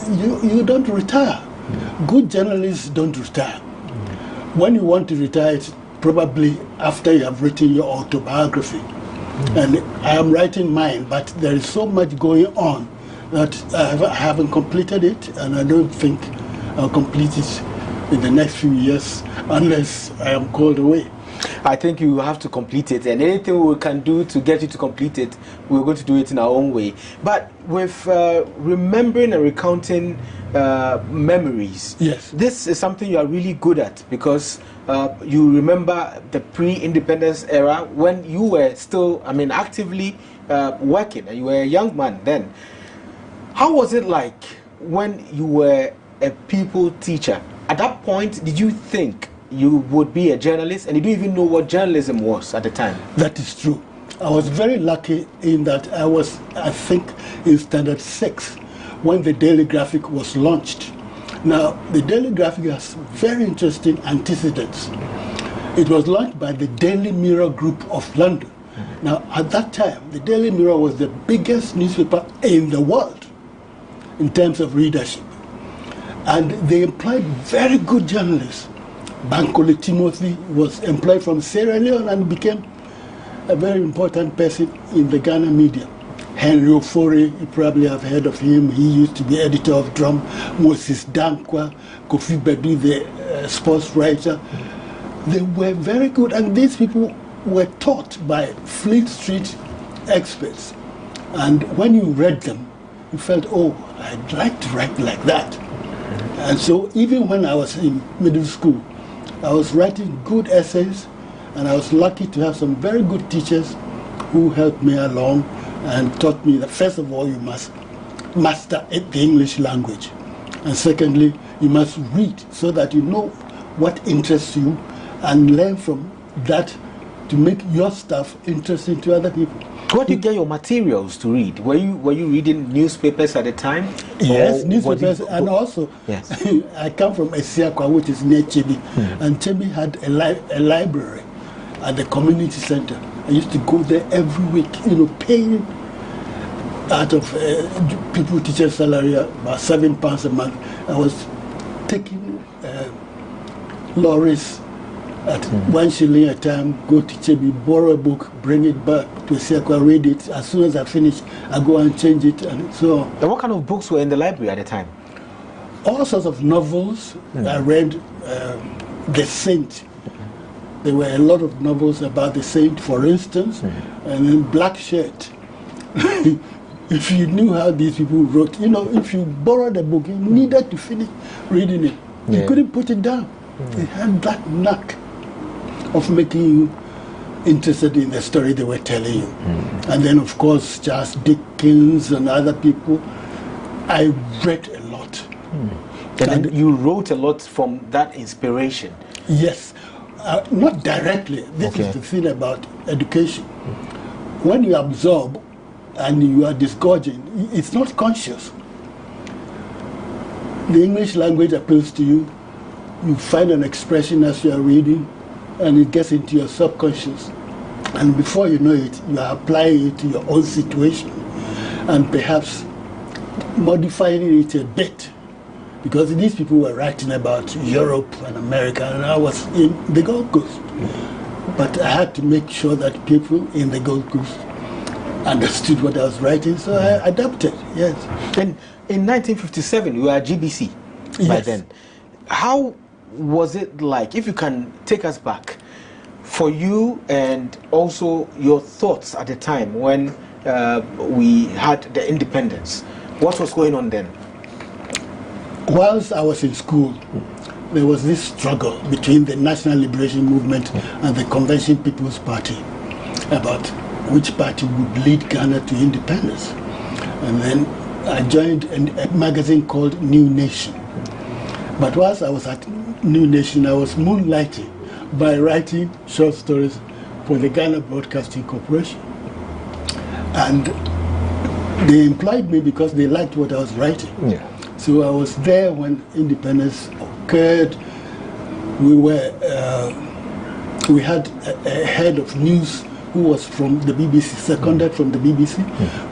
you don't retire. Good journalists don't retire. When you want to retire, it's probably after you have written your autobiography. And I am writing mine, but there is so much going on that I haven't completed it, and I don't think I'll complete it in the next few years unless I am called away. I think you have to complete it, and anything we can do to get you to complete it, we're going to do it in our own way. But with remembering and recounting memories, yes, this is something you are really good at, because you remember the pre-independence era when you were still, I mean, actively working, and you were a young man then. How was it like when you were a people teacher? At that point, did you think you would be a journalist, and did you even know what journalism was at the time? That is true. I was very lucky in that I was, I think, in Standard 6 when the Daily Graphic was launched. Now, the Daily Graphic has very interesting antecedents. It was launched by the Daily Mirror Group of London. Now, at that time, the Daily Mirror was the biggest newspaper in the world in terms of readership. And they employed very good journalists. Bankole Timothy was employed from Sierra Leone and became a very important person in the Ghana media. Henry Ofori, you probably have heard of him. He used to be editor of Drum. Moses Dankwa, Kofi Bedu, the sports writer. They were very good, and these people were taught by Fleet Street experts. And when you read them, you felt, oh, I'd like to write like that. And so even when I was in middle school, I was writing good essays, and I was lucky to have some very good teachers who helped me along and taught me that first of all you must master the English language, and secondly you must read so that you know what interests you and learn from that to make your stuff interesting to other people. Where do you get your materials to read? Were you reading newspapers at the time? Yes, newspapers, and also yes. I come from Esiakwa, which is near Chebi, and Chebi had a library at the community center. I used to go there every week, paying out of people teacher salary about £7 a month. I was taking lorries at 1 shilling a time, go to Chebi, borrow a book, bring it back to Esiakwa, read it. As soon as I finish, I go and change it, and so on. And what kind of books were in the library at the time? All sorts of novels. I read The Saint. There were a lot of novels about the saint, for instance, and then Black Shirt. If you knew how these people wrote, if you borrowed a book, you needed to finish reading it. You couldn't put it down. They had that knack of making you interested in the story they were telling you. And then, of course, Charles Dickens and other people. I read a lot. And you wrote a lot from that inspiration? Yes. Not directly. This is the thing about education. When you absorb and you are disgorging, it's not conscious. The English language appeals to you. You find an expression as you are reading, and it gets into your subconscious. And before you know it, you are applying it to your own situation, and perhaps modifying it a bit. Because these people were writing about Europe and America, and I was in the Gold Coast. But I had to make sure that people in the Gold Coast understood what I was writing, so I adapted, yes. And in 1957, you were at GBC by then. How was it like, if you can take us back, for you and also your thoughts at the time when we had the independence? What was going on then? Whilst I was in school, there was this struggle between the National Liberation Movement and the Convention People's Party about which party would lead Ghana to independence. And then I joined a magazine called New Nation. But whilst I was at New Nation, I was moonlighting by writing short stories for the Ghana Broadcasting Corporation. And they employed me because they liked what I was writing. So I was there when independence occurred. We had a head of news who was from the BBC, seconded from the BBC.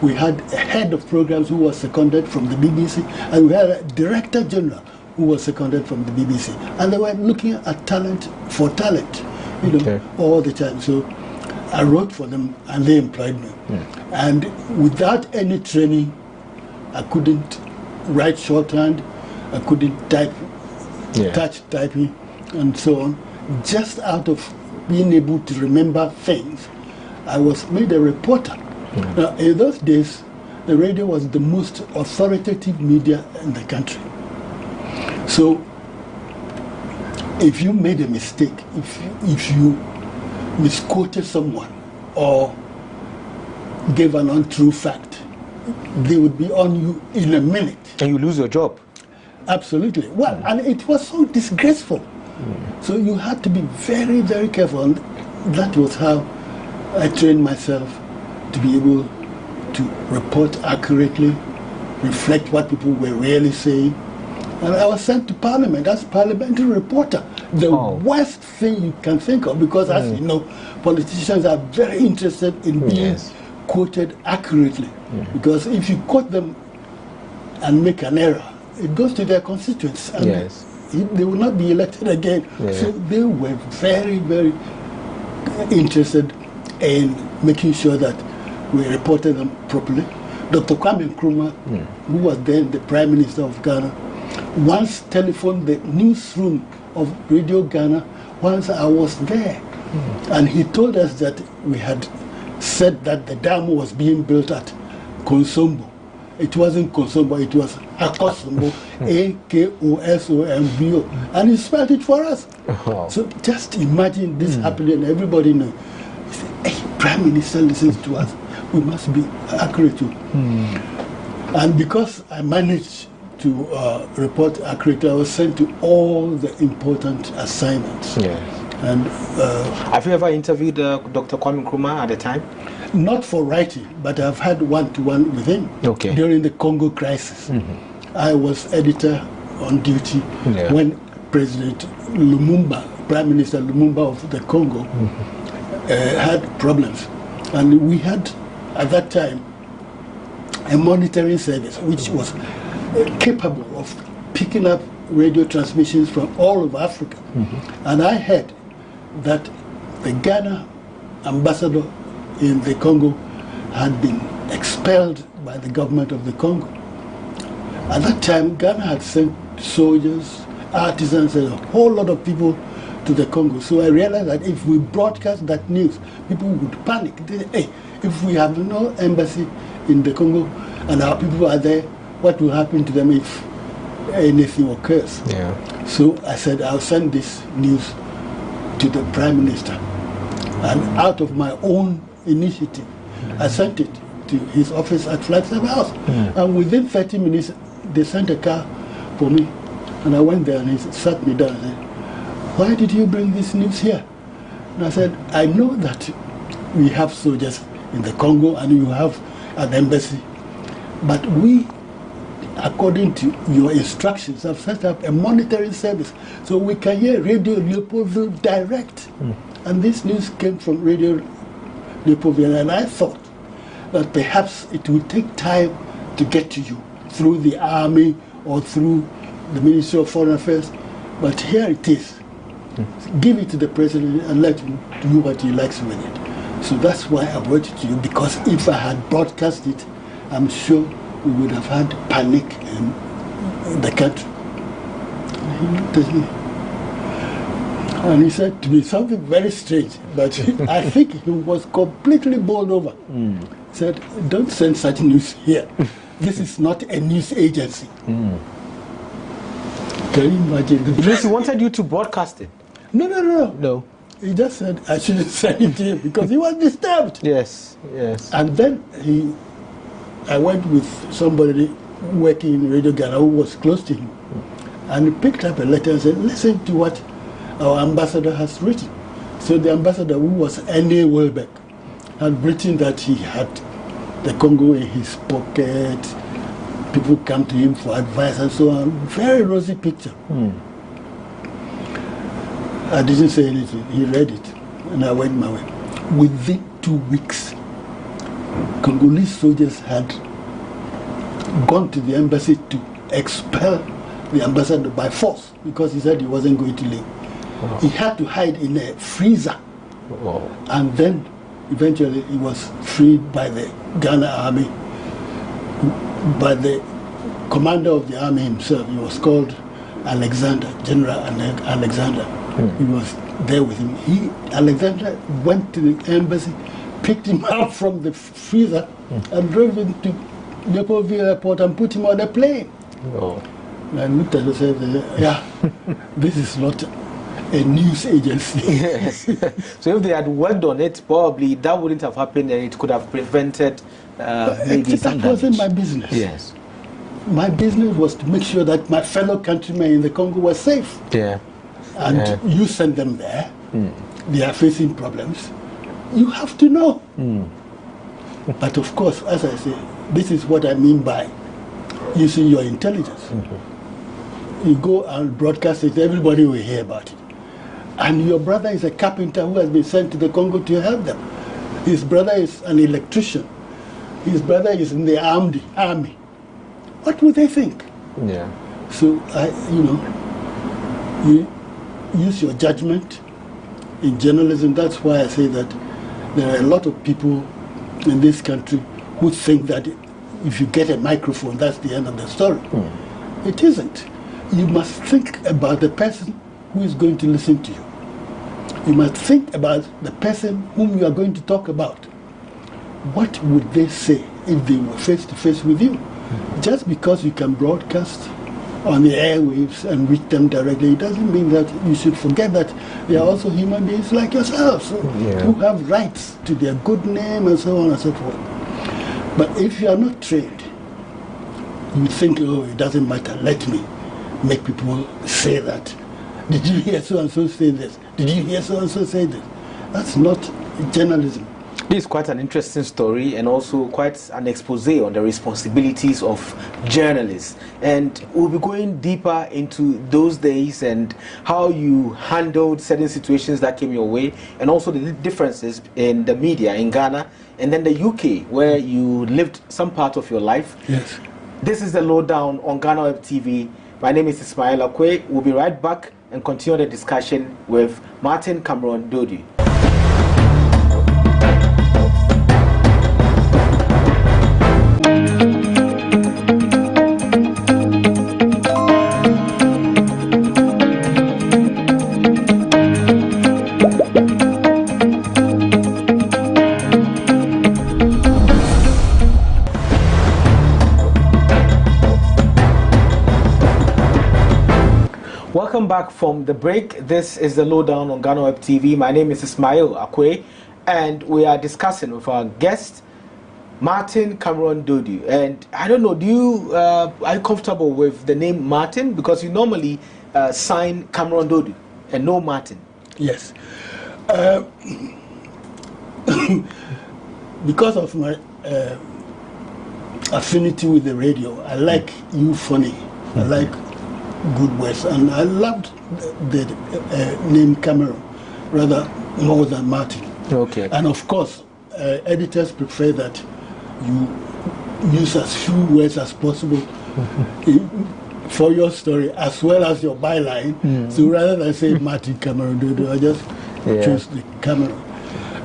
We had a head of programs who was seconded from the BBC, and we had a director general who was seconded from the BBC. And they were looking at talent for talent, all the time. So I wrote for them, and they employed me. And without any training, I couldn't write shorthand, I couldn't type, touch typing, and so on. Just out of being able to remember things, I was made a reporter. Now, in those days, the radio was the most authoritative media in the country. So, if you made a mistake, if you misquoted someone or gave an untrue fact, they would be on you in a minute. And you lose your job. Absolutely. Well, and it was so disgraceful. So you had to be very, very careful. And that was how I trained myself to be able to report accurately, reflect what people were really saying. And I was sent to Parliament as parliamentary reporter. The worst thing you can think of, because as you know, politicians are very interested in being quoted accurately. Because if you quote them and make an error, it goes to their constituents. And they will not be elected again. So they were very, very interested in making sure that we reported them properly. Dr. Nkommo, who was then the Prime Minister of Ghana, once telephoned the newsroom of Radio Ghana once I was there. And he told us that we had said that the dam was being built at Konsombo. It wasn't Konsombo, it was Akosombo, Akosombo, and he spelled it for us. So just imagine this happening, and everybody knows. Hey, Prime Minister listens to us. We must be accurate too. And because I managed to report accurately, I was sent to all the important assignments. And have you ever interviewed Dr. Kwame Nkrumah at the time? Not for writing, but I've had one-to-one with him during the Congo crisis. I was editor on duty when President Lumumba, Prime Minister Lumumba of the Congo, had problems. And we had, at that time, a monitoring service which was capable of picking up radio transmissions from all over Africa. And I heard that the Ghana ambassador in the Congo had been expelled by the government of the Congo. At that time, Ghana had sent soldiers, artisans, and a whole lot of people to the Congo. So I realized that if we broadcast that news, people would panic. They say, hey, if we have no embassy in the Congo and our people are there, what will happen to them if anything occurs? So I said, I'll send this news to the Prime Minister. And out of my own initiative, I sent it to his office at Flagstaff House. And within 30 minutes, they sent a car for me. And I went there and he sat me down and said, why did you bring this news here? And I said, I know that we have soldiers in the Congo and you have an embassy. But we, according to your instructions, have set up a monitoring service so we can hear Radio Leopoldville direct. And this news came from Radio Leopoldville, and I thought that perhaps it would take time to get to you through the army or through the Ministry of Foreign Affairs. But here it is. Give it to the president and let him do what he likes with it. So that's why I brought it to you, because if I had broadcast it, I'm sure we would have had panic in the country. And he looked at me and he said to me something very strange, but I think he was completely bowled over. He said, don't send such news here. This is not a news agency. Can you imagine? Because he wanted you to broadcast it. No. He just said I shouldn't send it to him because he was disturbed. And then I went with somebody working in Radio Ghana who was close to him, and he picked up a letter and said, listen to what our ambassador has written. So the ambassador, who was N.A. Welbeck, had written that he had the Congo in his pocket, people come to him for advice and so on. Very rosy picture. I didn't say anything. He read it, and I went my way. Within 2 weeks, Congolese soldiers had gone to the embassy to expel the ambassador by force because he said he wasn't going to leave. He had to hide in a freezer. And then eventually he was freed by the Ghana army, by the commander of the army himself. He was called Alexander, General Alexander. He was there with him. Alexander went to the embassy, picked him up from the freezer, and drove him to Leopoldville Airport and put him on a plane. Oh. And I looked at it and said, yeah, this is not a news agency. Yes. So if they had worked on it, probably that wouldn't have happened, and it could have prevented maybe some damage. That wasn't my business. Yes. My business was to make sure that my fellow countrymen in the Congo were safe. Yeah. And you send them there. They are facing problems. You have to know. But of course, as I say, this is what I mean by using your intelligence. You go and broadcast it, everybody will hear about it. And your brother is a carpenter who has been sent to the Congo to help them. His brother is an electrician. His brother is in the army. What would they think? Yeah. So, you use your judgment in journalism. That's why I say that there are a lot of people in this country who think that if you get a microphone, that's the end of the story. It isn't. You must think about the person who is going to listen to you. You must think about the person whom you are going to talk about. What would they say if they were face to face with you? Just because you can broadcast on the airwaves and reach them directly, it doesn't mean that you should forget that they are also human beings like yourselves, who have rights to their good name and so on and so forth. But if you are not trained, you think, oh, it doesn't matter, let me make people say that. Did you hear so-and-so say this? Did you hear so-and-so say this? That's not journalism. This is quite an interesting story, and also quite an expose on the responsibilities of journalists. And we'll be going deeper into those days and how you handled certain situations that came your way, and also the differences in the media in Ghana and then the UK, where you lived some part of your life. Yes. This is the Lowdown on GhanaWeb TV. My name is Ismail Akwe. We'll be right back and continue the discussion with Martin Cameron Dodi. Welcome back from the break. This is the Lowdown on GhanaWeb TV. My name is Ismail Akwe, and we are discussing with our guest, Martin Cameron Dodi. And I don't know, are you comfortable with the name Martin? Because you normally sign Cameron Dodi and no Martin. Yes. Because of my affinity with the radio, I like you funny. I like good words, and I loved the name Cameron rather more than Martin. Okay. And of course, editors prefer that you use as few words as possible for your story as well as your byline. So rather than say Martin Cameron Dodo, I just choose the Cameron.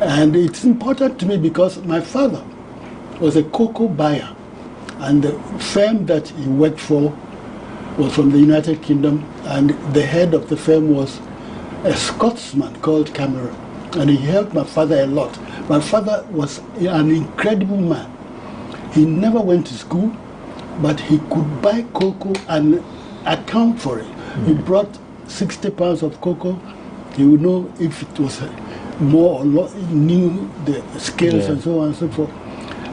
And it's important to me because my father was a cocoa buyer, and the firm that he worked for was from the United Kingdom, and the head of the firm was a Scotsman called Cameron, and he helped my father a lot. My father was an incredible man. He never went to school, but he could buy cocoa and account for it. He brought 60 pounds of cocoa. He would know if it was more or less, knew the scales and so on and so forth.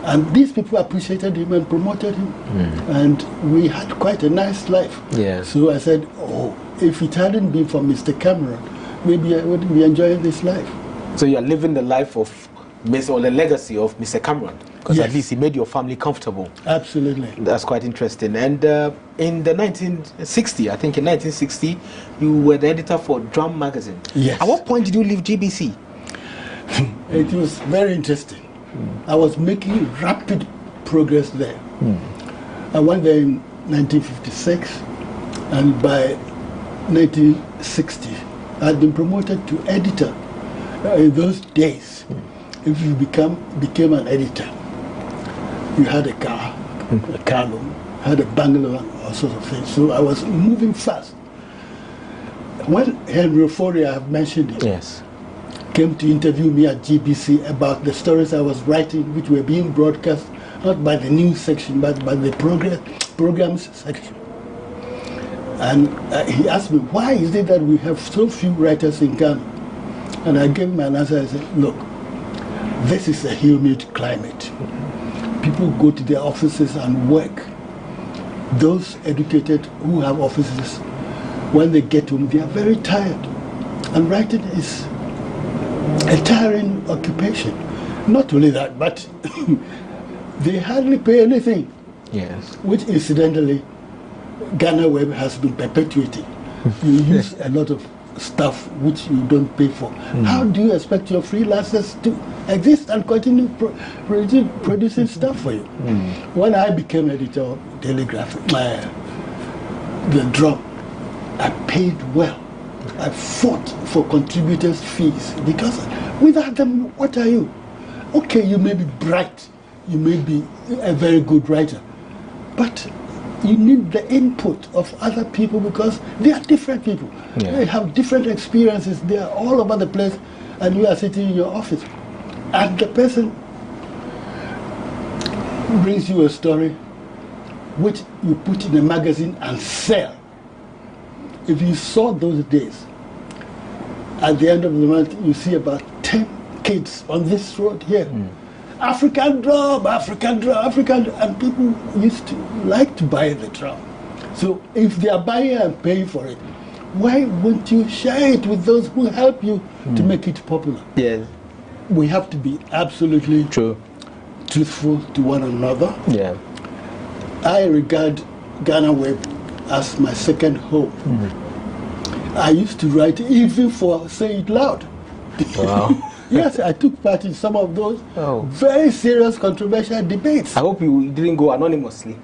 And these people appreciated him and promoted him, and we had quite a nice life. So I said, oh, if it hadn't been for Mr. Cameron, maybe I wouldn't be enjoying this life. So you are living the life of or the legacy of Mr. Cameron, because at least he made your family comfortable. Absolutely. That's quite interesting. And in the 1960, I think in 1960, you were the editor for Drum magazine. Yes. At what point did you leave GBC? It was very interesting. I was making rapid progress there. I went there in 1956, and by 1960, I had been promoted to editor. In those days, if you became an editor, you had a car loan, had a bungalow, and all sorts of things. So I was moving fast. When Henry Ofori, I have mentioned it, yes, came to interview me at GBC about the stories I was writing, which were being broadcast not by the news section, but by the programs section. And he asked me, why is it that we have so few writers in Ghana? And I gave him an answer. I said, look, this is a humid climate. People go to their offices and work. Those educated who have offices, when they get home, they are very tired. And writing is a tiring occupation. Not only that, but they hardly pay anything. Yes. Which incidentally, GhanaWeb has been perpetuating. You use a lot of stuff which you don't pay for. How do you expect your freelancers to exist and continue producing stuff for you? When I became editor of Daily Graphic, the Drum, I paid well. I fought for contributors' fees because without them, what are you? Okay, you may be bright, you may be a very good writer, but you need the input of other people because they are different people. Yeah. They have different experiences. They are all over the place, and you are sitting in your office. And the person brings you a story which you put in a magazine and sell. If you saw those days, at the end of the month, you see about 10 kids on this road here. African drum, African drum, African drum. And people used to like to buy the drum. So if they are buying and paying for it, why won't you share it with those who help you to make it popular? Yes. We have to be absolutely truthful to one another. Yeah. I regard GhanaWeb as my second home. I used to write even for Say It Loud. Wow. Yes, I took part in some of those very serious, controversial debates. I hope you didn't go anonymously.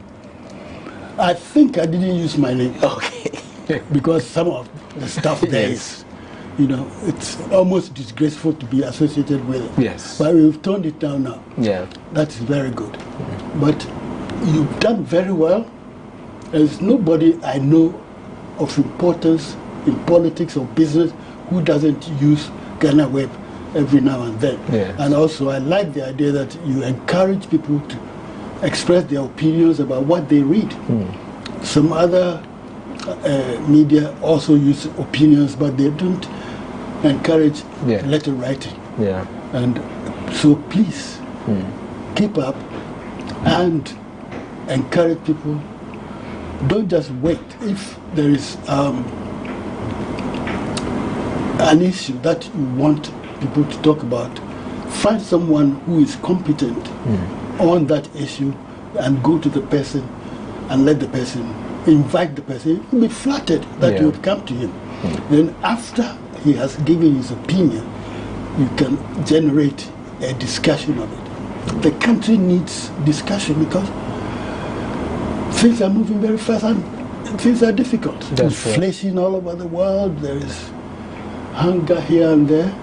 I think I didn't use my name. Okay. Because some of the stuff there is, you know, it's almost disgraceful to be associated with it. Yes. But we've toned it down now. Yeah. That's very good. But you've done very well. There's nobody I know of importance in politics or business who doesn't use GhanaWeb every now and then. Yes. And also I like the idea that you encourage people to express their opinions about what they read. Some other media also use opinions, but they don't encourage letter writing. Yeah. And so please keep up and encourage people. Don't just wait. If there is an issue that you want people to talk about, find someone who is competent on that issue and go to the person and let the person, invite the person. You'll be flattered that you would come to him. Then after he has given his opinion, you can generate a discussion of it. The country needs discussion because things are moving very fast and things are difficult. Inflation all over the world, there is hunger here and there.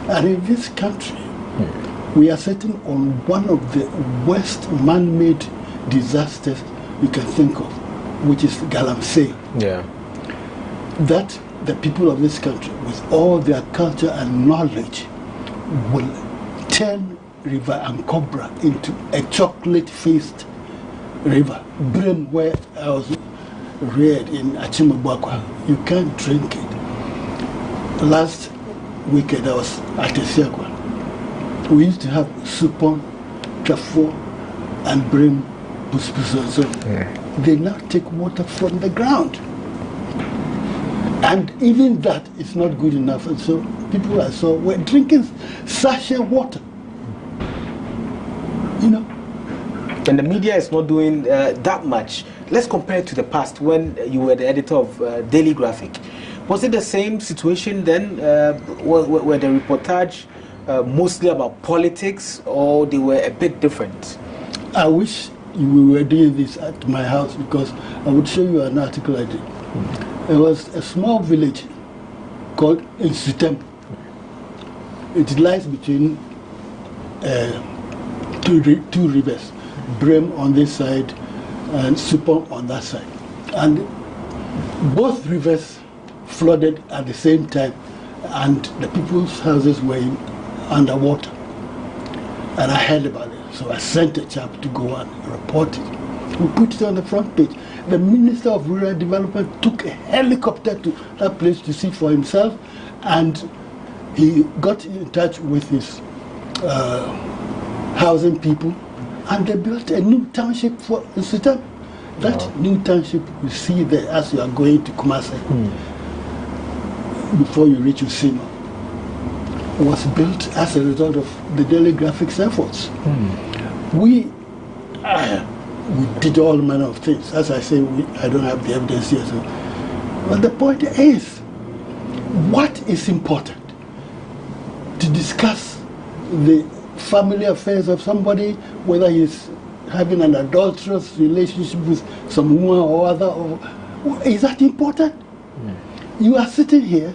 And in this country, we are sitting on one of the worst man-made disasters you can think of, which is Galamsey. Yeah. That the people of this country, with all their culture and knowledge, will turn River Nkommo into a chocolate-faced river. Brim, where I was reared in Achimabwakwa, you can't drink it. Last weekend I was at Esiakwa. We used to have Supon, Trafo, and Brim, Buspuso. They now take water from the ground. And even that is not good enough. And so people I saw were drinking sachet water. You know? And the media is not doing that much. Let's compare it to the past when you were the editor of Daily Graphic. Was it the same situation then? Were the reportage mostly about politics, or they were a bit different? I wish we were doing this at my house, because I would show you an article I did. There was a small village called Insutem. It lies between two rivers, Brem on this side and Supon on that side. And both rivers flooded at the same time, and the people's houses were underwater. And I heard about it, so I sent a chap to go and report it. We put it on the front page. The Minister of Rural Development took a helicopter to that place to see for himself, and he got in touch with his housing people, and they built a new township for Sutan. That new township you see there as you are going to Kumasi, before you reach Usino, was built as a result of the daily graphics efforts. We did all manner of things. As I say, I don't have the evidence here. So. But the point is, what is important? To discuss the family affairs of somebody, whether he's having an adulterous relationship with someone or other, or is that important? You are sitting here,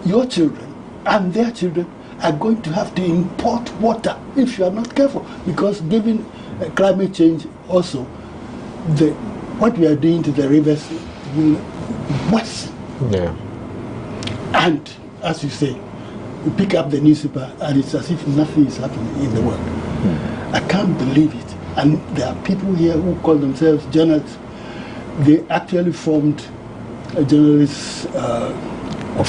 your children and their children are going to have to import water if you are not careful, because given climate change also, what we are doing to the rivers will worsen. And as you say, you pick up the newspaper and it's as if nothing is happening in the world. I can't believe it. And there are people here who call themselves journalists. They actually formed a journalist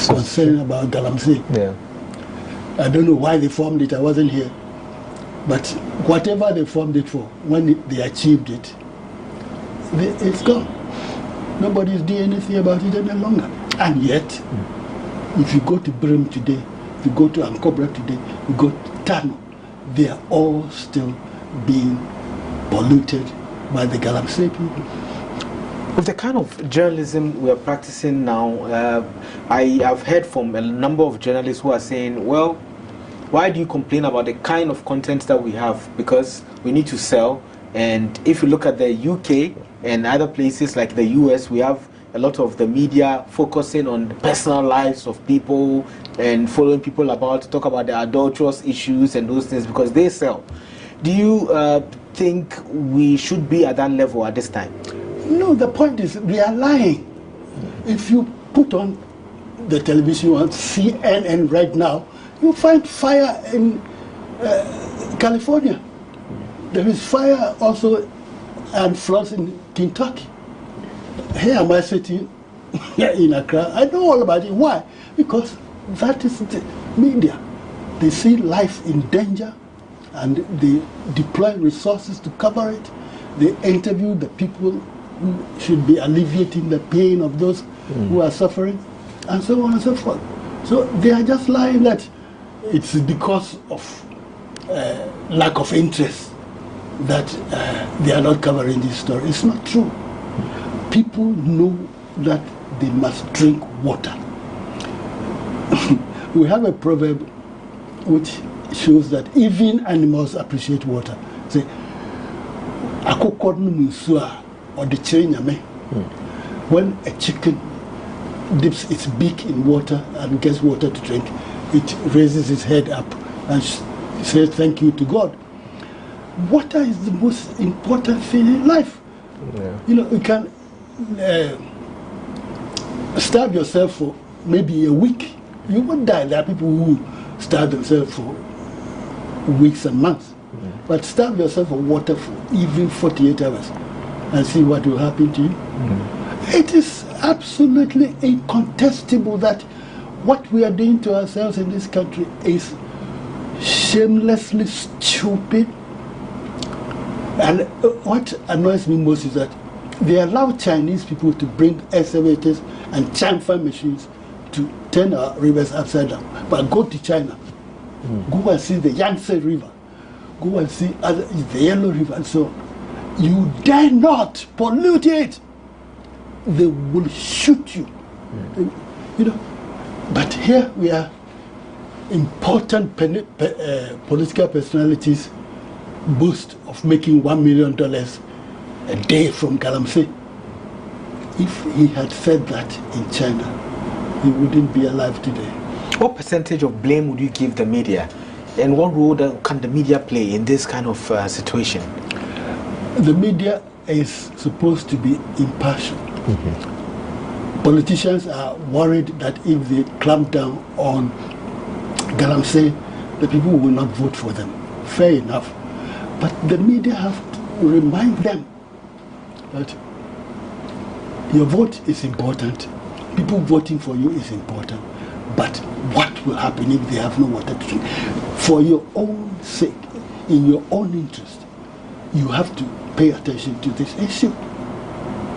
concern about Galamsey. I don't know why they formed it, I wasn't here. But whatever they formed it for, when they achieved it, it's gone. Nobody's doing anything about it any longer. And yet, if you go to Brim today, if you go to Nkommo today, you go to Tano, they are all still being polluted by the Galamsey people. With the kind of journalism we are practicing now, I have heard from a number of journalists who are saying, well, why do you complain about the kind of content that we have? Because we need to sell. And if you look at the UK and other places like the US, we have a lot of the media focusing on the personal lives of people and following people about to talk about the adulterous issues and those things because they sell. Do you think we should be at that level at this time? No, the point is we are lying. If you put on the television on CNN right now, you find fire in California. There is fire also and floods in Kentucky. Here am I sitting in Accra. I know all about it. Why? Because that is the media. They see life in danger and they deploy resources to cover it. They interview the people who should be alleviating the pain of those who are suffering, and so on and so forth. So they are just lying that it's because of lack of interest that they are not covering this story. It's not true. People know that they must drink water. We have a proverb which shows that even animals appreciate water. Say, or the when a chicken dips its beak in water and gets water to drink, it raises its head up and says thank you to God. Water is the most important thing in life. You know, you can starve yourself for maybe a week. You won't die. There are people who starve themselves for weeks and months. But starve yourself for water for even 48 hours and see what will happen to you. It is absolutely incontestable that what we are doing to ourselves in this country is shamelessly stupid. And what annoys me most is that they allow Chinese people to bring excavators and chamfer machines to turn our rivers upside down. But go to China, go and see the Yangtze River, go and see the Yellow River, and so on. You dare not pollute it. They will shoot you. You know. But here we are, important political personalities boast of making $1 million a day from Galamsey. If he had said that in China, he wouldn't be alive today. What percentage of blame would you give the media? And what role can the media play in this kind of situation? The media is supposed to be impartial. Politicians are worried that if they clamp down on Galamsey, the people will not vote for them. Fair enough. But the media have to remind them that your vote is important. People voting for you is important. But what will happen if they have no water to drink? For your own sake, in your own interest, you have to pay attention to this issue.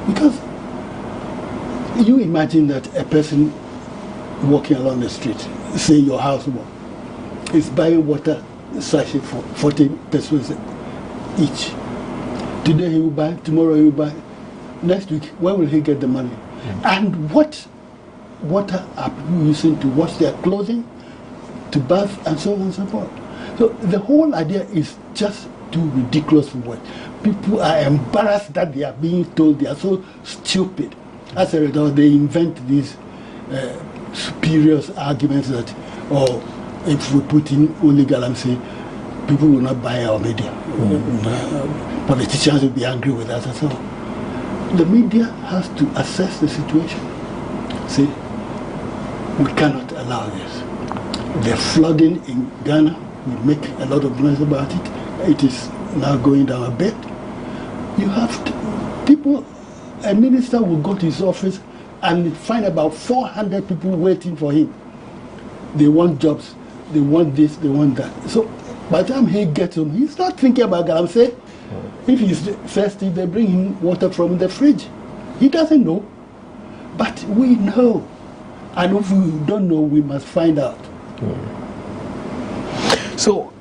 Because you imagine that a person walking along the street, say your housework, is buying water sachet for 40 pesos each. Today he will buy, tomorrow he will buy. Next week, where will he get the money? And what water are people using to wash their clothing, to bath, and so on and so forth? So the whole idea is just too ridiculous for what. People are embarrassed that they are being told. They are so stupid. As a result, they invent these spurious arguments that, oh, if we put in only Galamsey, people will not buy our media. Politicians will be angry with us and so on. The media has to assess the situation. See, we cannot allow this. The flooding in Ghana, we make a lot of noise about it. It is now going down a bit. You have to, people, a minister will go to his office and find about 400 people waiting for him. They want jobs, they want this, they want that. So by the time he gets home, he's not thinking about Galamsey. If he's thirsty, they bring him water from the fridge. He doesn't know. But we know. And if we don't know, we must find out. So,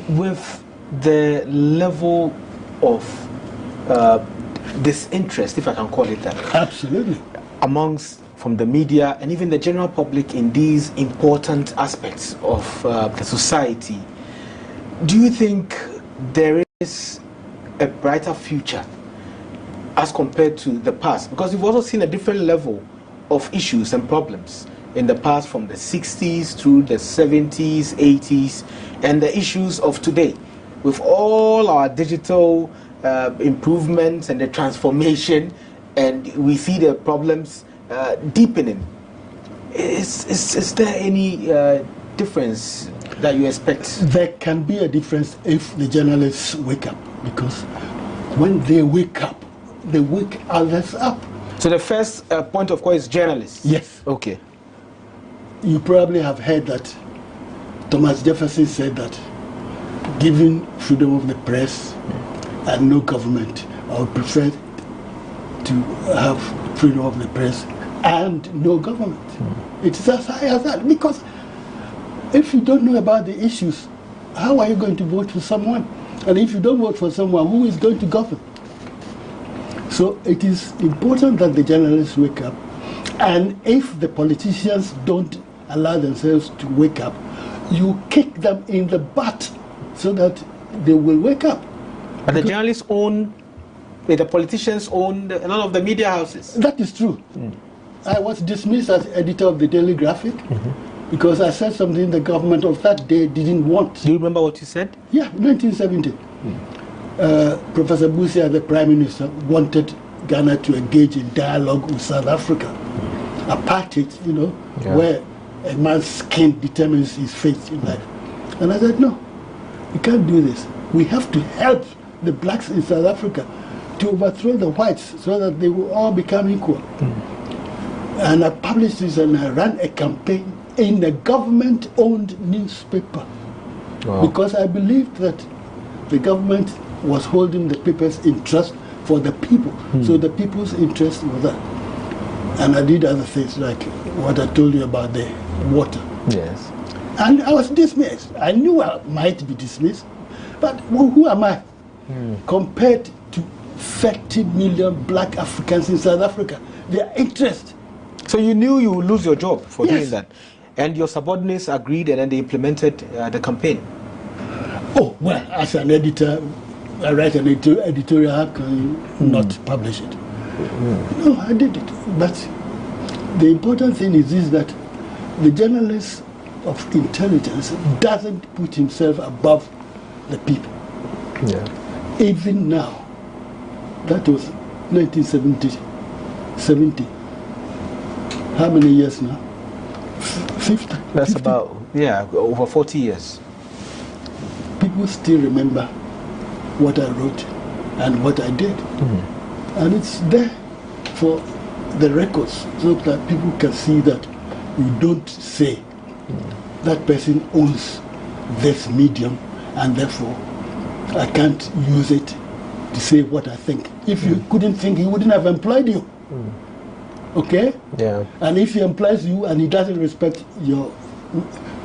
with the level of disinterest, if I can call it that, absolutely, amongst from the media and even the general public in these important aspects of the society, do you think there is a brighter future as compared to the past? Because we've also seen a different level of issues and problems in the past, from the 60s through the 70s, 80s, and the issues of today. With all our digital improvements and the transformation, and we see the problems deepening. Is there any difference that you expect? There can be a difference if the journalists wake up, because when they wake up, they wake others up. So the first point of call is journalists? Yes. Okay. You probably have heard that Thomas Jefferson said that given freedom of the press and no government, I would prefer to have freedom of the press and no government. It's as high as that, because if you don't know about the issues, how are you going to vote for someone? And if you don't vote for someone, who is going to govern? So it is important that the journalists wake up, and if the politicians don't allow themselves to wake up, you kick them in the butt so that they will wake up. But the journalists own, the politicians own a lot of the media houses. That is true. I was dismissed as editor of the Daily Graphic because I said something the government of that day didn't want. Do you remember what you said? Yeah, 1970. Professor Busia, the Prime Minister, wanted Ghana to engage in dialogue with South Africa. Apartheid, you know, where a man's skin determines his fate in life. And I said, no, we can't do this. We have to help the blacks in South Africa to overthrow the whites so that they will all become equal. And I published this, and I ran a campaign in a government-owned newspaper. Because I believed that the government was holding the papers in trust for the people. So the people's interest was that. And I did other things like what I told you about the water. Yes. And I was dismissed. I knew I might be dismissed, but who am I compared to 30 million black Africans in South Africa? Their interest. So you knew you would lose your job for doing that, and your subordinates agreed, and then they implemented the campaign. Oh, well, as an editor, I write an editorial, how can you not publish it? No, I did it. But the important thing is this, that the journalist of intelligence doesn't put himself above the people. Even now, that was 1970. how many years now? 50? That's 50? about, yeah, over 40 years. People still remember what I wrote and what I did. And it's there for the records so that people can see that you don't say that person owns this medium and therefore I can't use it to say what I think. If you couldn't think, he wouldn't have employed you. Okay? Yeah. And if he employs you and he doesn't respect your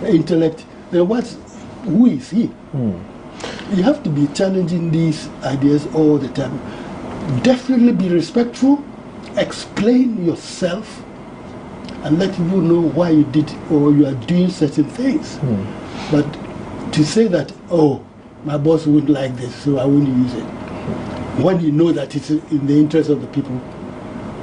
intellect, then who is he? You have to be challenging these ideas all the time. Definitely be respectful, explain yourself, and let people know why you did or you are doing certain things. But to say that, oh, my boss wouldn't like this, so I wouldn't use it, when you know that it's in the interest of the people,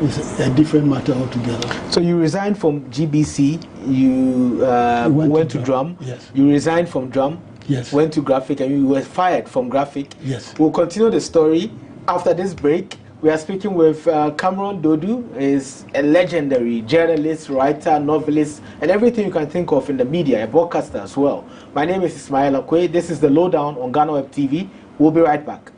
it's a different matter altogether. So you resigned from GBC, you went to Drum. Yes. You resigned from Drum. Yes. Went to Graphic, and you were fired from Graphic. Yes. We'll continue the story after this break. We are speaking with Nkommo Woho, is a legendary journalist, writer, novelist, and everything you can think of in the media, a broadcaster as well. My name is Ismail Akwe. This is the Lowdown on GhanaWeb TV. We'll be right back.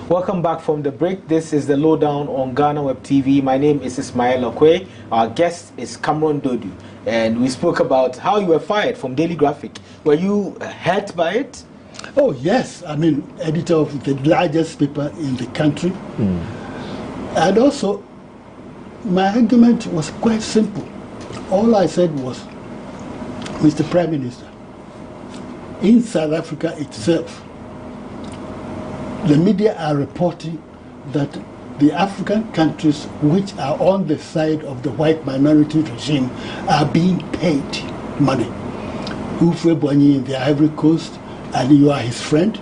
Welcome back from the break. This is the Lowdown on GhanaWeb TV. My name is Ismail Akwe. Our guest is Nkommo Woho, and we spoke about how you were fired from Daily Graphic. Were you hurt by it? Oh yes, I mean, editor of the largest paper in the country. And also, my argument was quite simple. All I said was, Mr. Prime Minister, in South Africa itself, the media are reporting that the African countries which are on the side of the white minority regime are being paid money. Ufwe Boigny in the Ivory Coast, and you are his friend.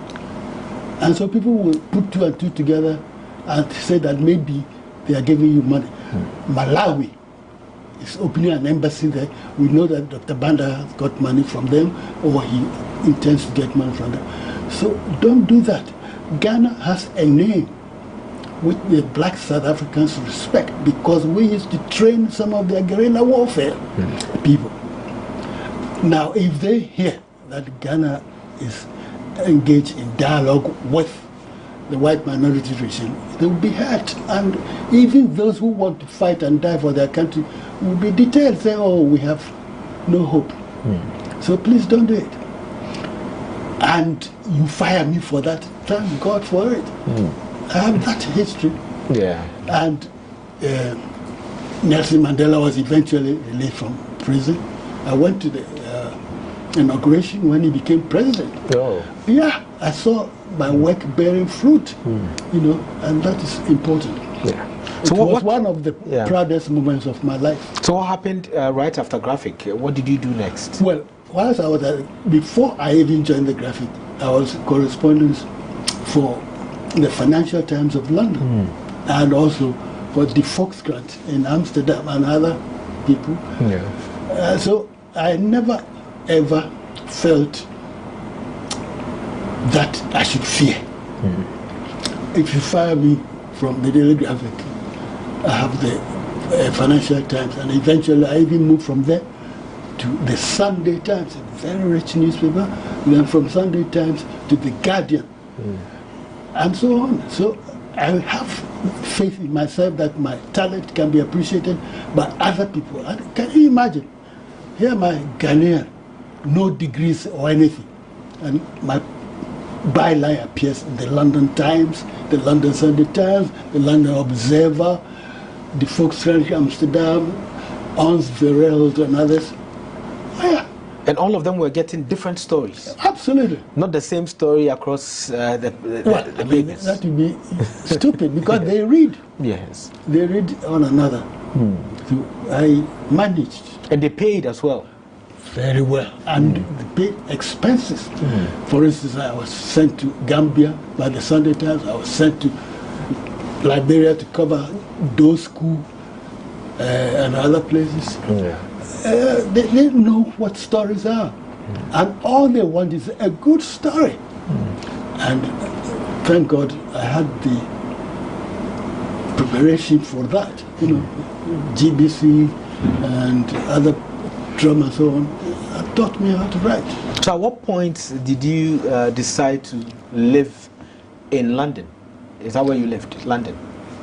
And so people will put two and two together and say that maybe they are giving you money. Malawi is opening an embassy there. We know that Dr. Banda has got money from them, or he intends to get money from them. So don't do that. Ghana has a name which the black South Africans respect because we used to train some of their guerrilla warfare people. Now, if they hear that Ghana is engaged in dialogue with the white minority regime, they will be hurt. And even those who want to fight and die for their country will be detailed, say, oh, we have no hope. So please don't do it. And you fire me for that, thank God for it. I have that history. Yeah. And Nelson Mandela was eventually released from prison. I went to the inauguration when he became president. Oh. Yeah, I saw my work bearing fruit, you know, and that is important. Yeah. It was one of the proudest moments of my life. So what happened right after Graphic? What did you do next? Well, whilst I was before I even joined the Graphic, I was correspondent for the Financial Times of London and also for the Fox Grant in Amsterdam and other people. So I never ever felt that I should fear. If you fire me from the Daily Graphic, I have the Financial Times, and eventually I even moved from there to the Sunday Times, a very rich newspaper, then from Sunday Times to the Guardian, and so on. So I have faith in myself that my talent can be appreciated by other people. And can you imagine? Here my Ghanaian, no degrees or anything, and my byline appears in the London Times, the London Sunday Times, the London Observer, the Volkskrant Amsterdam, Ons Vereld and others. And all of them were getting different stories. Absolutely. Not the same story across the papers. That would be stupid because they read. Yes. They read on another. So I managed. And they paid as well. very well, and they paid expenses. For instance, I was sent to Gambia by the Sunday Times. I was sent to Liberia to cover those schools and other places. They know what stories are, and all they want is a good story. And thank God I had the preparation for that. You know, GBC and other drama and so on taught me how to write. So at what point did you decide to live in London? Is that where you lived, London?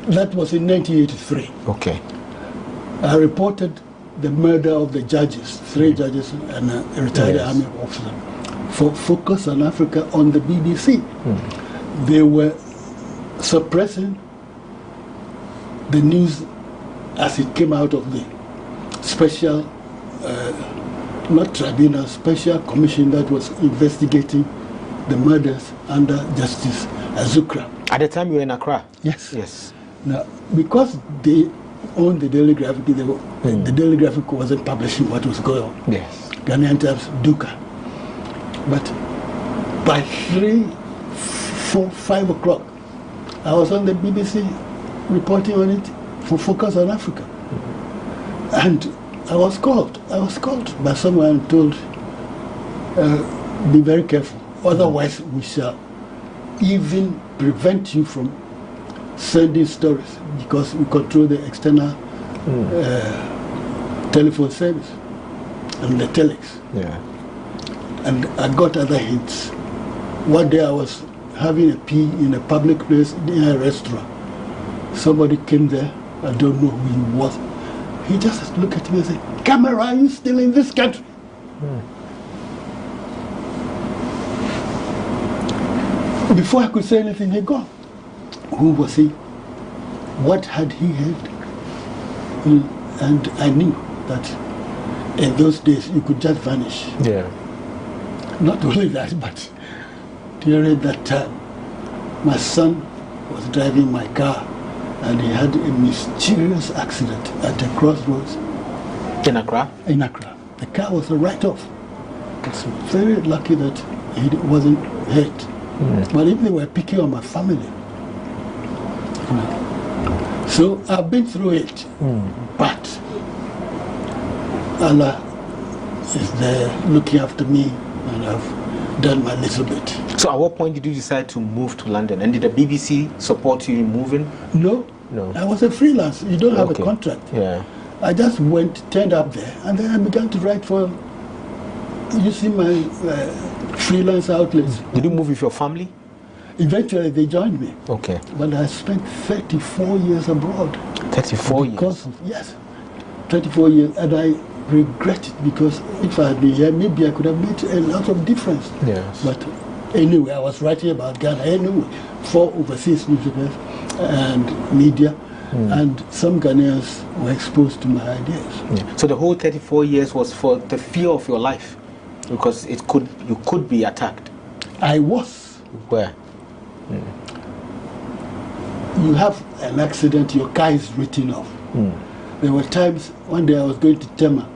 That was in 1983. Okay. I reported the murder of the judges, 3 judges and a retired army officer, for Focus on Africa on the BBC. They were suppressing the news as it came out of the special, not tribunal, special commission that was investigating the murders under Justice Azukra. At the time you were in Accra? Yes. Yes. Now, because they owned the Daily Graphic, the Daily Graphic wasn't publishing what was going on. Yes. Ghanaian Times, Duka. But by 3, 4, 5 o'clock, I was on the BBC reporting on it for Focus on Africa. And I was called by someone and told, be very careful, otherwise we shall even prevent you from sending stories, because we control the external telephone service and the telex. And I got other hints. One day I was having a pee in a public place in a restaurant. Somebody came there, I don't know who he was. He just looked at me and said, "Camera, are you still in this country?" Before I could say anything, he gone. Who was he? What had he heard? And I knew that in those days you could just vanish. Not only that, but during that time, my son was driving my car and he had a mysterious accident at a crossroads. In Accra? In Accra. The car was a write-off. It's very lucky that he wasn't hurt. But if they were picking on my family. So I've been through it. But Allah is there looking after me, and I've done my little bit. So at what point did you decide to move to London? And did the BBC support you in moving? No. I was a freelance. You don't have a contract. I just turned up there, and then I began to write for, you see, my freelance outlets. Did you move with your family? Eventually they joined me. Okay. But I spent 34 years abroad. 34 years? Yes. 34 years. And I regret it, because if I had been here, maybe I could have made a lot of difference. Yes. But anyway, I was writing about Ghana anyway, for overseas newspapers and media. And some Ghanaians were exposed to my ideas. So the whole 34 years was for the fear of your life, because you could be attacked. I was. Where? You have an accident, your car is written off. There were times, one day I was going to Tema,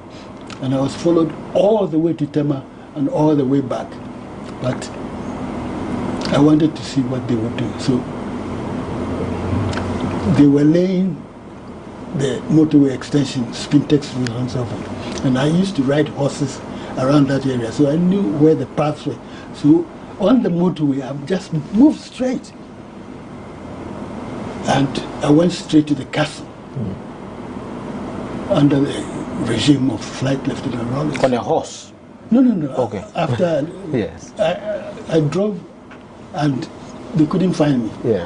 and I was followed all the way to Tema and all the way back. But I wanted to see what they would do. So they were laying the motorway extension, Spintex Road and so forth. And I used to ride horses around that area, so I knew where the paths were. So on the motorway, I just moved straight. And I went straight to the castle under the regime of Flight Lieutenant Rollins. On a horse? No. Okay. After yes. I drove and they couldn't find me.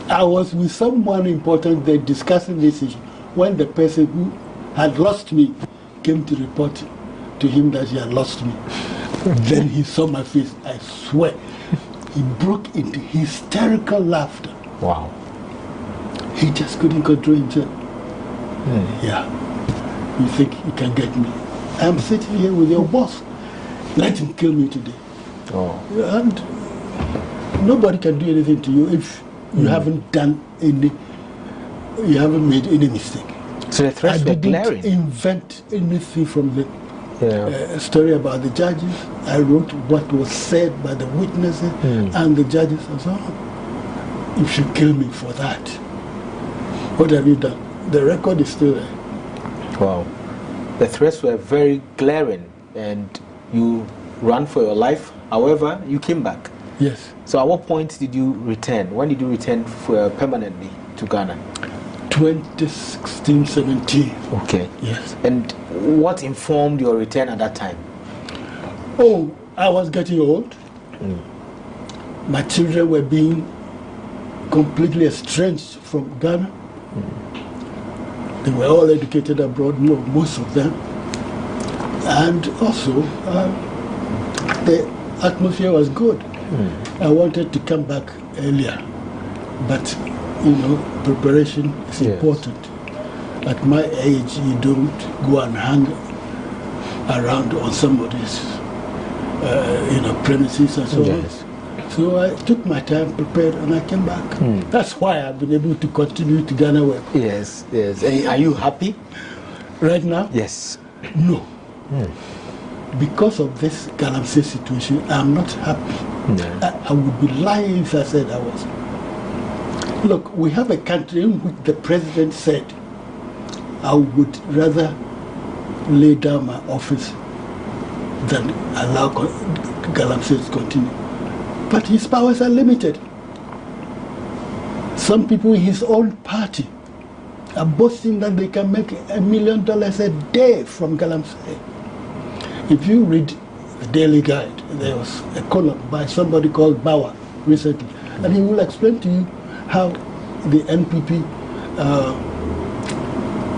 I was with someone important there discussing this issue when the person who had lost me came to report to him that he had lost me. Then he saw my face, I swear. He broke into hysterical laughter. Wow. He just couldn't control himself. You think you can get me? I'm sitting here with your boss. Let him kill me today. And nobody can do anything to you if you haven't done you haven't made any mistake. So the threats were glaring. I didn't invent anything from the a story about the judges. I wrote what was said by the witnesses and the judges and so on. You should kill me for that. What have you done? The record is still there. Wow. The threats were very glaring and you ran for your life. However, you came back. Yes. So at what point did you return? When did you return permanently to Ghana? 2016-17. Okay. Yes. And what informed your return at that time? Oh, I was getting old. My children were being completely estranged from Ghana. They were all educated abroad, most of them. And also, the atmosphere was good. I wanted to come back earlier, but preparation is important. At my age, you don't go and hang around on somebody's premises and so on. So I took my time, prepared, and I came back. That's why I've been able to continue to GhanaWeb. Yes. And are you happy? Right now? Yes. No. Because of this Galamsey situation, I'm not happy. I would be lying if I said I was. Look, we have a country in which the president said, I would rather lay down my office than allow Galamsey to continue. But his powers are limited. Some people in his own party are boasting that they can make $1 million a day from Galamsey. If you read the Daily Guide, there was a column by somebody called Bauer recently, and he will explain to you how the NPP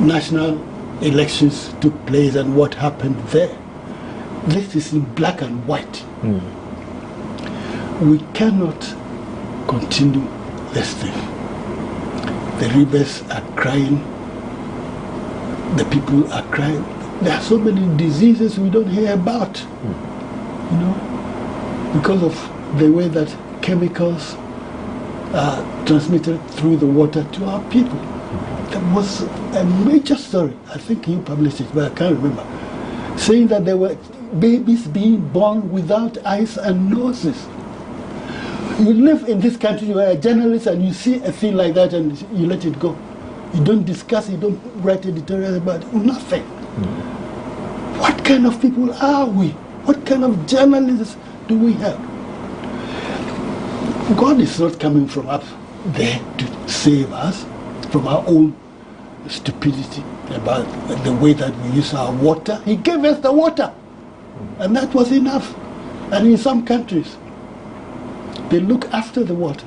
national elections took place and what happened there. This is in black and white. We cannot continue this thing. The rivers are crying, the people are crying. There are so many diseases we don't hear about, because of the way that chemicals are transmitted through the water to our people. There was a major story, I think you published it, but I can't remember, saying that there were babies being born without eyes and noses. You live in this country, you are a journalist, and you see a thing like that and you let it go. You don't discuss, you don't write editorials about it, nothing. What kind of people are we? What kind of journalists do we have? God is not coming from up there to save us from our own stupidity about the way that we use our water. He gave us the water, and that was enough. And in some countries, they look after the water.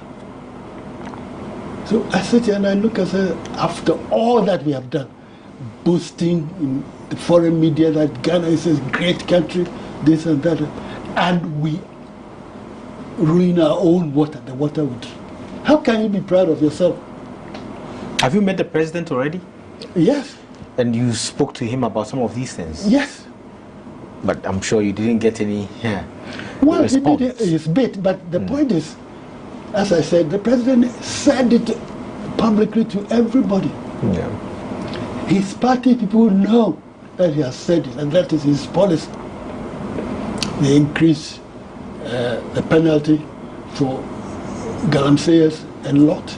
So I sit here and I look and say, after all that we have done, boasting in the foreign media that Ghana is a great country, this and that, and we ruin our own water, the water we drink. How can you be proud of yourself? Have you met the president already? Yes. And you spoke to him about some of these things? Yes. But I'm sure you didn't get any well, response. He did his bit, but the point is, as I said, the president said it publicly to everybody. His party people know that he has said it, and that is his policy. They increase the penalty for galamseyers a lot.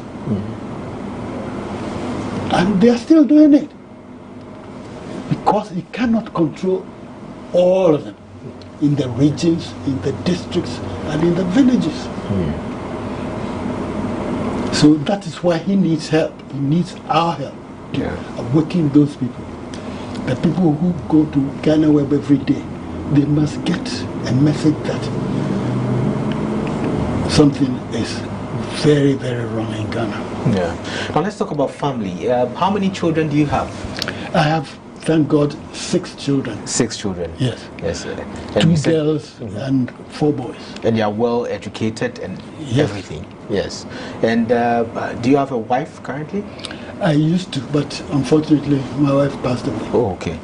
And they are still doing it. Because he cannot control all of them in the regions, in the districts, and in the villages. So that is why he needs help. He needs our help to awaken those people. The people who go to GhanaWeb every day, they must get a message that something is very, very wrong in Ghana. Now let's talk about family. How many children do you have? I have, thank God, 6 children. 6 children? Yes. Yes. 2 girls and 4 boys. And they are well educated and everything? Yes. And do you have a wife currently? I used to, but unfortunately my wife passed away. Oh, okay.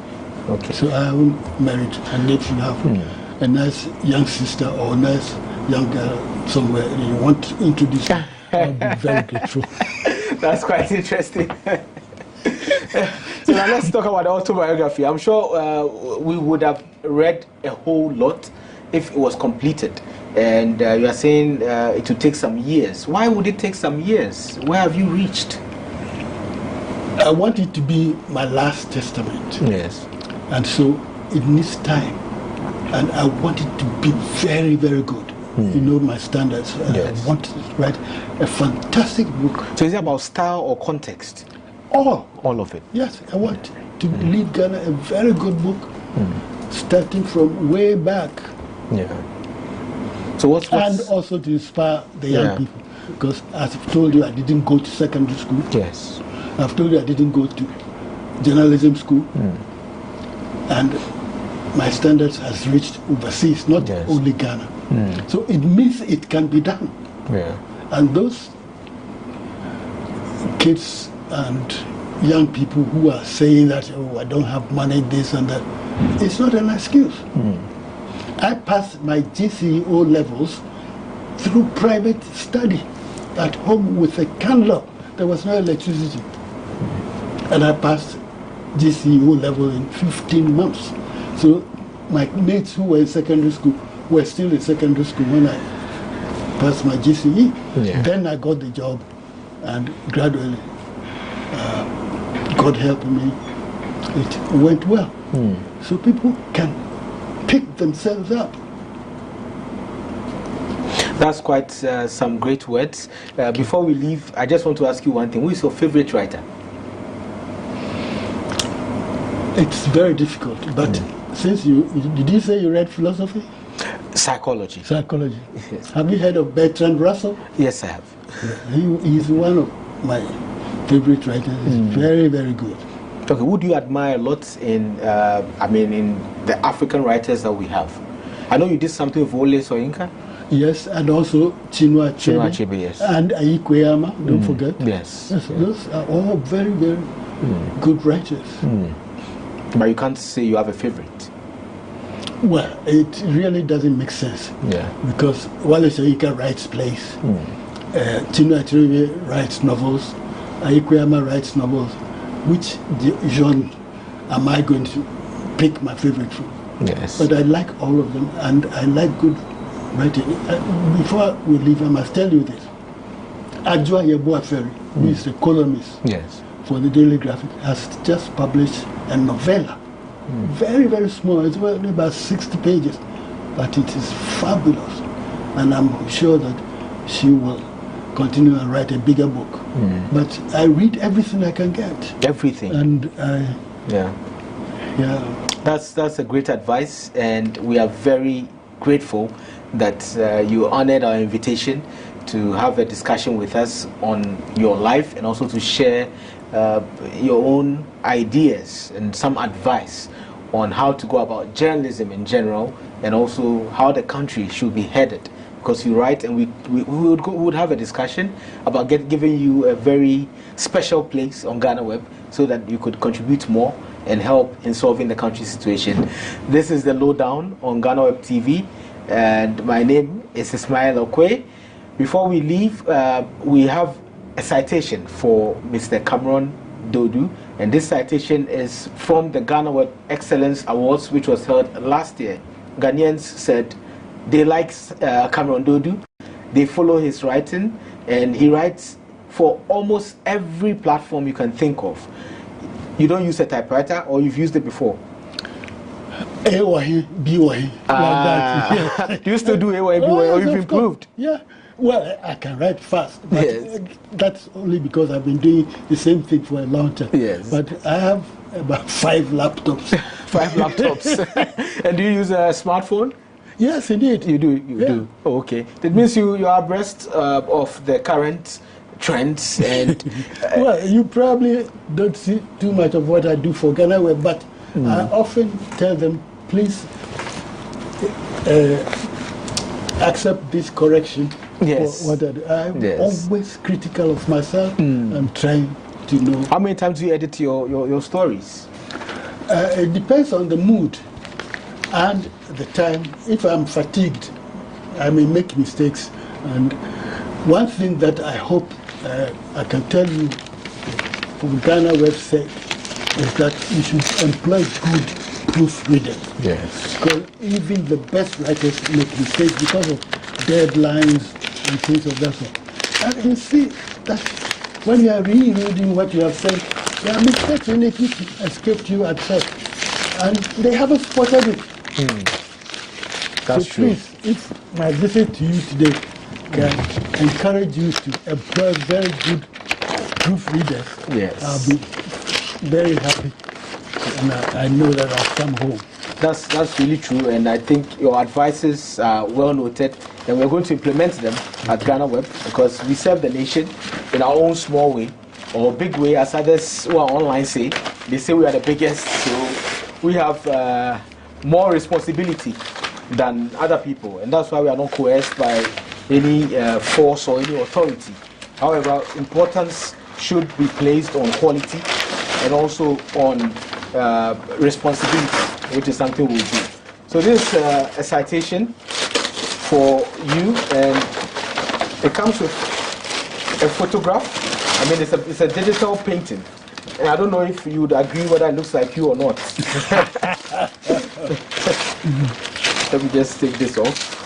Okay. So I haven't married. And if you have a nice young sister or a nice young girl somewhere you want to introduce me, I'll be very grateful. That's quite interesting. So now let's talk about the autobiography. I'm sure we would have read a whole lot if it was completed. And you are saying it would take some years. Why would it take some years? Where have you reached? I want it to be my last testament. Yes. And so it needs time. And I want it to be very, very good. You know my standards. Yes. I want to write a fantastic book. So is it about style or context? All of it. Yes, I want to leave Ghana a very good book, starting from way back. Yeah. So what's and also to inspire the young people, because as I've told you, I didn't go to secondary school. Yes. I've told you I didn't go to journalism school, and my standards has reached overseas, not only Ghana. So it means it can be done. Yeah. And those kids and young people who are saying that, oh, I don't have money, this and that, it's not an excuse. I passed my GCE O levels through private study at home with a candle. There was no electricity. And I passed GCE O level in 15 months. So my mates who were in secondary school were still in secondary school when I passed my GCE. Then I got the job, and gradually, God helping me, it went well. So people can pick themselves up. That's quite some great words. Before we leave, I just want to ask you one thing. Who is your favorite writer? It's very difficult, but since did you say you read philosophy? Psychology. Psychology. Yes. Have you heard of Bertrand Russell? Yes, I have. He's one of my favorite writers. He's very, very good. Okay, who do you admire a lot in, in the African writers that we have? I know you did something with Wole Soyinka. Yes, and also Chinua Achebe. Yes. And Ayikweyama, don't forget. Yes. Those are all very, very good writers. But you can't say you have a favorite. Well, it really doesn't make sense. Because Wole Soyinka writes plays. Chinua Achebe writes novels. Ayikweyama writes novels. Which genre am I going to pick my favorite from? Yes. But I like all of them, and I like good writing. Before we leave, I must tell you this. Adjoa Yeboah-Ferry, who is a columnist for the Daily Graphic, has just published a novella. Very, very small. It's only about 60 pages. But it is fabulous. And I'm sure that she will continue and write a bigger book. But I read everything I can get. Everything. And That's a great advice, and we are very grateful that you honored our invitation to have a discussion with us on your life, and also to share your own ideas and some advice on how to go about journalism in general, and also how the country should be headed. Because you write, and we would have a discussion about giving you a very special place on GhanaWeb so that you could contribute more and help in solving the country's situation. This is the Lowdown on GhanaWeb TV, and my name is Ismail Okwe. Before we leave, we have a citation for Mr. Cameron Dodu, and this citation is from the GhanaWeb Excellence Awards, which was held last year. Ghanaians said they like Cameron Dodu, they follow his writing, and he writes for almost every platform you can think of. You don't use a typewriter, or you've used it before? A-wahi, B-wahi. You used to do A-wahi, B-wahi, or you've improved? Yeah. Well, I can write fast, but that's only because I've been doing the same thing for a long time. Yes. But I have about 5 laptops. 5 laptops. And do you use a smartphone? Yes, indeed. You do? You do? Oh, okay. That means you are abreast of the current trends and... Well, you probably don't see too much of what I do for GhanaWeb, but I often tell them, please accept this correction for what I do. I'm always critical of myself. I'm trying to know. How many times do you edit your stories? It depends on the mood and the time. If I'm fatigued, I may make mistakes. And one thing that I hope I can tell you for GhanaWeb's sake is that you should employ good proofreaders. Yes. Because even the best writers make mistakes because of deadlines and things of that sort. And you see that when you are rereading what you have said, there are mistakes in it which escaped you at first. And they haven't spotted it. That's so true. Please, if my visit to you today can encourage you to employ very good proofreaders, yes, I'll be very happy. And I know that I'll come home. That's really true, and I think your advices are well noted, and we're going to implement them at GhanaWeb because we serve the nation in our own small way or big way, as others who are online say. They say we are the biggest, so we have more responsibility than other people, and that's why we are not coerced by any force or any authority. However, importance should be placed on quality and also on responsibility, which is something we'll do. So this is a citation for you, and it comes with a photograph. I mean, it's a digital painting. And I don't know if you would agree whether it looks like you or not. Let me just take this off.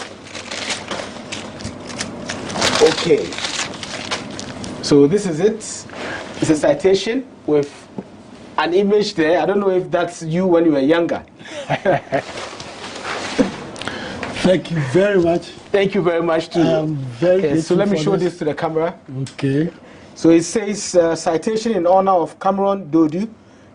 Okay. So this is it. It's a citation with an image there. I don't know if that's you when you were younger. Thank you very much. Thank you very much too. I'm very grateful. So let me show this to the camera. Okay. So it says, citation in honor of Cameron Dodu,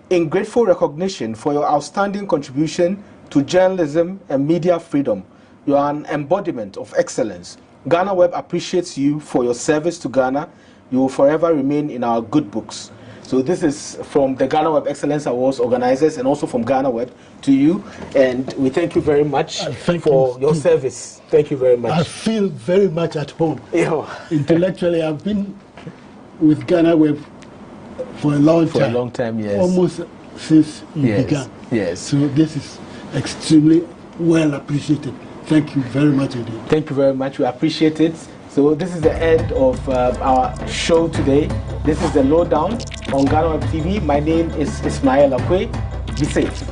in grateful recognition for your outstanding contribution to journalism and media freedom. You are an embodiment of excellence. GhanaWeb appreciates you for your service to Ghana. You will forever remain in our good books. So this is from the GhanaWeb Excellence Awards organizers and also from GhanaWeb to you. And we thank you very much for your service. Thank you very much. I feel very much at home. Intellectually, I've been with GhanaWeb for a long time. For a long time, yes. Almost since you began. Yes. So this is extremely well appreciated. Thank you very much indeed. Thank you very much. We appreciate it. So this is the end of our show today. This is the Lowdown on GhanaWeb TV. My name is Ismail Akwe. Be safe.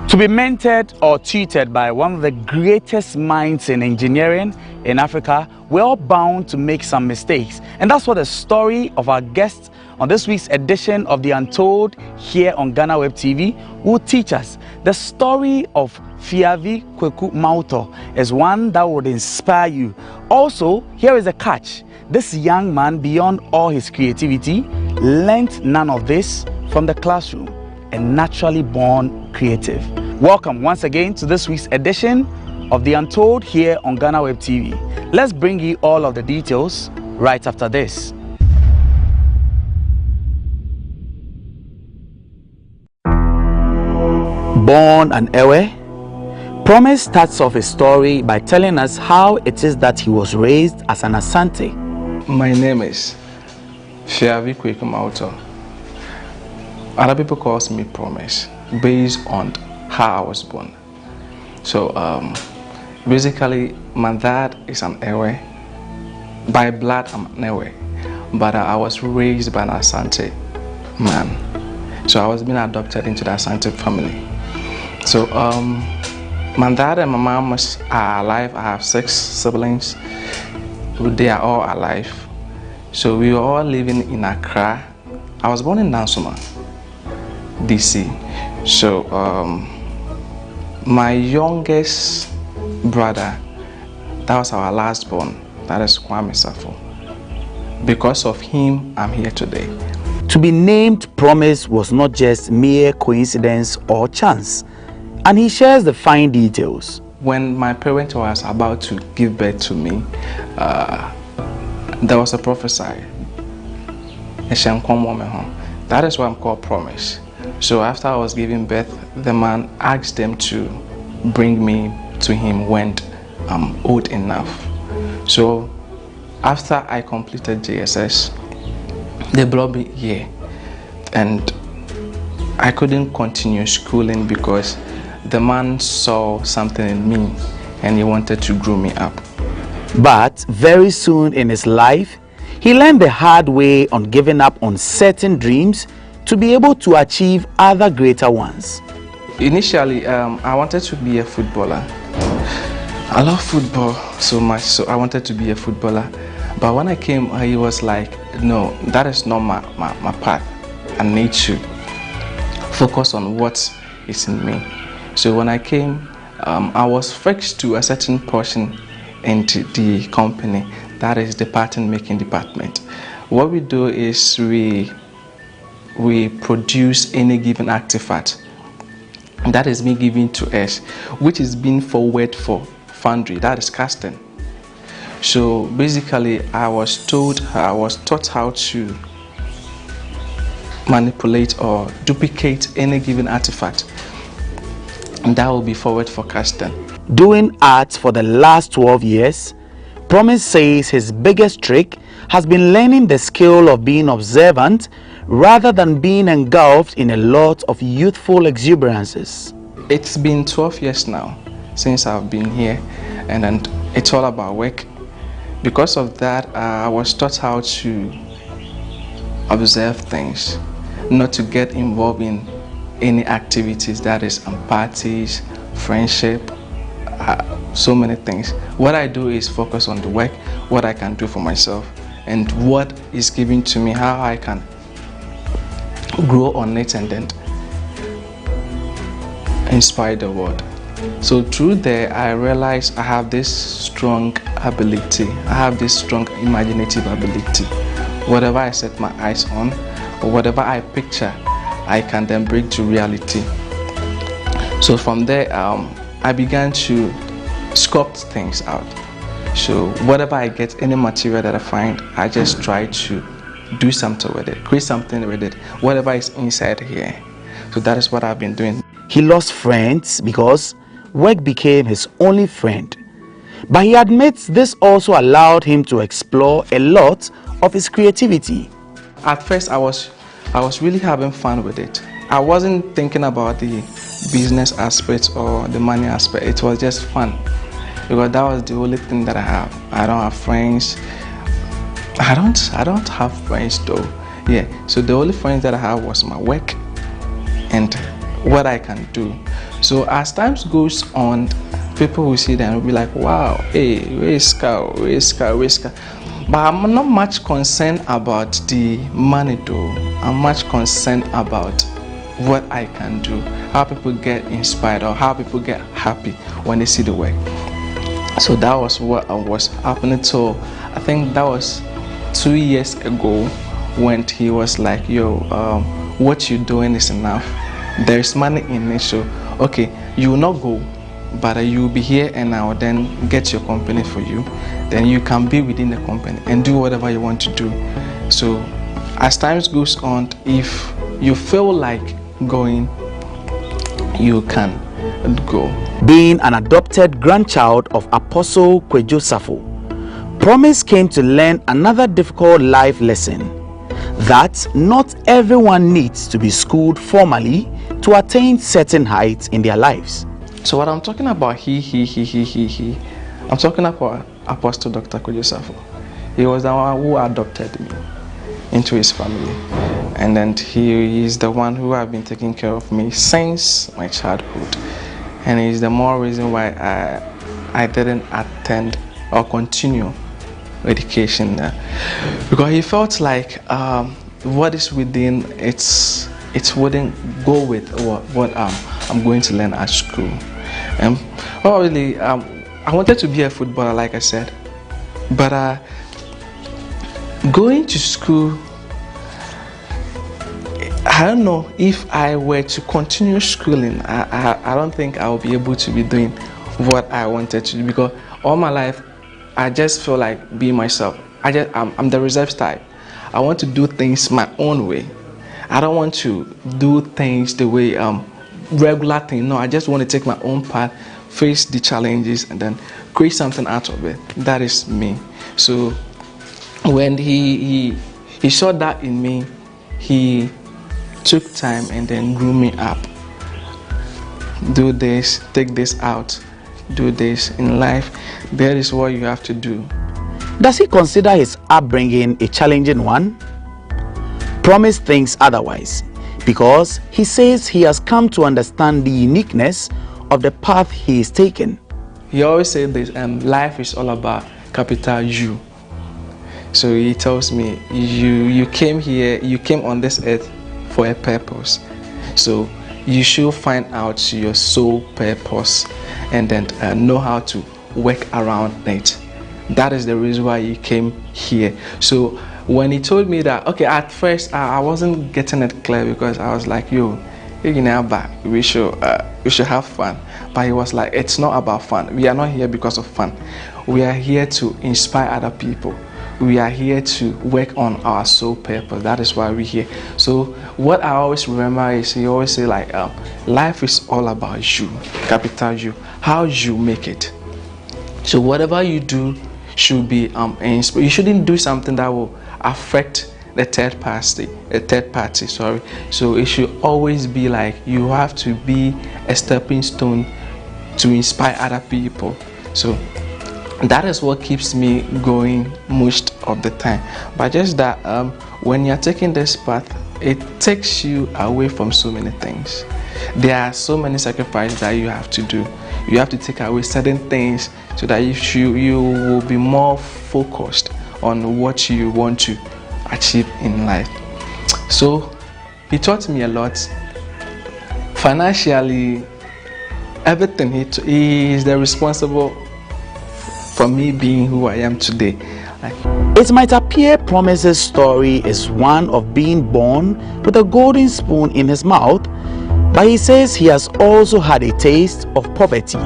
To be mentored or tutored by one of the greatest minds in engineering in Africa, we're all bound to make some mistakes. And that's what the story of our guest on this week's edition of The Untold here on GhanaWeb TV will teach us. The story of Fiavi Kweku Mauto is one that would inspire you. Also, here is a catch. This young man, beyond all his creativity, learnt none of this from the classroom. A naturally born creative. Welcome once again to this week's edition of The Untold here on GhanaWeb TV. Let's bring you all of the details right after this. Born an Ewe, Promise starts off his story by telling us how it is that he was raised as an Asante. My name is Fiavi Kweku Mauto. Other people call me Promise based on how I was born. So basically my dad is an Ewe. By blood I'm an Ewe, but I was raised by an Asante man. So I was being adopted into the Asante family. So my dad and my mom are alive. I have 6 siblings. They are all alive. So we were all living in Accra. I was born in Nansoma, DC. So my youngest brother, that was our last born, that is Kwame Safo. Because of him, I'm here today. To be named Promise was not just mere coincidence or chance, and he shares the fine details. when my parent was about to give birth to me, there was a prophecy. Nkommo Wo Ho. That is why I'm called Promise. So after I was giving birth, the man asked them to bring me to him when I'm old enough. So after I completed JSS, they brought me here, and I couldn't continue schooling because the man saw something in me and he wanted to grow me up. But very soon in his life, he learned the hard way on giving up on certain dreams to be able to achieve other greater ones. Initially, I wanted to be a footballer. I love football so much, so I wanted to be a footballer. But when I came, he was like, no, that is not my path. I need to focus on what is in me. So when I came, I was fixed to a certain portion into the company, that is the pattern making department. What we do is we produce any given artifact that is being given to us, which is being forwarded for foundry, that is casting. So basically I was taught how to manipulate or duplicate any given artifact, and that will be forward for casting. Doing art for the last 12 years, Promise says his biggest trick has been learning the skill of being observant rather than being engulfed in a lot of youthful exuberances. It's been 12 years now since I've been here, and it's all about work. Because of that, I was taught how to observe things, not to get involved in any activities, that is parties, friendship, so many things. What I do is focus on the work, what I can do for myself, and what is given to me, how I can grow on it and then inspire the world. So through there, I realized I have this strong ability, I have this strong imaginative ability. Whatever I set my eyes on, or whatever I picture, I can then bring to reality. So from there, I began to sculpt things out. So whatever I get, any material that I find, I just try to do something with it, create something with it, whatever is inside here. So that is what I've been doing. He lost friends because work became his only friend. But he admits this also allowed him to explore a lot of his creativity. At first, I was really having fun with it. I wasn't thinking about the business aspect or the money aspect. It was just fun, because that was the only thing that I have. I don't have friends. I don't have friends though. Yeah. So the only friends that I have was my work and what I can do. So as time goes on, people will see that and will be like, wow, hey, where's Scar? But I'm not much concerned about the money though. I'm much concerned about what I can do, how people get inspired or how people get happy when they see the work. So that was what was happening till, I think that was 2 years ago, when he was like, yo, what you're doing is enough. There's money in it, so okay, you will not go, but you will be here and I will then get your company for you. Then you can be within the company and do whatever you want to do. So as time goes on, if you feel like going, you can go. Being an adopted grandchild of Apostle Kwejo Safo, Promise came to learn another difficult life lesson, that not everyone needs to be schooled formally to attain certain heights in their lives. So what I'm talking about, I'm talking about Apostle Dr. Kwejo Safo. He was the one who adopted me into his family, and then he is the one who has been taking care of me since my childhood, and he's the more reason why I didn't attend or continue education there, because he felt like what is within it wouldn't go with what I'm going to learn at school. And really, I wanted to be a footballer, like I said, but going to school, I don't know if I were to continue schooling, I don't think I will be able to be doing what I wanted to do, because all my life I just feel like being myself. I'm the reserved type. I want to do things my own way. I don't want to do things the way regular thing. No, I just want to take my own path, face the challenges, and then create something out of it. That is me. So when he saw that in me, he took time and then grew me up. Do this, take this out, do this in life. That is what you have to do. Does he consider his upbringing a challenging one? Promise thinks otherwise, because he says he has come to understand the uniqueness of the path he is taking. He always said this, life is all about capital U. So he tells me, you came here, you came on this earth for a purpose. So you should find out your soul purpose and then know how to work around it. That is the reason why you came here. So when he told me that, okay, at first I wasn't getting it clear, because I was like, yo, we should have fun. But he was like, it's not about fun. We are not here because of fun. We are here to inspire other people. We are here to work on our soul purpose. That is why we're here. So what I always remember is he always say like, life is all about you, capital U, how you make it. So whatever you do should be you shouldn't do something that will affect the third party. Sorry. So it should always be like you have to be a stepping stone to inspire other people. So that is what keeps me going most of the time. But just that when you're taking this path, it takes you away from so many things. There are so many sacrifices that you have to do. You have to take away certain things so that you will be more focused on what you want to achieve in life. So he taught me a lot. Financially, everything, he is the responsible for me being who I am today. It might appear Promise's story is one of being born with a golden spoon in his mouth, but he says he has also had a taste of poverty.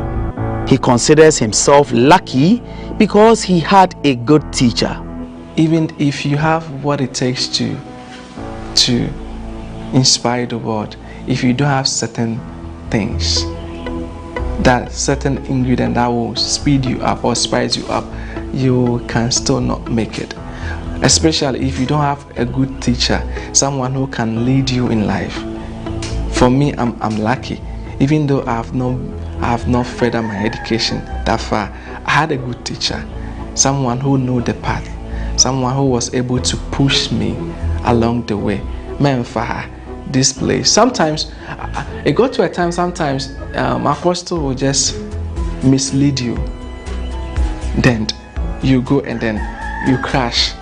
He considers himself lucky because he had a good teacher. Even if you have what it takes to inspire the world, if you don't have certain things, that certain ingredient that will speed you up or spice you up, you can still not make it. Especially if you don't have a good teacher, someone who can lead you in life. For me, I'm lucky. Even though I have not furthered my education that far, I had a good teacher, someone who knew the path, someone who was able to push me along the way. This place. Sometimes it got to a time. Sometimes apostle will just mislead you. Then you go and then you crash.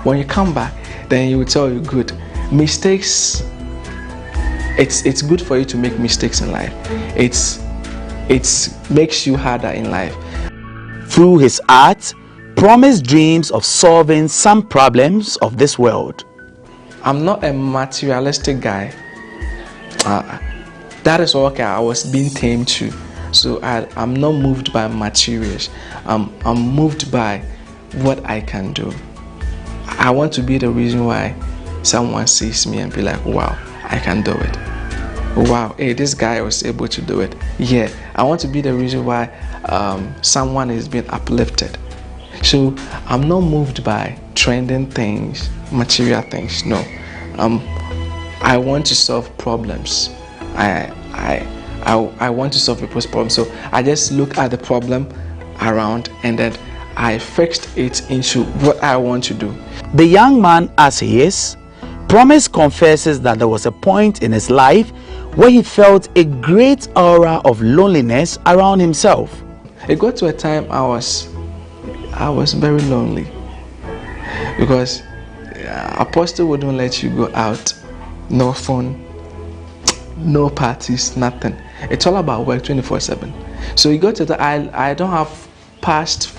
When you come back, then he will tell you, good mistakes. It's good for you to make mistakes in life. It makes you harder in life. Through his art, Promise dreams of solving some problems of this world. I'm not a materialistic guy. That is okay. I was being tamed to. So I'm not moved by materials. I'm moved by what I can do. I want to be the reason why someone sees me and be like, wow, I can do it. Wow, hey, this guy was able to do it. Yeah, I want to be the reason why someone is being uplifted. So I'm not moved by trending things, material things. No, I want to solve problems. I want to solve people's problems. So I just look at the problem around and then I fixed it into what I want to do. The young man as he is, Promise confesses that there was a point in his life where he felt a great aura of loneliness around himself. It got to a time I was very lonely because apostle wouldn't let you go out, no phone, no parties, nothing. It's all about work 24/7. So it got to the I don't have past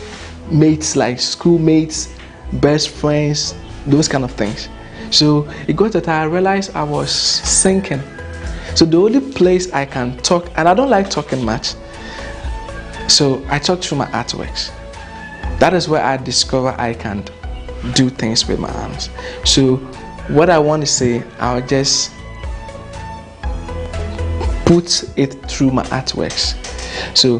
mates like schoolmates, best friends, those kind of things. So it got to the I realized I was sinking. So the only place I can talk, and I don't like talking much, So I talk through my artworks. That is where I discover I can do things with my arms. So what I want to say, I'll just put it through my artworks. So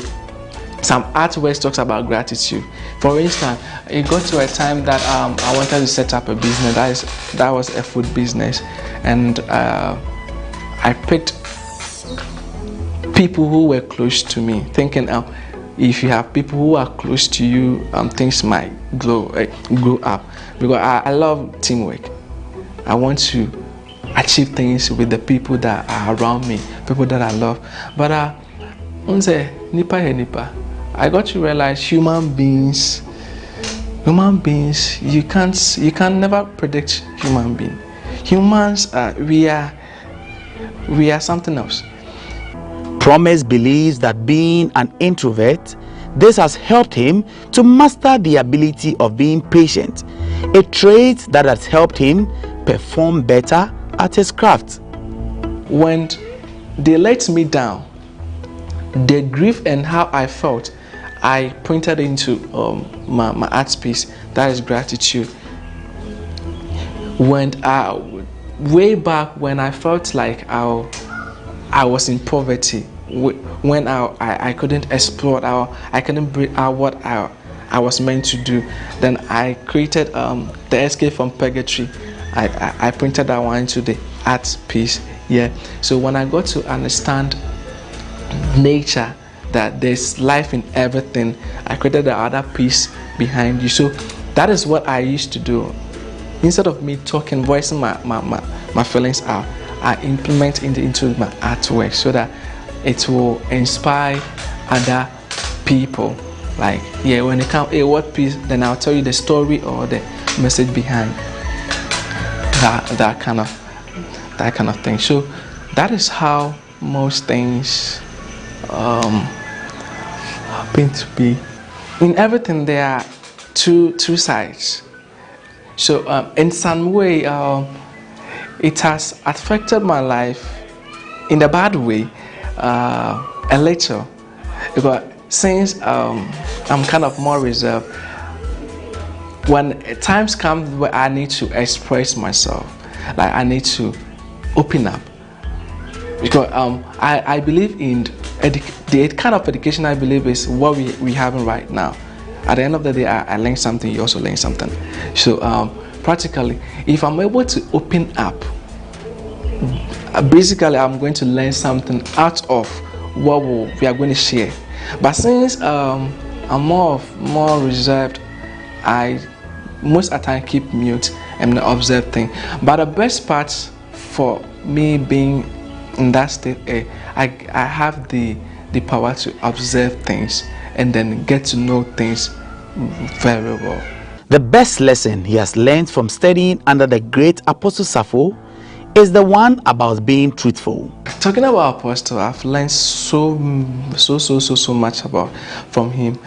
some artworks talks about gratitude. For instance, it got to a time that I wanted to set up a business. That was a food business, and I picked people who were close to me, thinking, if you have people who are close to you, things might grow up. Because I love teamwork. I want to achieve things with the people that are around me, people that I love. But I got to realize human beings, you can never predict human being. Humans, we are something else. Promise believes that being an introvert, this has helped him to master the ability of being patient, a trait that has helped him perform better at his craft. When they let me down, the grief and how I felt, I pointed into my art piece, that is gratitude. When way back when I felt like I was in poverty, when I couldn't explore, I couldn't bring out what I was meant to do, then I created the Escape from Purgatory. I printed that one into the art piece. Yeah. So when I got to understand nature, that there's life in everything, I created the other piece behind you. So that is what I used to do. Instead of me talking, voicing my feelings out, I implement it into my artwork so that it will inspire other people. Like, yeah, when it comes, hey, what piece, then I'll tell you the story or the message behind that kind of thing. So that is how most things happen to be. In everything, there are two sides. So in some way, it has affected my life in a bad way, a little, because since I'm kind of more reserved, when times come where I need to express myself, like I need to open up, because I believe in the kind of education I believe is what we having right now. At the end of the day, I learn something, you also learn something. So practically, if I'm able to open up, basically I'm going to learn something out of what we are going to share. But since I'm more reserved, I most of the time keep mute and observe things. But the best part for me being in that state, I have the power to observe things and then get to know things very well. The best lesson he has learned from studying under the great Apostle Safo is the one about being truthful. Talking about Apostle, I've learned so much from him,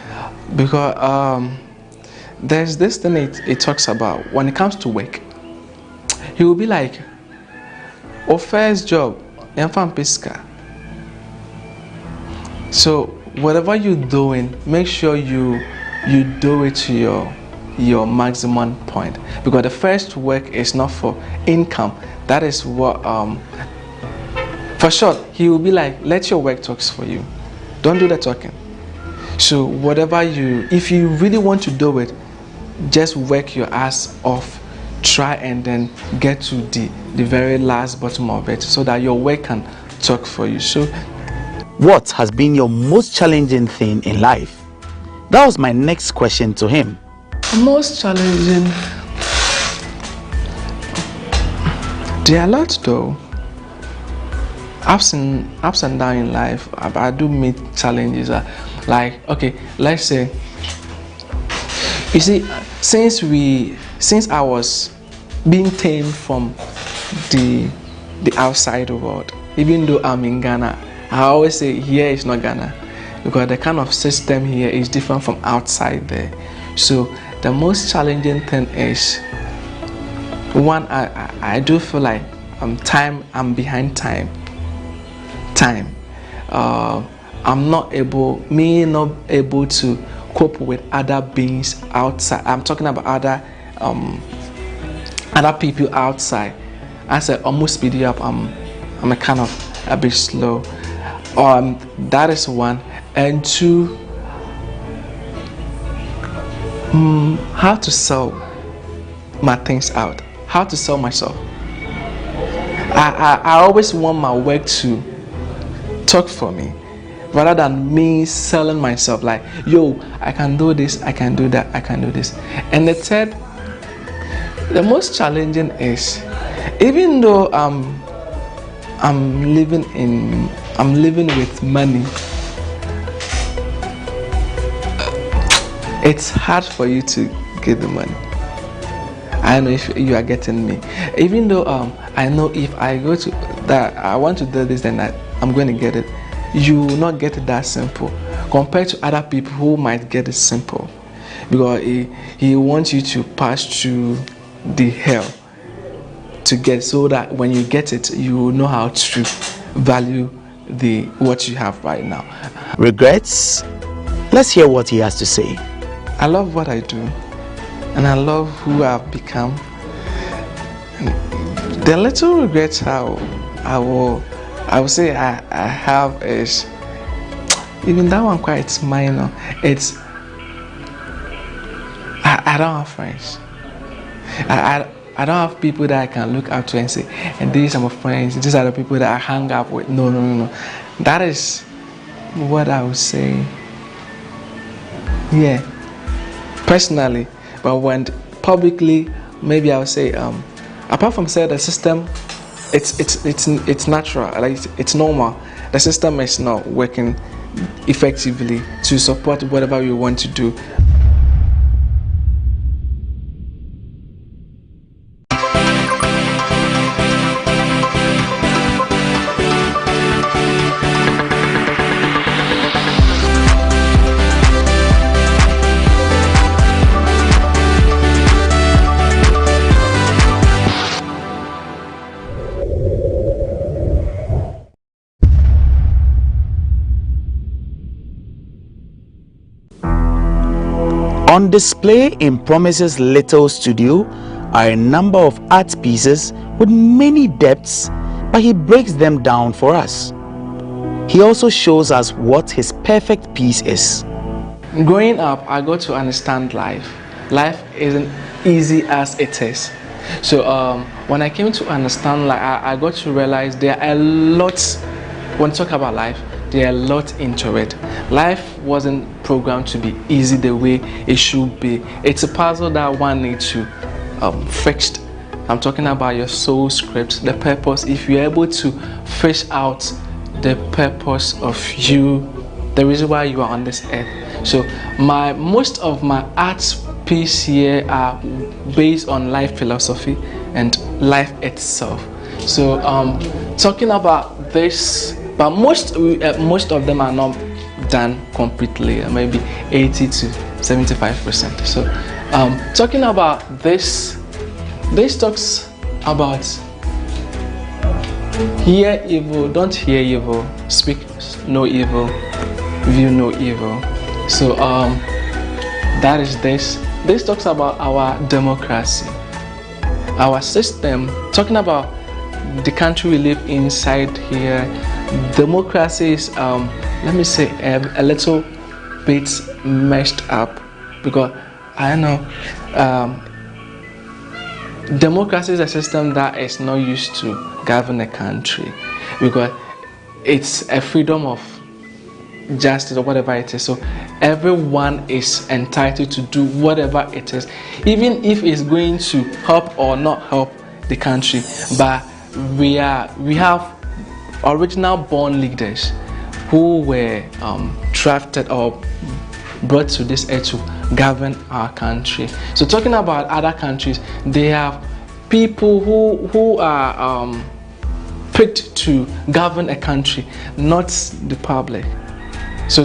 because there's this thing it talks about when it comes to work. He will be like, "Oh, first job, pesca." So whatever you're doing, make sure you do it to your maximum point, because the first work is not for income. That is what for short, he will be like, let your work talk for you, don't do the talking. So whatever if you really want to do it, just work your ass off, try and then get to the very last bottom of it so that your work can talk for you. So what has been your most challenging thing in life? That was my next question to him. Most challenging, there are a lot though. Ups and downs in life. I do meet challenges. Like, okay, let's say, you see, since I was being tamed from the outside world, even though I'm in Ghana, I always say here is not Ghana, because the kind of system here is different from outside there. So the most challenging thing is, one, I do feel like I'm behind time. I'm not able to cope with other beings outside. I'm talking about other people outside. I said almost speed you up. I'm a kind of a bit slow. That is one. And two, how to sell my things out. How to sell myself. I always want my work to talk for me, rather than me selling myself like, yo, I can do this, I can do that, I can do this. And the third, the most challenging is, even though I'm living with money, it's hard for you to get the money. I don't know if you are getting me. Even though I know if I go to that, I want to do this, then I'm going to get it. You will not get it that simple compared to other people who might get it simple, because he wants you to pass through the hell to get, so that when you get it, you will know how to value what you have right now. Regrets? Let's hear what he has to say. I love what I do, and I love who I've become. The little regrets I will say I have is, even that one quite minor. It's I don't have friends. I don't have people that I can look up to and say, and these are my friends, these are the people that I hang up with. No. That is what I would say. Yeah, personally. But when publicly, maybe I would say, apart from say the system, it's natural, like it's normal. The system is not working effectively to support whatever you want to do. On display in Promise's little studio are a number of art pieces with many depths, but he breaks them down for us. He also shows us what his perfect piece is. Growing up, I got to understand life. Life isn't easy as it is. So when I came to understand life, I got to realize there are a lot, when you talk about life, there are a lot into it. Life wasn't programmed to be easy the way it should be. It's a puzzle that one needs to fix. I'm talking about your soul script, the purpose. If you're able to fish out the purpose of you, the reason why you are on this earth. So most of my art pieces here are based on life philosophy and life itself. So talking about this, but most of them are not done completely, maybe 80 to 75%. So talking about this talks about hear evil, don't hear evil, speak no evil, view no evil. So that is this. This talks about our democracy, our system, talking about the country we live inside here. Democracy is, let me say, a little bit messed up, because I know democracy is a system that is not used to govern a country, because it's a freedom of justice or whatever it is. So everyone is entitled to do whatever it is, even if it's going to help or not help the country. But we have original born leaders who were drafted or brought to this earth to govern our country. So talking about other countries, they have people who are picked to govern a country, not the public. So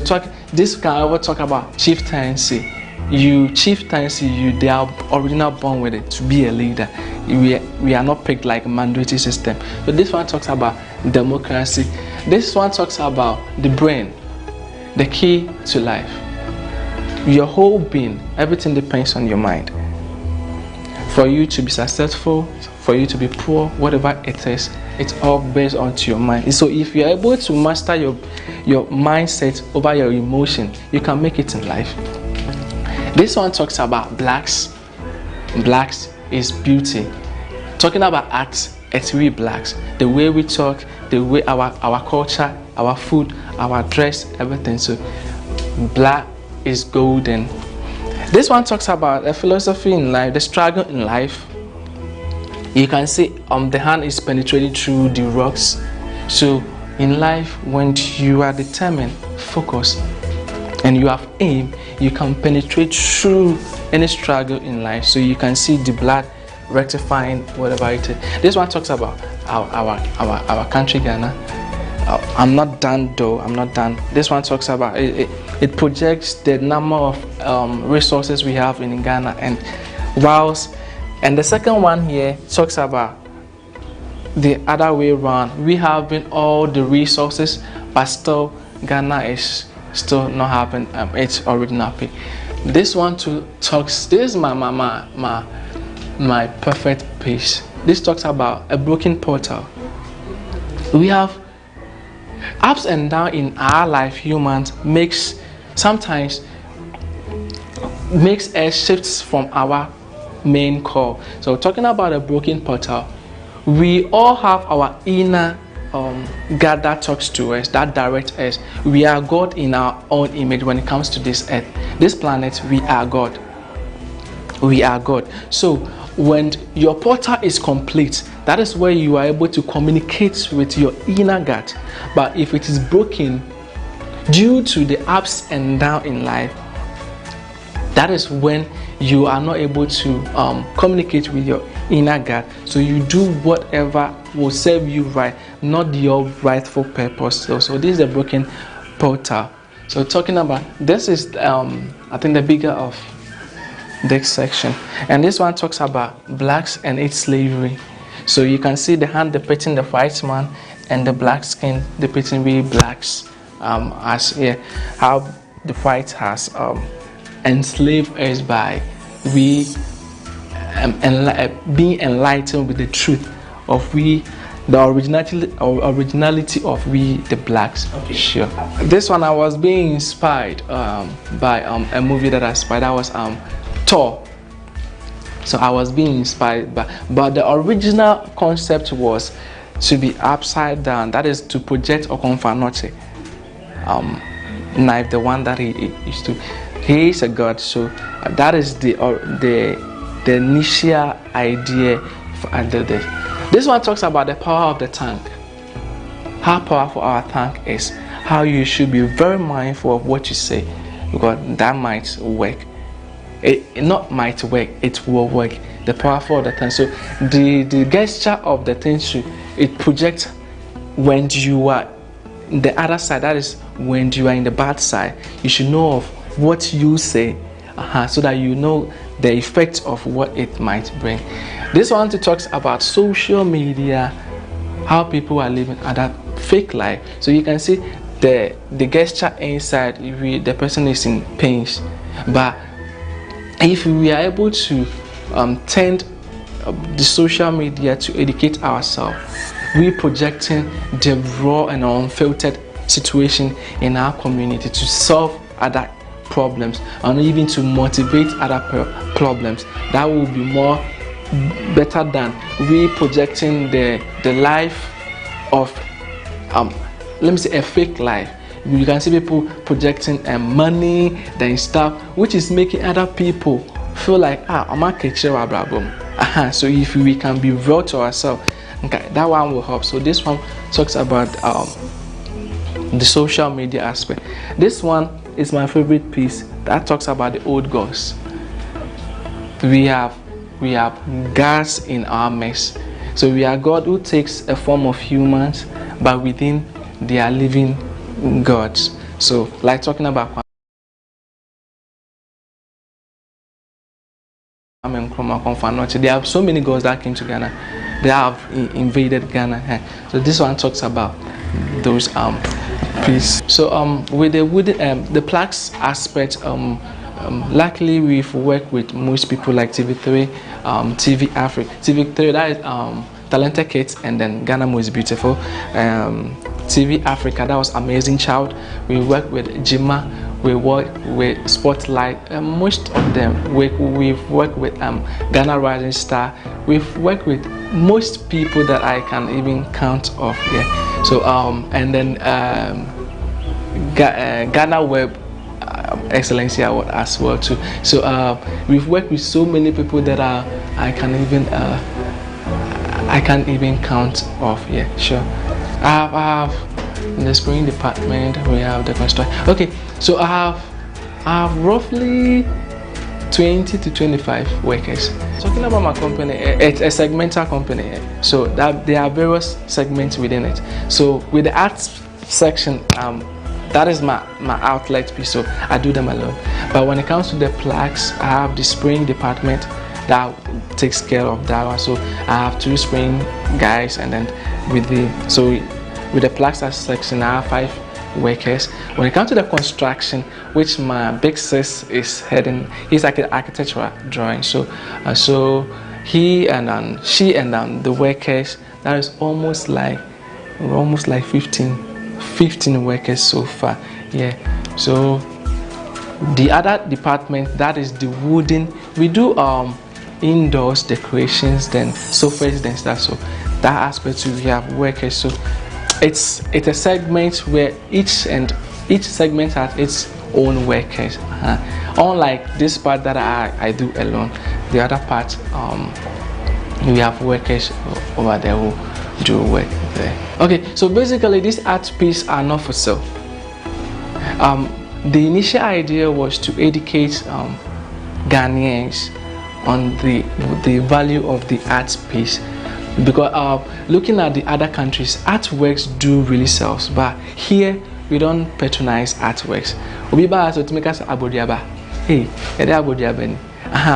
this can ever talk about chieftaincy. They are originally born with it to be a leader. We are not picked like a mandatory system. But this one talks about democracy. This one talks about the brain. the key to life. Your whole being, everything depends on your mind. For you to be successful, for you to be poor, whatever it is, it's all based on your mind. So if you're able to master your mindset over your emotion, you can make it in life. This one talks about blacks. Blacks is beauty. Talking about acts, it's we blacks. The way we talk, the way our culture, our food, our dress, everything. So black is golden. This one talks about a philosophy in life, the struggle in life. You can see the hand is penetrated through the rocks. So in life, when you are determined, focused, and you have aim, you can penetrate through any struggle in life. So you can see the blood rectifying whatever it is. This one talks about our country, Ghana. I'm not done though. I'm not done. This one talks about it projects the number of resources we have in Ghana, and the second one here talks about the other way around. We have been all the resources, but still Ghana is still not having its original pay. This one too talks. This is my perfect piece. This talks about a broken portal. We have ups and downs in our life. Humans sometimes makes us shifts from our main core. So talking about a broken portal, we all have our inner God that talks to us, that directs us. We are God in our own image. When it comes to this earth, this planet, we are God. We are God. So when your portal is complete, that is where you are able to communicate with your inner God. But if it is broken due to the ups and downs in life, that is when you are not able to communicate with your inner God. So you do whatever will serve you right, not your rightful purpose. So this is a broken portal. So talking about this is I think the bigger of this section, and this one talks about blacks and its slavery. So you can see the hand depicting the white man and the black skin depicting we blacks, as here how the white has enslaved us by being enlightened with the truth of the originality of we the blacks. Okay. Sure. This one I was being inspired by a movie that I spied. That was Thor. So I was being inspired by, but the original concept was to be upside down. That is to project Okonfa-Notche knife, the one that he used to. He is a god, so that is the initial idea for this one talks about the power of the tank. How powerful our tank is. How you should be very mindful of what you say, because that might work. It not might work, it will work. The powerful of the tank. So the gesture of the thing it projects when you are in the other side. That is when you are in the bad side. You should know of what you say, so that you know the effect of what it might bring. This one talks about social media, how people are living other fake life. So you can see the gesture inside, the person is in pains, but if we are able to turn the social media to educate ourselves, we projecting the raw and unfiltered situation in our community to solve other problems and even to motivate other problems. That will be more better than we projecting the life of let me say a fake life. You can see people projecting money and stuff, which is making other people feel like I'm a catcher. So if we can be real to ourselves, okay, that one will help. So this one talks about the social media aspect. This one is my favorite piece that talks about the old gods. We have gods in our mess. So we are God who takes a form of humans, but within they are living gods. So like talking about Nkommo, there are so many gods that came to Ghana. They have invaded Ghana. So this one talks about those Peace. So with the wooden, the plaques aspect, luckily we've worked with most people like TV3, TV Africa, TV3 that is Talented Kids, and then Ghana Mo is Beautiful. TV Africa, that was Amazing Child. We work with Jima, we work with Spotlight, most of them. We've worked with Ghana Rising Star. We've worked with most people that I can even count off here. So and then GhanaWeb Excellency Award as well too. So we've worked with so many people that I can't even count off. Yeah, sure. I have in the spring department, we have the construction. Okay, so I have roughly 20 to 25 workers. Talking about my company, it's a segmental company, so that there are various segments within it. So with the arts section, that is my outlet piece, so I do them alone. But when it comes to the plaques, I have the spraying department that takes care of that one. So I have 2 spraying guys, and then with the plaques section, I have 5 workers. When it comes to the construction, which my big sis is heading, he's like an architectural drawing. So he and she and the workers, that is almost like 15 workers so far. Yeah. So the other department, that is the wooden, we do indoors decorations, then sofas, then stuff. So that aspect too, we have workers. So it's a segment where each segment has its own workers. Unlike this part that I do alone, the other part we have workers over there who do work there. Okay, so basically these art pieces are not for sale. The initial idea was to educate Ghanaians on the value of the art piece, because looking at the other countries, artworks do really sell, but here we don't patronize artworks.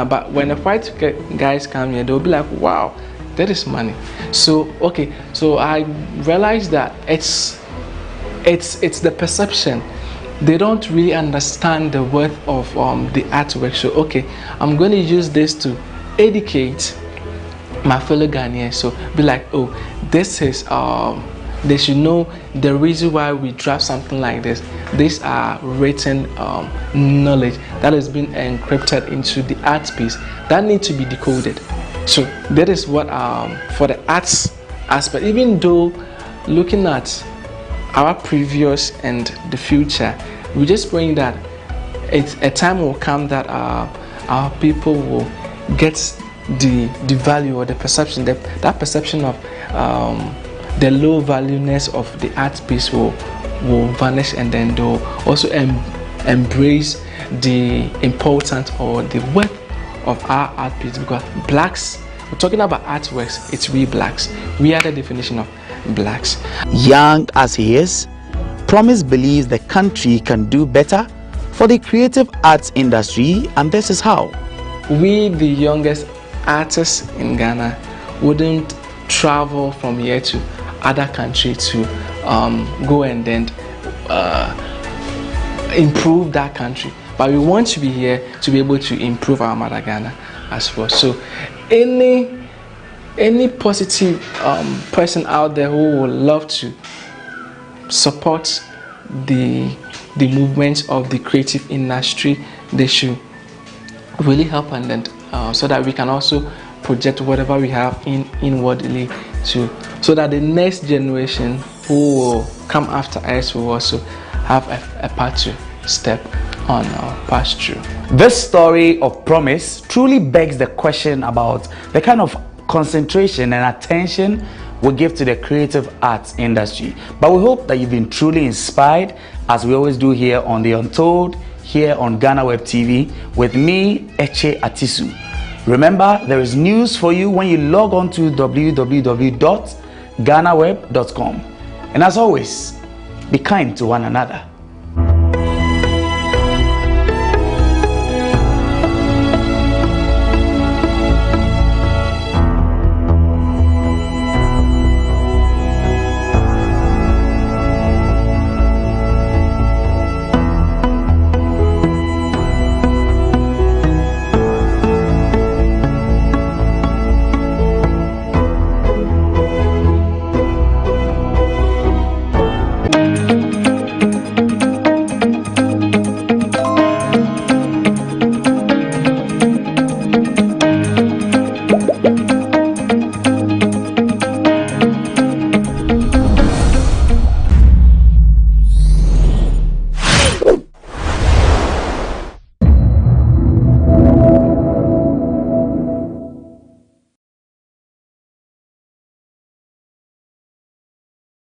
But when the white guys come here, they'll be like, wow, that is money. So okay, so I realized that it's the perception. They don't really understand the worth of the artwork. So okay, I'm going to use this to educate my fellow Ghanaians. So be like, oh, this is they should know the reason why we draft something like this. These are written knowledge that has been encrypted into the art piece that need to be decoded. So that is what for the arts aspect. Even though looking at our previous and the future, we're just praying that a time will come that our people will get the value or the perception, that perception of the low valueness of the art piece will vanish, and then they'll also embrace the importance or the worth of our art piece. Because blacks, we're talking about artworks, it's we blacks. We are the definition of blacks. Young as he is, Promise believes the country can do better for the creative arts industry, and this is how. We, the youngest artists in Ghana, wouldn't travel from here to other countries to go and then improve that country. But we want to be here to be able to improve our mother Ghana as well. So any positive person out there who would love to support the movement of the creative industry, they should really help, and then so that we can also project whatever we have inwardly so that the next generation who will come after us will also have a path to step on or pass through. This story of Promise truly begs the question about the kind of concentration and attention we give to the creative arts industry. But we hope that you've been truly inspired, as we always do here on the Untold, here on GhanaWeb TV, with me, Eche Atisu. Remember, there is news for you when you log on to www.ghanaweb.com. And as always, be kind to one another.